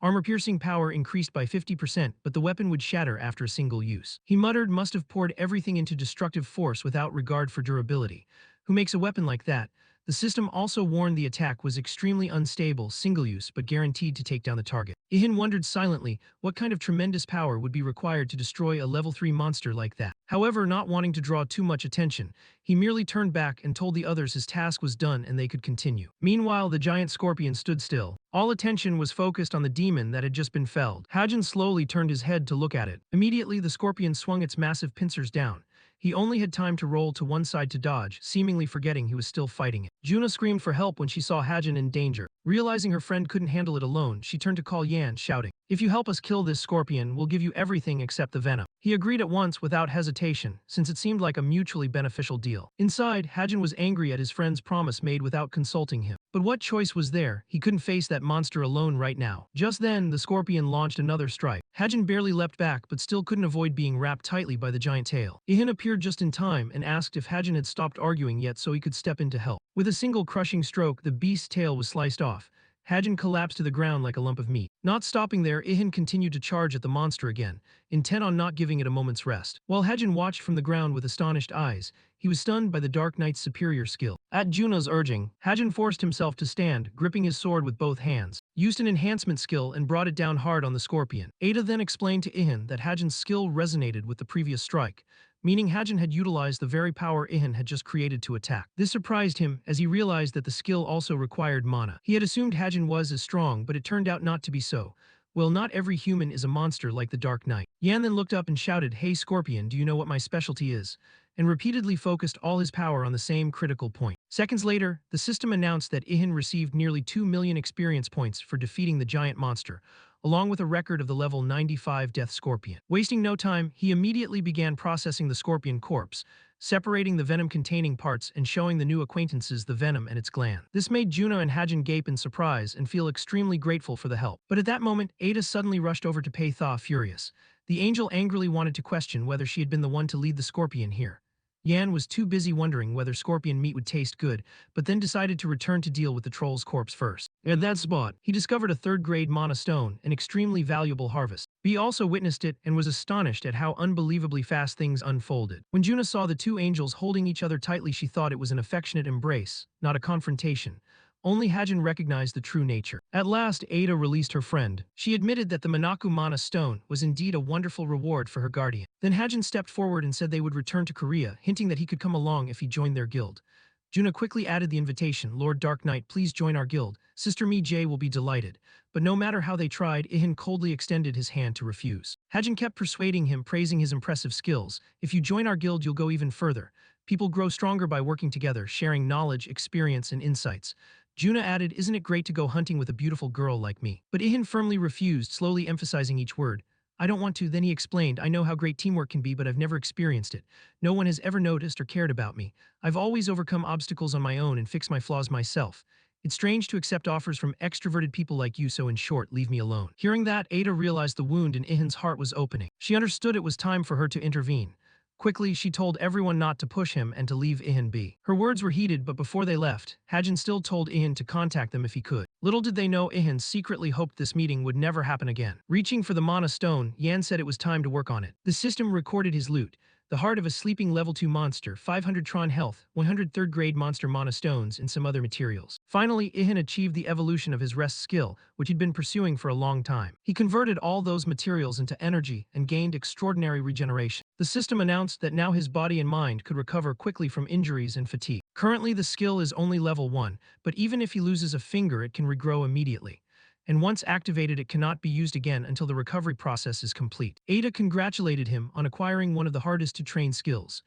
Armor-piercing power increased by 50%, but the weapon would shatter after a single use. He muttered, must have poured everything into destructive force without regard for durability. Who makes a weapon like that? The system also warned the attack was extremely unstable, single-use, but guaranteed to take down the target. Ihan wondered silently what kind of tremendous power would be required to destroy a level 3 monster like that. However, not wanting to draw too much attention, he merely turned back and told the others his task was done and they could continue. Meanwhile, the giant scorpion stood still. All attention was focused on the demon that had just been felled. Hajin slowly turned his head to look at it. Immediately, the scorpion swung its massive pincers down. He only had time to roll to one side to dodge, seemingly forgetting he was still fighting it. Juna screamed for help when she saw Hajin in danger. Realizing her friend couldn't handle it alone, she turned to call Yan, shouting, "If you help us kill this scorpion, we'll give you everything except the venom." He agreed at once without hesitation, since it seemed like a mutually beneficial deal. Inside, Hajin was angry at his friend's promise made without consulting him. But what choice was there? He couldn't face that monster alone right now. Just then, the scorpion launched another strike. Hajin barely leapt back, but still couldn't avoid being wrapped tightly by the giant tail. Ihan appeared just in time and asked if Hajin had stopped arguing yet so he could step in to help. With a single crushing stroke, the beast's tail was sliced off. Hajin collapsed to the ground like a lump of meat. Not stopping there, Ihan continued to charge at the monster again, intent on not giving it a moment's rest. While Hajin watched from the ground with astonished eyes, he was stunned by the Dark Knight's superior skill. At Juna's urging, Hajin forced himself to stand, gripping his sword with both hands, used an enhancement skill and brought it down hard on the scorpion. Ada then explained to Ihan that Hajin's skill resonated with the previous strike, meaning Hajin had utilized the very power Ihan had just created to attack. This surprised him, as he realized that the skill also required mana. He had assumed Hajin was as strong, but it turned out not to be so. Well, not every human is a monster like the Dark Knight. Yan then looked up and shouted, "Hey Scorpion, do you know what my specialty is?" and repeatedly focused all his power on the same critical point. Seconds later, the system announced that Ihan received nearly 2 million experience points for defeating the giant monster, along with a record of the level 95 Death Scorpion. Wasting no time, he immediately began processing the scorpion corpse, separating the venom-containing parts and showing the new acquaintances the venom and its gland. This made Juna and Hajin gape in surprise and feel extremely grateful for the help. But at that moment, Ada suddenly rushed over to pay Thaw, furious. The angel angrily wanted to question whether she had been the one to lead the scorpion here. Yan was too busy wondering whether scorpion meat would taste good, but then decided to return to deal with the troll's corpse first. At that spot, he discovered a third-grade mana stone, an extremely valuable harvest. B also witnessed it and was astonished at how unbelievably fast things unfolded. When Juna saw the two angels holding each other tightly, she thought it was an affectionate embrace, not a confrontation. Only Hajin recognized the true nature. At last, Ada released her friend. She admitted that the Monaku Mana Stone was indeed a wonderful reward for her guardian. Then Hajin stepped forward and said they would return to Korea, hinting that he could come along if he joined their guild. Juna quickly added the invitation, "Lord Dark Knight, please join our guild. Sister Mi Jae will be delighted." But no matter how they tried, Ihan coldly extended his hand to refuse. Hajin kept persuading him, praising his impressive skills. "If you join our guild, you'll go even further. People grow stronger by working together, sharing knowledge, experience, and insights." Juna added, "Isn't it great to go hunting with a beautiful girl like me?" But Ihan firmly refused, slowly emphasizing each word. "I don't want to." Then he explained, "I know how great teamwork can be, but I've never experienced it. No one has ever noticed or cared about me. I've always overcome obstacles on my own and fixed my flaws myself. It's strange to accept offers from extroverted people like you, so in short, leave me alone." Hearing that, Ada realized the wound in Ihan's heart was opening. She understood it was time for her to intervene. Quickly, she told everyone not to push him and to leave Ihan be. Her words were heated, but before they left, Hajin still told Ihan to contact them if he could. Little did they know Ihan secretly hoped this meeting would never happen again. Reaching for the Mana Stone, Yan said it was time to work on it. The system recorded his loot: the heart of a sleeping level 2 monster, 500 Tron health, 100 third-grade monster Mana Stones, and some other materials. Finally, Ihan achieved the evolution of his rest skill, which he'd been pursuing for a long time. He converted all those materials into energy and gained extraordinary regeneration. The system announced that now his body and mind could recover quickly from injuries and fatigue. Currently, the skill is only level 1, but even if he loses a finger, it can regrow immediately. And once activated, it cannot be used again until the recovery process is complete. Ada congratulated him on acquiring one of the hardest to train skills.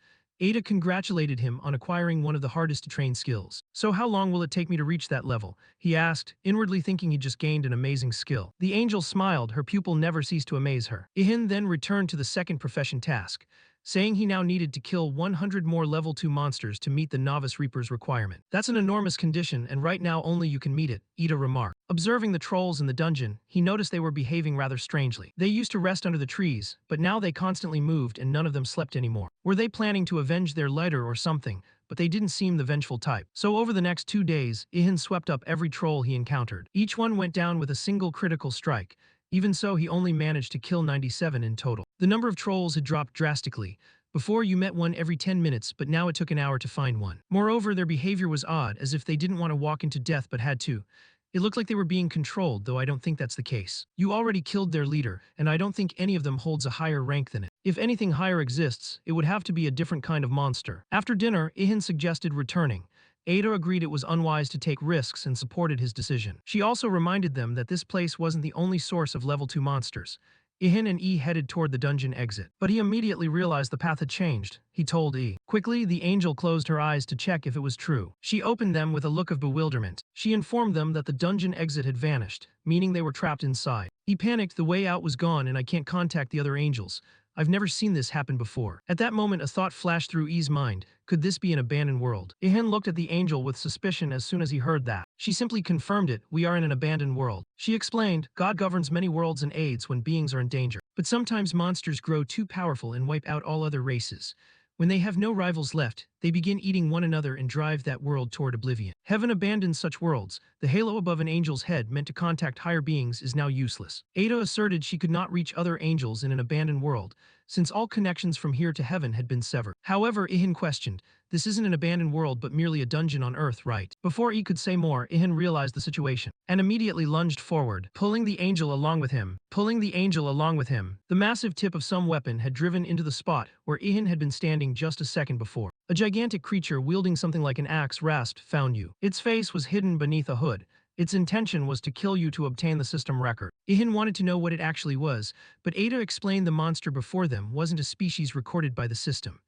Ada congratulated him on acquiring one of the hardest to train skills. So how long will it take me to reach that level? He asked, inwardly thinking he just gained an amazing skill. The angel smiled, her pupil never ceased to amaze her. Ihan then returned to the second profession task, saying he now needed to kill 100 more level 2 monsters to meet the Novice Reaper's requirement. That's an enormous condition, and right now only you can meet it, Ida remarked. Observing the trolls in the dungeon, he noticed they were behaving rather strangely. They used to rest under the trees, but now they constantly moved and none of them slept anymore. Were they planning to avenge their leader or something? But they didn't seem the vengeful type. So over the next 2 days, Ihan swept up every troll he encountered. Each one went down with a single critical strike. Even so, he only managed to kill 97 in total. The number of trolls had dropped drastically. Before, you met one every 10 minutes, but now it took an hour to find one. Moreover, their behavior was odd, as if they didn't want to walk into death but had to. It looked like they were being controlled, though I don't think that's the case. You already killed their leader, and I don't think any of them holds a higher rank than it. If anything higher exists, it would have to be a different kind of monster. After dinner, Ihan suggested returning. Ada agreed it was unwise to take risks and supported his decision. She also reminded them that this place wasn't the only source of level 2 monsters. Ihan and E headed toward the dungeon exit, but he immediately realized the path had changed. He told E. Quickly, the angel closed her eyes to check if it was true. She opened them with a look of bewilderment. She informed them that the dungeon exit had vanished, meaning they were trapped inside. He panicked, the way out was gone and I can't contact the other angels. I've never seen this happen before. At that moment, a thought flashed through E's mind. Could this be an abandoned world? Ihan looked at the angel with suspicion as soon as he heard that. She simply confirmed it, we are in an abandoned world. She explained, God governs many worlds and aids when beings are in danger. But sometimes monsters grow too powerful and wipe out all other races. When they have no rivals left, they begin eating one another and drive that world toward oblivion. Heaven abandons such worlds. The halo above an angel's head meant to contact higher beings is now useless. Ada asserted she could not reach other angels in an abandoned world, since all connections from here to heaven had been severed. However, Ihan questioned, this isn't an abandoned world but merely a dungeon on Earth, right? Before E could say more, Ihan realized the situation, and immediately lunged forward, pulling the angel along with him. The massive tip of some weapon had driven into the spot where Ihan had been standing just a second before. A gigantic creature wielding something like an axe rasped, found you. Its face was hidden beneath a hood. Its intention was to kill you to obtain the system record. Ihan wanted to know what it actually was, but Ada explained the monster before them wasn't a species recorded by the system.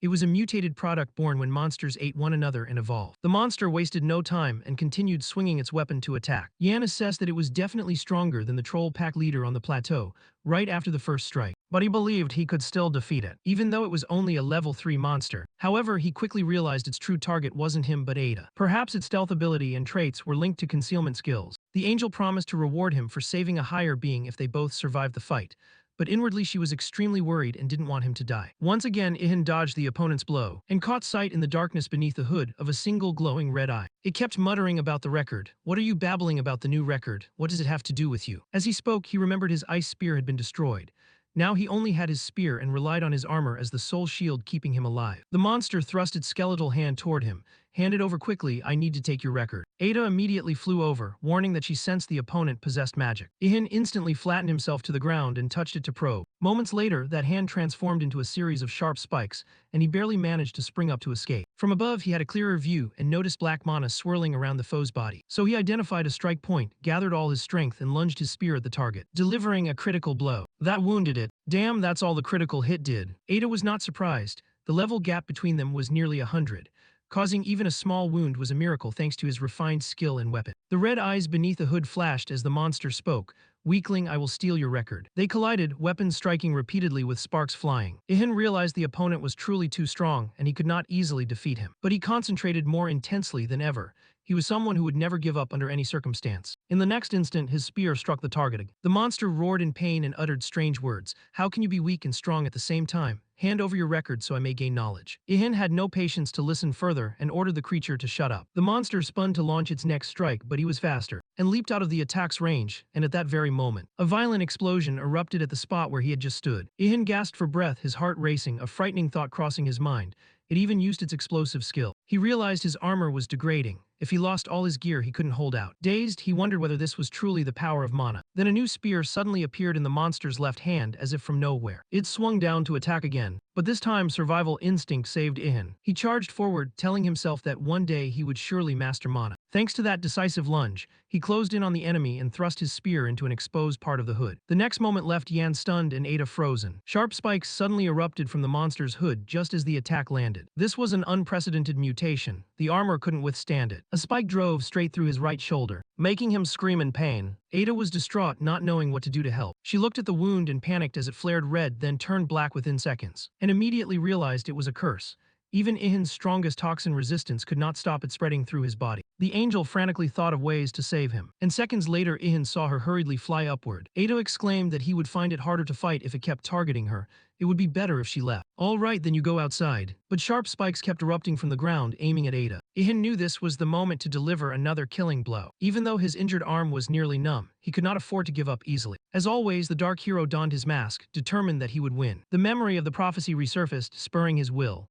It was a mutated product born when monsters ate one another and evolved. The monster wasted no time and continued swinging its weapon to attack. Yan assessed that it was definitely stronger than the troll pack leader on the plateau, right after the first strike. But he believed he could still defeat it, even though it was only a level 3 monster. However, he quickly realized its true target wasn't him but Ada. Perhaps its stealth ability and traits were linked to concealment skills. The angel promised to reward him for saving a higher being if they both survived the fight. But inwardly she was extremely worried and didn't want him to die. Once again, Ihan dodged the opponent's blow and caught sight in the darkness beneath the hood of a single glowing red eye. It kept muttering about the record. What are you babbling about the new record? What does it have to do with you? As he spoke, he remembered his ice spear had been destroyed. Now he only had his spear and relied on his armor as the sole shield keeping him alive. The monster thrust its skeletal hand toward him. Hand it over quickly, I need to take your record. Ada immediately flew over, warning that she sensed the opponent possessed magic. Ihan instantly flattened himself to the ground and touched it to probe. Moments later, that hand transformed into a series of sharp spikes, and he barely managed to spring up to escape. From above, he had a clearer view and noticed black mana swirling around the foe's body. So he identified a strike point, gathered all his strength, and lunged his spear at the target, delivering a critical blow. That wounded it. Damn, that's all the critical hit did. Ada was not surprised. The level gap between them was nearly 100. Causing even a small wound was a miracle thanks to his refined skill and weapon. The red eyes beneath the hood flashed as the monster spoke. Weakling, I will steal your record. They collided, weapons striking repeatedly with sparks flying. Ihan realized the opponent was truly too strong and he could not easily defeat him. But he concentrated more intensely than ever. He was someone who would never give up under any circumstance. In the next instant, his spear struck the target. The monster roared in pain and uttered strange words. How can you be weak and strong at the same time? Hand over your record so I may gain knowledge. Ihan had no patience to listen further and ordered the creature to shut up. The monster spun to launch its next strike, but he was faster and leaped out of the attack's range, and at that very moment, a violent explosion erupted at the spot where he had just stood. Ihan gasped for breath, his heart racing, a frightening thought crossing his mind. It even used its explosive skill. He realized his armor was degrading. If he lost all his gear, he couldn't hold out. Dazed, he wondered whether this was truly the power of mana. Then a new spear suddenly appeared in the monster's left hand as if from nowhere. It swung down to attack again, but this time survival instinct saved Ihan. He charged forward, telling himself that one day he would surely master mana. Thanks to that decisive lunge, he closed in on the enemy and thrust his spear into an exposed part of the hood. The next moment left Yan stunned and Ada frozen. Sharp spikes suddenly erupted from the monster's hood just as the attack landed. This was an unprecedented mutation. The armor couldn't withstand it. A spike drove straight through his right shoulder, making him scream in pain. Ada was distraught, not knowing what to do to help. She looked at the wound and panicked as it flared red, then turned black within seconds, and immediately realized it was a curse. Even Ihin's strongest toxin resistance could not stop it spreading through his body. The angel frantically thought of ways to save him, and seconds later Ihan saw her hurriedly fly upward. Ada exclaimed that he would find it harder to fight if it kept targeting her. It would be better if she left. All right, then you go outside. But sharp spikes kept erupting from the ground, aiming at Ada. Ihan knew this was the moment to deliver another killing blow. Even though his injured arm was nearly numb, he could not afford to give up easily. As always, the dark hero donned his mask, determined that he would win. The memory of the prophecy resurfaced, spurring his will.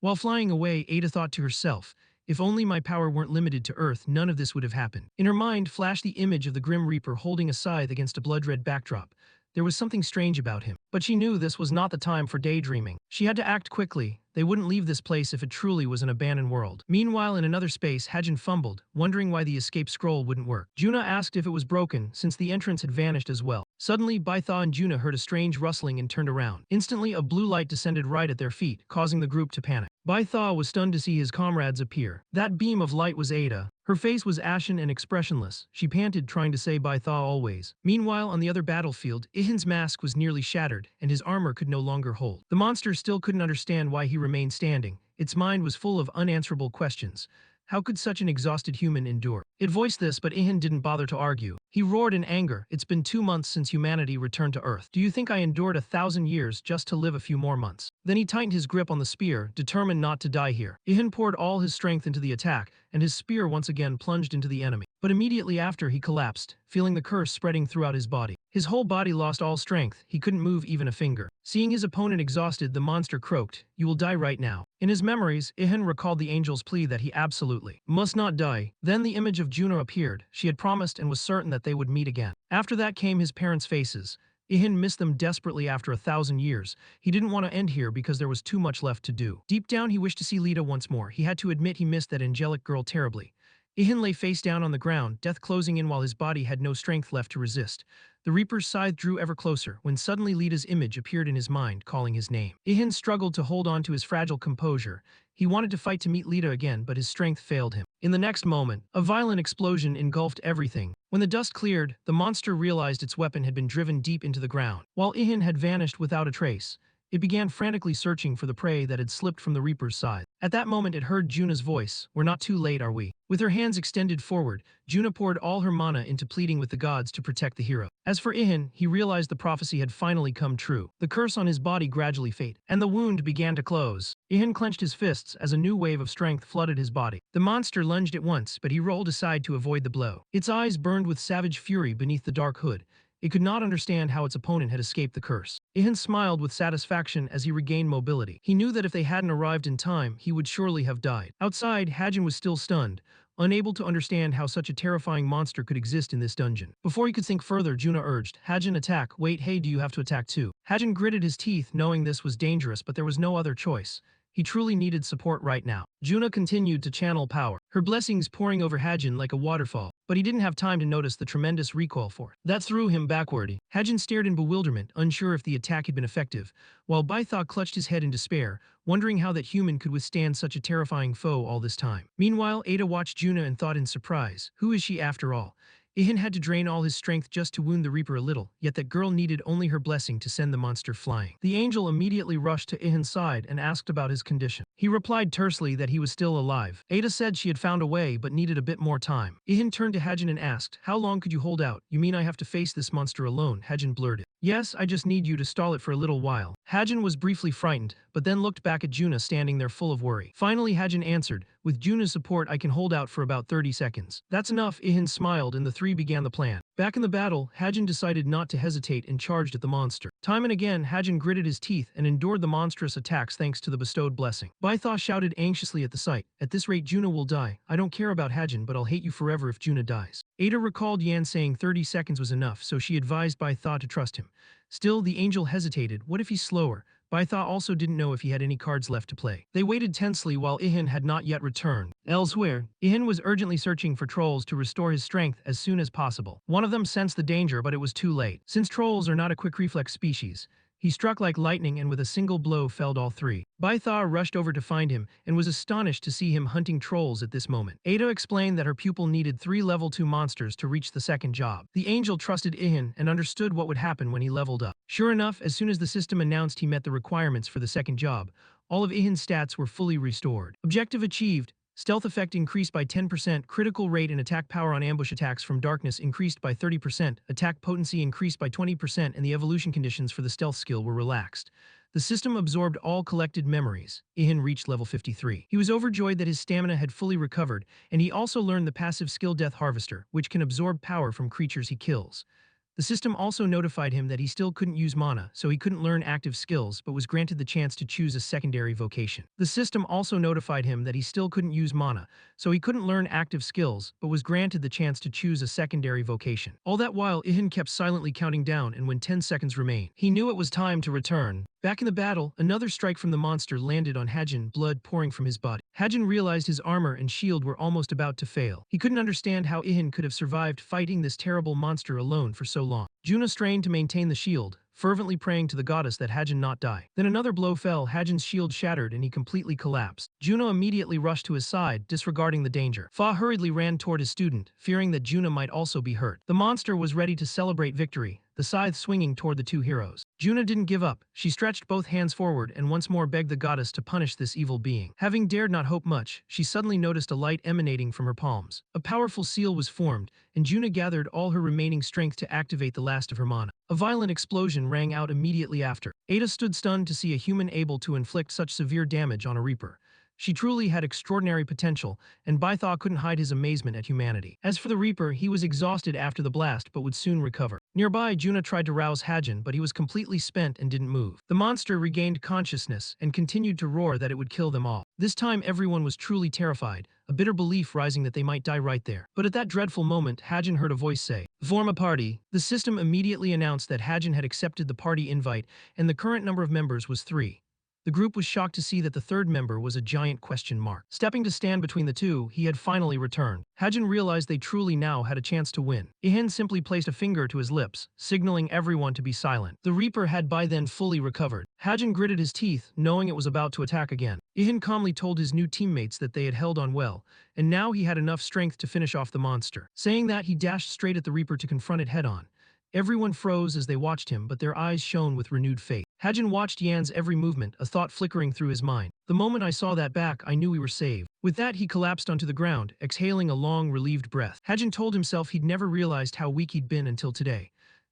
While flying away, Ada thought to herself, if only my power weren't limited to Earth, none of this would have happened. In her mind flashed the image of the Grim Reaper holding a scythe against a blood-red backdrop. There was something strange about him, but she knew this was not the time for daydreaming. She had to act quickly. They wouldn't leave this place if it truly was an abandoned world. Meanwhile, in another space, Hajin fumbled, wondering why the escape scroll wouldn't work. Juna asked if it was broken, since the entrance had vanished as well. Suddenly, Baitha and Juna heard a strange rustling and turned around. Instantly, a blue light descended right at their feet, causing the group to panic. Baitha was stunned to see his comrades appear. That beam of light was Ada. Her face was ashen and expressionless. She panted, trying to say Baitha always. Meanwhile, on the other battlefield, Ihin's mask was nearly shattered, and his armor could no longer hold. The monster still couldn't understand why he remained standing. Its mind was full of unanswerable questions. How could such an exhausted human endure? It voiced this, but Ihan didn't bother to argue. He roared in anger. It's been 2 months since humanity returned to Earth. Do you think I endured 1,000 years just to live a few more months? Then he tightened his grip on the spear, determined not to die here. Ihan poured all his strength into the attack, and his spear once again plunged into the enemy. But immediately after, he collapsed, feeling the curse spreading throughout his body. His whole body lost all strength. He couldn't move even a finger. Seeing his opponent exhausted, the monster croaked, "You will die right now." In his memories, Ihan recalled the angel's plea that he absolutely must not die. Then the image of Juno appeared. She had promised and was certain that they would meet again. After that came his parents' faces. Ihan missed them desperately after 1,000 years. He didn't want to end here because there was too much left to do. Deep down, he wished to see Lita once more. He had to admit he missed that angelic girl terribly. Ihan lay face down on the ground, death closing in while his body had no strength left to resist. The Reaper's scythe drew ever closer, when suddenly Lita's image appeared in his mind, calling his name. Ihan struggled to hold on to his fragile composure. He wanted to fight to meet Lita again, but his strength failed him. In the next moment, a violent explosion engulfed everything. When the dust cleared, the monster realized its weapon had been driven deep into the ground. While Ihan had vanished without a trace, it began frantically searching for the prey that had slipped from the Reaper's side. At that moment it heard Juna's voice, "We're not too late, are we?" With her hands extended forward, Juna poured all her mana into pleading with the gods to protect the hero. As for Ihan, he realized the prophecy had finally come true. The curse on his body gradually faded, and the wound began to close. Ihan clenched his fists as a new wave of strength flooded his body. The monster lunged at once, but he rolled aside to avoid the blow. Its eyes burned with savage fury beneath the dark hood. It could not understand how its opponent had escaped the curse. Ihan smiled with satisfaction as he regained mobility. He knew that if they hadn't arrived in time, he would surely have died. Outside, Hajin was still stunned, unable to understand how such a terrifying monster could exist in this dungeon. Before he could think further, Juna urged, "Hajin, attack." "Wait, hey, do you have to attack too?" Hajin gritted his teeth, knowing this was dangerous, but there was no other choice. He truly needed support right now. Juna continued to channel power, her blessings pouring over Hajin like a waterfall, but he didn't have time to notice the tremendous recoil force that threw him backward. Hajin stared in bewilderment, unsure if the attack had been effective, while Baitha clutched his head in despair, wondering how that human could withstand such a terrifying foe all this time. Meanwhile, Ada watched Juna and thought in surprise, who is she after all? Ihan had to drain all his strength just to wound the Reaper a little, yet that girl needed only her blessing to send the monster flying. The angel immediately rushed to Ihan's side and asked about his condition. He replied tersely that he was still alive. Ada said she had found a way but needed a bit more time. Ihan turned to Hajin and asked, "How long could you hold out?" "You mean I have to face this monster alone?" Hajin blurted. "Yes, I just need you to stall it for a little while." Hajin was briefly frightened, but then looked back at Juna standing there full of worry. Finally Hajin answered, With Juna's support, I can hold out for about 30 seconds. That's enough, Ihan smiled and the three began the plan. Back in the battle, Hajin decided not to hesitate and charged at the monster. Time and again, Hajin gritted his teeth and endured the monstrous attacks thanks to the bestowed blessing. Baitha shouted anxiously at the sight, "At this rate Juna will die. I don't care about Hajin, but I'll hate you forever if Juna dies." Ada recalled Yan saying 30 seconds was enough, so she advised Baitha to trust him. Still, the angel hesitated. What if he's slower? Baitha also didn't know if he had any cards left to play. They waited tensely while Ihan had not yet returned. Elsewhere, Ihan was urgently searching for trolls to restore his strength as soon as possible. One of them sensed the danger, but it was too late. Since trolls are not a quick reflex species, he struck like lightning and with a single blow felled all three. Baitha rushed over to find him and was astonished to see him hunting trolls at this moment. Ada explained that her pupil needed 3 level 2 monsters to reach the second job. The angel trusted Ihan and understood what would happen when he leveled up. Sure enough, as soon as the system announced he met the requirements for the second job, all of Ihan's stats were fully restored. Objective achieved. Stealth effect increased by 10%, critical rate and attack power on ambush attacks from darkness increased by 30%, attack potency increased by 20%, and the evolution conditions for the stealth skill were relaxed. The system absorbed all collected memories. Ihan reached level 53. He was overjoyed that his stamina had fully recovered, and he also learned the passive skill Death Harvester, which can absorb power from creatures he kills. The system also notified him that he still couldn't use mana, so he couldn't learn active skills but was granted the chance to choose a secondary vocation. The system also notified him that he still couldn't use mana, so he couldn't learn active skills but was granted the chance to choose a secondary vocation. All that while, Ihan kept silently counting down, and when 10 seconds remained, he knew it was time to return. Back in the battle, another strike from the monster landed on Hajin, blood pouring from his body. Hajin realized his armor and shield were almost about to fail. He couldn't understand how Ihan could have survived fighting this terrible monster alone for so long. Juna strained to maintain the shield, fervently praying to the goddess that Hajin not die. Then another blow fell, Hajin's shield shattered and he completely collapsed. Juna immediately rushed to his side, disregarding the danger. Fa hurriedly ran toward his student, fearing that Juna might also be hurt. The monster was ready to celebrate victory, the scythe swinging toward the two heroes. Juna didn't give up. She stretched both hands forward and once more begged the goddess to punish this evil being. Having dared not hope much, she suddenly noticed a light emanating from her palms. A powerful seal was formed, and Juna gathered all her remaining strength to activate the last of her mana. A violent explosion rang out immediately after. Ada stood stunned to see a human able to inflict such severe damage on a reaper. She truly had extraordinary potential, and Baitha couldn't hide his amazement at humanity. As for the Reaper, he was exhausted after the blast but would soon recover. Nearby, Juna tried to rouse Hajin, but he was completely spent and didn't move. The monster regained consciousness and continued to roar that it would kill them all. This time everyone was truly terrified, a bitter belief rising that they might die right there. But at that dreadful moment, Hajin heard a voice say, "Form a party." The system immediately announced that Hajin had accepted the party invite, and the current number of members was 3. The group was shocked to see that the third member was a giant question mark. Stepping to stand between the two, he had finally returned. Hajin realized they truly now had a chance to win. Ihan simply placed a finger to his lips, signaling everyone to be silent. The Reaper had by then fully recovered. Hajin gritted his teeth, knowing it was about to attack again. Ihan calmly told his new teammates that they had held on well, and now he had enough strength to finish off the monster. Saying that, he dashed straight at the Reaper to confront it head-on. Everyone froze as they watched him, but their eyes shone with renewed faith. Hajin watched Yan's every movement, a thought flickering through his mind. The moment I saw that back, I knew we were saved. With that, he collapsed onto the ground, exhaling a long, relieved breath. Hajin told himself he'd never realized how weak he'd been until today.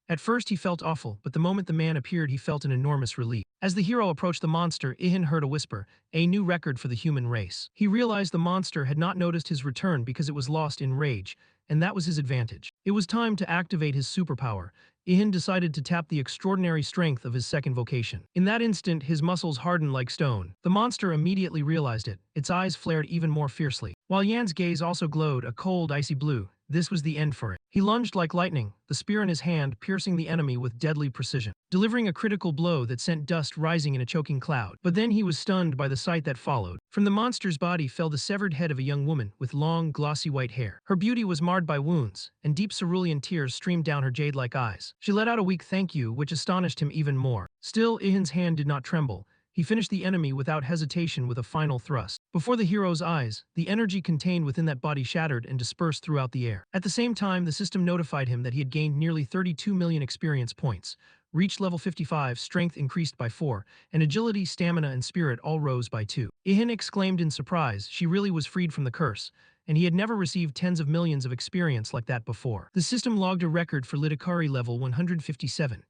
At first, he felt awful, but the moment the man appeared, he felt an enormous relief. As the hero approached the monster, Ihan heard a whisper, a new record for the human race. He realized the monster had not noticed his return because it was lost in rage, and that was his advantage. It was time to activate his superpower. Ihan decided to tap the extraordinary strength of his second vocation. In that instant, his muscles hardened like stone. The monster immediately realized it. Its eyes flared even more fiercely. While Yan's gaze also glowed a cold, icy blue, this was the end for it. He lunged like lightning, the spear in his hand piercing the enemy with deadly precision, delivering a critical blow that sent dust rising in a choking cloud. But then he was stunned by the sight that followed. From the monster's body fell the severed head of a young woman with long, glossy white hair. Her beauty was marred by wounds, and deep cerulean tears streamed down her jade-like eyes. She let out a weak thank you, which astonished him even more. Still, Ihan's hand did not tremble. He finished the enemy without hesitation with a final thrust. Before the hero's eyes, the energy contained within that body shattered and dispersed throughout the air. At the same time, the system notified him that he had gained nearly 32 million experience points, reached level 55, strength increased by 4, and agility, stamina, and spirit all rose by 2. Ihan exclaimed in surprise, she really was freed from the curse, and he had never received tens of millions of experience like that before. The system logged a record for Litakari level 157.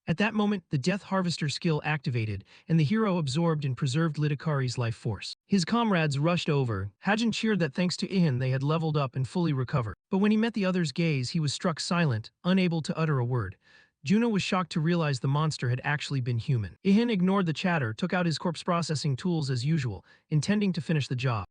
At that moment, the Death Harvester skill activated, and the hero absorbed and preserved Litakari's life force. His comrades rushed over. Hajin cheered that thanks to Ihan they had leveled up and fully recovered. But when he met the other's gaze, he was struck silent, unable to utter a word. Juno was shocked to realize the monster had actually been human. Ihan ignored the chatter, took out his corpse processing tools as usual, intending to finish the job.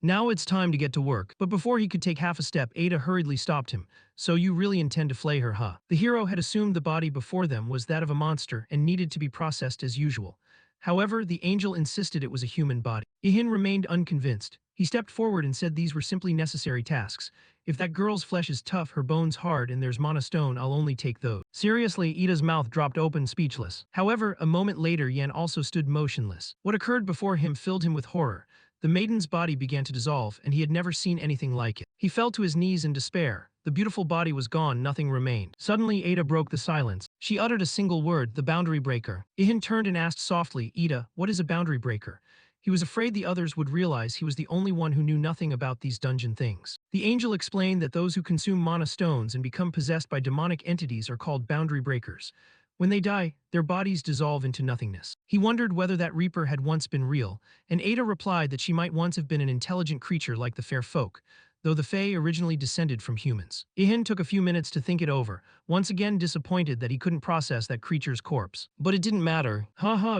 Now it's time to get to work. But before he could take half a step, Ada hurriedly stopped him. So you really intend to flay her, huh? The hero had assumed the body before them was that of a monster and needed to be processed as usual. However, the angel insisted it was a human body. Ihan remained unconvinced. He stepped forward and said these were simply necessary tasks. If that girl's flesh is tough, her bones hard, and there's mana stone, I'll only take those. Seriously, Ida's mouth dropped open, speechless. However, a moment later, Yan also stood motionless. What occurred before him filled him with horror. The maiden's body began to dissolve, and he had never seen anything like it. He fell to his knees in despair. The beautiful body was gone, nothing remained. Suddenly, Ada broke the silence. She uttered a single word, the boundary breaker. Ihan turned and asked softly, Ida, what is a boundary breaker? He was afraid the others would realize he was the only one who knew nothing about these dungeon things. The angel explained that those who consume mana stones and become possessed by demonic entities are called boundary breakers. When they die, their bodies dissolve into nothingness. He wondered whether that reaper had once been real, and Ada replied that she might once have been an intelligent creature like the fair folk, though the Fae originally descended from humans. Ihan took a few minutes to think it over, once again disappointed that he couldn't process that creature's corpse. But it didn't matter,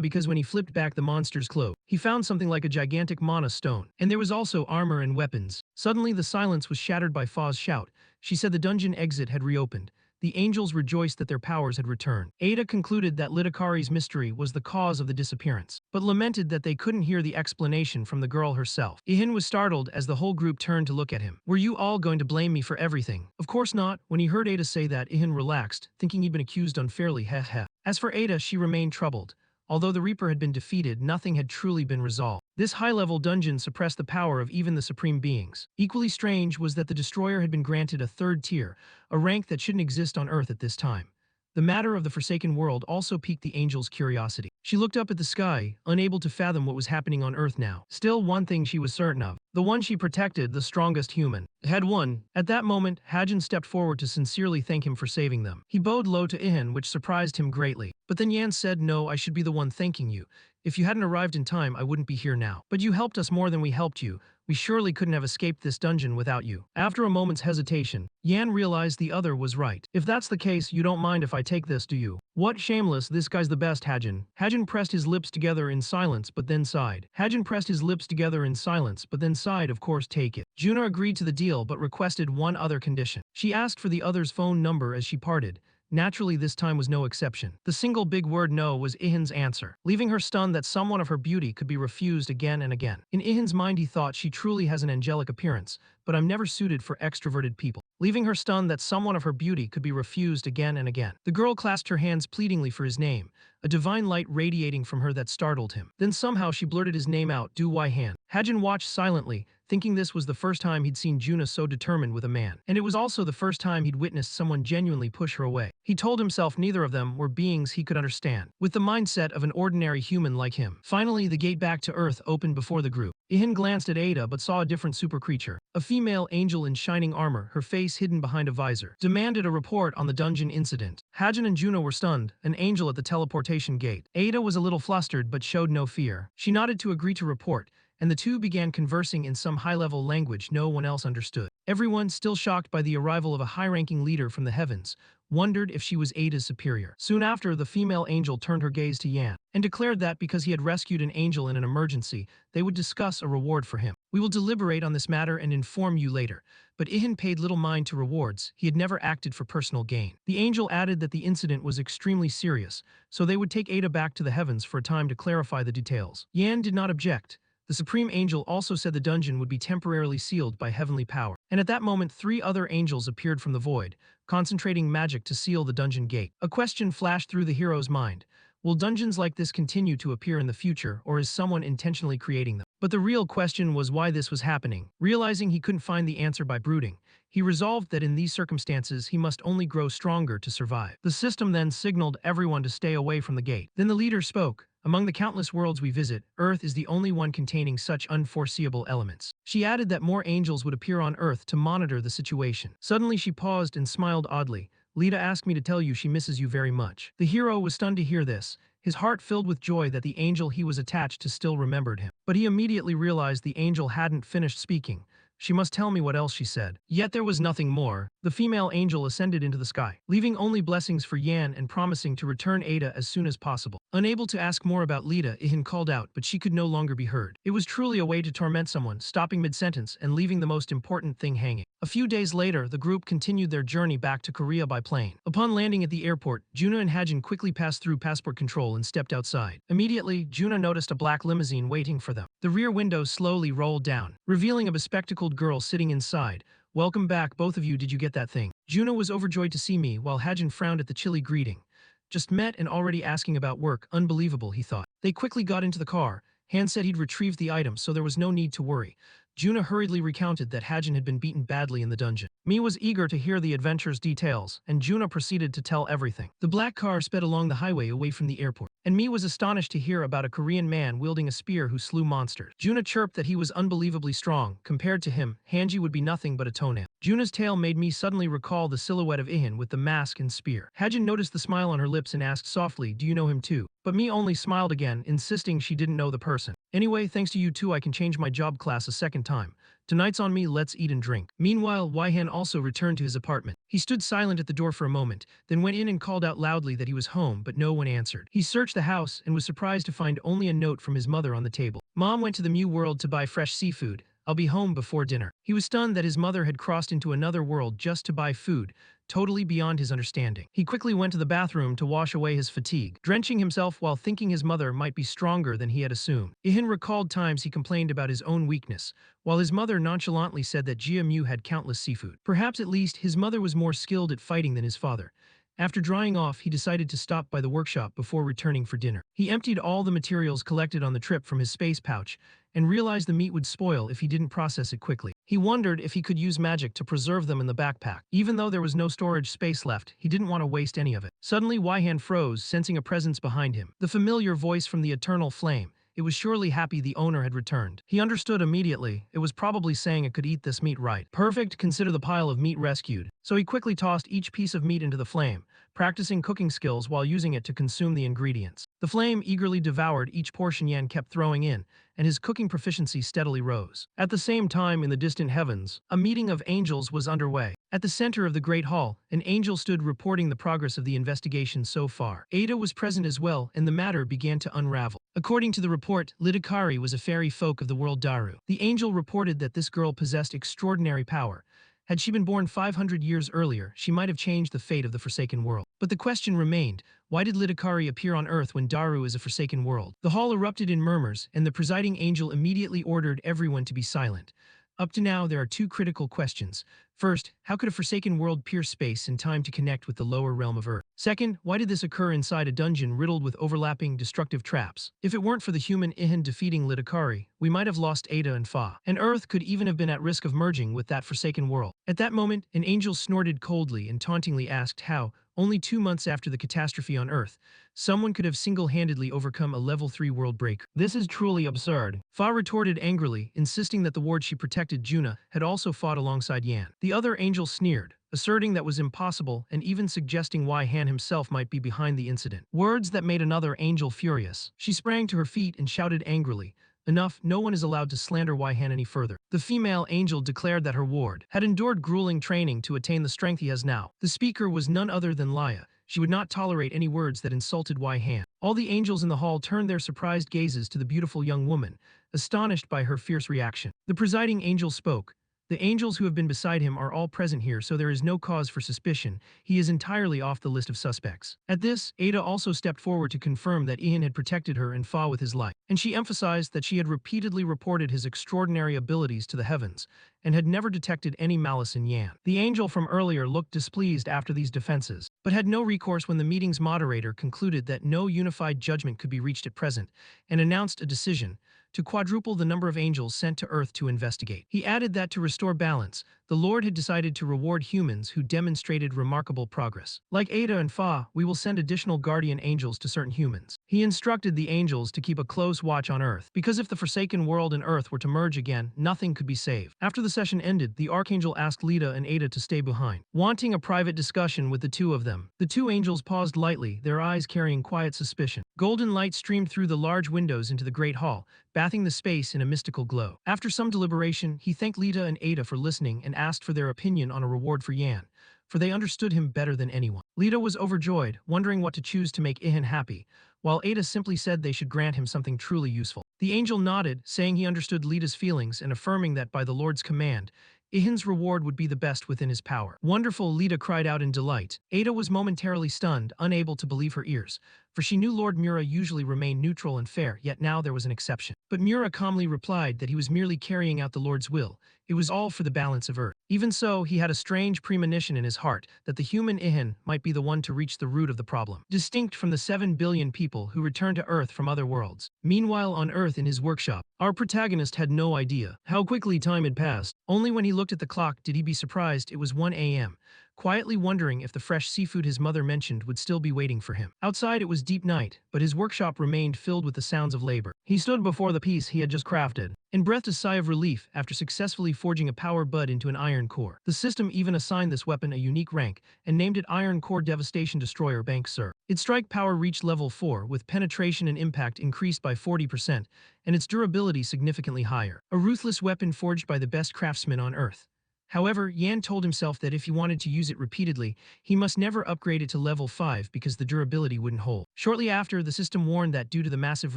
because when he flipped back the monster's cloak, he found something like a gigantic mana stone, and there was also armor and weapons. Suddenly the silence was shattered by Fa's shout. She said the dungeon exit had reopened. The angels rejoiced that their powers had returned. Ada concluded that Litakari's mystery was the cause of the disappearance, but lamented that they couldn't hear the explanation from the girl herself. Ihan was startled as the whole group turned to look at him. Were you all going to blame me for everything? Of course not. When he heard Ada say that, Ihan relaxed, thinking he'd been accused unfairly, heh. As for Ada, she remained troubled. Although the Reaper had been defeated, nothing had truly been resolved. This high-level dungeon suppressed the power of even the supreme beings. Equally strange was that the Destroyer had been granted a third tier, a rank that shouldn't exist on Earth at this time. The matter of the Forsaken World also piqued the angel's curiosity. She looked up at the sky, unable to fathom what was happening on Earth now. Still, one thing she was certain of. The one she protected, the strongest human, had won. At that moment, Hajin stepped forward to sincerely thank him for saving them. He bowed low to Ihan, which surprised him greatly. But then Yan said, no, I should be the one thanking you. If you hadn't arrived in time, I wouldn't be here now. But you helped us more than we helped you. We surely couldn't have escaped this dungeon without you. After a moment's hesitation, Yan realized the other was right. If that's the case, you don't mind if I take this, do you? What shameless, this guy's the best, Hajin. Hajin pressed his lips together in silence, but then sighed. Hajin pressed his lips together in silence, but then sighed, of course, take it. Juna agreed to the deal, but requested one other condition. She asked for the other's phone number as she parted. Naturally, this time was no exception. The single big word no was Ihan's answer, leaving her stunned that someone of her beauty could be refused again and again. In Ihan's mind, he thought she truly has an angelic appearance, but I'm never suited for extroverted people. Leaving her stunned that someone of her beauty could be refused again and again. The girl clasped her hands pleadingly for his name, a divine light radiating from her that startled him. Then somehow she blurted his name out, Du Wai Han. Hajin watched silently, thinking this was the first time he'd seen Juna so determined with a man. And it was also the first time he'd witnessed someone genuinely push her away. He told himself neither of them were beings he could understand, with the mindset of an ordinary human like him. Finally, the gate back to Earth opened before the group. Ihan glanced at Ada but saw a different super creature. A female angel in shining armor, her face hidden behind a visor, demanded a report on the dungeon incident. Hajin and Juna were stunned, an angel at the teleportation gate. Ada was a little flustered but showed no fear. She nodded to agree to report, and the two began conversing in some high-level language no one else understood. Everyone, still shocked by the arrival of a high-ranking leader from the heavens, wondered if she was Ada's superior. Soon after, the female angel turned her gaze to Yan, and declared that because he had rescued an angel in an emergency, they would discuss a reward for him. We will deliberate on this matter and inform you later. But Ihan paid little mind to rewards. He had never acted for personal gain. The angel added that the incident was extremely serious, so they would take Ada back to the heavens for a time to clarify the details. Yan did not object. The Supreme Angel also said the dungeon would be temporarily sealed by heavenly power. And at that moment, 3 other angels appeared from the void, concentrating magic to seal the dungeon gate. A question flashed through the hero's mind. Will dungeons like this continue to appear in the future, or is someone intentionally creating them? But the real question was why this was happening. Realizing he couldn't find the answer by brooding, he resolved that in these circumstances he must only grow stronger to survive. The system then signaled everyone to stay away from the gate. Then the leader spoke. Among the countless worlds we visit, Earth is the only one containing such unforeseeable elements. She added that more angels would appear on Earth to monitor the situation. Suddenly she paused and smiled oddly, Lita asked me to tell you she misses you very much. The hero was stunned to hear this, his heart filled with joy that the angel he was attached to still remembered him. But he immediately realized the angel hadn't finished speaking. She must tell me what else she said. Yet there was nothing more. The female angel ascended into the sky, leaving only blessings for Yan and promising to return Ada as soon as possible. Unable to ask more about Lita, Ihan called out, but she could no longer be heard. It was truly a way to torment someone, stopping mid-sentence and leaving the most important thing hanging. A few days later, the group continued their journey back to Korea by plane. Upon landing at the airport, Juna and Hajin quickly passed through passport control and stepped outside. Immediately, Juna noticed a black limousine waiting for them. The rear window slowly rolled down, revealing a bespectacled girl sitting inside. "Welcome back, both of you. Did you get that thing?" Juna was overjoyed to see me, while Hajin frowned at the chilly greeting. Just met and already asking about work. Unbelievable, he thought. They quickly got into the car. Han said he'd retrieved the item, so there was no need to worry. Juna hurriedly recounted that Hajin had been beaten badly in the dungeon. Mi was eager to hear the adventure's details, and Juna proceeded to tell everything. The black car sped along the highway away from the airport, and Mi was astonished to hear about a Korean man wielding a spear who slew monsters. Juna chirped that he was unbelievably strong. Compared to him, Hanji would be nothing but a toenail. Juna's tale made me suddenly recall the silhouette of Ihan with the mask and spear. Hajin noticed the smile on her lips and asked softly, "Do you know him too?" But Mi only smiled again, insisting she didn't know the person. "Anyway, thanks to you two I can change my job class a second time. Tonight's on me, let's eat and drink." Meanwhile, Waihan also returned to his apartment. He stood silent at the door for a moment, then went in and called out loudly that he was home, but no one answered. He searched the house and was surprised to find only a note from his mother on the table. "Mom went to the Mew world to buy fresh seafood. I'll be home before dinner." He was stunned that his mother had crossed into another world just to buy food, totally beyond his understanding. He quickly went to the bathroom to wash away his fatigue, drenching himself while thinking his mother might be stronger than he had assumed. Ihan recalled times he complained about his own weakness, while his mother nonchalantly said that Jia Mew had countless seafood. Perhaps at least his mother was more skilled at fighting than his father. After drying off, he decided to stop by the workshop before returning for dinner. He emptied all the materials collected on the trip from his space pouch and realized the meat would spoil if he didn't process it quickly. He wondered if he could use magic to preserve them in the backpack. Even though there was no storage space left, he didn't want to waste any of it. Suddenly, Waihan froze, sensing a presence behind him. The familiar voice from the eternal flame. It was surely happy the owner had returned. He understood immediately. It was probably saying it could eat this meat right. Perfect, consider the pile of meat rescued. So he quickly tossed each piece of meat into the flame, practicing cooking skills while using it to consume the ingredients. The flame eagerly devoured each portion Yan kept throwing in, and his cooking proficiency steadily rose. At the same time, in the distant heavens, a meeting of angels was underway. At the center of the Great Hall, an angel stood reporting the progress of the investigation so far. Ada was present as well, and the matter began to unravel. According to the report, Litakari was a fairy folk of the world Daru. The angel reported that this girl possessed extraordinary power. Had she been born 500 years earlier, she might have changed the fate of the Forsaken World. But the question remained, why did Litakari appear on Earth when Daru is a Forsaken World? The hall erupted in murmurs, and the presiding angel immediately ordered everyone to be silent. Up to now, there are two critical questions. First, how could a Forsaken World pierce space and time to connect with the lower realm of Earth? Second, why did this occur inside a dungeon riddled with overlapping, destructive traps? If it weren't for the human Ihan defeating Litakari, we might have lost Ada and Fa, and Earth could even have been at risk of merging with that Forsaken World. At that moment, an angel snorted coldly and tauntingly asked how, only 2 months after the catastrophe on Earth, someone could have single-handedly overcome a level 3 world breaker. This is truly absurd. Fa retorted angrily, insisting that the ward she protected, Juna, had also fought alongside Yan. The other angel sneered, asserting that was impossible and even suggesting why Han himself might be behind the incident. Words that made another angel furious. She sprang to her feet and shouted angrily, "Enough, no one is allowed to slander Waihan any further." The female angel declared that her ward had endured grueling training to attain the strength he has now. The speaker was none other than Laya. She would not tolerate any words that insulted Waihan. All the angels in the hall turned their surprised gazes to the beautiful young woman, astonished by her fierce reaction. The presiding angel spoke. "The angels who have been beside him are all present here, so there is no cause for suspicion. He is entirely off the list of suspects." At this, Ada also stepped forward to confirm that Ihan had protected her and Fa with his life, and she emphasized that she had repeatedly reported his extraordinary abilities to the heavens, and had never detected any malice in Yan. The angel from earlier looked displeased after these defenses, but had no recourse when the meeting's moderator concluded that no unified judgment could be reached at present, and announced a decision to quadruple the number of angels sent to Earth to investigate. He added that to restore balance, the Lord had decided to reward humans who demonstrated remarkable progress. Like Ada and Fa, we will send additional guardian angels to certain humans. He instructed the angels to keep a close watch on Earth, because if the Forsaken World and Earth were to merge again, nothing could be saved. After the session ended, the Archangel asked Lita and Ada to stay behind, wanting a private discussion with the two of them. The two angels paused lightly, their eyes carrying quiet suspicion. Golden light streamed through the large windows into the Great Hall, bathing the space in a mystical glow. After some deliberation, he thanked Lita and Ada for listening and asked for their opinion on a reward for Yan, for they understood him better than anyone. Lita was overjoyed, wondering what to choose to make Ihan happy, while Ada simply said they should grant him something truly useful. The angel nodded, saying he understood Lita's feelings and affirming that by the Lord's command, Ihin's reward would be the best within his power. Wonderful, Lita cried out in delight. Ada was momentarily stunned, unable to believe her ears, for she knew Lord Mura usually remained neutral and fair, yet now there was an exception. But Mura calmly replied that he was merely carrying out the Lord's will. It was all for the balance of Earth. Even so, he had a strange premonition in his heart that the human Ihan might be the one to reach the root of the problem, distinct from the 7 billion people who returned to Earth from other worlds. Meanwhile, on Earth in his workshop, our protagonist had no idea how quickly time had passed. Only when he looked at the clock did he be surprised it was 1 a.m., quietly wondering if the fresh seafood his mother mentioned would still be waiting for him. Outside it was deep night, but his workshop remained filled with the sounds of labor. He stood before the piece he had just crafted, and breathed a sigh of relief after successfully forging a power bud into an iron core. The system even assigned this weapon a unique rank and named it Iron Core Devastation Destroyer Bank Sir. Its strike power reached level 4, with penetration and impact increased by 40%, and its durability significantly higher. A ruthless weapon forged by the best craftsmen on Earth. However, Yan told himself that if he wanted to use it repeatedly, he must never upgrade it to level 5 because the durability wouldn't hold. Shortly after, the system warned that due to the massive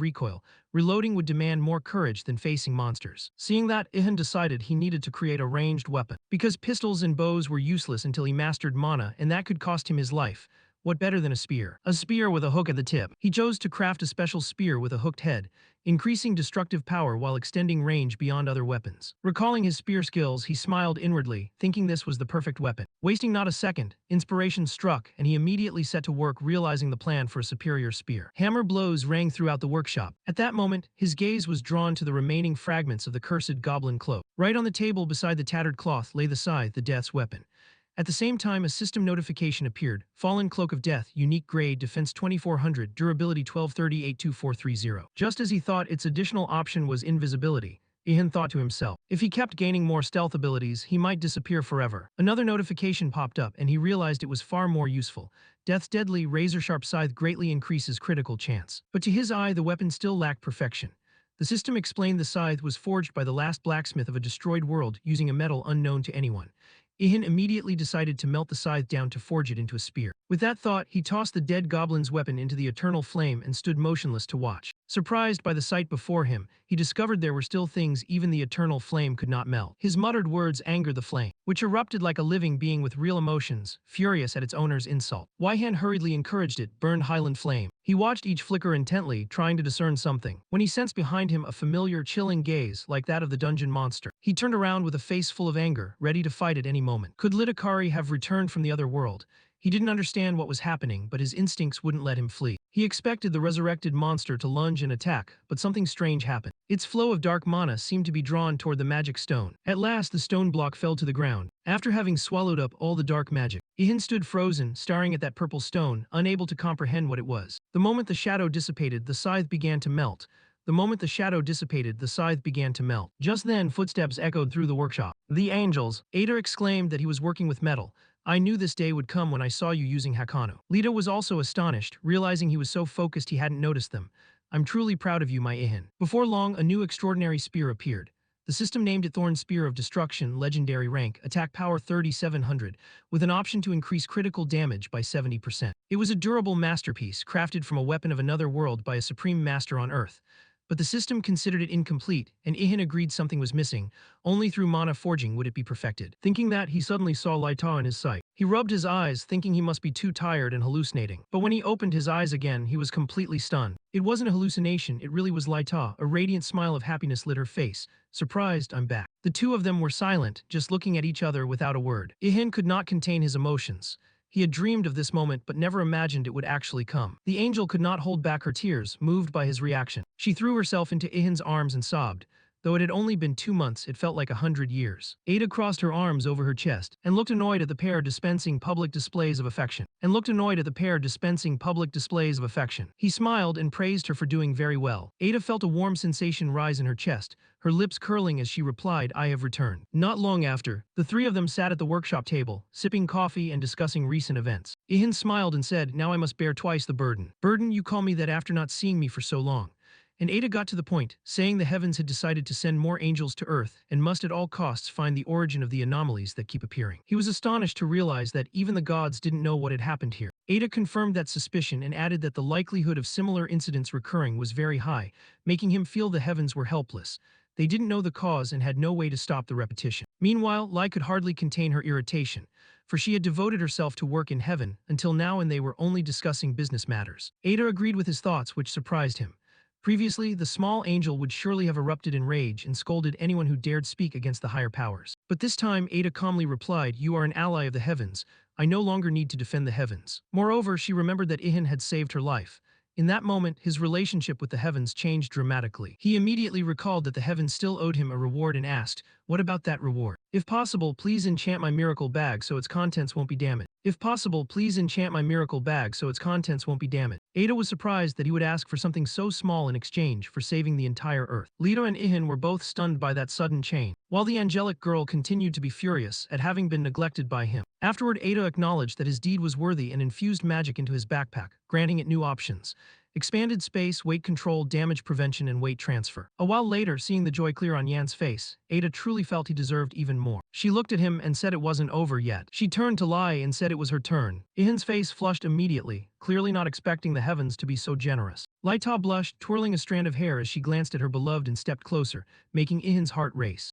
recoil, reloading would demand more courage than facing monsters. Seeing that, Ihan decided he needed to create a ranged weapon. Because pistols and bows were useless until he mastered mana, and that could cost him his life. What better than a spear? A spear with a hook at the tip. He chose to craft a special spear with a hooked head, increasing destructive power while extending range beyond other weapons. Recalling his spear skills, he smiled inwardly, thinking this was the perfect weapon. Wasting not a second, inspiration struck, and he immediately set to work realizing the plan for a superior spear. Hammer blows rang throughout the workshop. At that moment, his gaze was drawn to the remaining fragments of the cursed goblin cloak. Right on the table beside the tattered cloth lay the scythe, the death's weapon. At the same time, a system notification appeared. Fallen Cloak of Death, unique grade, defense 2400, durability 1230-82430. Just as he thought, its additional option was invisibility. Ihan thought to himself, if he kept gaining more stealth abilities, he might disappear forever. Another notification popped up, and he realized it was far more useful. Death's deadly, razor-sharp scythe greatly increases critical chance. But to his eye, the weapon still lacked perfection. The system explained the scythe was forged by the last blacksmith of a destroyed world using a metal unknown to anyone. Ihan immediately decided to melt the scythe down to forge it into a spear. With that thought, he tossed the dead goblin's weapon into the eternal flame and stood motionless to watch. Surprised by the sight before him, he discovered there were still things even the eternal flame could not melt. His muttered words angered the flame, which erupted like a living being with real emotions, furious at its owner's insult. Waihan hurriedly encouraged it, burned Highland flame. He watched each flicker intently, trying to discern something, when he sensed behind him a familiar, chilling gaze like that of the dungeon monster. He turned around with a face full of anger, ready to fight at any moment. Could Litakari have returned from the other world? He didn't understand what was happening, but his instincts wouldn't let him flee. He expected the resurrected monster to lunge and attack, but something strange happened. Its flow of dark mana seemed to be drawn toward the magic stone. At last, the stone block fell to the ground, after having swallowed up all the dark magic. Ihan stood frozen, staring at that purple stone, unable to comprehend what it was. The moment the shadow dissipated, the scythe began to melt. The moment the shadow dissipated, the scythe began to melt. Just then, footsteps echoed through the workshop. The angels. Ada exclaimed that he was working with metal. I knew this day would come when I saw you using Hakano. Lita was also astonished, realizing he was so focused he hadn't noticed them. I'm truly proud of you, my Ihan. Before long, a new extraordinary spear appeared. The system named it Thorn Spear of Destruction, legendary rank, attack power 3700, with an option to increase critical damage by 70%. It was a durable masterpiece, crafted from a weapon of another world by a supreme master on Earth. But the system considered it incomplete, and Ihan agreed something was missing. Only through mana forging would it be perfected. Thinking that, he suddenly saw Laita in his sight. He rubbed his eyes, thinking he must be too tired and hallucinating. But when he opened his eyes again, he was completely stunned. It wasn't a hallucination, it really was Laita. A radiant smile of happiness lit her face. Surprised, I'm back. The two of them were silent, just looking at each other without a word. Ihan could not contain his emotions. He had dreamed of this moment but never imagined it would actually come. The angel could not hold back her tears, moved by his reaction. She threw herself into Ihan's arms and sobbed. Though it had only been 2 months, it felt like 100 years. Ada crossed her arms over her chest and looked annoyed at the pair dispensing public displays of affection. He smiled and praised her for doing very well. Ada felt a warm sensation rise in her chest, her lips curling as she replied, "I have returned." Not long after, the three of them sat at the workshop table, sipping coffee and discussing recent events. Ihan smiled and said, "Now I must bear twice the burden." "Burden, you call me that after not seeing me for so long." And Ada got to the point, saying the heavens had decided to send more angels to Earth and must at all costs find the origin of the anomalies that keep appearing. He was astonished to realize that even the gods didn't know what had happened here. Ada confirmed that suspicion and added that the likelihood of similar incidents recurring was very high, making him feel the heavens were helpless. They didn't know the cause and had no way to stop the repetition. Meanwhile, Lai could hardly contain her irritation, for she had devoted herself to work in heaven until now and they were only discussing business matters. Ada agreed with his thoughts, which surprised him. Previously, the small angel would surely have erupted in rage and scolded anyone who dared speak against the higher powers. But this time, Ada calmly replied, "You are an ally of the heavens. I no longer need to defend the heavens." Moreover, she remembered that Ihan had saved her life. In that moment, his relationship with the heavens changed dramatically. He immediately recalled that the heavens still owed him a reward and asked, "What about that reward? If possible, please enchant my miracle bag so its contents won't be damaged. Ada was surprised that he would ask for something so small in exchange for saving the entire Earth. Lito and Ihan were both stunned by that sudden change, while the angelic girl continued to be furious at having been neglected by him. Afterward, Ada acknowledged that his deed was worthy and infused magic into his backpack, granting it new options: expanded space, weight control, damage prevention, and weight transfer. A while later, seeing the joy clear on Yan's face, Ada truly felt he deserved even more. She looked at him and said it wasn't over yet. She turned to Lai and said it was her turn. Ihan's face flushed immediately, clearly not expecting the heavens to be so generous. Lai Ta blushed, twirling a strand of hair as she glanced at her beloved and stepped closer, making Ihan's heart race.